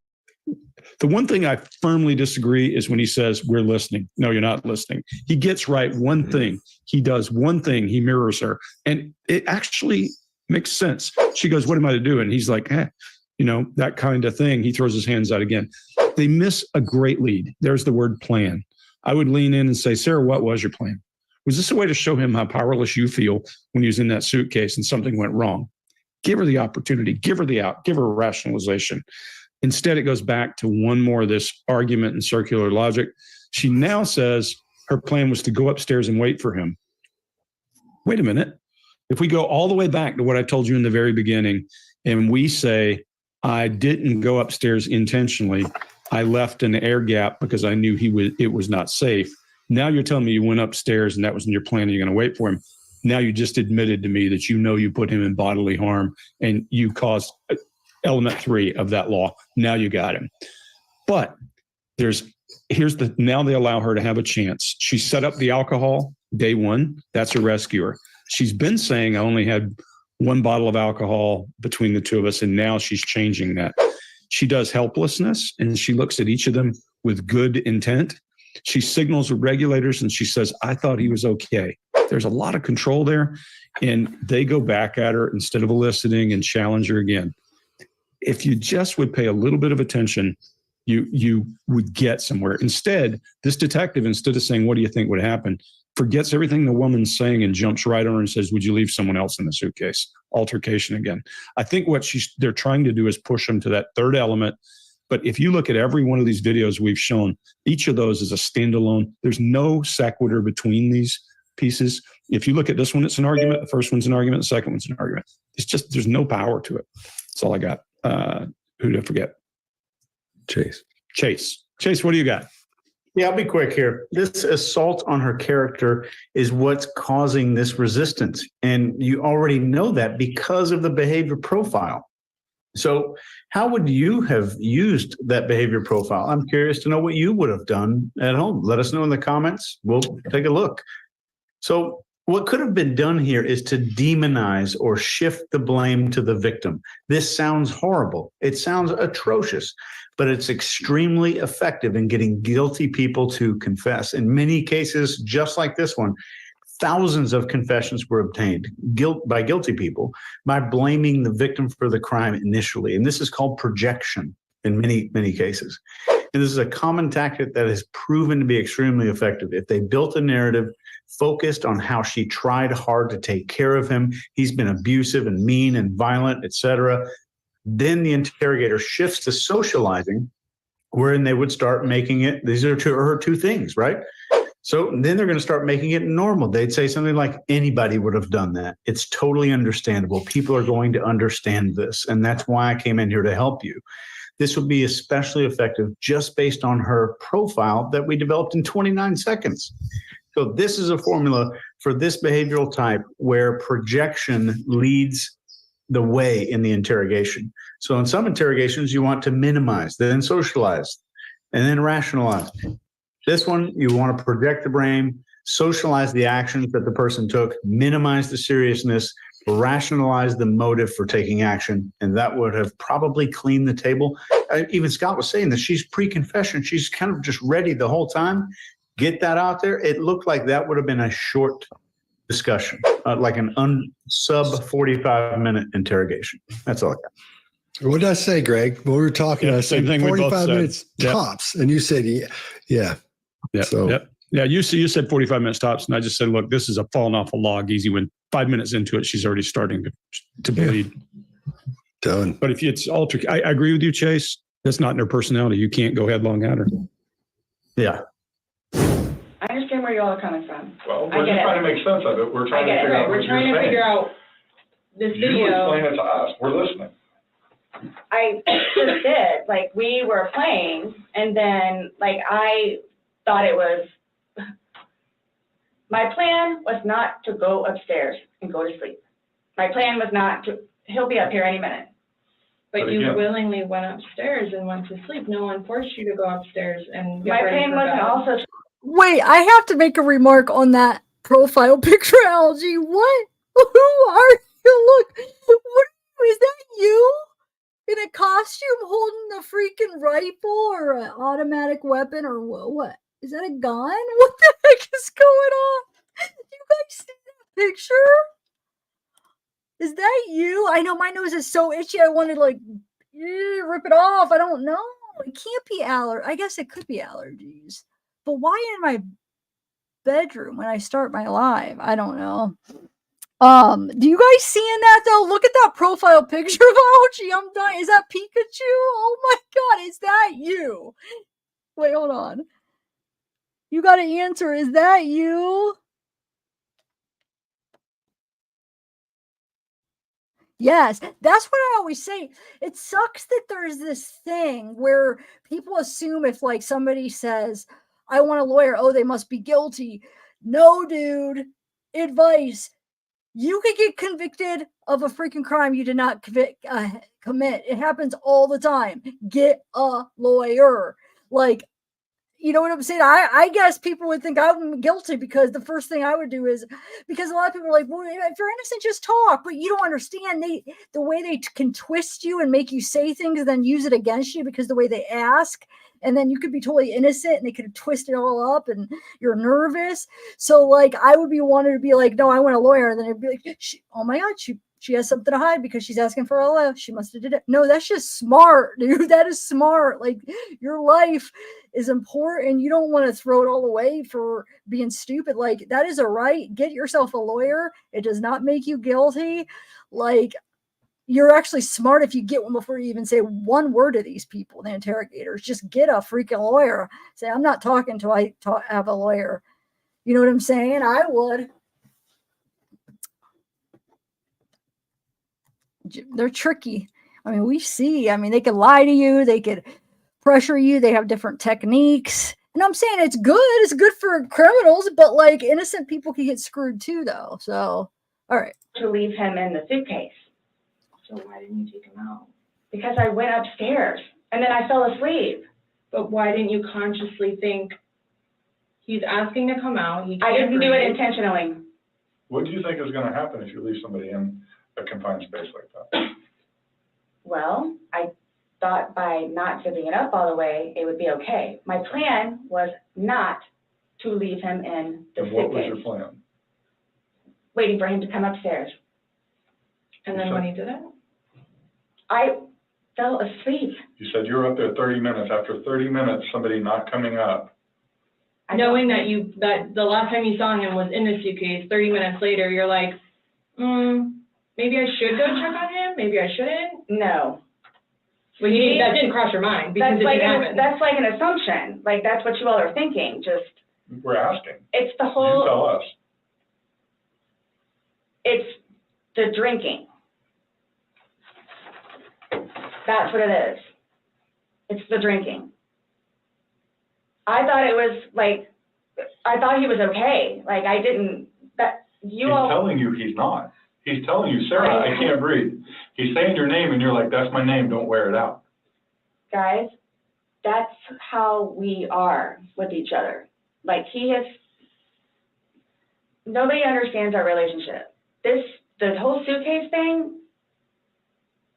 the one thing I firmly disagree is when he says, we're listening. No, you're not listening. He gets right one thing. He does one thing. He mirrors her. And it actually makes sense. She goes, what am I to do? And he's like, that kind of thing. He throws his hands out again. They miss a great lead. There's the word plan. I would lean in and say, Sarah, what was your plan? Was this a way to show him how powerless you feel when he was in that suitcase and something went wrong? Give her the opportunity. Give her the out. Give her a rationalization. Instead, it goes back to one more of this argument and circular logic. She now says her plan was to go upstairs and wait for him. Wait a minute. If we go all the way back to what I told you in the very beginning, and we say, I didn't go upstairs intentionally, I left an air gap because I knew it was not safe. Now you're telling me you went upstairs and that was in your plan and you're going to wait for him. Now you just admitted to me that you put him in bodily harm and you caused element 3 of that law. Now you got him. But now they allow her to have a chance. She set up the alcohol day one. That's a rescuer. She's been saying I only had one bottle of alcohol between the two of us, and now she's changing that. She does helplessness, and she looks at each of them with good intent. She signals with regulators, and she says, I thought he was okay. There's a lot of control there, and they go back at her instead of eliciting and challenge her again. If you just would pay a little bit of attention, you would get somewhere. Instead, this detective, instead of saying, what do you think would happen, forgets everything the woman's saying and jumps right on her and says, would you leave someone else in the suitcase? Altercation again. I think what they're trying to do is push them to that third element But if you look at every one of these videos we've shown, each of those is a standalone. There's no sequitur between these pieces. If you look at this one, it's an argument. The first one's an argument. The second one's an argument. It's just, there's no power to it. That's all I got. Who did I forget? Chase, what do you got? Yeah, I'll be quick here. This assault on her character is what's causing this resistance. And you already know that because of the behavior profile. So how would you have used that behavior profile? I'm curious to know what you would have done at home. Let us know in the comments. We'll take a look. So what could have been done here is to demonize or shift the blame to the victim. This sounds horrible. It sounds atrocious, but it's extremely effective in getting guilty people to confess. In many cases, just like this one, thousands of confessions were obtained by guilty people by blaming the victim for the crime initially. And this is called projection in many, many cases. And this is a common tactic that has proven to be extremely effective. If they built a narrative focused on how she tried hard to take care of him, he's been abusive and mean and violent, etc., then the interrogator shifts to socializing, wherein they would start making it, these are her two things, right? So then they're going to start making it normal. They'd say something like, anybody would have done that. It's totally understandable. People are going to understand this. And that's why I came in here to help you. This would be especially effective just based on her profile that we developed in 29 seconds. So this is a formula for this behavioral type where projection leads the way in the interrogation. So in some interrogations, you want to minimize, then socialize, and then rationalize. This one, you want to project the blame, socialize the actions that the person took, minimize the seriousness, rationalize the motive for taking action, and that would have probably cleaned the table. Even Scott was saying that she's pre-confession. She's kind of just ready the whole time. Get that out there. It looked like that would have been a short discussion, like an sub 45-minute interrogation. That's all I got. What did I say, Greg? When we were talking, I said 45 minutes tops, and you said, yeah. Yeah, you said 45 minutes tops, and I just said, look, this is a falling off a log easy. When 5 minutes into it, she's already starting to bleed. Done. But if it's altered, I agree with you, Chase. That's not in her personality. You can't go headlong at her. Yeah. I understand where you all are coming from. Well, we're just trying to make sense of it. We're trying to figure out what you're saying. We're trying to figure out this video. You explain it to us. We're listening. I just did. Like, we were playing, and then, like, I thought it was, my plan was not to go upstairs and go to sleep. My plan was not to, he'll be up here any minute. But you willingly went upstairs and went to sleep. No one forced you to go upstairs and get my ready plan for wasn't bed. also. Wait, I have to make a remark on that profile picture, Algie. What? Who are you? Look, what is that? You in a costume holding a freaking rifle or an automatic weapon or what? Is that a gun? What the heck is going on? You guys see that picture? Is that you? I know my nose is so itchy. I want to like rip it off. I don't know. It can't be I guess it could be allergies. But why in my bedroom when I start my live? I don't know. Do you guys seeing that though? Look at that profile picture of Algie. I'm dying. Is that Pikachu? Oh my god, is that you? Wait, hold on. You gotta answer. Is that you? Yes, that's what I always say. It sucks that there's this thing where people assume if like somebody says, I want a lawyer, oh, they must be guilty. No, dude. Advice. You could get convicted of a freaking crime you did not commit. It happens all the time. Get a lawyer. Like, you know what I'm saying? I guess people would think I'm guilty because the first thing I would do is, because a lot of people are like, well, if you're innocent, just talk. But you don't understand the way they can twist you and make you say things and then use it against you because the way they ask. And then you could be totally innocent and they could twist it all up and you're nervous. So like, I would be wanting to be like, no, I want a lawyer. And then it'd be like, oh my God, she has something to hide because she's asking for a lawyer. She must have did it. No, that's just smart, dude. That is smart. Like, your life is important. You don't want to throw it all away for being stupid. Like, that is a right. Get yourself a lawyer. It does not make you guilty. Like, you're actually smart if you get one before you even say one word to these people, the interrogators. Just get a freaking lawyer. Say, I'm not talking until I have a lawyer. You know what I'm saying? I would. They're tricky. I mean, they could lie to you. They could pressure you. They have different techniques. And I'm saying it's good. It's good for criminals, but like innocent people can get screwed too, though. So, all right. To leave him in the suitcase. So why didn't you take him out? Because I went upstairs and then I fell asleep. But why didn't you consciously think he's asking to come out? I didn't do it intentionally. What do you think is going to happen if you leave somebody in a confined space like that? Well, I thought by not zipping it up all the way, it would be okay. My plan was not to leave him in the And suitcase. what was your plan? Waiting for him to come upstairs. And then when he did it? I fell asleep. You said you were up there 30 minutes. After 30 minutes, somebody not coming up. Knowing that the last time you saw him was in the suitcase, 30 minutes later, you're like, maybe I should go check on him? Maybe I shouldn't? No. Well, that didn't cross your mind because it happened. That's like an assumption. Like, that's what you all are thinking. Just. We're asking. It's the whole. You tell us. It's the drinking. That's what it is. It's the drinking. I thought he was okay. Like, I didn't, He's telling you he's not. He's telling you, Sarah, I can't breathe. He's saying your name and you're like, that's my name, don't wear it out. Guys, that's how we are with each other. Like, nobody understands our relationship. The whole suitcase thing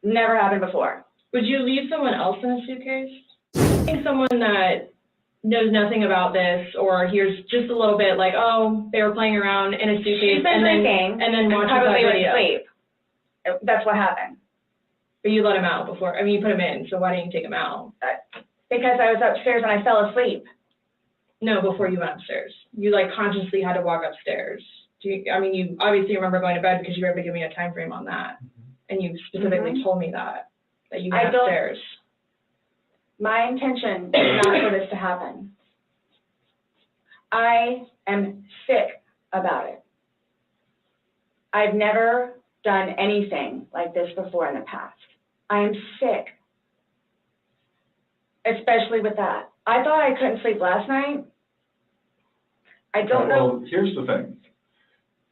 never happened before. Would you leave someone else in a suitcase? I think someone that knows nothing about this or hears just a little bit like, oh, they were playing around in a suitcase and then watches that video. Asleep. That's what happened. But you let him out before. I mean, you put him in, so why didn't you take him out? Because I was upstairs and I fell asleep. No, before you went upstairs. You like consciously had to walk upstairs. You obviously remember going to bed because you were able to give me a time frame on that. And you specifically told me that you went upstairs. My intention is not for this to happen. I am sick about it. I've never done anything like this before in the past. I am sick, especially with that. I thought I couldn't sleep last night. I don't know. Well, here's the thing.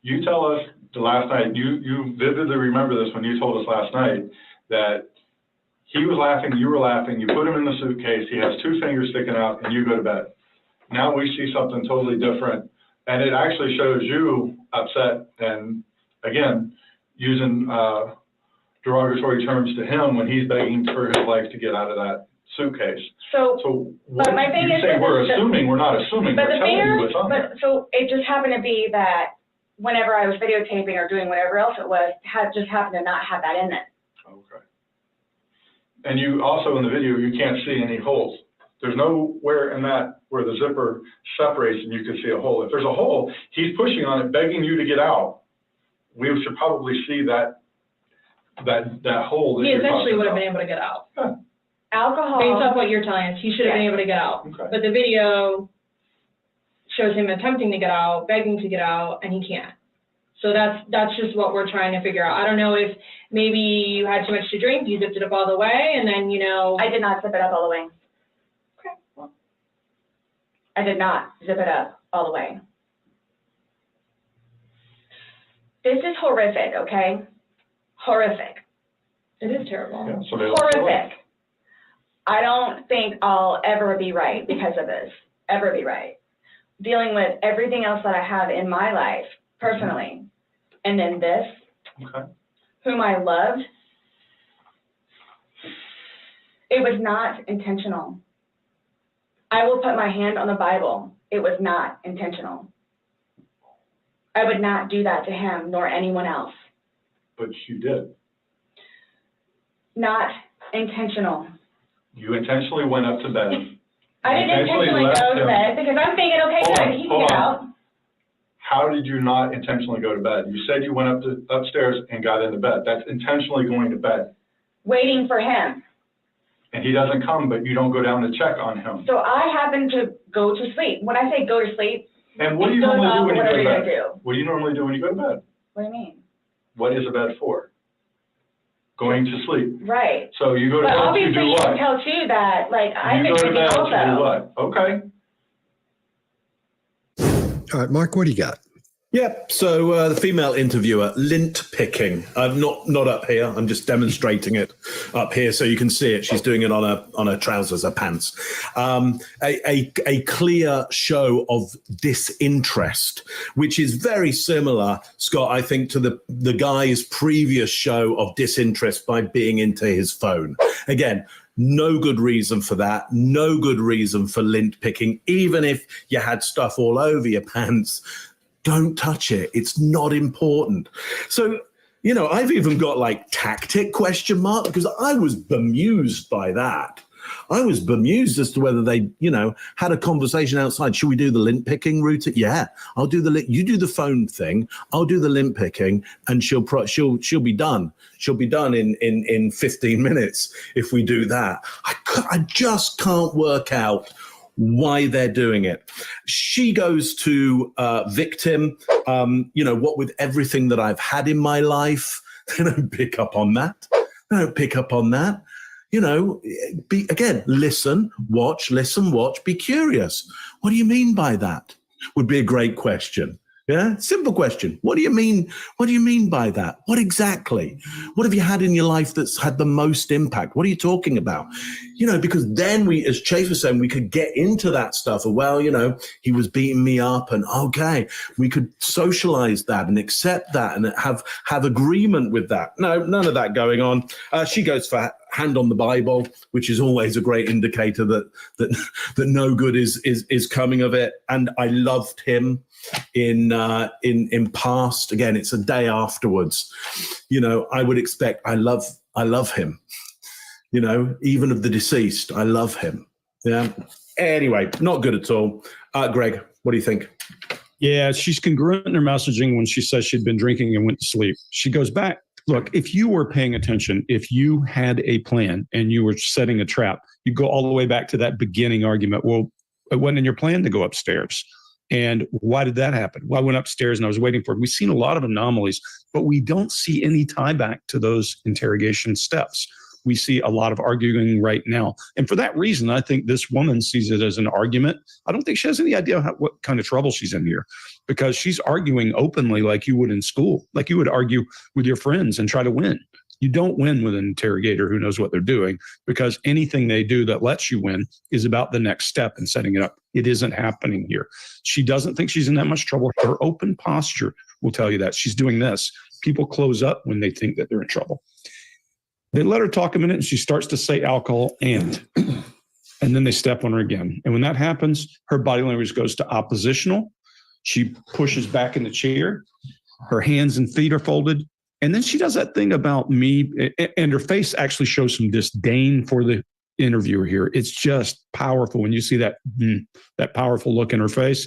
You tell us the last night, you vividly remember this when you told us last night that he was laughing, you were laughing, you put him in the suitcase, he has two fingers sticking out, and you go to bed. Now we see something totally different, and it actually shows you upset and, again, using derogatory terms to him when he's begging for his life to get out of that suitcase. So what, my thing you is say we're assuming, we're not assuming, but we're telling you what's on there. So it just happened to be that whenever I was videotaping or doing whatever else it was, just happened to not have that in it. Okay. And you also in the video, you can't see any holes. There's nowhere in that where the zipper separates and you can see a hole. If there's a hole, he's pushing on it, begging you to get out. We should probably see that hole. He eventually would have been able to get out. Yeah. Alcohol. Based off what you're telling us, he should have been able to get out. Okay. But the video shows him attempting to get out, begging to get out, and he can't. So that's just what we're trying to figure out. I don't know if maybe you had too much to drink, you zipped it up all the way, and then, I did not zip it up all the way. Okay. Well, I did not zip it up all the way. This is horrific, okay? Horrific. It is terrible. Yeah, so horrific. I don't think I'll ever be right because of this. Ever be right. Dealing with everything else that I have in my life, personally. And then this, whom I loved, it was not intentional. I will put my hand on the Bible. It was not intentional. I would not do that to him nor anyone else. But you did. Not intentional. You intentionally went up to bed. I didn't intentionally go to bed because I'm thinking, okay, good, he can get out. How did you not intentionally go to bed? You said you went upstairs and got into bed. That's intentionally going to bed. Waiting for him. And he doesn't come, but you don't go down to check on him. So I happen to go to sleep. When I say go to sleep, And what do you it goes normally do off when you go whatever to you're bed? gonna do. What do you normally do when you go to bed? What do you mean? What is a bed for? Going to sleep. Right. So you go to But bed to obviously do you what? can tell too that like I've You been go to drinking bed also. to do what? Okay. All right, Mark, what do you got? Yep. So the female interviewer, lint picking. I'm not up here. I'm just demonstrating it up here so you can see it. She's doing it on her trousers, her pants. A clear show of disinterest, which is very similar, Scott, I think, to the guy's previous show of disinterest by being into his phone. Again, no good reason for that. No good reason for lint picking. Even if you had stuff all over your pants, don't touch it. It's not important. So, you know, I've even got like tactic ? Because I was bemused by that. I was bemused as to whether they, you know, had a conversation outside. Should we do the lint picking route? Yeah, I'll do you do the phone thing. I'll do the lint picking, and she'll be done. She'll be done in 15 minutes if we do that. I just can't work out why they're doing it. She goes to victim, you know, what with everything that I've had in my life. They don't pick up on that. They don't pick up on that. You know, again, listen, watch, be curious. What do you mean by that? Would be a great question. Yeah, simple question. What do you mean? What do you mean by that? What exactly? What have you had in your life that's had the most impact? What are you talking about? You know, because then we, as Chase was saying, we could get into that stuff of, well, you know, he was beating me up, and okay, we could socialize that and accept that and have agreement with that. No, none of that going on. She goes for hand on the Bible, which is always a great indicator that no good is coming of it. And I loved him in past. Again, it's a day afterwards. You know, I would expect, I love him. You know, even of the deceased, I love him. Yeah. Anyway, not good at all. Greg, what do you think? Yeah, she's congruent in her messaging when she says she'd been drinking and went to sleep. She goes back. Look, if you were paying attention, if you had a plan and you were setting a trap, you go all the way back to that beginning argument. Well, it wasn't in your plan to go upstairs. And why did that happen? Well, I went upstairs and I was waiting for it. We've seen a lot of anomalies, but we don't see any tie back to those interrogation steps. We see a lot of arguing right now. And for that reason, I think this woman sees it as an argument. I don't think she has any idea what kind of trouble she's in here, because she's arguing openly like you would in school, like you would argue with your friends and try to win. You don't win with an interrogator who knows what they're doing, because anything they do that lets you win is about the next step and setting it up. It isn't happening here. She doesn't think she's in that much trouble. Her open posture will tell you that. She's doing this. People close up when they think that they're in trouble. They let her talk a minute and she starts to say alcohol and then they step on her again. And when that happens, her body language goes to oppositional. She pushes back in the chair. Her hands and feet are folded. And then she does that thing about me, and her face actually shows some disdain for the interviewer here. It's just powerful when you see that powerful look in her face.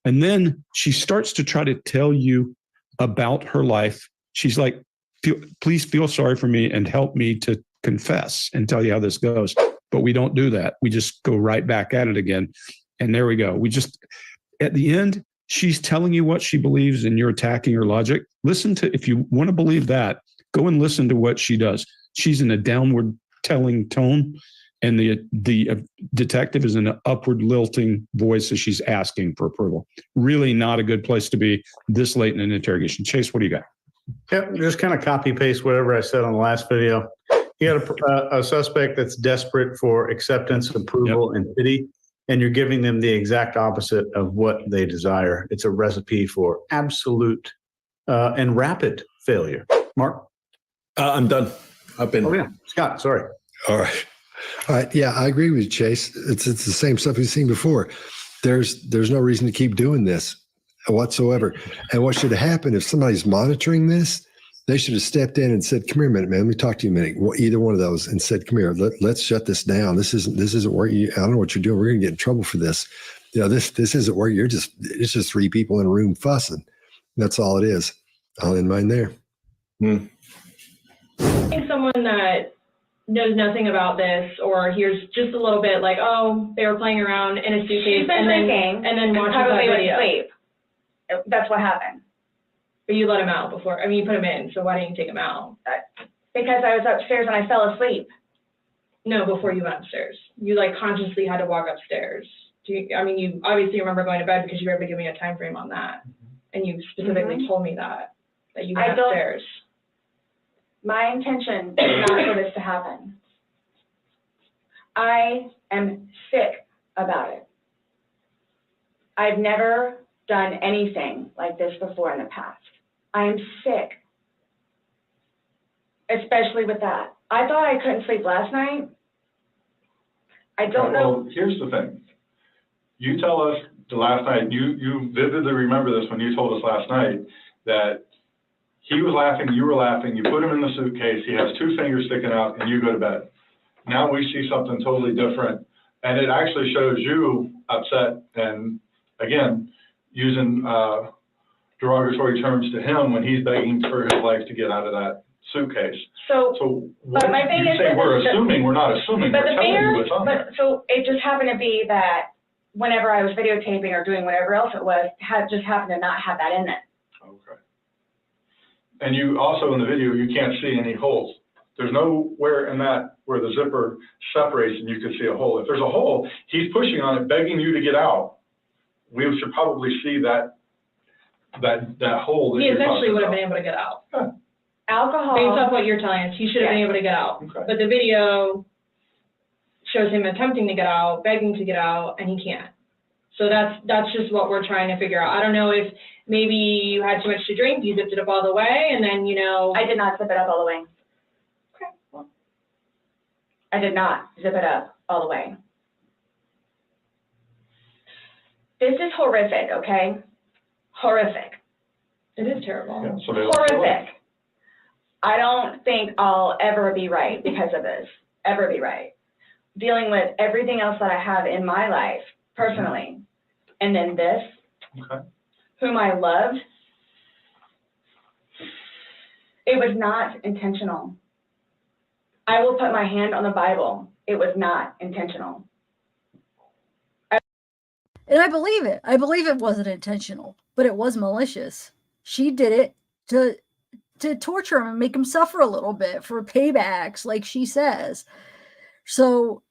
And then she starts to try to tell you about her life. She's like, please feel sorry for me and help me to confess and tell you how this goes. But we don't do that. We just go right back at it again. And there we go. At the end, she's telling you what she believes and you're attacking her logic. If you want to believe that, go and listen to what she does. She's in a downward telling tone, and the detective is in an upward lilting voice as she's asking for approval. Really not a good place to be this late in an interrogation. Chase, what do you got? Yep, just kind of copy paste whatever I said on the last video. You got a suspect that's desperate for acceptance, approval, and pity, and you're giving them the exact opposite of what they desire. It's a recipe for absolute and rapid failure. Mark? I'm done. I've been. Oh, yeah. Scott, sorry. All right. Yeah, I agree with you, Chase. It's the same stuff we've seen before. There's no reason to keep doing this whatsoever. And what should have happened if somebody's monitoring this, they should have stepped in and said, "Come here a minute, man. Let me talk to you a minute." Well, either one of those, and said, "Come here. Let's shut this down. This isn't working. I don't know what you're doing. We're going to get in trouble for this. this isn't where it's just three people in a room fussing. That's all it is. I'll end mine there. I think someone that knows nothing about this or hears just a little bit like, oh, they were playing around in a suitcase She's been drinking and then watches that probably video. went to sleep. That's what happened. But you let him out before. I mean, you put him in, so why didn't you take him out? Because I was upstairs and I fell asleep. No, before you went upstairs. You like consciously had to walk upstairs. You obviously remember going to bed because you were able to give me a time frame on that. And you specifically told me that you went upstairs. My intention is not for this to happen. I am sick about it. I've never done anything like this before in the past. I am sick, especially with that. I thought I couldn't sleep last night. I don't know. Well, here's the thing. You tell us the last night, you vividly remember this when you told us last night that he was laughing, you were laughing, you put him in the suitcase, he has two fingers sticking out, and you go to bed. Now we see something totally different, and it actually shows you upset and, again, using derogatory terms to him when he's begging for his life to get out of that suitcase. So but my thing is, we're assuming, we're not assuming, but we're telling you what's on there. So it just happened to be that whenever I was videotaping or doing whatever else it was, just happened to not have that in it. Okay. And you also, in the video, you can't see any holes. There's nowhere in that where the zipper separates and you can see a hole. If there's a hole, he's pushing on it, begging you to get out. We should probably see that hole. He eventually would have been able to get out. Yeah. Alcohol. Based off what you're telling us, he should have been able to get out. Okay. But the video shows him attempting to get out, begging to get out, and he can't. So that's just what we're trying to figure out. I don't know if maybe you had too much to drink, you zipped it up all the way, and then, I did not zip it up all the way. Okay. Well, I did not zip it up all the way. This is horrific, okay? Horrific. It is terrible. Yeah, so horrific. I don't think I'll ever be right because of this. Ever be right. Dealing with everything else that I have in my life, personally. And then this, whom I loved, it was not intentional. I will put my hand on the Bible. It was not intentional. And I believe it. I believe it wasn't intentional, but it was malicious. She did it to torture him and make him suffer a little bit for paybacks, like she says. So,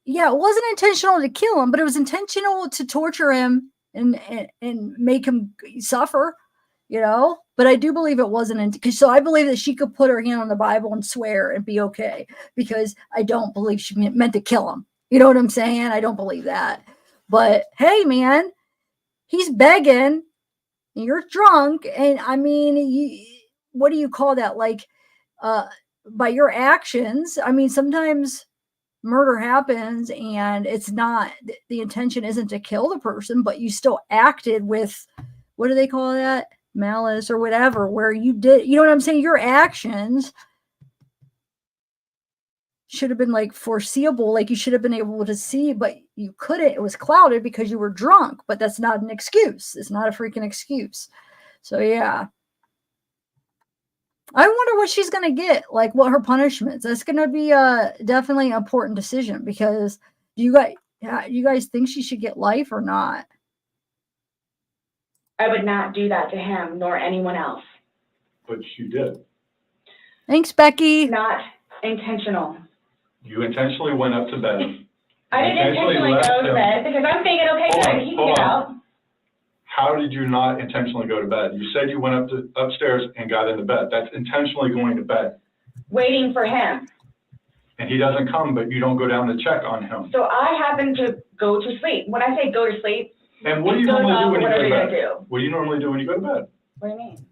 yeah, it wasn't intentional to kill him, but it was intentional to torture him and make him suffer, you know? But I do believe it wasn't. So I believe that she could put her hand on the Bible and swear and be okay, because I don't believe she meant to kill him. You know what I'm saying? I don't believe that. But hey, man, he's begging. You're drunk. And I mean, what do you call that? Like, by your actions. I mean, sometimes murder happens and it's not, the intention isn't to kill the person, but you still acted with, what do they call that? Malice or whatever, where you did, you know what I'm saying? Your actions should have been like foreseeable, like you should have been able to see, but you couldn't. It was clouded because you were drunk, but that's not an excuse. It's not a freaking excuse. So yeah. I wonder what she's going to get, like what her punishments. That's going to be definitely an important decision, because do you guys think she should get life or not? I would not do that to him nor anyone else. But you did. Thanks, Becky. Not intentional. You intentionally went up to bed. I didn't intentionally go to bed because I'm thinking, okay, good, he can get out. How did you not intentionally go to bed? You said you went upstairs and got into bed. That's intentionally going to bed. Waiting for him. And he doesn't come, but you don't go down to check on him. So I happen to go to sleep. When I say go to sleep, and what do you normally do when you go to bed? Do. What do you normally do when you go to bed? What do you mean?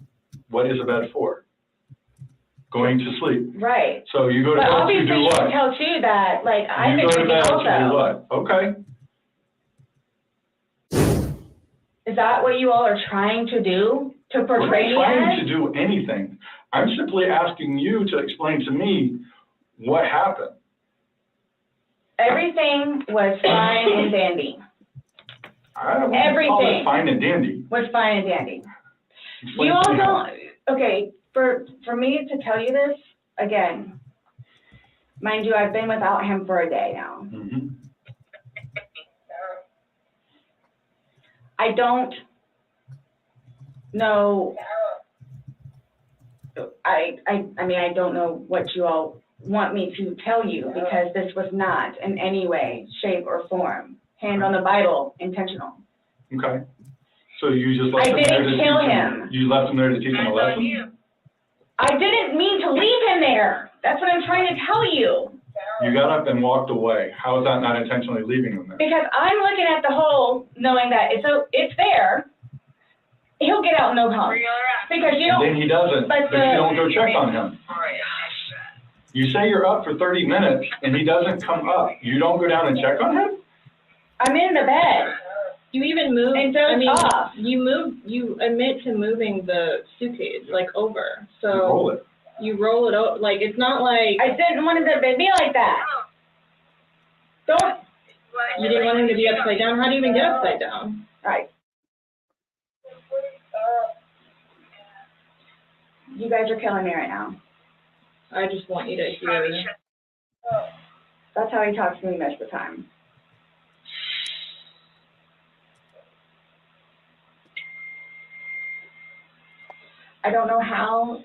What is a bed for? Going to sleep. Right. So you go to bed to do what? Obviously, you can tell too that, like, I think you go to bed also. to do what? Okay. Is that what you all are trying to do? To portray me as? We're not trying to do anything. I'm simply asking you to explain to me what happened. Everything was fine and dandy. I don't want to call it fine and dandy. was fine and dandy. Explain You all to me how. don't, okay, for me to tell you this, again, mind you, I've been without him for a day now. Mm-hmm. I don't know, I mean, I don't know what you all want me to tell you, because this was not in any way, shape, or form, hand on the Bible, intentional. Okay. So you just left I him there didn't to kill teach him. You left him there to teach him a lesson? I didn't mean to leave him there. That's what I'm trying to tell you. You got up and walked away. How is that not intentionally leaving him there? Because I'm looking at the hole, knowing that it's there. He'll get out no problem. Because you don't. And then he doesn't, but you don't go check on him. You say you're up for 30 minutes and he doesn't come up. You don't go down and check on him? I'm in the bed. You even moved, And dozed off. you admit to moving the suitcase, like, over. So You roll it. you roll it over, like, it's not like. I didn't want him to be like that. Don't. You didn't want him to be upside down? How do you even get upside down? Right. You guys are killing me right now. I just want you to hear. That's how he talks to me most of the time. I don't know how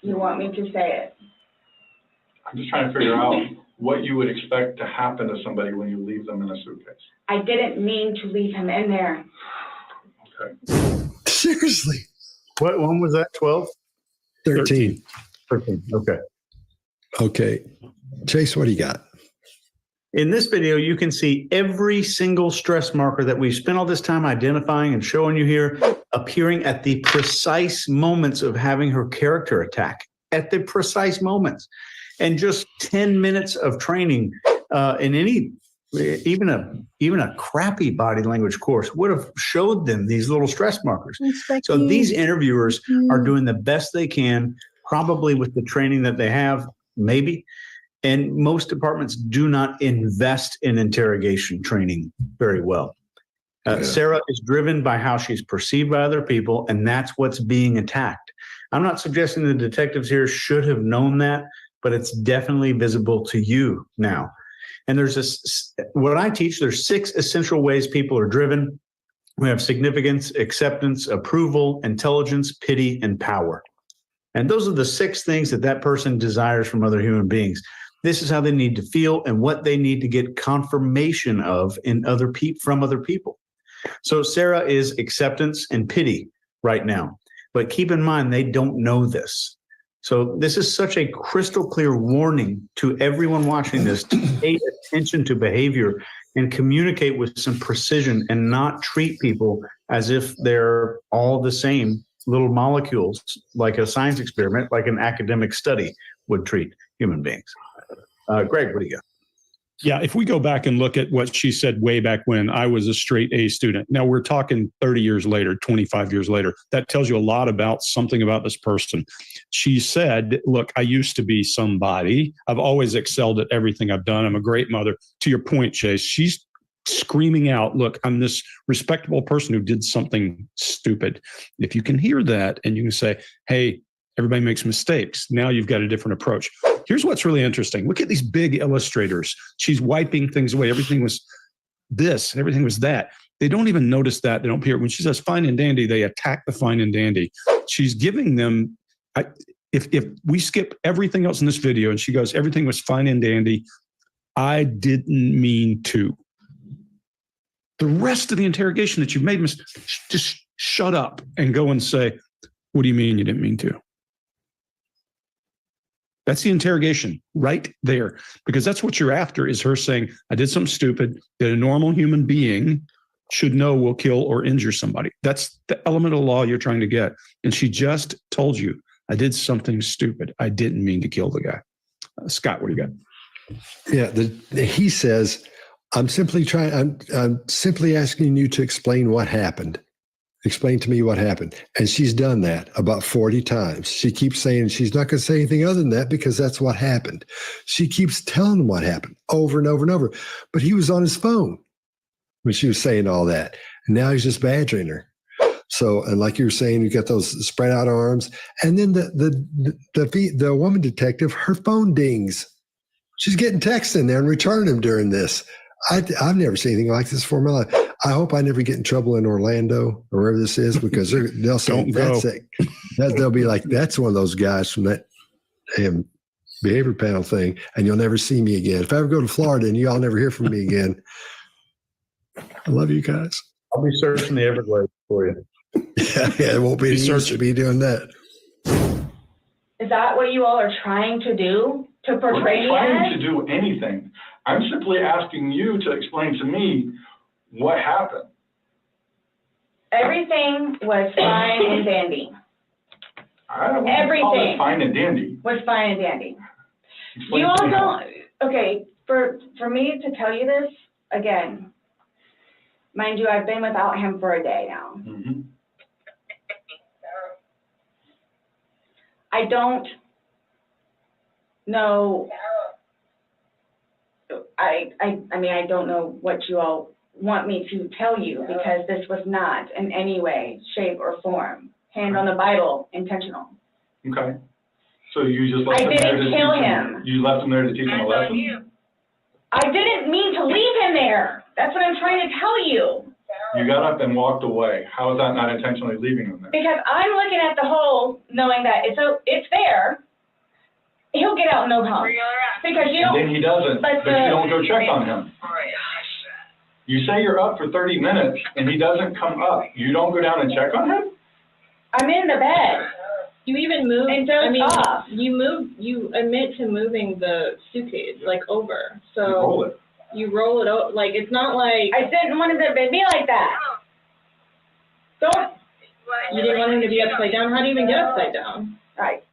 you want me to say it. I'm just trying to figure out what you would expect to happen to somebody when you leave them in a suitcase. I didn't mean to leave him in there. Okay. Seriously. What one was that? 12? 13. 13. Okay. Okay. Chase, what do you got? In this video, you can see every single stress marker that we've spent all this time identifying and showing you here appearing at the precise moments of having her character attack, at the precise moments. And just 10 minutes of training in any, even a crappy body language course would have showed them these little stress markers. So these interviewers are doing the best they can, probably with the training that they have, maybe. And most departments do not invest in interrogation training very well. Sarah is driven by how she's perceived by other people, and that's what's being attacked. I'm not suggesting the detectives here should have known that, but it's definitely visible to you now. And there's this, what I teach, there's 6 essential ways people are driven. We have significance, acceptance, approval, intelligence, pity, and power. And those are the 6 things that person desires from other human beings. This is how they need to feel and what they need to get confirmation of in from other people. So Sarah is acceptance and pity right now. But keep in mind, they don't know this. So this is such a crystal clear warning to everyone watching this to pay attention to behavior and communicate with some precision and not treat people as if they're all the same little molecules, like a science experiment, like an academic study would treat human beings. Greg, what do you got? Yeah, if we go back and look at what she said way back when I was a straight A student, now we're talking 30 years later, 25 years later, that tells you a lot about something about this person. She said, look, I used to be somebody. I've always excelled at everything I've done. I'm a great mother. To your point, Chase, she's screaming out, look, I'm this respectable person who did something stupid. If you can hear that and you can say, hey, everybody makes mistakes. Now you've got a different approach. Here's what's really interesting. Look at these big illustrators. She's wiping things away. Everything was this and everything was that. They don't even notice that. They don't hear. When she says fine and dandy, they attack the fine and dandy. She's giving them, if we skip everything else in this video and she goes, everything was fine and dandy, I didn't mean to. The rest of the interrogation that you've made, just shut up and go and say, what do you mean you didn't mean to? That's the interrogation right there, because that's what you're after, is her saying, I did something stupid that a normal human being should know will kill or injure somebody. That's the element of the law you're trying to get. And she just told you, I did something stupid. I didn't mean to kill the guy. Scott, what do you got? Yeah, he says, I'm simply asking you to explain what happened. Explain to me what happened. And she's done that about 40 times. She keeps saying she's not going to say anything other than that because that's what happened. She keeps telling him what happened over and over and over. But he was on his phone. when she was saying all that. And now he's just badgering her. So, and like you were saying, you got those spread out arms. And then the woman detective, her phone dings. She's getting texts in there and returning them during this. I've never seen anything like this before in my life. I hope I never get in trouble in Orlando or wherever this is, because they'll say they'll be like, that's one of those guys from that behavior panel thing, and you'll never see me again. If I ever go to Florida and you all never hear from me again, I love you guys. I'll be searching the Everglades for you. Yeah, it won't be easy to be doing that. Is that what you all are trying to do? To portray me We're not trying as? to do anything. I'm simply asking you to explain to me what happened. Everything was fine and dandy. I don't want to call it fine and dandy. Was fine and dandy. Explain You to all me how. don't, okay, for me to tell you this, again, mind you, I've been without him for a day now. Mm-hmm. I don't know, I mean, I don't know what you all want me to tell you, because this was not in any way, shape, or form, hand on the Bible, intentional. Okay. So you just left I him there didn't to kill teach him. You left him there to teach him a lesson? I didn't mean to leave him there. That's what I'm trying to tell you. You got up and walked away. How is that not intentionally leaving him there? Because I'm looking at the hole, knowing that it's there. He'll get out and no come. Because you And don't. then he doesn't, but you don't go check on him. You say you're up for 30 minutes and he doesn't come up. You don't go down and check on him? I'm in the bed. You even moved, And dozed I mean, off. you admit to moving the suitcase, like, over, so. You roll it. You roll it over, like, it's not like. I didn't want it to be like that. Don't. You didn't want him to be upside down, how do you even get upside down? Right.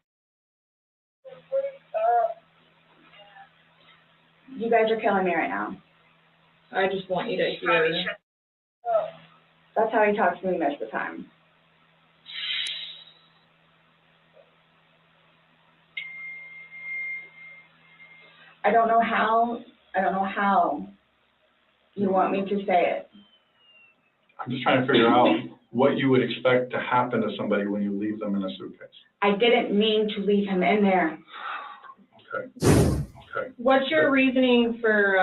You guys are killing me right now. I just want you to hear. That's how he talks to me most of the time. I don't know how you want me to say it. I'm just trying to figure out what you would expect to happen to somebody when you leave them in a suitcase. I didn't mean to leave him in there. Okay. Okay. What's your reasoning for,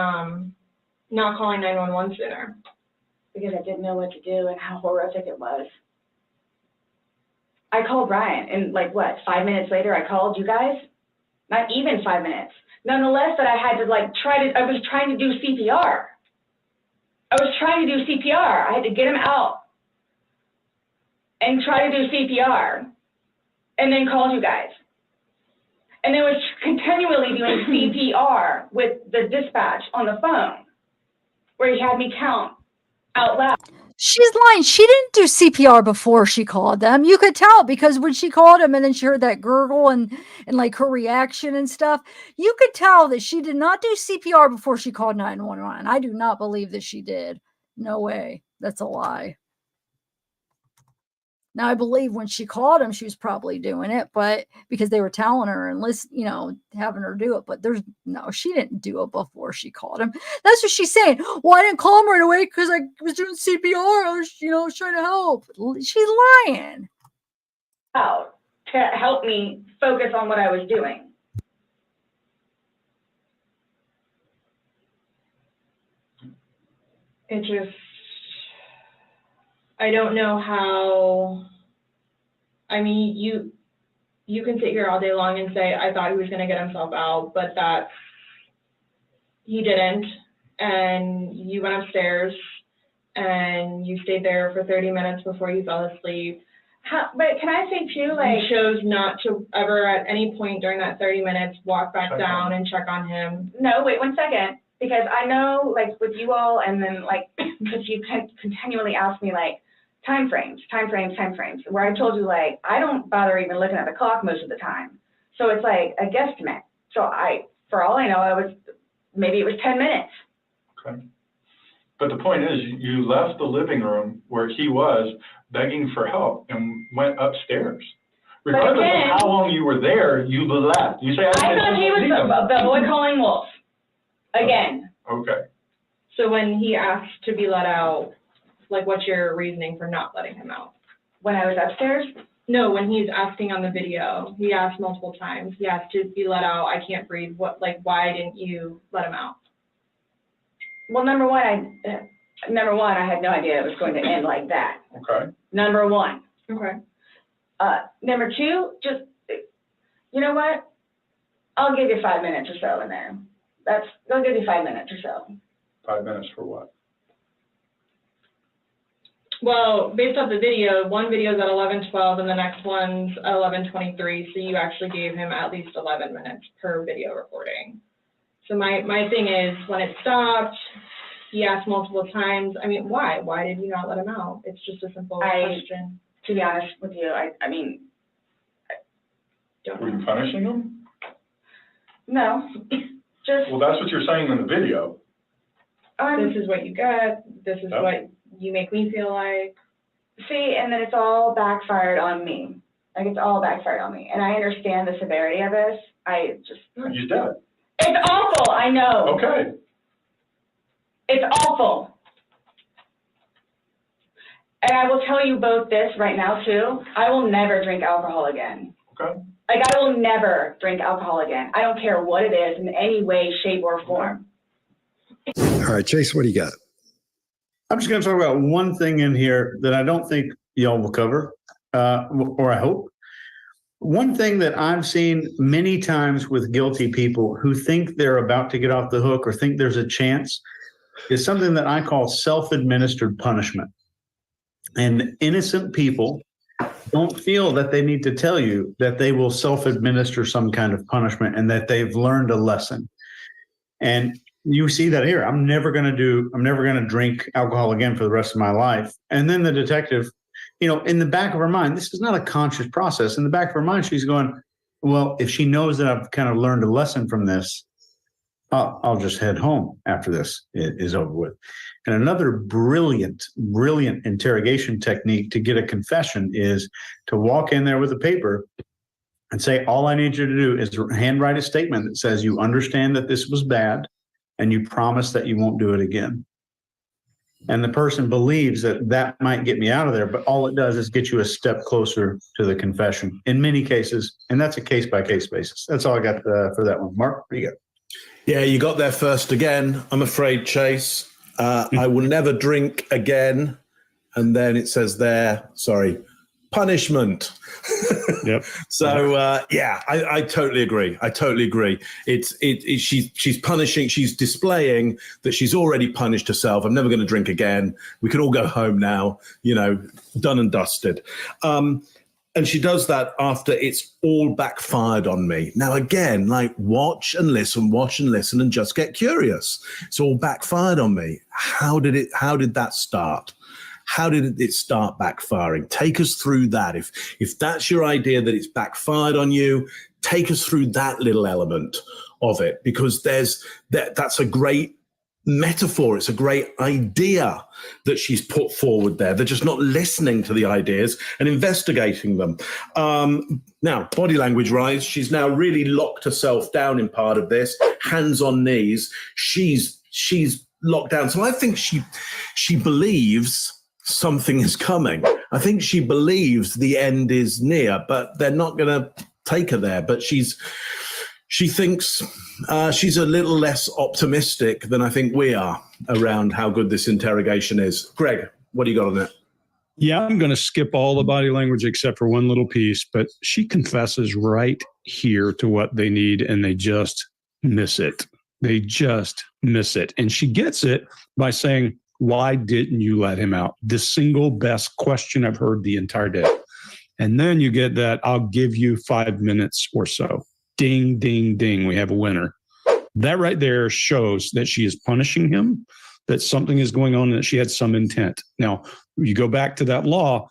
not calling 911 sooner? Because I didn't know what to do and how horrific it was. I called Brian, and 5 minutes later I called you guys? Not even 5 minutes. Nonetheless, that I had to I was trying to do CPR. I had to get him out and try to do CPR and then call you guys. And then was continually doing CPR with the dispatch on the phone, where he had me count out loud. She's lying. She didn't do CPR before she called them. You could tell, because when she called him and then she heard that gurgle and her reaction and stuff, you could tell that she did not do CPR before she called 911. I do not believe that she did. No way. That's a lie. Now, I believe when she called him, she was probably doing it, but because they were telling her and having her do it. But she didn't do it before she called him. That's what she's saying. Well, I didn't call him right away because I was doing CPR. I was, trying to help. She's lying. Out to help me focus on what I was doing. It just, I don't know how, I mean, you can sit here all day long and say, I thought he was going to get himself out, but that he didn't. And you went upstairs and you stayed there for 30 minutes before you fell asleep. But can I say too, You chose not to ever at any point during that 30 minutes walk back down and check on him. No, wait 1 second. Because I know, with you all, and then, because you continually ask me, time frames, where I told you, I don't bother even looking at the clock most of the time. So it's a guesstimate. So for all I know, maybe it was 10 minutes. Okay. But the point is, you left the living room where he was begging for help and went upstairs. Regardless of how long you were there, you left. You say, I thought he was the boy calling wolf. Again. Okay. So when he asked to be let out, like, what's your reasoning for not letting him out? When I was upstairs? No, when he's asking on the video, he asked multiple times. He asked to be let out. I can't breathe. Why didn't you let him out? Well, number one, I had no idea it was going to end like that. Okay. Number one. Okay. Number two, just, you know what? I'll give you 5 minutes or so in there. I'll give you 5 minutes or so. 5 minutes for what? Well, based off the video, one video is at 11:12 and the next one's at 11:23. So you actually gave him at least 11 minutes per video recording. So my thing is, when it stopped, he asked multiple times. I mean, why? Why did you not let him out? It's just a simple question. To be honest with you, I mean, Were you punishing him? no, just. Well, that's what you're saying in the video. This is what you get. This is what you make me feel like. See, and then it's all backfired on me. Like, it's all backfired on me. And I understand the severity of this. You did it. It's awful, I know. Okay. It's awful. And I will tell you both this right now, too. I will never drink alcohol again. Okay. Like, I will never drink alcohol again. I don't care what it is in any way, shape, or form. All right, Chase, what do you got? I'm just going to talk about one thing in here that I don't think y'all will cover, or I hope. One thing that I've seen many times with guilty people who think they're about to get off the hook or think there's a chance is something that I call self-administered punishment. And innocent people don't feel that they need to tell you that they will self-administer some kind of punishment and that they've learned a lesson. And you see that here. I'm never going to drink alcohol again for the rest of my life. And then the detective, in the back of her mind, this is not a conscious process. In the back of her mind, she's going, well, if she knows that I've kind of learned a lesson from this, I'll just head home after this is over with. And another brilliant interrogation technique to get a confession is to walk in there with a paper and say, all I need you to do is handwrite a statement that says you understand that this was bad and you promise that you won't do it again. And the person believes that that might get me out of there, but all it does is get you a step closer to the confession in many cases. And that's a case-by-case basis. That's all I got for that one. Mark, what do you got? Yeah, you got there first again. I'm afraid, Chase. I will never drink again. And then it says there, punishment. Yep. So I totally agree. She's punishing. She's displaying that she's already punished herself. I'm never going to drink again. We can all go home now. Done and dusted. And she does that after it's all backfired on me. Now, again, watch and listen and just get curious. It's all backfired on me. How did that start? How did it start backfiring? Take us through that. If that's your idea that it's backfired on you, take us through that little element of it, because that's a great metaphor. It's a great idea that she's put forward there. They're just not listening to the ideas and investigating them. Now, body language rise. She's now really locked herself down in part of this, hands on knees. She's locked down. So I think she believes something is coming. I think she believes the end is near, but they're not going to take her there. But she thinks she's a little less optimistic than I think we are around how good this interrogation is. Greg, what do you got on that? Yeah, I'm going to skip all the body language except for one little piece, but she confesses right here to what they need, and they just miss it. They just miss it. And she gets it by saying, why didn't you let him out? The single best question I've heard the entire day. And then you get that, I'll give you 5 minutes or so. Ding, ding, ding. We have a winner. That right there shows that she is punishing him, that something is going on, and that she had some intent. Now, you go back to that law.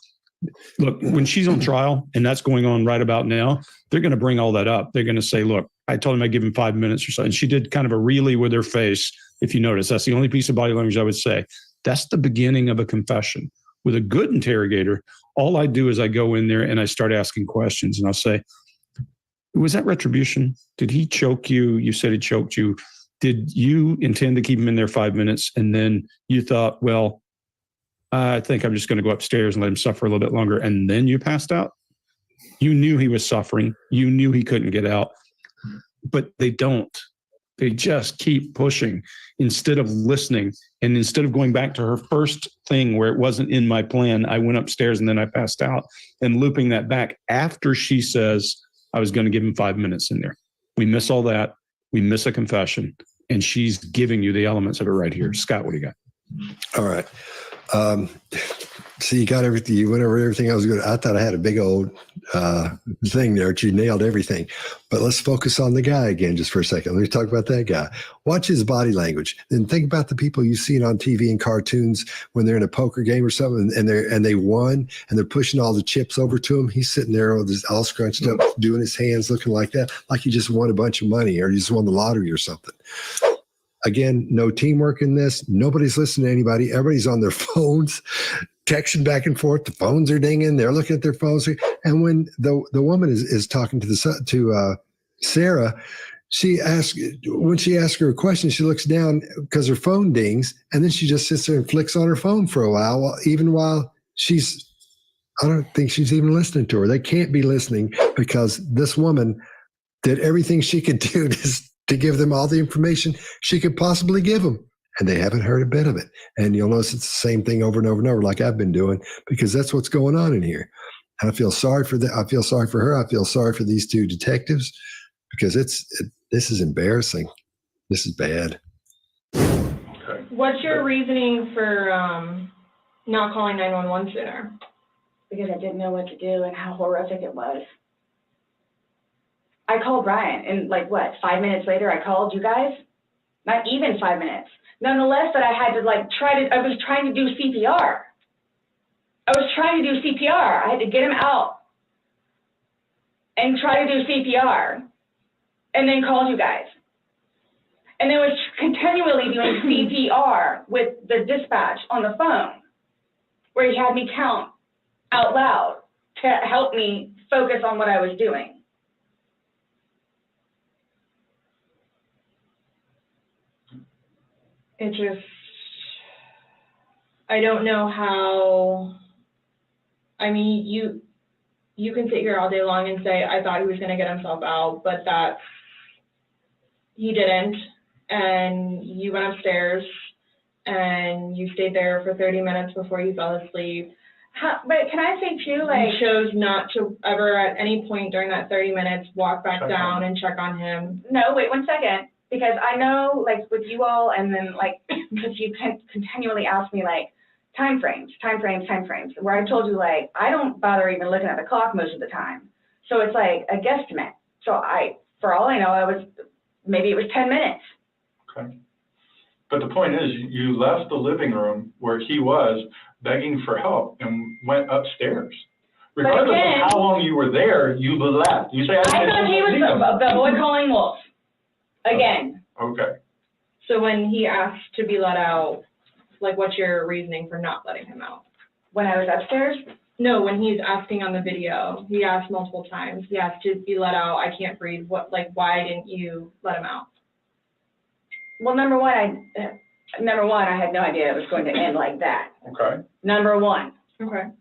Look, when she's on trial, and that's going on right about now, they're going to bring all that up. They're going to say, look, I told him I'd give him 5 minutes or so. And she did kind of a really with her face. If you notice, that's the only piece of body language I would say. That's the beginning of a confession. With a good interrogator, all I do is I go in there and I start asking questions, and I'll say, was that retribution? Did he choke you? You said he choked you. Did you intend to keep him in there 5 minutes and then you thought, well, I think I'm just going to go upstairs and let him suffer a little bit longer, and then you passed out? You knew he was suffering. You knew he couldn't get out, but they don't. They just keep pushing instead of listening. And instead of going back to her first thing where it wasn't in my plan, I went upstairs and then I passed out, and looping that back after she says I was going to give him 5 minutes in there. We miss all that. We miss a confession, and she's giving you the elements of it right here. Scott, what do you got? All right. So you got everything. You went over everything I was good. I thought I had a big old thing there. You nailed everything. But let's focus on the guy again just for a second. Let me talk about that guy. Watch his body language. Then think about the people you've seen on TV and cartoons when they're in a poker game or something, and they won, and they're pushing all the chips over to him. He's sitting there with his all scrunched up, doing his hands, looking like that, like he just won a bunch of money or he just won the lottery or something. Again, no teamwork in this. Nobody's listening to anybody. Everybody's on their phones, texting back and forth. The phones are dinging. They're looking at their phones. And when the woman is talking to Sarah, when she asks her a question, she looks down because her phone dings, and then she just sits there and flicks on her phone for a while, even while I don't think she's even listening to her. They can't be listening because this woman did everything she could do to give them all the information she could possibly give them. And they haven't heard a bit of it. And you'll notice it's the same thing over and over and over, like I've been doing, because that's what's going on in here. And I feel sorry for that. I feel sorry for her. I feel sorry for these two detectives, because this is embarrassing. This is bad. What's your reasoning for not calling 911 sooner? Because I didn't know what to do and how horrific it was. I called Brian, and 5 minutes later, I called you guys. Not even 5 minutes. Nonetheless, that I had to I was trying to do CPR. I had to get him out and try to do CPR, and then called you guys. And then was continually doing CPR with the dispatch on the phone, where he had me count out loud to help me focus on what I was doing. It just, I don't know how, I mean, you can sit here all day long and say, I thought he was going to get himself out, but he didn't. And you went upstairs and you stayed there for 30 minutes before you fell asleep. But can I say too, you chose not to ever at any point during that 30 minutes walk back down and check on him. No, wait 1 second. Because I know, with you all, and then, because you continually ask me, time frames, where I told you, I don't bother even looking at the clock most of the time. So it's a guesstimate. So for all I know, maybe it was 10 minutes. Okay. But the point is, you left the living room where he was begging for help and went upstairs. Regardless of how long you were there, you left. You say, I thought he was the boy calling wolf. Again. Okay. So when he asked to be let out, what's your reasoning for not letting him out? When I was upstairs? No, when he's asking on the video, he asked multiple times. He asked to be let out. I can't breathe. Why didn't you let him out? Well, number one, I had no idea it was going to end like that. Okay. Number one. Okay. I'm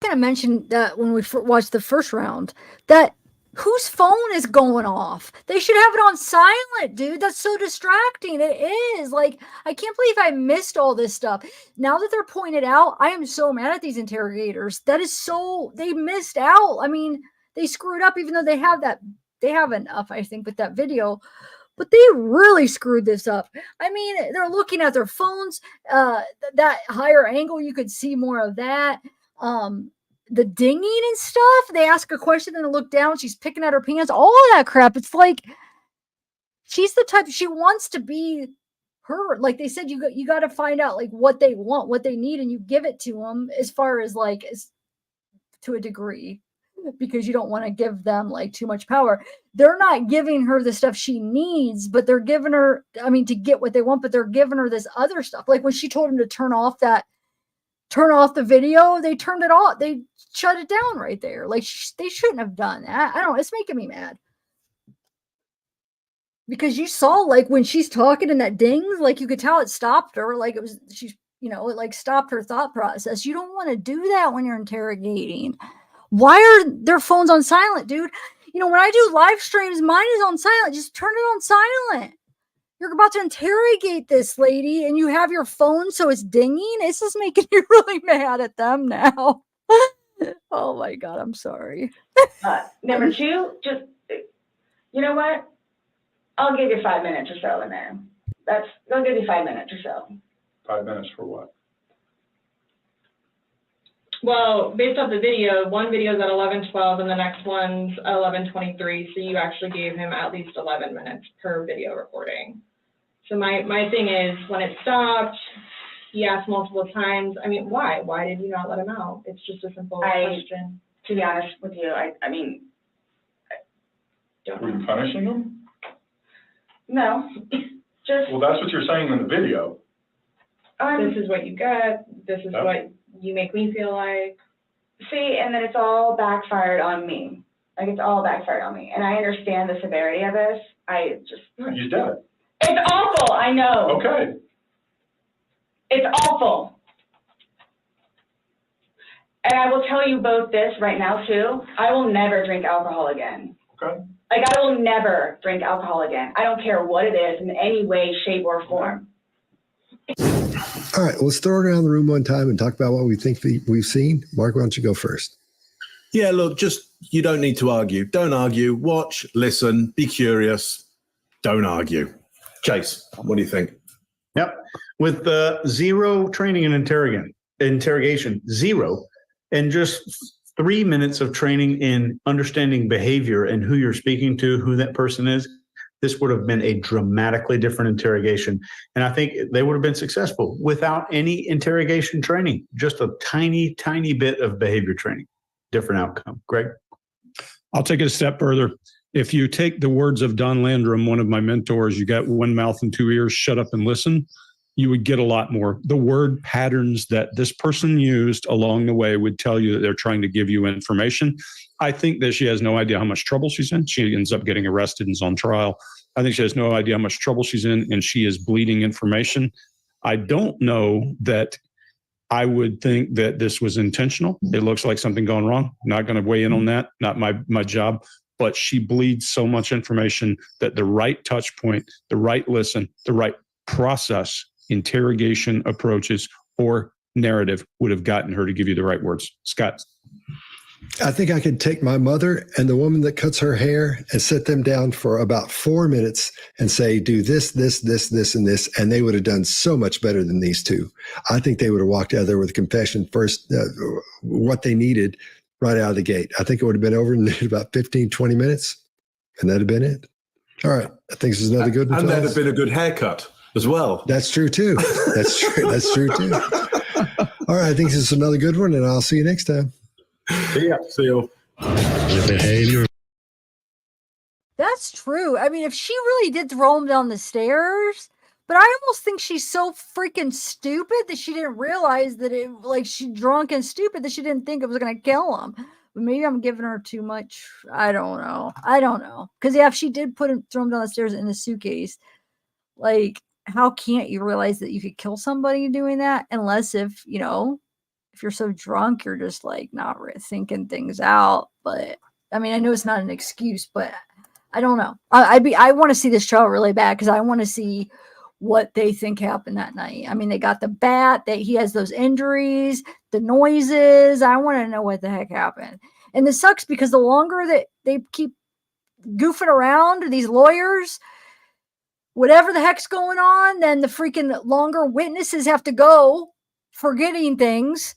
going to mention that when we watched the first round, that whose phone is going off? They should have it on silent, dude. That's so distracting. It is. I can't believe I missed all this stuff. Now that they're pointed out, I am so mad at these interrogators. They missed out. I mean, they screwed up, even though they have enough, I think, with that video. But they really screwed this up. I mean, they're looking at their phones. That higher angle, you could see more of that. The dinging and stuff. They ask a question and look down. She's picking at her pants. All of that crap. It's she's the type. She wants to be her. Like they said, you got to find out what they want, what they need, and you give it to them. As far as to a degree, because you don't want to give them too much power. They're not giving her the stuff she needs, but they're giving her. I mean, to get what they want, but they're giving her this other stuff. Like when she told him to turn off the video, they turned it off. They shut it down right there. They shouldn't have done that. I don't know. It's making me mad. because you saw like when she's talking and that dings, like you could tell it stopped her. Like it was, she's, you know, it like stopped her thought process. You don't want to do that when you're interrogating. Why are their phones on silent, dude? You know, when I do live streams, mine is on silent. Just turn it on silent. You're about to interrogate this lady and you have your phone so it's dinging. It's just making me really mad at them now. Oh my God, I'm sorry. Number two, just, you know what? I'll give you 5 minutes or so in there. I'll give you 5 minutes or so. 5 minutes for what? Well, based off the video, one video is at 11:12 and the next one's at 11:23. So you actually gave him at least 11 minutes per video recording. So my thing is, when it stopped, he asked multiple times. I mean, why? Why did you not let him out? It's just a simple question. To be honest with you, I mean, don't Were you punishing him? No, just. Well, that's what you're saying in the video. This is what you get. This is what you make me feel like. See, and then it's all backfired on me. Like, it's all backfired on me. And I understand the severity of this. I just. You did it. It's awful, I know. Okay. It's awful. And I will tell you both this right now, too. I will never drink alcohol again. Okay. Like, I will never drink alcohol again. I don't care what it is in any way, shape, or form. All right, let's throw it around the room one time and talk about what we think we've seen. Mark, why don't you go first? Yeah, look, just, you don't need to argue. Don't argue. Watch, listen, be curious. Don't argue. Chase, what do you think? Yep. With zero training and interrogation, zero, and just 3 minutes of training in understanding behavior and who you're speaking to, who that person is, this would have been a dramatically different interrogation. And I think they would have been successful without any interrogation training, just a tiny, tiny bit of behavior training. Different outcome. Greg? I'll take it a step further. If you take the words of Don Landrum, one of my mentors, you got one mouth and two ears, shut up and listen, you would get a lot more. The word patterns that this person used along the way would tell you that they're trying to give you information. I think that she has no idea how much trouble she's in. She ends up getting arrested and is on trial. I think she has no idea how much trouble she's in, and she is bleeding information. I don't know that I would think that this was intentional. It looks like something gone wrong. Not going to weigh in on that. Not my job. But she bleeds so much information that the right touch point, the right listen, the right process, interrogation approaches, or narrative would have gotten her to give you the right words. Scott? I think I could take my mother and the woman that cuts her hair and sit them down for about 4 minutes and say, do this, this, this, this, and this. And they would have done so much better than these two. I think they would have walked out of there with a confession first, what they needed right out of the gate. I think it would have been over in about 15, 20 minutes. And that'd have been it. All right. I think this is another good one. And that'd have been a good haircut as well. That's true too. That's true. That's true too. All right. I think this is another good one, and I'll see you next time. See ya. See you. Behavior. That's true. I mean, if she really did throw him down the stairs, but I almost think she's so freaking stupid that she didn't realize that it, like, she's drunk and stupid that she didn't think it was going to kill him. But maybe I'm giving her too much. I don't know. Because yeah, if she did throw him down the stairs in the suitcase, like, how can't you realize that you could kill somebody doing that? Unless if you're so drunk, you're just like not thinking things out. But I mean, I know it's not an excuse, but I don't know. I want to see this trial really bad because I want to see what they think happened that night. I mean, they got the bat, that he has those injuries, the noises. I want to know what the heck happened. And this sucks because the longer that they keep goofing around, these lawyers, whatever the heck's going on, then the freaking longer witnesses have to go forgetting things.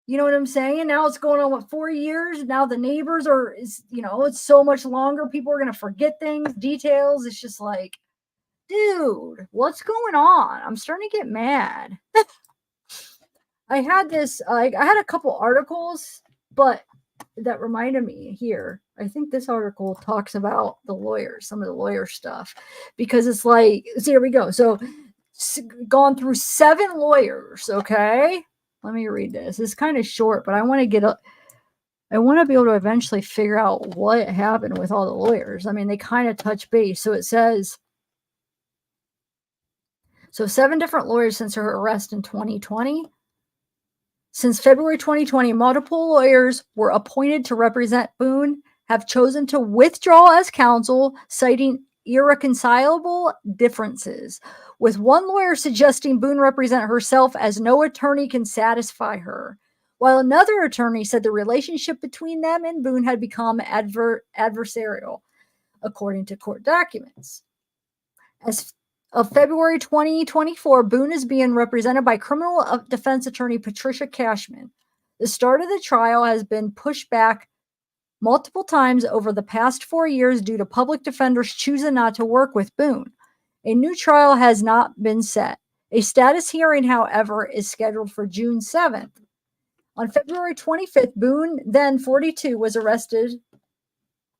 You know what I'm saying? Now it's going on, 4 years? Now the neighbors it's so much longer. People are going to forget things, details. It's just like, dude, what's going on? I'm starting to get mad. I had a couple articles, but that reminded me here. I think this article talks about the lawyers, some of the lawyer stuff, because it's like, so here we go. So gone through 7 lawyers. Okay. Let me read this. It's kind of short, but I want to be able to eventually figure out what happened with all the lawyers. I mean, they kind of touch base. So it says, So 7 different lawyers since her arrest in 2020. Since February 2020, multiple lawyers were appointed to represent Boone, have chosen to withdraw as counsel, citing irreconcilable differences, with one lawyer suggesting Boone represent herself as no attorney can satisfy her, while another attorney said the relationship between them and Boone had become adversarial, according to court documents. As of February 2024, Boone is being represented by criminal defense attorney Patricia Cashman. The start of the trial has been pushed back multiple times over the past 4 years due to public defenders choosing not to work with Boone. A new trial has not been set. A status hearing, however, is scheduled for June 7th. On February 25th, Boone, then 42, was arrested.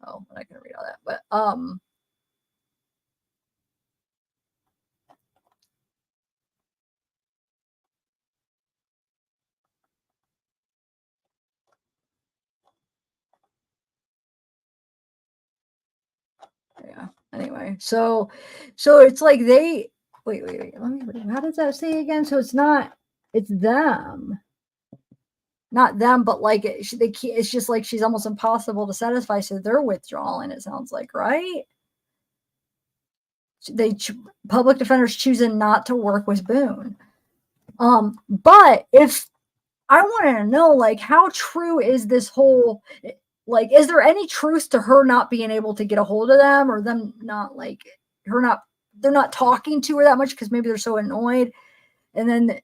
Oh, I'm not going to read all that, but yeah. Anyway, so it's like they wait. How does that say again? So it's them, not them, but like it's just like she's almost impossible to satisfy, so they're withdrawing. It sounds like, right? Public defenders choosing not to work with Boone. But if I want to know, like, how true is this whole? Like, is there any truth to her not being able to get a hold of them, or them not like they're not talking to her that much because maybe they're so annoyed, and then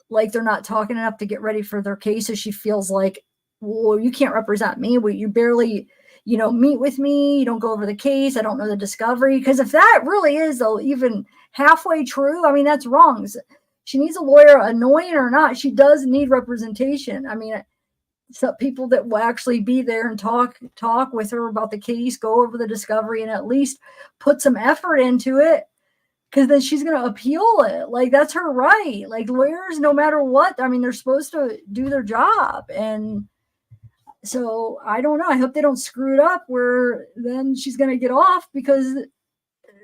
like they're not talking enough to get ready for their case, so she feels like, well, you can't represent me. You barely, meet with me. You don't go over the case. I don't know the discovery. Because if that really is even halfway true, I mean, that's wrong. She needs a lawyer, annoying or not. She does need representation. I mean, some people that will actually be there and talk with her about the case, go over the discovery, and at least put some effort into it, because then she's going to appeal it. Like, that's her right. Like, lawyers, no matter what, I mean, they're supposed to do their job. And so I don't know. I hope they don't screw it up where then she's going to get off because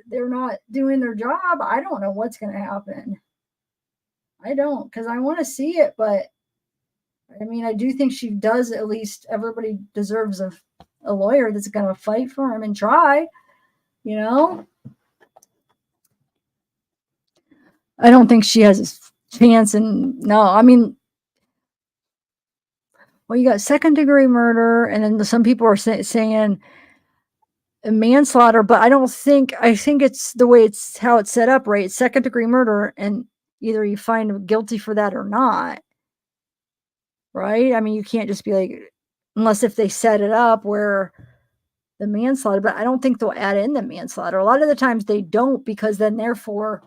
they're not doing their job. I don't know what's going to happen. I don't, because I want to see it, but I mean, I do think she does. At least everybody deserves a lawyer that's going to fight for him and try, I don't think she has a chance. And no, I mean, well, you got second-degree murder, and then some people are saying manslaughter, but I think it's the way how it's set up, right? It's second-degree murder, and either you find them guilty for that or not. Right? I mean, you can't just be like, unless if they set it up where the manslaughter, but I don't think they'll add in the manslaughter. A lot of the times they don't, because then therefore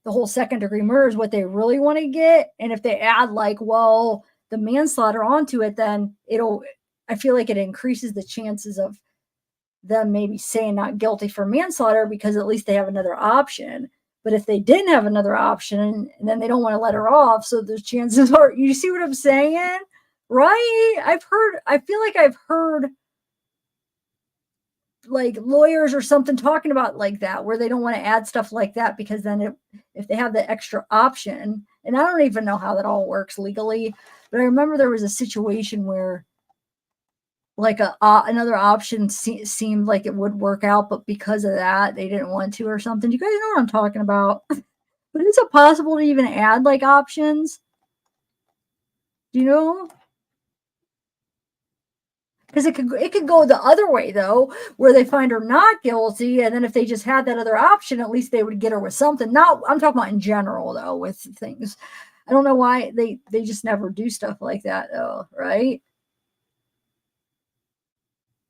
the whole second degree murder is what they really want to get. And if they add like, well, the manslaughter onto it, then I feel like it increases the chances of them maybe saying not guilty for manslaughter, because at least they have another option. But if they didn't have another option, and then they don't want to let her off, so the chances are, you see what I'm saying? Right? I feel like I've heard like lawyers or something talking about like that, where they don't want to add stuff like that, because then if they have the extra option, and I don't even know how that all works legally, but I remember there was a situation where like another option seemed like it would work out, but because of that, they didn't want to or something. You guys know what I'm talking about? But is it possible to even add like options? Do you know? Because it could go the other way though, where they find her not guilty, and then if they just had that other option, at least they would get her with something. Now I'm talking about in general though, with things. I don't know why they just never do stuff like that though, right?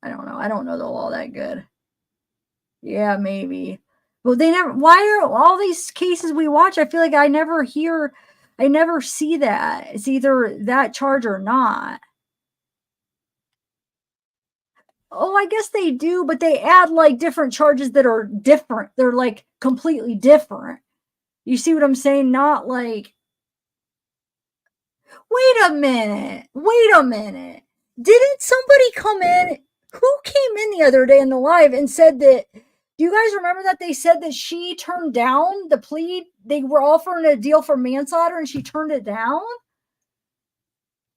I don't know. I don't know the law that good. Yeah, maybe. Well, they never. Why are all these cases we watch? I feel like I never see that. It's either that charge or not. Oh, I guess they do, but they add like different charges that are different. They're like completely different. You see what I'm saying? Not like. Wait a minute. Didn't somebody come in? Who came in the other day in the live and said that Do you guys remember that they said that she turned down the plea? They were offering a deal for manslaughter and she turned it down?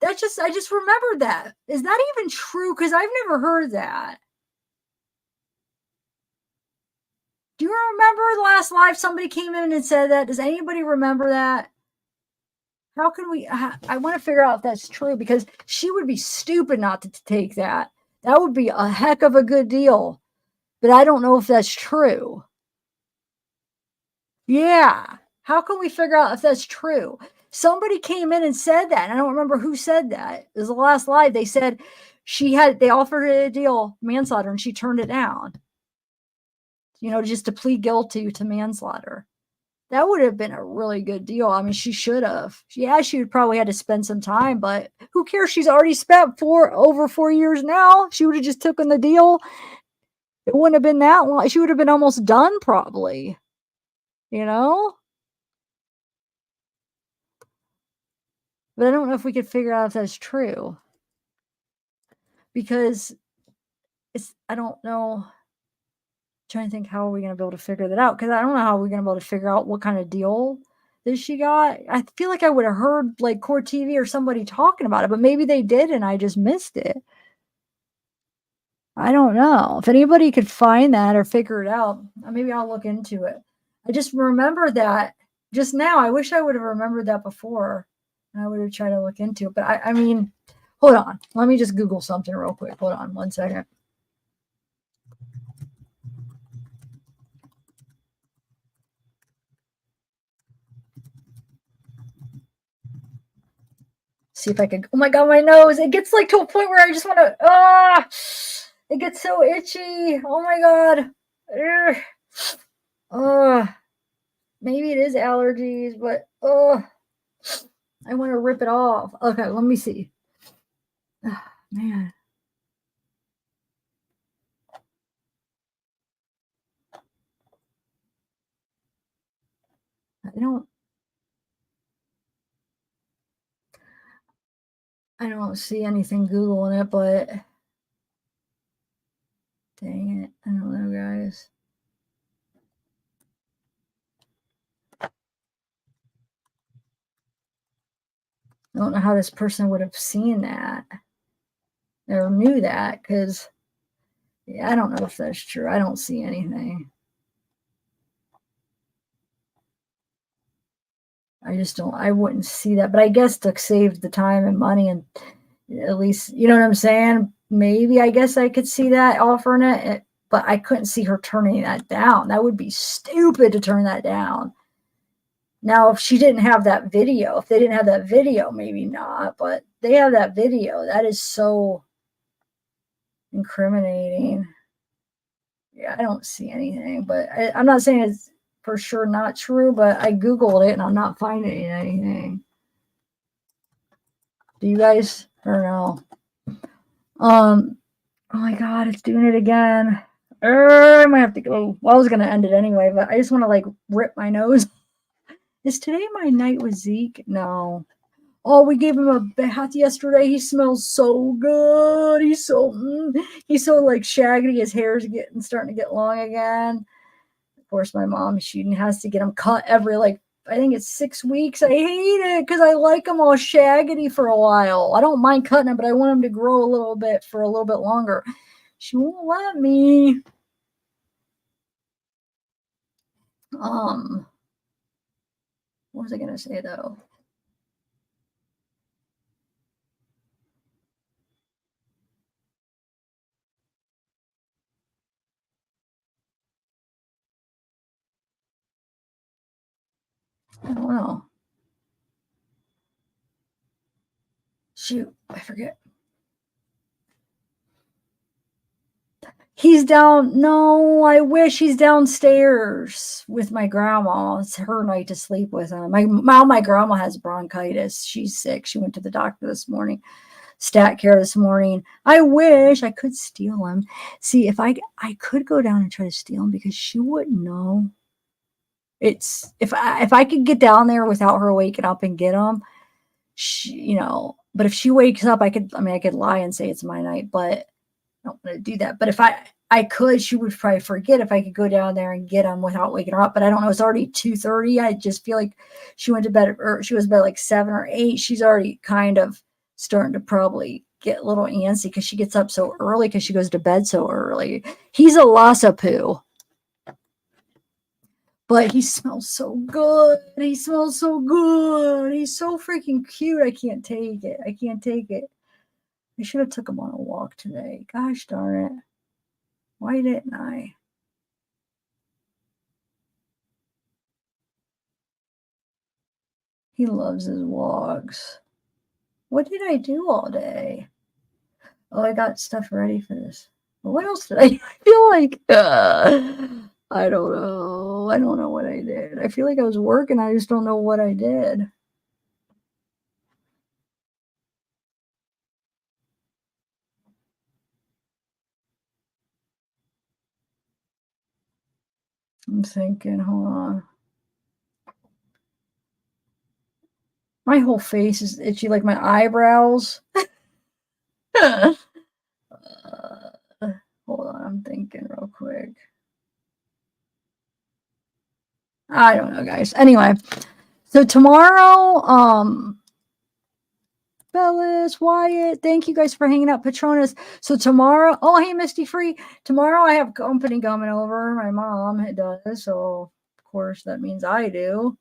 I just remembered that. Is that even true? Because I've never heard that. Do you remember the last live somebody came in and said that? Does anybody remember that? How can we? I want to figure out if that's true because she would be stupid not to take that. That would be a heck of a good deal. But I don't know if that's true. Yeah. How can we figure out if that's true? Somebody came in and said that. And I don't remember who said that. It was the last live. They said they offered her a deal, manslaughter, and she turned it down. Just to plead guilty to manslaughter. That would have been a really good deal. I mean, she should have. Yeah, she would probably had to spend some time, but who cares? She's already spent over 4 years now. She would have just taken the deal. It wouldn't have been that long. She would have been almost done probably. But I don't know if we could figure out if that's true. Because I don't know. Trying to think, how are we going to be able to figure that out? Because I don't know how we're going to be able to figure out what kind of deal that she got. I feel like I would have heard like Court TV or somebody talking about it, but maybe they did and I just missed it. I don't know. If anybody could find that or figure it out, maybe I'll look into it. I just remember that just now. I wish I would have remembered that before. I would have tried to look into it. But I mean, hold on. Let me just Google something real quick. Hold on 1 second. See if I can. Oh my God, my nose. It gets like to a point where I just want to. It gets so itchy. Oh my God. Maybe it is allergies, but I want to rip it off. Okay, let me see. Oh, man. I don't see anything Googling it, but dang it. I don't know, guys. I don't know how this person would have seen that or knew that because, yeah, I don't know if that's true. I don't see anything. I just don't, I wouldn't see that. But I guess to save the time and money and at least, you know what I'm saying? Maybe I guess I could see that offering it, but I couldn't see her turning that down. That would be stupid to turn that down. Now, if she didn't have that video, if they didn't have that video, maybe not, but they have that video. That is so incriminating. Yeah, I don't see anything, but I'm not saying it's for sure not true, but I Googled it and I'm not finding anything. Do you guys? I don't know. Oh my God, it's doing it again. I might have to go. Well, I was going to end it anyway, but I just want to like rip my nose. Is today my night with Zeke? No. Oh, we gave him a bath yesterday. He smells so good. He's so like shaggy. His hair's starting to get long again. Of course, my mom, she has to get him cut every I think it's 6 weeks. I hate it because I like him all shaggy for a while. I don't mind cutting him, but I want him to grow a little bit for a little bit longer. She won't let me. What was I gonna say though? I don't know. Shoot, I forget. He's down. No, I wish he's downstairs with my grandma. It's her night to sleep with him. My grandma has bronchitis. She's sick. She went to the doctor this morning, stat care this morning. I wish I could steal him. See, if I could go down and try to steal him because she wouldn't know. It's if I could get down there without her waking up and get him, but if she wakes up, I could lie and say it's my night, but I don't want to do that. But if I I could. She would probably forget if I could go down there and get them without waking her up. But I don't know. It's already 2:30. I just feel like she went to bed, or she was bed like 7 or 8. She's already kind of starting to probably get a little antsy because she gets up so early because she goes to bed so early. He's a Lhasa poo. But he smells so good. He smells so good. He's so freaking cute. I can't take it. I can't take it. I should have took him on a walk today. Gosh darn it. Why didn't I? He loves his walks. What did I do all day? Oh, I got stuff ready for this. What else did I feel like? I don't know. I don't know what I did. I feel like I was working. I just don't know what I did. I'm thinking, hold on. My whole face is itchy, like my eyebrows. Hold on, I'm thinking real quick. I don't know, guys. Anyway, so tomorrow, Bellis, Wyatt, thank you guys for hanging out. Patronus. So tomorrow, oh, hey, Misty Free. Tomorrow I have company coming over. My mom does. So, of course, that means I do.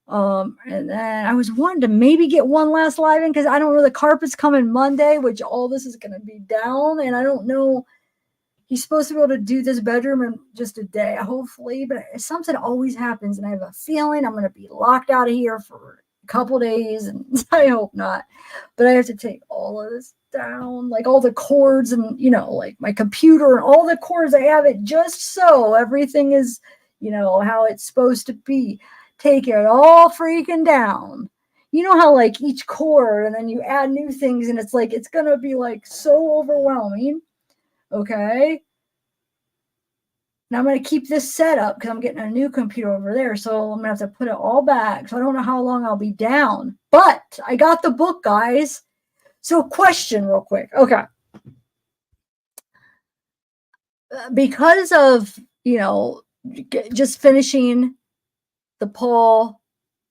And then I was wanting to maybe get one last live in because I don't know. The carpet's coming Monday, which all this is going to be down. And I don't know. He's supposed to be able to do this bedroom in just a day, hopefully. But something always happens. And I have a feeling I'm going to be locked out of here for couple days, and I hope not, but I have to take all of this down, like all the cords and, you know, like my computer and all the cords. I have it just so everything is, you know, how it's supposed to be. Take it all freaking down. You know how like each cord and then you add new things and it's like, it's going to be like so overwhelming. Okay. Now I'm going to keep this set up because I'm getting a new computer over there. So I'm going to have to put it all back. So I don't know how long I'll be down. But I got the book, guys. So question real quick. Okay. Because of, you know, just finishing the Paul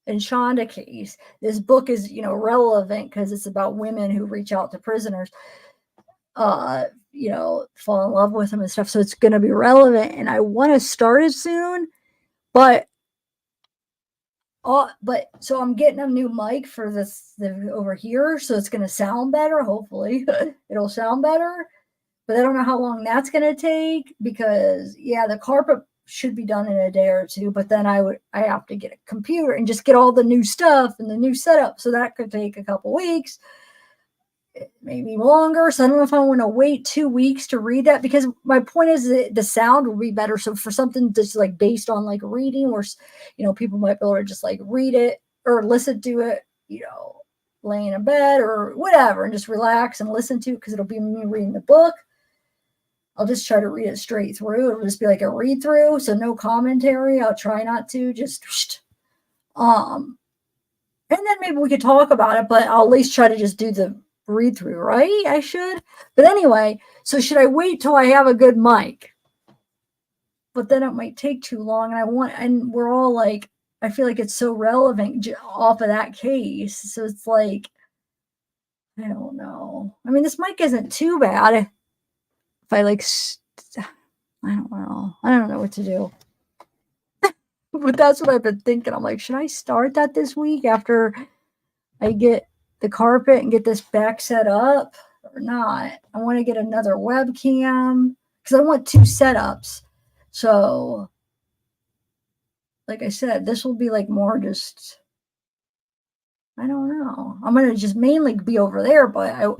and Shonda case, this book is, you know, relevant because it's about women who reach out to prisoners. You know, fall in love with them and stuff. So it's going to be relevant, and I want to start it soon, but so I'm getting a new mic for this over here. So it's going to sound better. Hopefully it'll sound better, but I don't know how long that's going to take because yeah, the carpet should be done in a day or two, but then I have to get a computer and just get all the new stuff and the new setup. So that could take a couple weeks. Maybe longer. So I don't know if I want to wait 2 weeks to read that because my point is that the sound will be better. So for something that's like based on like reading, or, you know, people might be able to just like read it or listen to it, you know, laying in bed or whatever and just relax and listen to it because it'll be me reading the book. I'll just try to read it straight through. It'll just be like a read through. So no commentary. I'll try not to just, and then maybe we could talk about it, but I'll at least try to just do the read through, right? I should. But anyway, so should I wait till I have a good mic? But then it might take too long, and we're all like, I feel like it's so relevant off of that case. So it's like, I don't know. I mean, this mic isn't too bad. If I like, I don't know. I don't know what to do. But that's what I've been thinking. I'm like, should I start that this week after I get the carpet and get this back set up or not? I want to get another webcam because I want 2 setups. So, like I said, this will be like more just, I don't know. I'm going to just mainly be over there, but I'm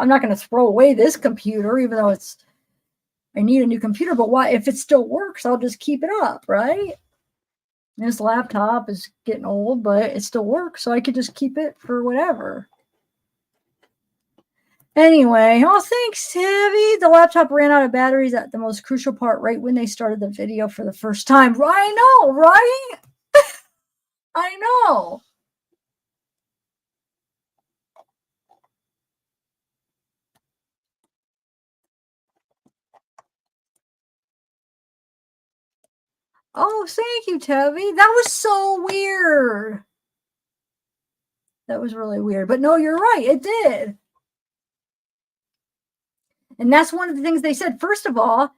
not going to throw away this computer, even though I need a new computer, but why, if it still works, I'll just keep it up, right? This laptop is getting old, but it still works, so I could just keep it for whatever. Anyway, oh, thanks, Heavy. The laptop ran out of batteries at the most crucial part, right when they started the video for the first time. I know, right? I know. Oh, thank you, Tevy. That was so weird. That was really weird. But no, you're right. It did. And that's one of the things they said. First of all,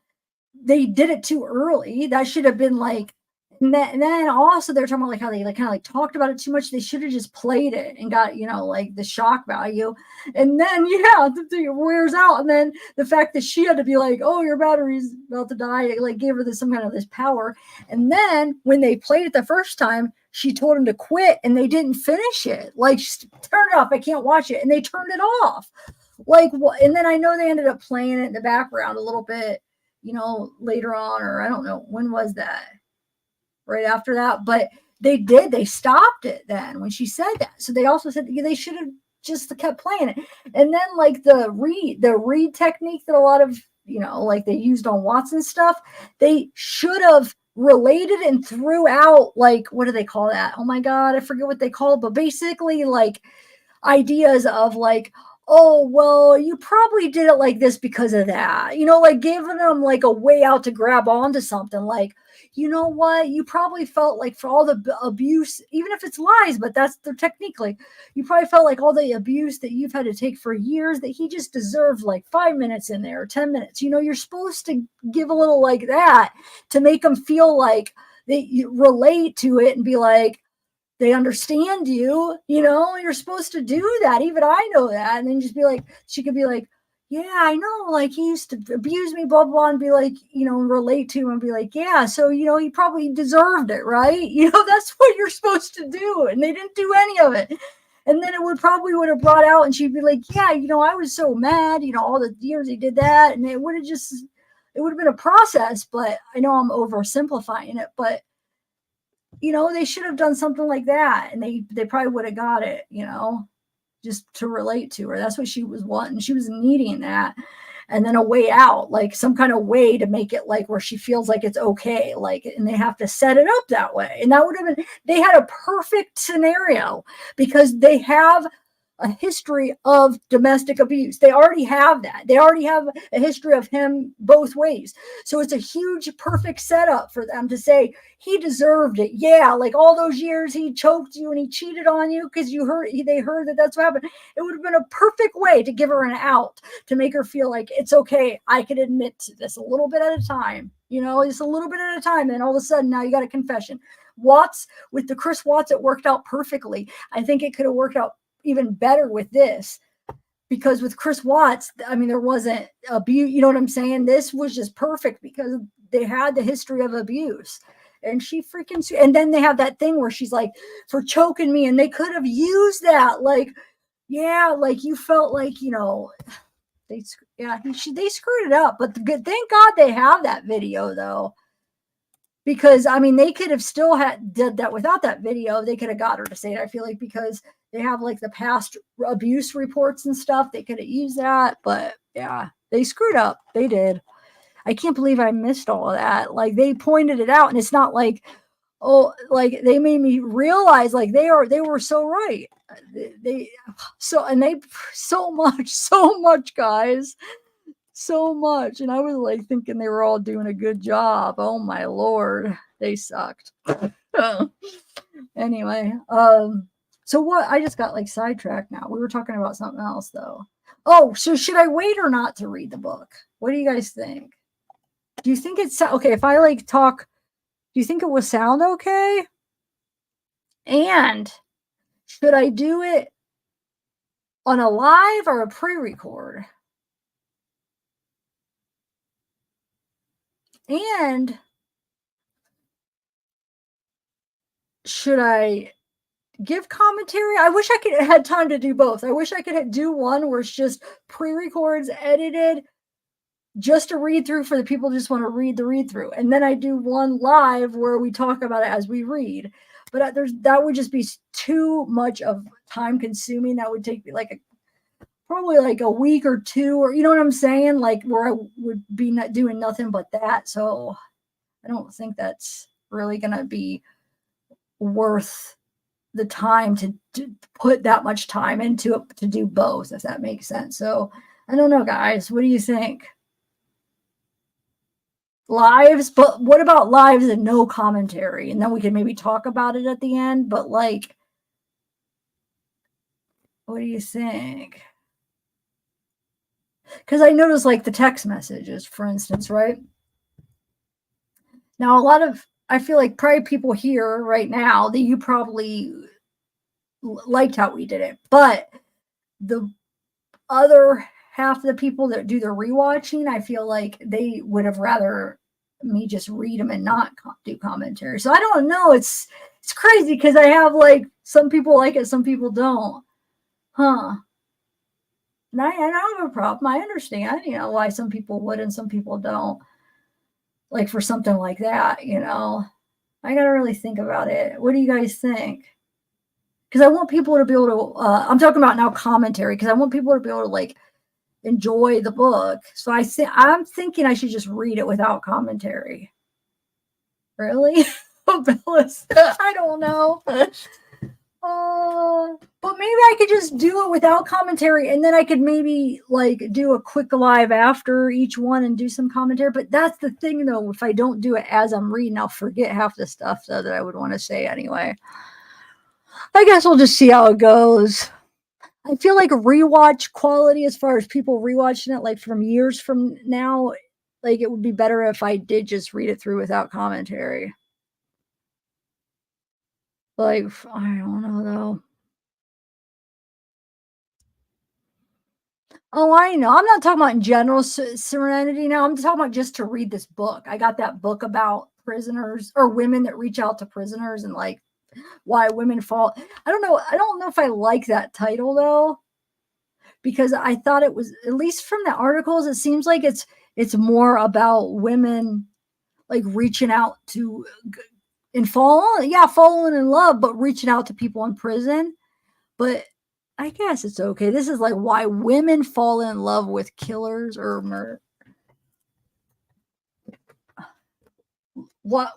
they did it too early. That should have been like, and then also they're talking about like how they like kind of like talked about it too much. They should have just played it and got, you know, like the shock value. And then, yeah, it wears out. And then the fact that she had to be like, oh, your battery's about to die, it like gave her some kind of this power. And then when they played it the first time, she told him to quit and they didn't finish it. Like, turn it off. I can't watch it. And they turned it off. Like, and then I know they ended up playing it in the background a little bit, you know, later on, or I don't know, when was that? Right after that, but they stopped it then when she said that. So they also said they should have just kept playing it. And then like the read technique that a lot of, you know, like they used on Watson stuff, they should have related and threw out, like, what do they call that? Oh my God, I forget what they call it, but basically like ideas of like, oh, well, you probably did it like this because of that, you know, like giving them like a way out to grab onto something like, you know what, you probably felt like for all the abuse, even if it's lies, but that's the technique, like you probably felt like all the abuse that you've had to take for years, that he just deserved like 5 minutes in there or 10 minutes. You know, you're supposed to give a little like that to make them feel like they relate to it and be like, they understand you, you know, you're supposed to do that. Even I know that. And then just be like, she could be like, yeah, I know, like he used to abuse me, blah, blah, and be like, you know, relate to him and be like, yeah, so, you know, he probably deserved it, right? You know, that's what you're supposed to do. And they didn't do any of it. And then it would have brought out and she'd be like, yeah, you know, I was so mad, you know, all the years he did that. And it would have been a process, but I know I'm oversimplifying it, but you know, they should have done something like that. And they probably would have got it, you know, just to relate to her. That's what she was wanting. She was needing that. And then a way out, like some kind of way to make it like where she feels like it's okay. Like, and they have to set it up that way. And that would have been, they had a perfect scenario because they have a history of domestic abuse. They already have that. They already have a history of him both ways. So it's a huge, perfect setup for them to say he deserved it. Yeah, like all those years he choked you and he cheated on you because they heard that that's what happened. It would have been a perfect way to give her an out, to make her feel like it's okay. I can admit to this a little bit at a time. You know, just a little bit at a time. And all of a sudden now you got a confession. Watts, with the Chris Watts, it worked out perfectly. I think it could have worked out even better with this, because with Chris Watts, I mean, there wasn't abuse, you know what I'm saying? This was just perfect because they had the history of abuse, and she freaking, and then they have that thing where she's like, for choking me, and they could have used that, like, yeah, like you felt like, you know, they screwed it up, but thank God they have that video though. Because I mean, they could have still did that without that video. They could have got her to say it. I feel like because they have like the past abuse reports and stuff, they could have used that. But yeah, they screwed up. They did. I can't believe I missed all of that. Like they pointed it out, and it's not like, oh, like they made me realize like they were so right. They so much, guys. So much, and I was like thinking they were all doing a good job. Oh my Lord, they sucked. Anyway, so what, I just got like sidetracked now. We were talking about something else though. Oh, so should I wait or not to read the book? What do you guys think? Do you think it's okay if I like talk? Do you think it will sound okay? And should I do it on a live or a pre-record? And should I give commentary? I wish I could had time to do both. I wish I could do one where it's just pre-records, edited, just a read through for the people who just want to read the read through, and then I do one live where we talk about it as we read. But that would just be too much of time consuming. That would take me like probably like a week or two, or you know what I'm saying, like where I would be not doing nothing but that. So I don't think that's really gonna be worth the time to put that much time into it to do both, if that makes sense. So I don't know, guys, what do you think? lives, but what about lives and no commentary? And then we can maybe talk about it at the end, but like, what do you think? Because I noticed like the text messages, for instance, right? Now, I feel like probably people here right now that you probably liked how we did it, but the other half of the people that do the rewatching, I feel like they would have rather me just read them and not do commentary. So I don't know. It's crazy because I have like some people like it, some people don't. Huh. And I don't have a problem. I understand, why some people would and some people don't. Like for something like that, I got to really think about it. What do you guys think? Because I want people to be able to, I'm talking about now commentary, because I want people to be able to like enjoy the book. So I'm thinking I should just read it without commentary. Really? I don't know. But maybe I could just do it without commentary, and then I could maybe like do a quick live after each one and do some commentary. But that's the thing, though. If I don't do it as I'm reading, I'll forget half the stuff though that I would want to say anyway. I guess we'll just see how it goes. I feel like rewatch quality, as far as people rewatching it, like from years from now, like it would be better if I did just read it through without commentary. Like, I don't know though. Oh, I know. I'm not talking about in general Serenity now. I'm talking about just to read this book. I got that book about prisoners or women that reach out to prisoners and like why women fall. I don't know. I don't know if I like that title though, because I thought it was, at least from the articles, it seems like it's more about women like reaching out to and falling in love, but reaching out to people in prison. But I guess it's okay. This is like why women fall in love with killers or murder.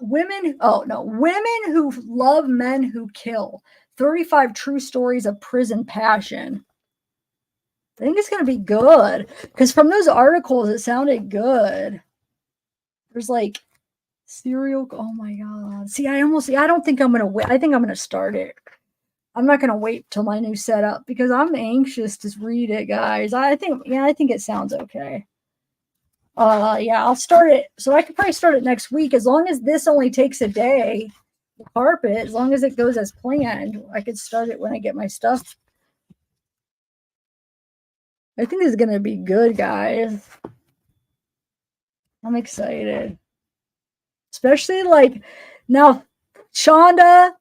Women who love men who kill. 35 true stories of prison passion. I think it's going to be good because from those articles, it sounded good. There's like oh my God. See, I don't think I'm going to wait. I think I'm going to start it. I'm not going to wait till my new setup because I'm anxious to read it, guys. I think it sounds okay. I'll start it. So I could probably start it next week. As long as this only takes a day, the carpet, as long as it goes as planned, I could start it when I get my stuff. I think this is going to be good, guys. I'm excited. Especially like now, Shonda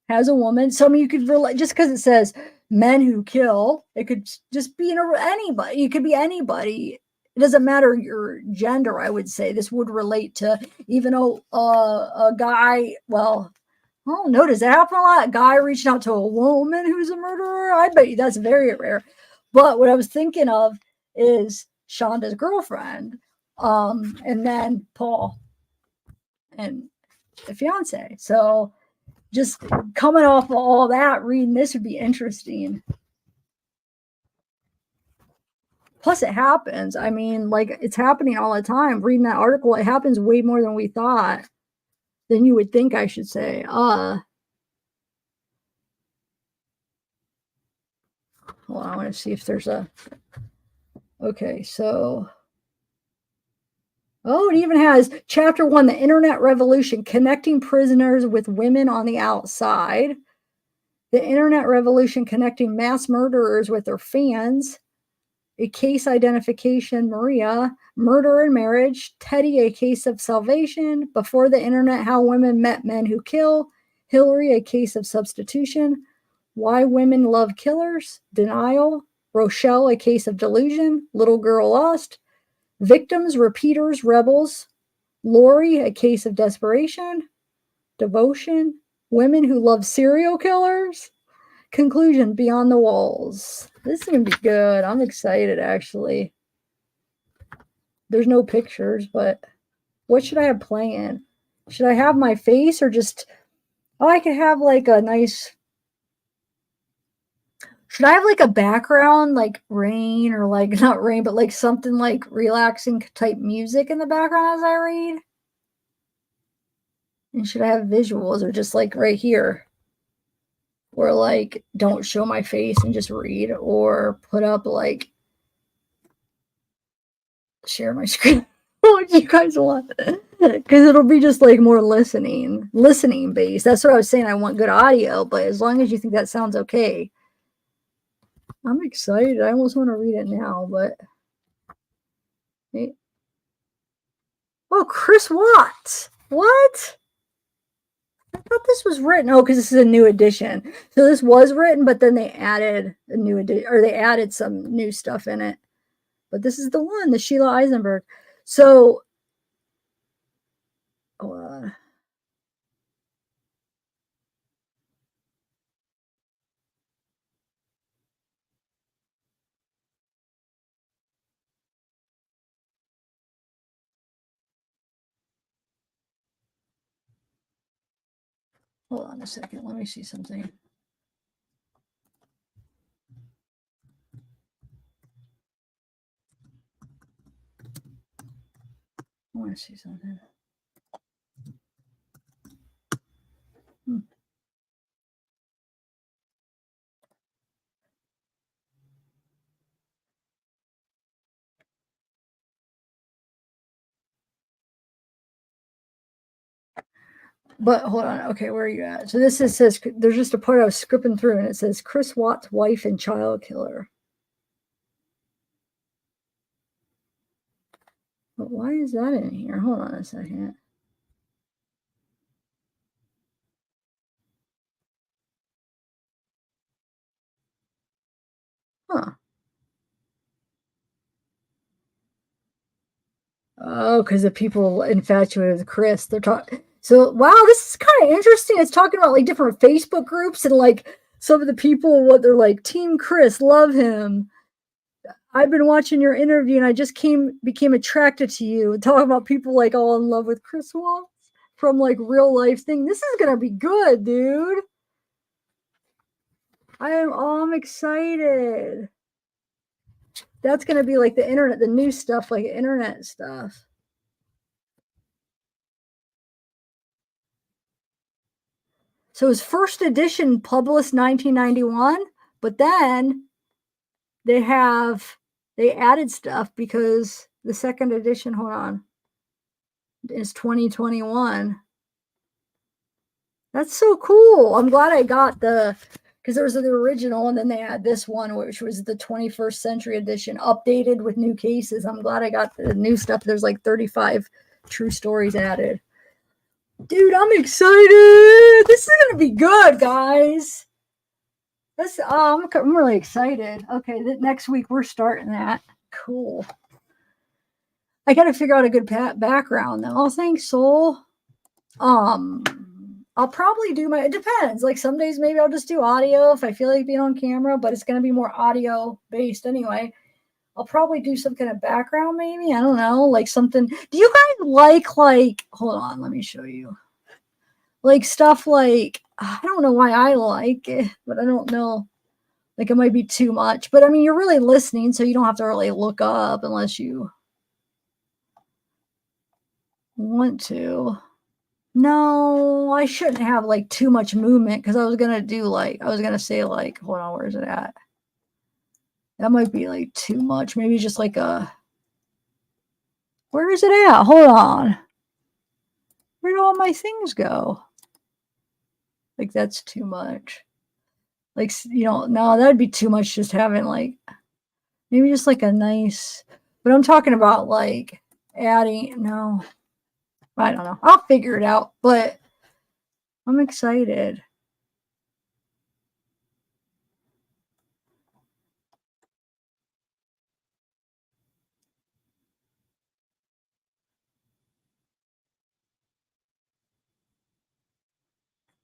has a woman. So I mean, you could relate just because it says men who kill. It could just be anybody. It could be anybody. It doesn't matter your gender. I would say this would relate to even a guy. Well, I don't know. Does that happen a lot? A guy reaching out to a woman who's a murderer. I bet you that's very rare. But what I was thinking of is Shonda's girlfriend, and then Paul and the fiance. So just coming off of all that, reading this would be interesting. Plus it happens. I mean, like it's happening all the time. Reading that article, it happens way more than we thought. Than you would think, I should say. Hold on, I want to see if there's okay, so it even has chapter 1, the internet revolution, connecting prisoners with women on the outside. The internet revolution, connecting mass murderers with their fans. A case identification, Maria. Murder and marriage. Teddy, a case of salvation. Before the internet, how women met men who kill. Hillary, a case of substitution. Why women love killers. Denial. Rochelle, a case of delusion. Little girl lost. Victims, repeaters, rebels. Lori, a case of desperation. Devotion. Women who love serial killers. Conclusion, beyond the walls. This is going to be good. I'm excited, actually. There's no pictures, but what should I have playing? Should I have my face or just... I could have like a nice... Should I have like a background, like rain or like not rain, but like something like relaxing type music in the background as I read? And should I have visuals or just like right here? Or like don't show my face and just read, or put up like share my screen. What do you guys want? Because it'll be just like more listening based. That's what I was saying. I want good audio, but as long as you think that sounds okay. I'm excited. I almost want to read it now, but oh, Chris Watts. What? I thought this was written. Oh, because this is a new edition. So this was written, but then they added a new edition, or they added some new stuff in it. But this is the one, the Sheila Eisenberg. So, hold on a second. Let me see something. I want to see something. But hold on. Okay, where are you at? So this says there's just a part I was scripping through, and it says Chris Watts' wife and child killer. But why is that in here? Hold on a second. Huh. Oh, because the people infatuated with Chris, they're talking. So, wow, this is kind of interesting. It's talking about like different Facebook groups and like some of the people, what they're like, Team Chris, love him. I've been watching your interview and I just became attracted to you. Talking about people like all in love with Chris Watts from like real life thing. This is gonna be good, dude. I'm excited. That's gonna be like the internet, the new stuff, like internet stuff. So it was first edition published 1991, but then they added stuff because the second edition, hold on, is 2021. That's so cool. I'm glad I got because there was the original and then they had this one, which was the 21st century edition, updated with new cases. I'm glad I got the new stuff. There's like 35 true stories added. Dude, I'm excited. This is going to be good, guys. I'm really excited. Okay, next week we're starting that. Cool. I got to figure out a good background though. Oh, thanks, Soul. I'll probably do it depends. Like some days maybe I'll just do audio if I feel like being on camera, but it's going to be more audio based anyway. I'll probably do some kind of background maybe. I don't know, like something. Do you guys like hold on, let me show you. Like stuff like, I don't know why I like it, but I don't know. Like it might be too much, but I mean, you're really listening, so you don't have to really look up unless you want to. No, I shouldn't have like too much movement because I was going to say like, hold on, where is it at? That might be like too much. Maybe just like where is it at? Hold on. Where do all my things go? Like that's too much. Like, no, that'd be too much just having like, maybe just like a nice, but I'm talking about like adding, no, I don't know. I'll figure it out, but I'm excited.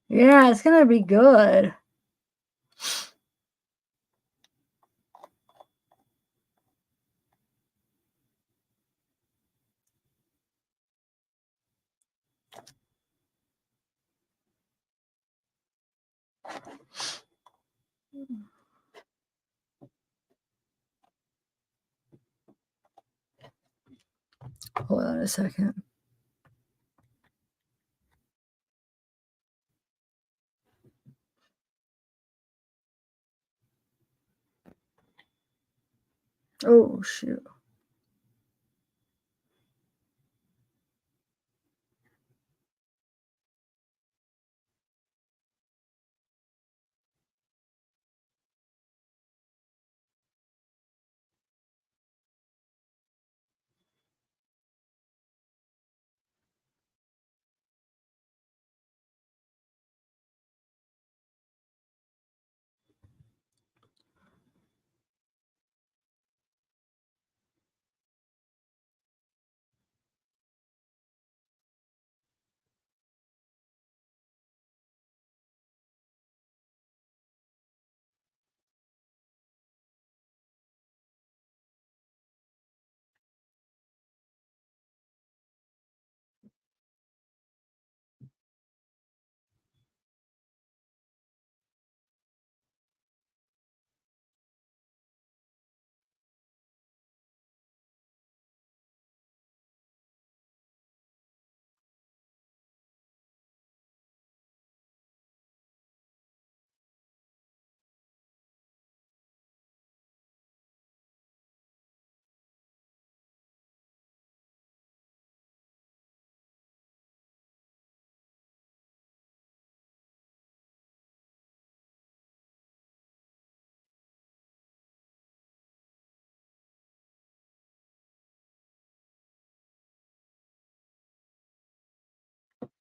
Yeah, it's going to be good. Hold on a second. Oh, shoot.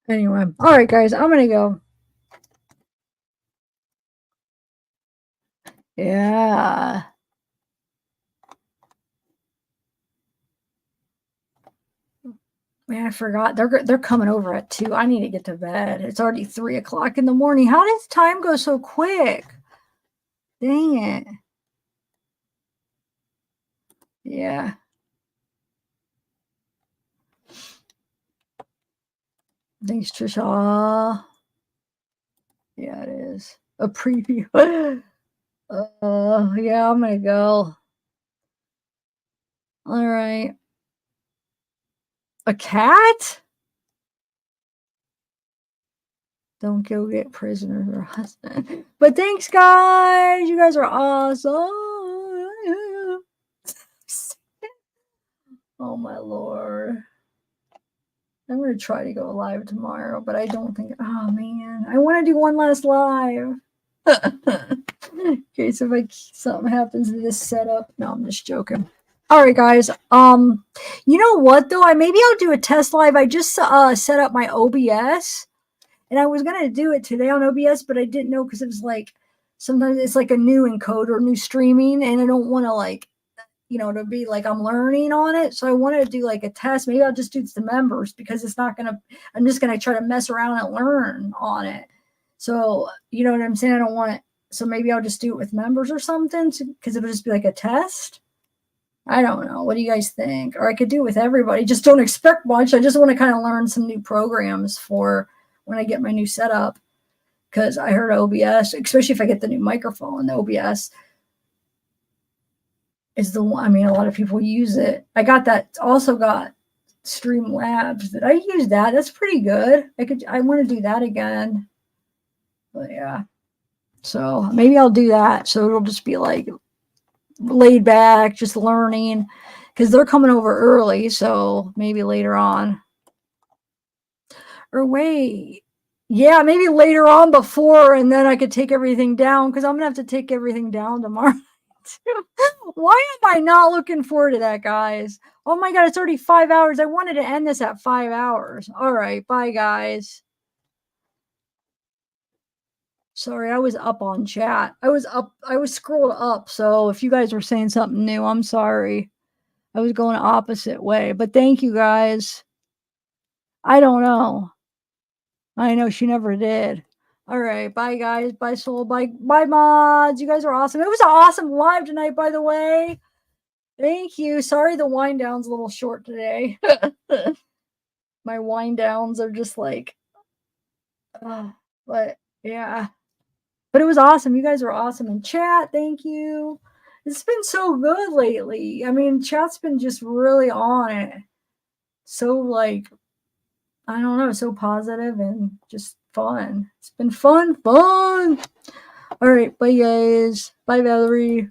Anyway, all right, guys, I'm gonna go. Yeah. Man, I forgot they're coming over at 2. I need to get to bed. It's already 3 o'clock in the morning. How does time go so quick? Dang it. Yeah. Thanks, Trisha. Yeah, it is a preview. Yeah, I'm gonna go. All right. A cat? Don't go get prisoners or husband. But thanks, guys. You guys are awesome. Oh my Lord. I'm going to try to go live tomorrow, but I don't think, oh man, I want to do one last live. In case if something happens to this setup. No, I'm just joking. All right, guys. You know what though? Maybe I'll do a test live. I just set up my OBS, and I was gonna do it today on OBS, but I didn't know because it was like sometimes it's like a new encoder, new streaming, and I don't want to like, you know, to be like I'm learning on it. So I wanted to do like a test. Maybe I'll just do it to the members because it's not gonna. I'm just gonna try to mess around and learn on it. So you know what I'm saying? I don't want it. So maybe I'll just do it with members or something because it'll just be like a test. I don't know. What do you guys think? Or I could do it with everybody. Just don't expect much. I just want to kind of learn some new programs for when I get my new setup. Because I heard OBS, especially if I get the new microphone, the OBS is the one. I mean, a lot of people use it. I got that. Also got Streamlabs. Did I use that? That's pretty good. I want to do that again. But yeah. So maybe I'll do that. So it'll just be like laid back, just learning, because they're coming over early. So maybe later on. Or wait. Yeah, maybe later on before, and then I could take everything down because I'm going to have to take everything down tomorrow. Why am I not looking forward to that, guys? Oh my God, it's already 5 hours. I wanted to end this at 5 hours. All right, bye, guys. Sorry, I was up on chat. I was scrolled up. So if you guys were saying something new, I'm sorry. I was going the opposite way. But thank you, guys. I don't know. I know she never did. All right, bye, guys. Bye, Soul. Bye, mods. You guys are awesome. It was an awesome live tonight, by the way. Thank you. Sorry the wind down's a little short today. My wind downs are just like, but yeah. But it was awesome. You guys were awesome in chat. Thank you. It's been so good lately. I mean, chat's been just really on it. so like, I don't know, so positive and just fun. It's been fun. All right, bye guys. Bye Valerie.